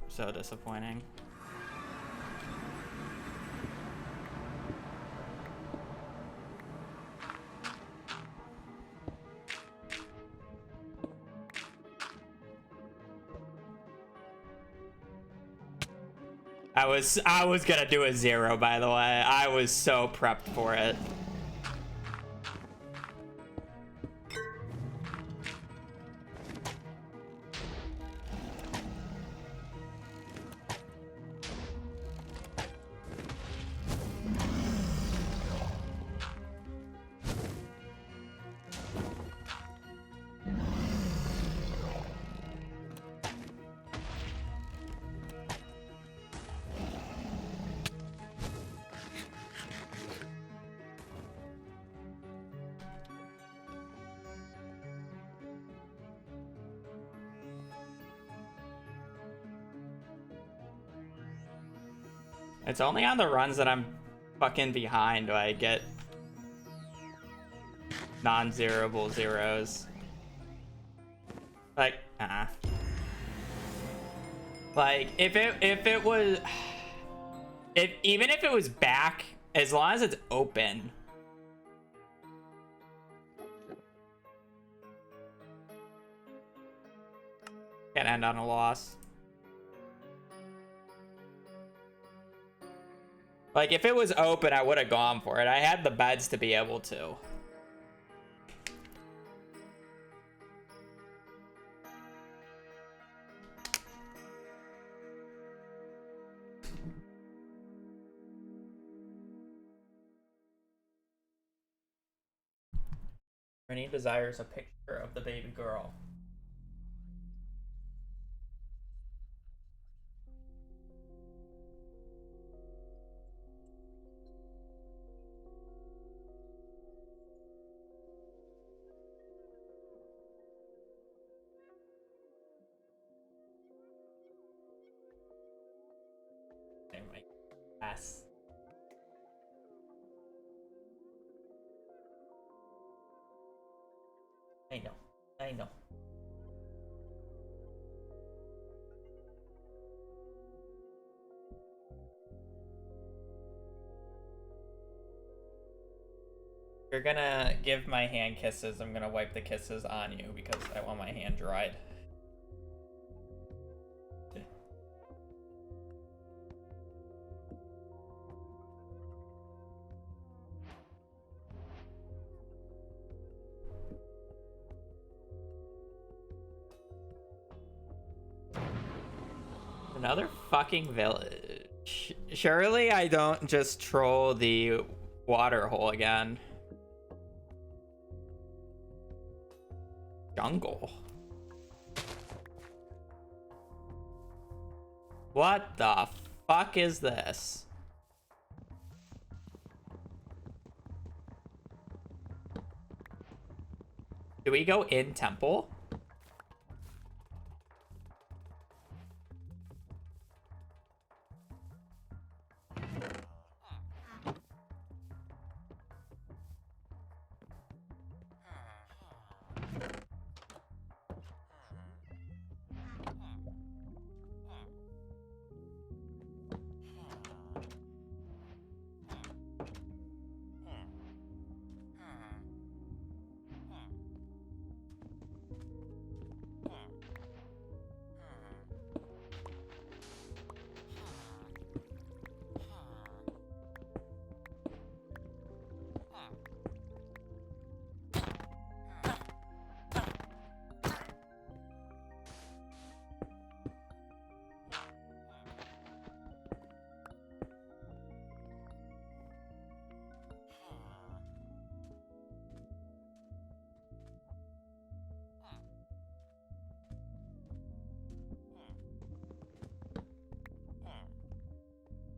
So disappointing. I was gonna do a 0, by the way. I was so prepped for it. It's only on the runs that I'm fucking behind do I get non-zeroable zeros. Like, like if it was, even if it was back, as long as it's open. Can't end on a loss. Like, if it was open, I would have gone for it. I had the beds to be able to. Renee desires a picture of the baby girl. Yes. I know. I know. You're gonna give my hand kisses. I'm gonna wipe the kisses on you because I want my hand dried. Another fucking village. Surely I don't just troll the water hole again. Jungle. What the fuck is this? Do we go in temple?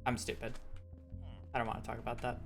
I'm stupid. I don't want to talk about that.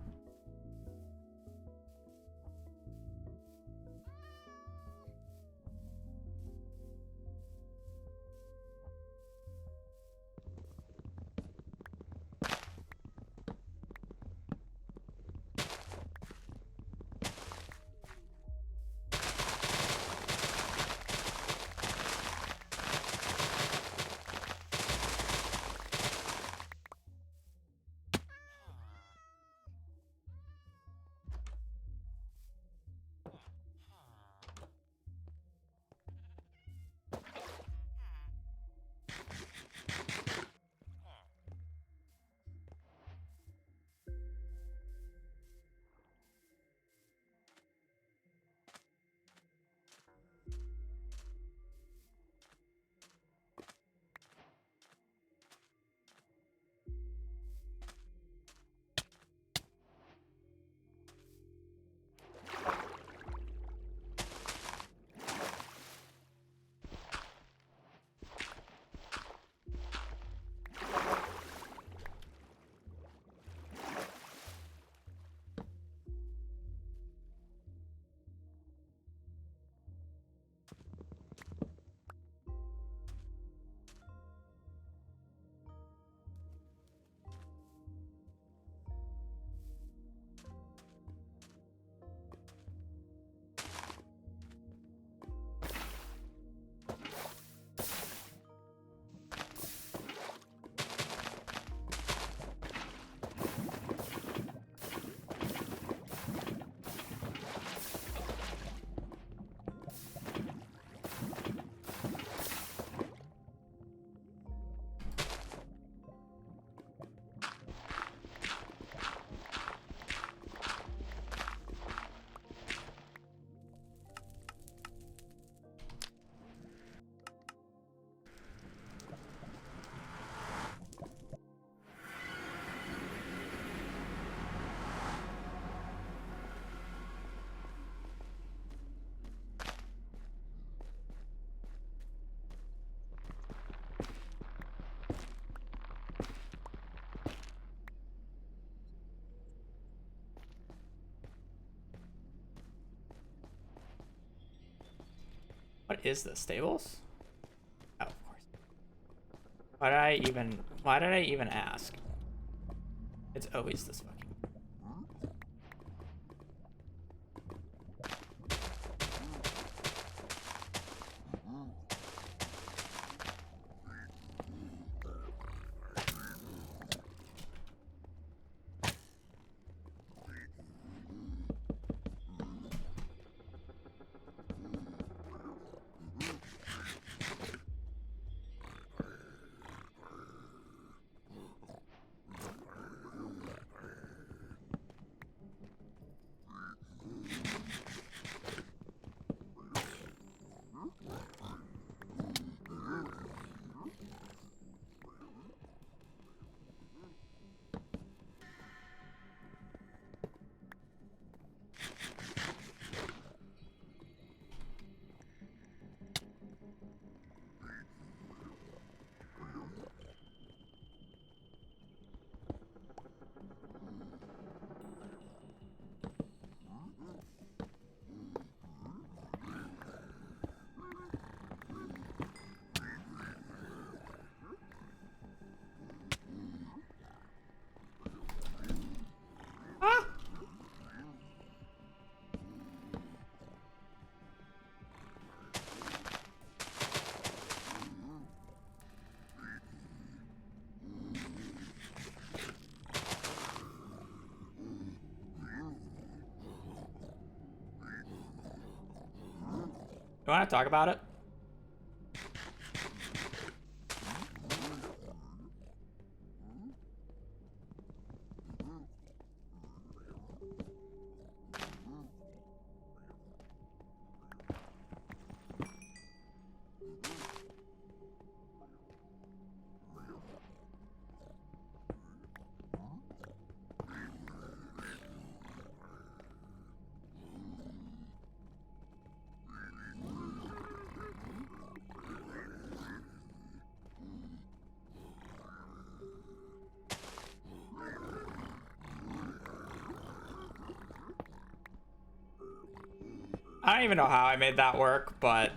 What is this? Stables? Oh, of course. Why did I even ask? It's always this fucking. You want to talk about it? I don't even know how I made that work, but...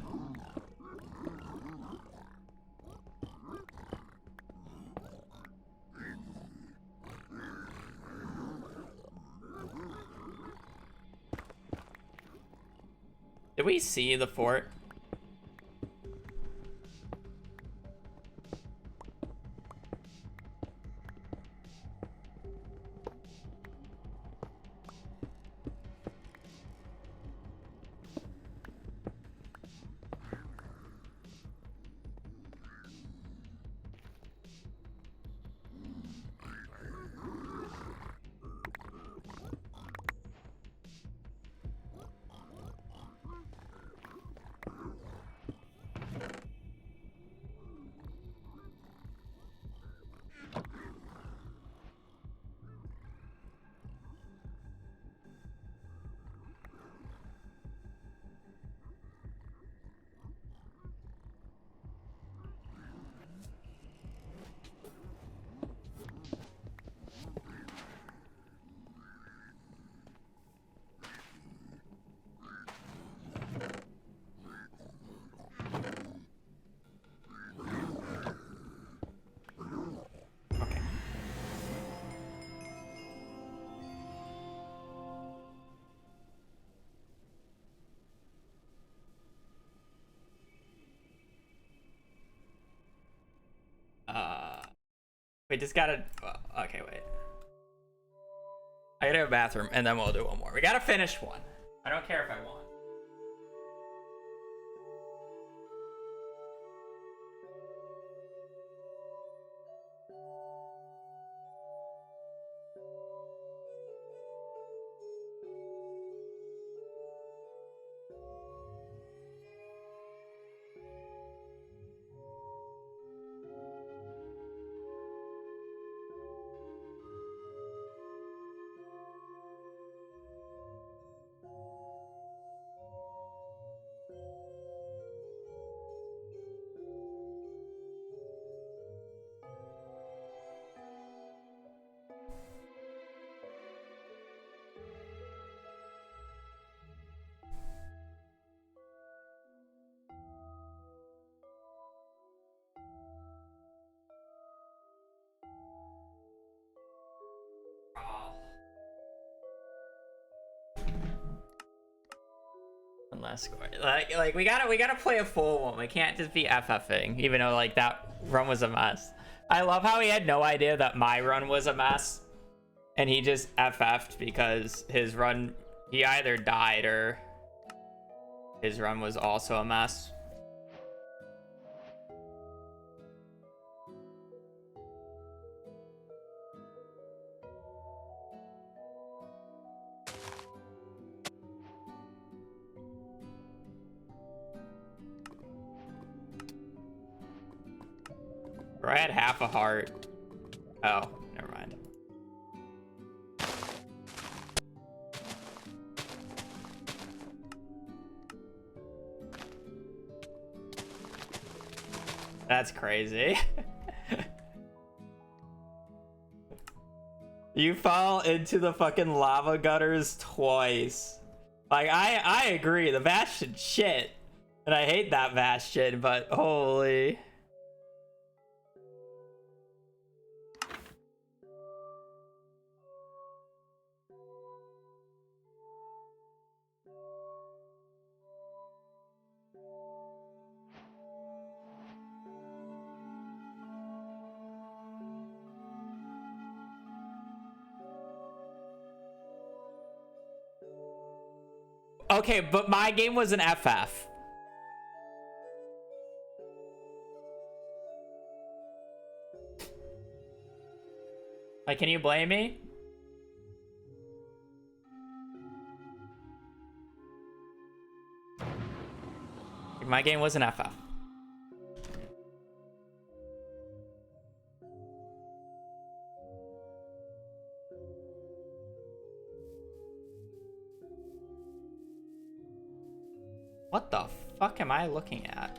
Did we see the fort? Okay. We just gotta... okay, wait. I gotta go to the bathroom, and then we'll do one more. We gotta finish one. I don't care if I won. One last score. Like we gotta play a full one. We can't just be FFing, even though like that run was a mess. I love how he had no idea that my run was a mess, and he just FF'd because his run, he either died or his run was also a mess. Or I had half a heart. Oh, never mind. That's crazy. You fall into the fucking lava gutters twice. Like, I agree. The Bastion shit. And I hate that Bastion, but holy... Okay, but my game was an FF. Like, can you blame me? My game was an FF. What the fuck am I looking at?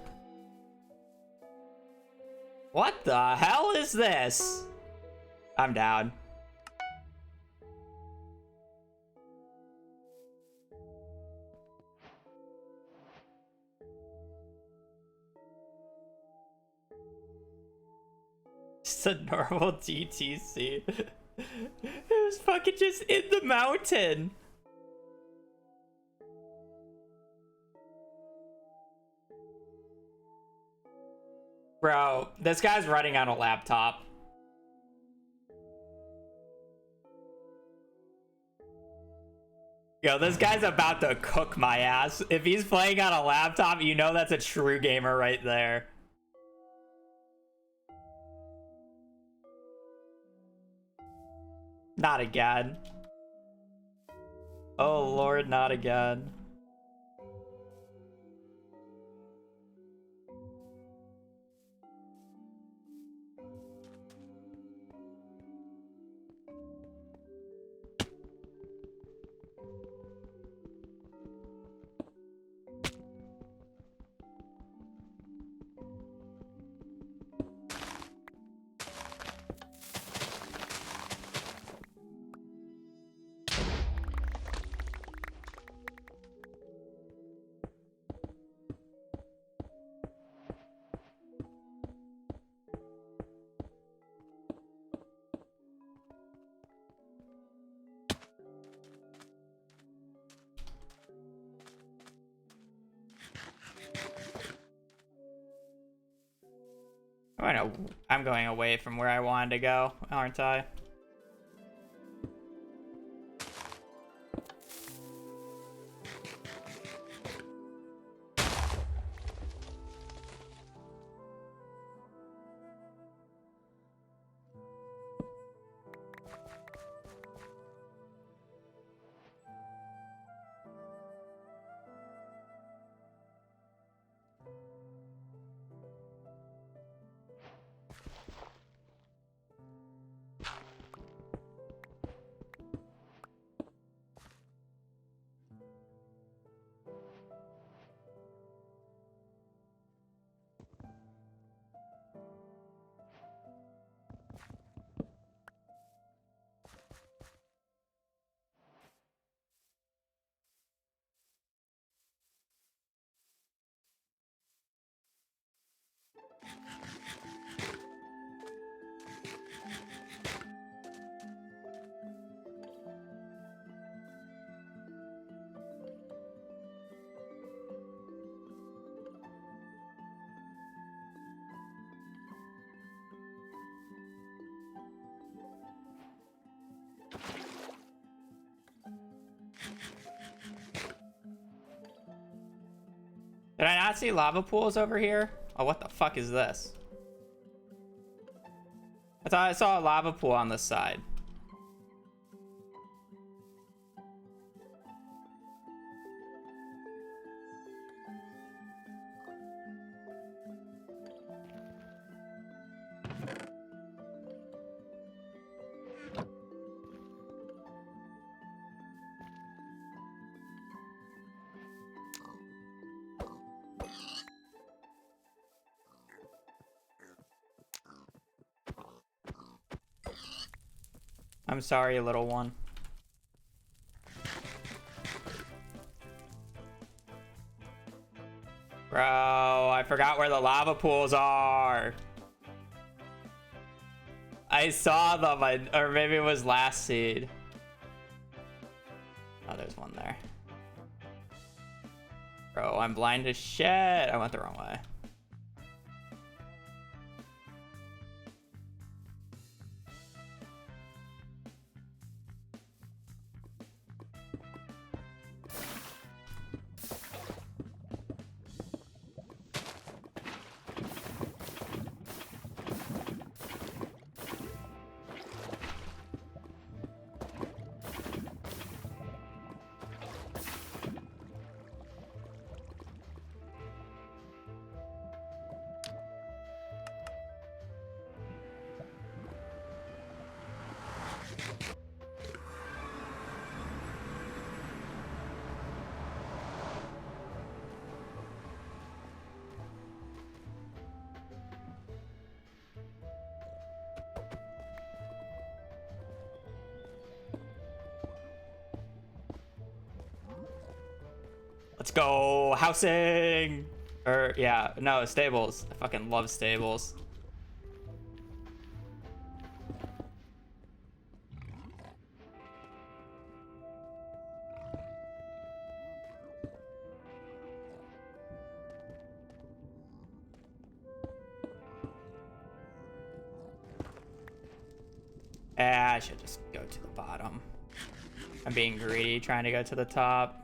What the hell is this? I'm down. a normal DTC. It was fucking just in the mountain. Bro, this guy's running on a laptop. Yo, this guy's about to cook my ass. If he's playing on a laptop, you know that's a true gamer right there. Not again. Oh Lord, not again. I'm going away from where I wanted to go, aren't I? Did I not see lava pools over here? Oh, what the fuck is this? I thought I saw a lava pool on this side. I'm sorry, little one. Bro, I forgot where the lava pools are. I saw them, or maybe it was last seed. Oh, there's one there. Bro, I'm blind as shit. I went the wrong way. Let's go housing. Or yeah, no, stables. I fucking love stables. I should just go to the bottom. I'm being greedy, trying to go to the top.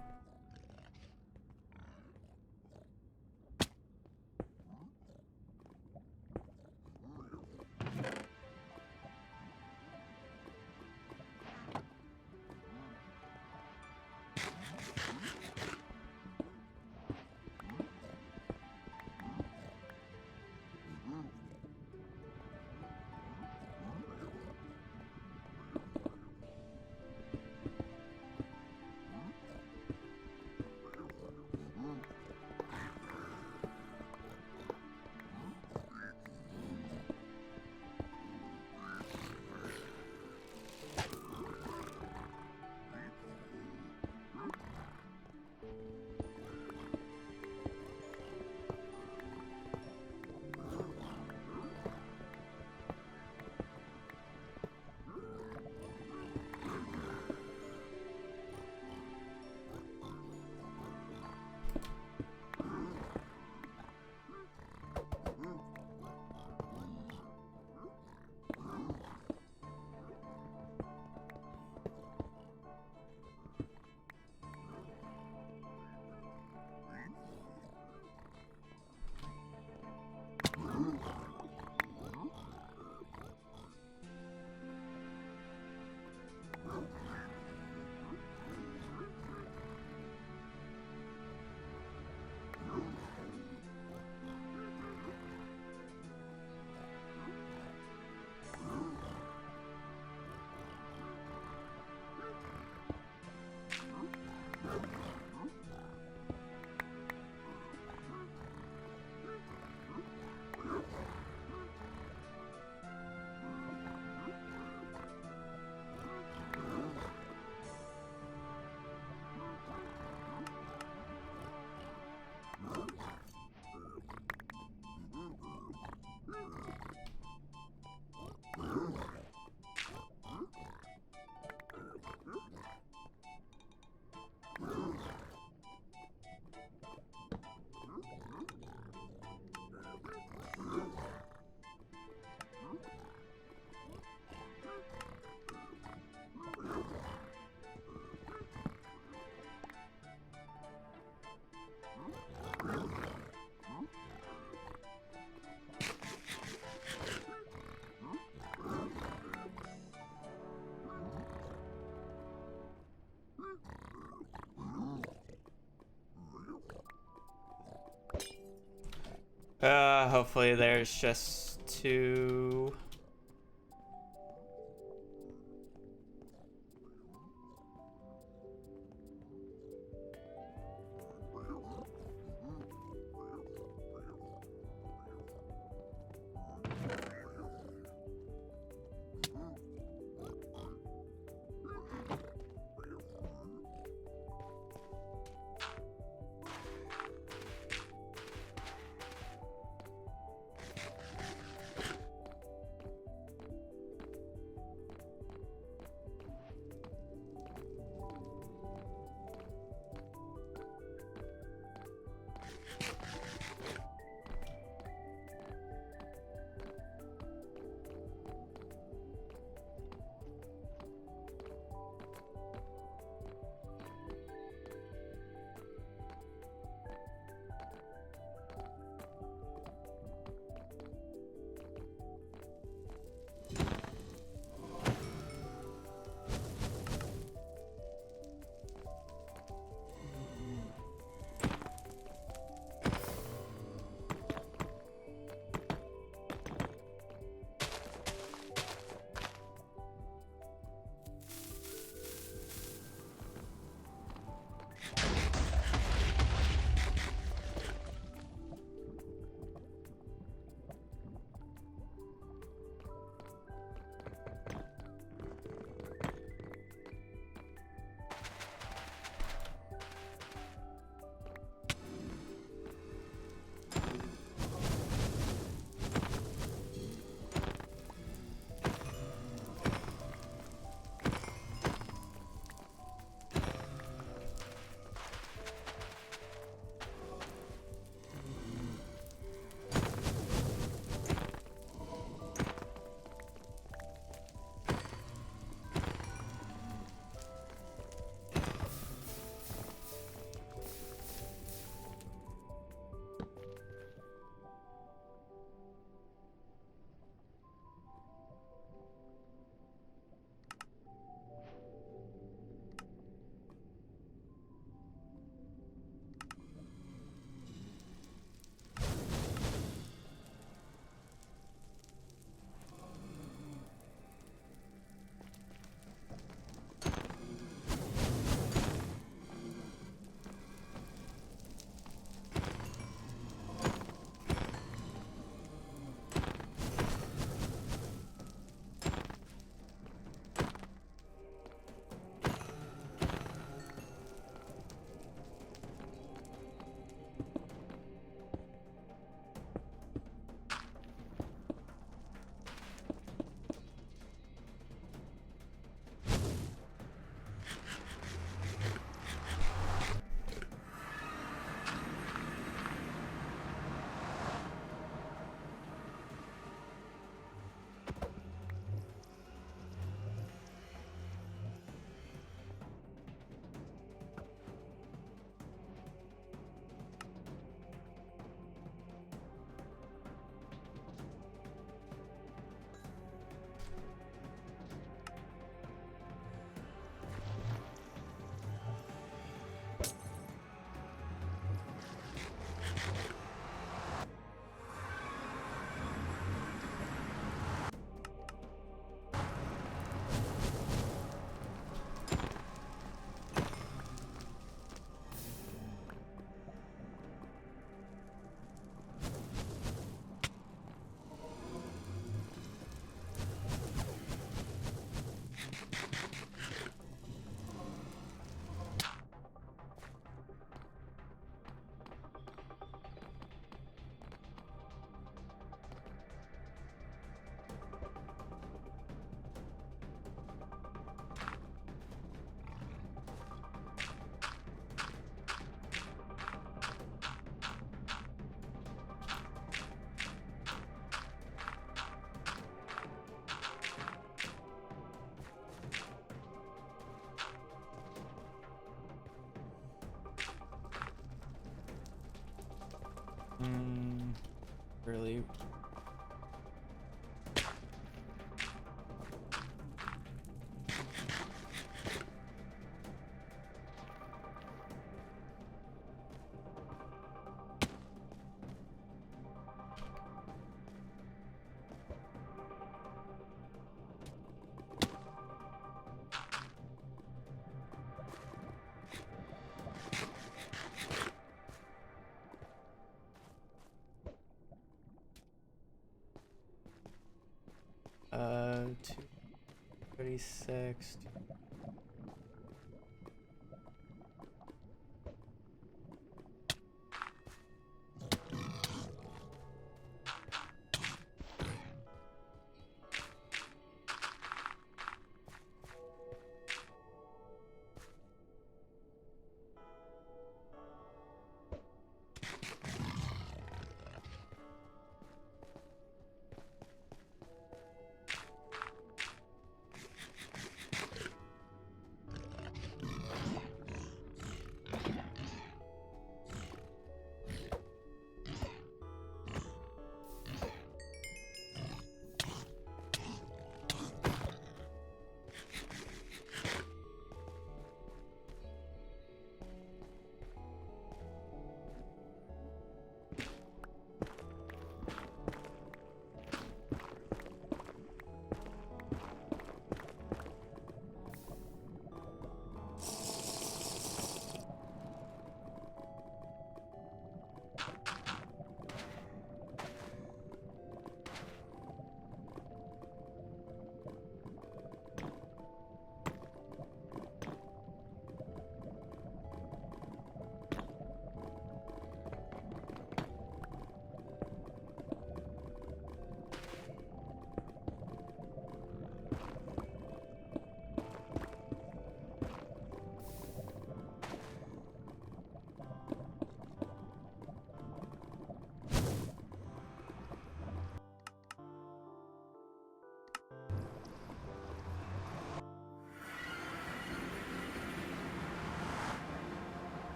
Hopefully there's just 2. really. Uh, 236.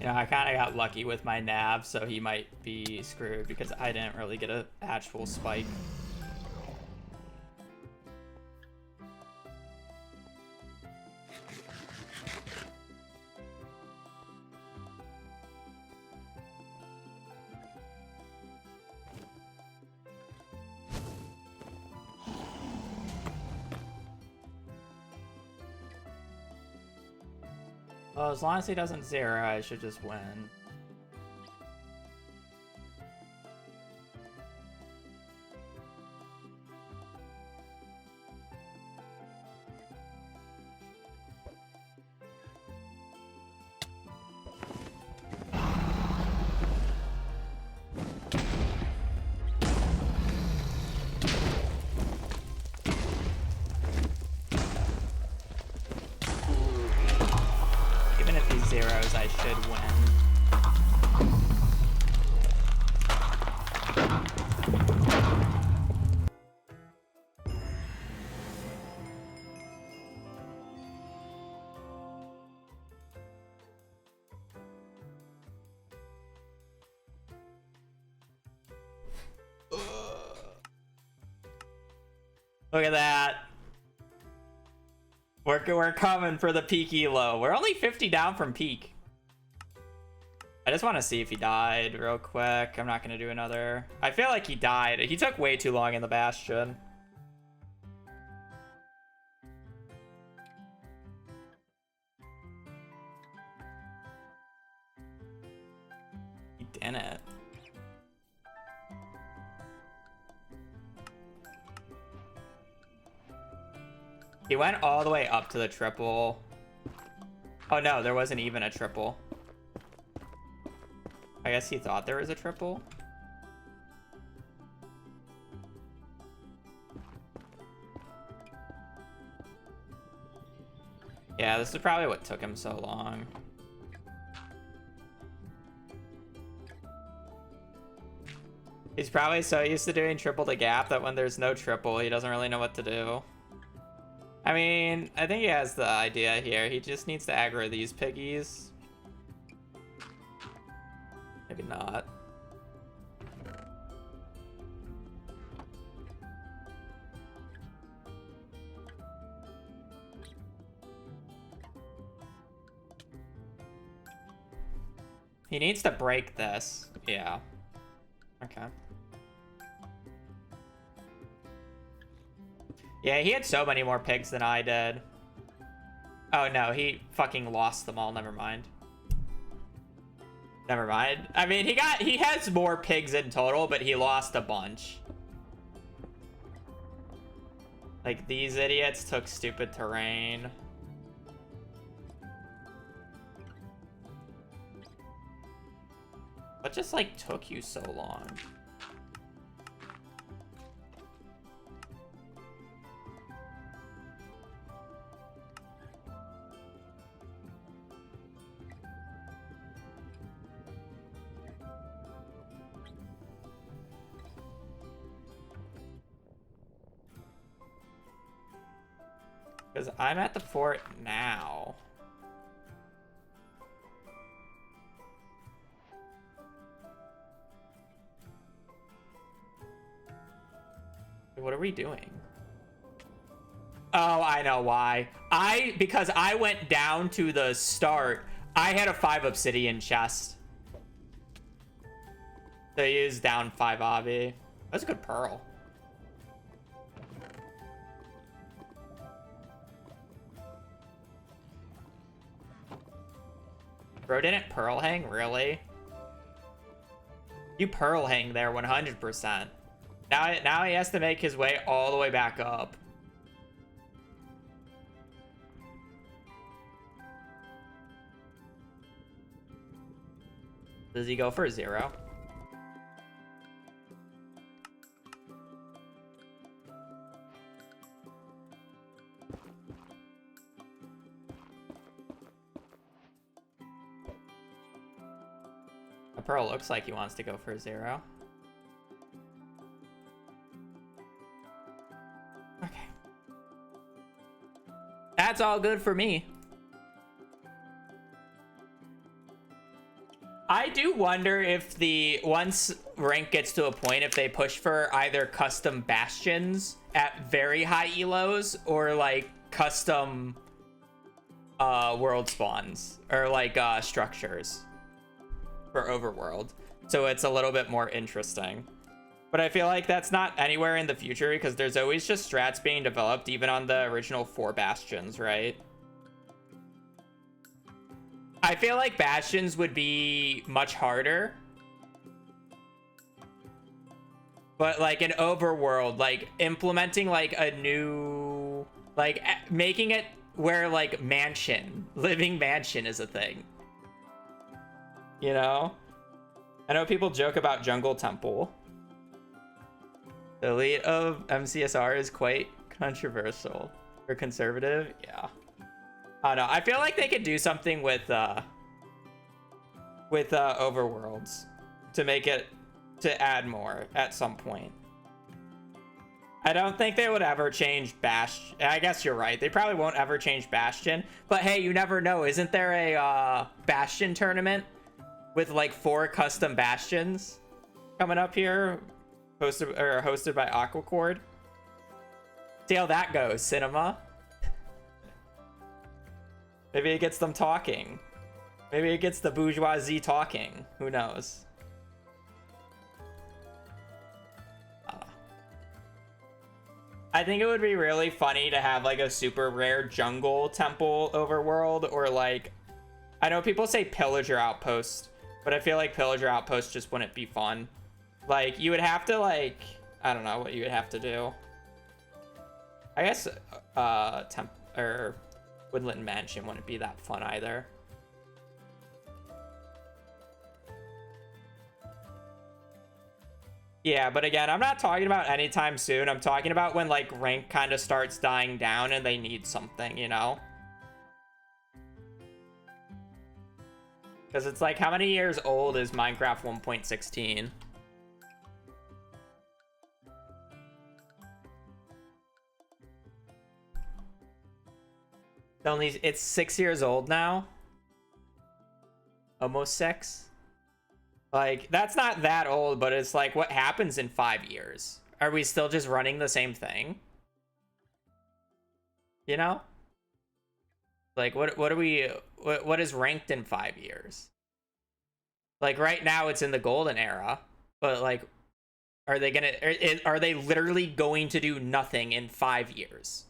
You know, I kind of got lucky with my nav, so he might be screwed because I didn't really get an actual spike. Well, as long as he doesn't zero, I should just win. zeros, I should win. Look at that. We're coming for the peak elo. We're only 50 down from peak. I just want to see if he died real quick. I'm not going to do another. I feel like he died. He took way too long in the Bastion. He didn't. He went all the way up to the triple. Oh no, there wasn't even a triple. I guess he thought there was a triple. Yeah, this is probably what took him so long. He's probably so used to doing triple to gap that when there's no triple, he doesn't really know what to do. I mean, I think he has the idea here. He just needs to aggro these piggies. Maybe not. He needs to break this. Yeah. Okay. Yeah, he had so many more pigs than I did. Oh no, he fucking lost them all. Never mind. Never mind. I mean, he has more pigs in total, but he lost a bunch. Like, these idiots took stupid terrain. What just, like, took you so long? Because I'm at the fort now. What are we doing? Oh, I know why. Because I went down to the start, I had a 5 obsidian chest. So he is down 5 obby. That's a good pearl. Bro didn't pearl hang? Really? You pearl hang there 100%. Now he has to make his way all the way back up. Does he go for a 0? A pearl looks like he wants to go for a 0. Okay. That's all good for me. I do wonder if once rank gets to a point, if they push for either custom bastions at very high elos or like custom world spawns or like structures for overworld, so it's a little bit more interesting. But I feel like that's not anywhere in the future because there's always just strats being developed even on the original 4 bastions, right? I feel like bastions would be much harder, but like an overworld, like implementing like a new, like making it where like living mansion is a thing, you know? I know people joke about jungle temple. The elite of MCSR is quite controversial or conservative. Yeah. I don't know. I feel like they could do something with with overworlds to make it, to add more at some point. I don't think they would ever change Bastion. I guess you're right. They probably won't ever change Bastion. But hey, you never know. Isn't there a Bastion tournament with like 4 custom Bastions coming up here? Hosted by Aquacord? See how that goes, Cinema. Maybe it gets them talking. Maybe it gets the bourgeoisie talking. Who knows? I think it would be really funny to have like a super rare jungle temple overworld, or like, I know people say pillager outpost, but I feel like pillager outpost just wouldn't be fun. Like, you would have to like, I don't know what you would have to do. I guess Woodland Mansion wouldn't be that fun either. Yeah, but again, I'm not talking about anytime soon. I'm talking about when like rank kind of starts dying down and they need something, you know? Because it's like, how many years old is Minecraft 1.16? It's 6 years old now. Almost 6. Like, that's not that old, but it's like, what happens in 5 years? Are we still just running the same thing? You know? Like, what is ranked in 5 years? Like, right now it's in the golden era, but like, are they literally going to do nothing in 5 years?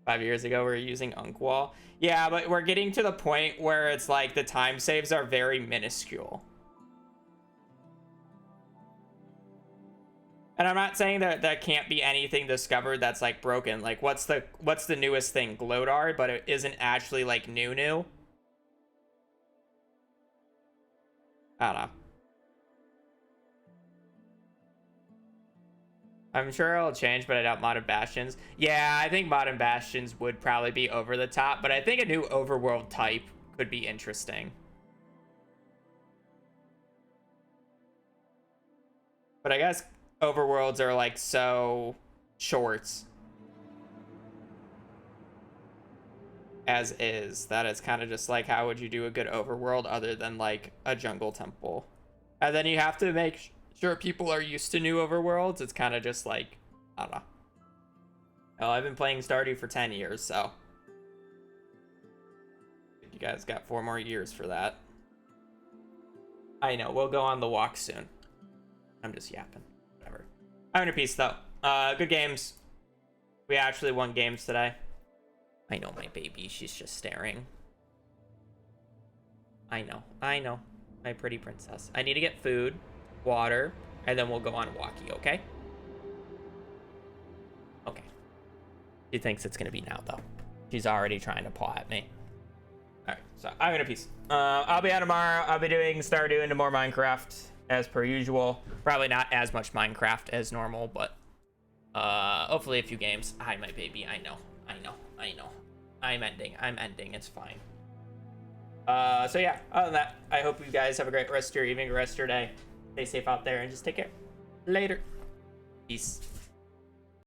Five years ago, we were using Unkwall. Yeah, but we're getting to the point where it's like the time saves are very minuscule. And I'm not saying that there can't be anything discovered that's like broken. Like, what's the newest thing? Glodar, but it isn't actually like new. I don't know. I'm sure it'll change, but I doubt Modern Bastions. Yeah, I think Modern Bastions would probably be over the top, but I think a new overworld type could be interesting. But I guess overworlds are like so short as is that it's kind of just like, how would you do a good overworld other than like a jungle temple? And then you have to make sure people are used to new overworlds. It's kind of just like, I don't know. Oh, I've been playing Stardew for 10 years, so you guys got 4 more years for that. I know, we'll go on the walk soon. I'm just yapping. Whatever. I'm in a piece though. Good games. We actually won games today. I know my baby, she's just staring. I know. My pretty princess. I need to get food, water, and then we'll go on walkie, okay? Okay. She thinks it's gonna be now though. She's already trying to paw at me. Alright, so I'm in a piece. I'll be out tomorrow. I'll be Stardew into more Minecraft as per usual. Probably not as much Minecraft as normal, but hopefully a few games. Hi, my baby. I know. I'm ending. It's fine. So yeah, other than that, I hope you guys have a great rest of your evening, rest of your day. Stay safe out there and just take care. Later. Peace.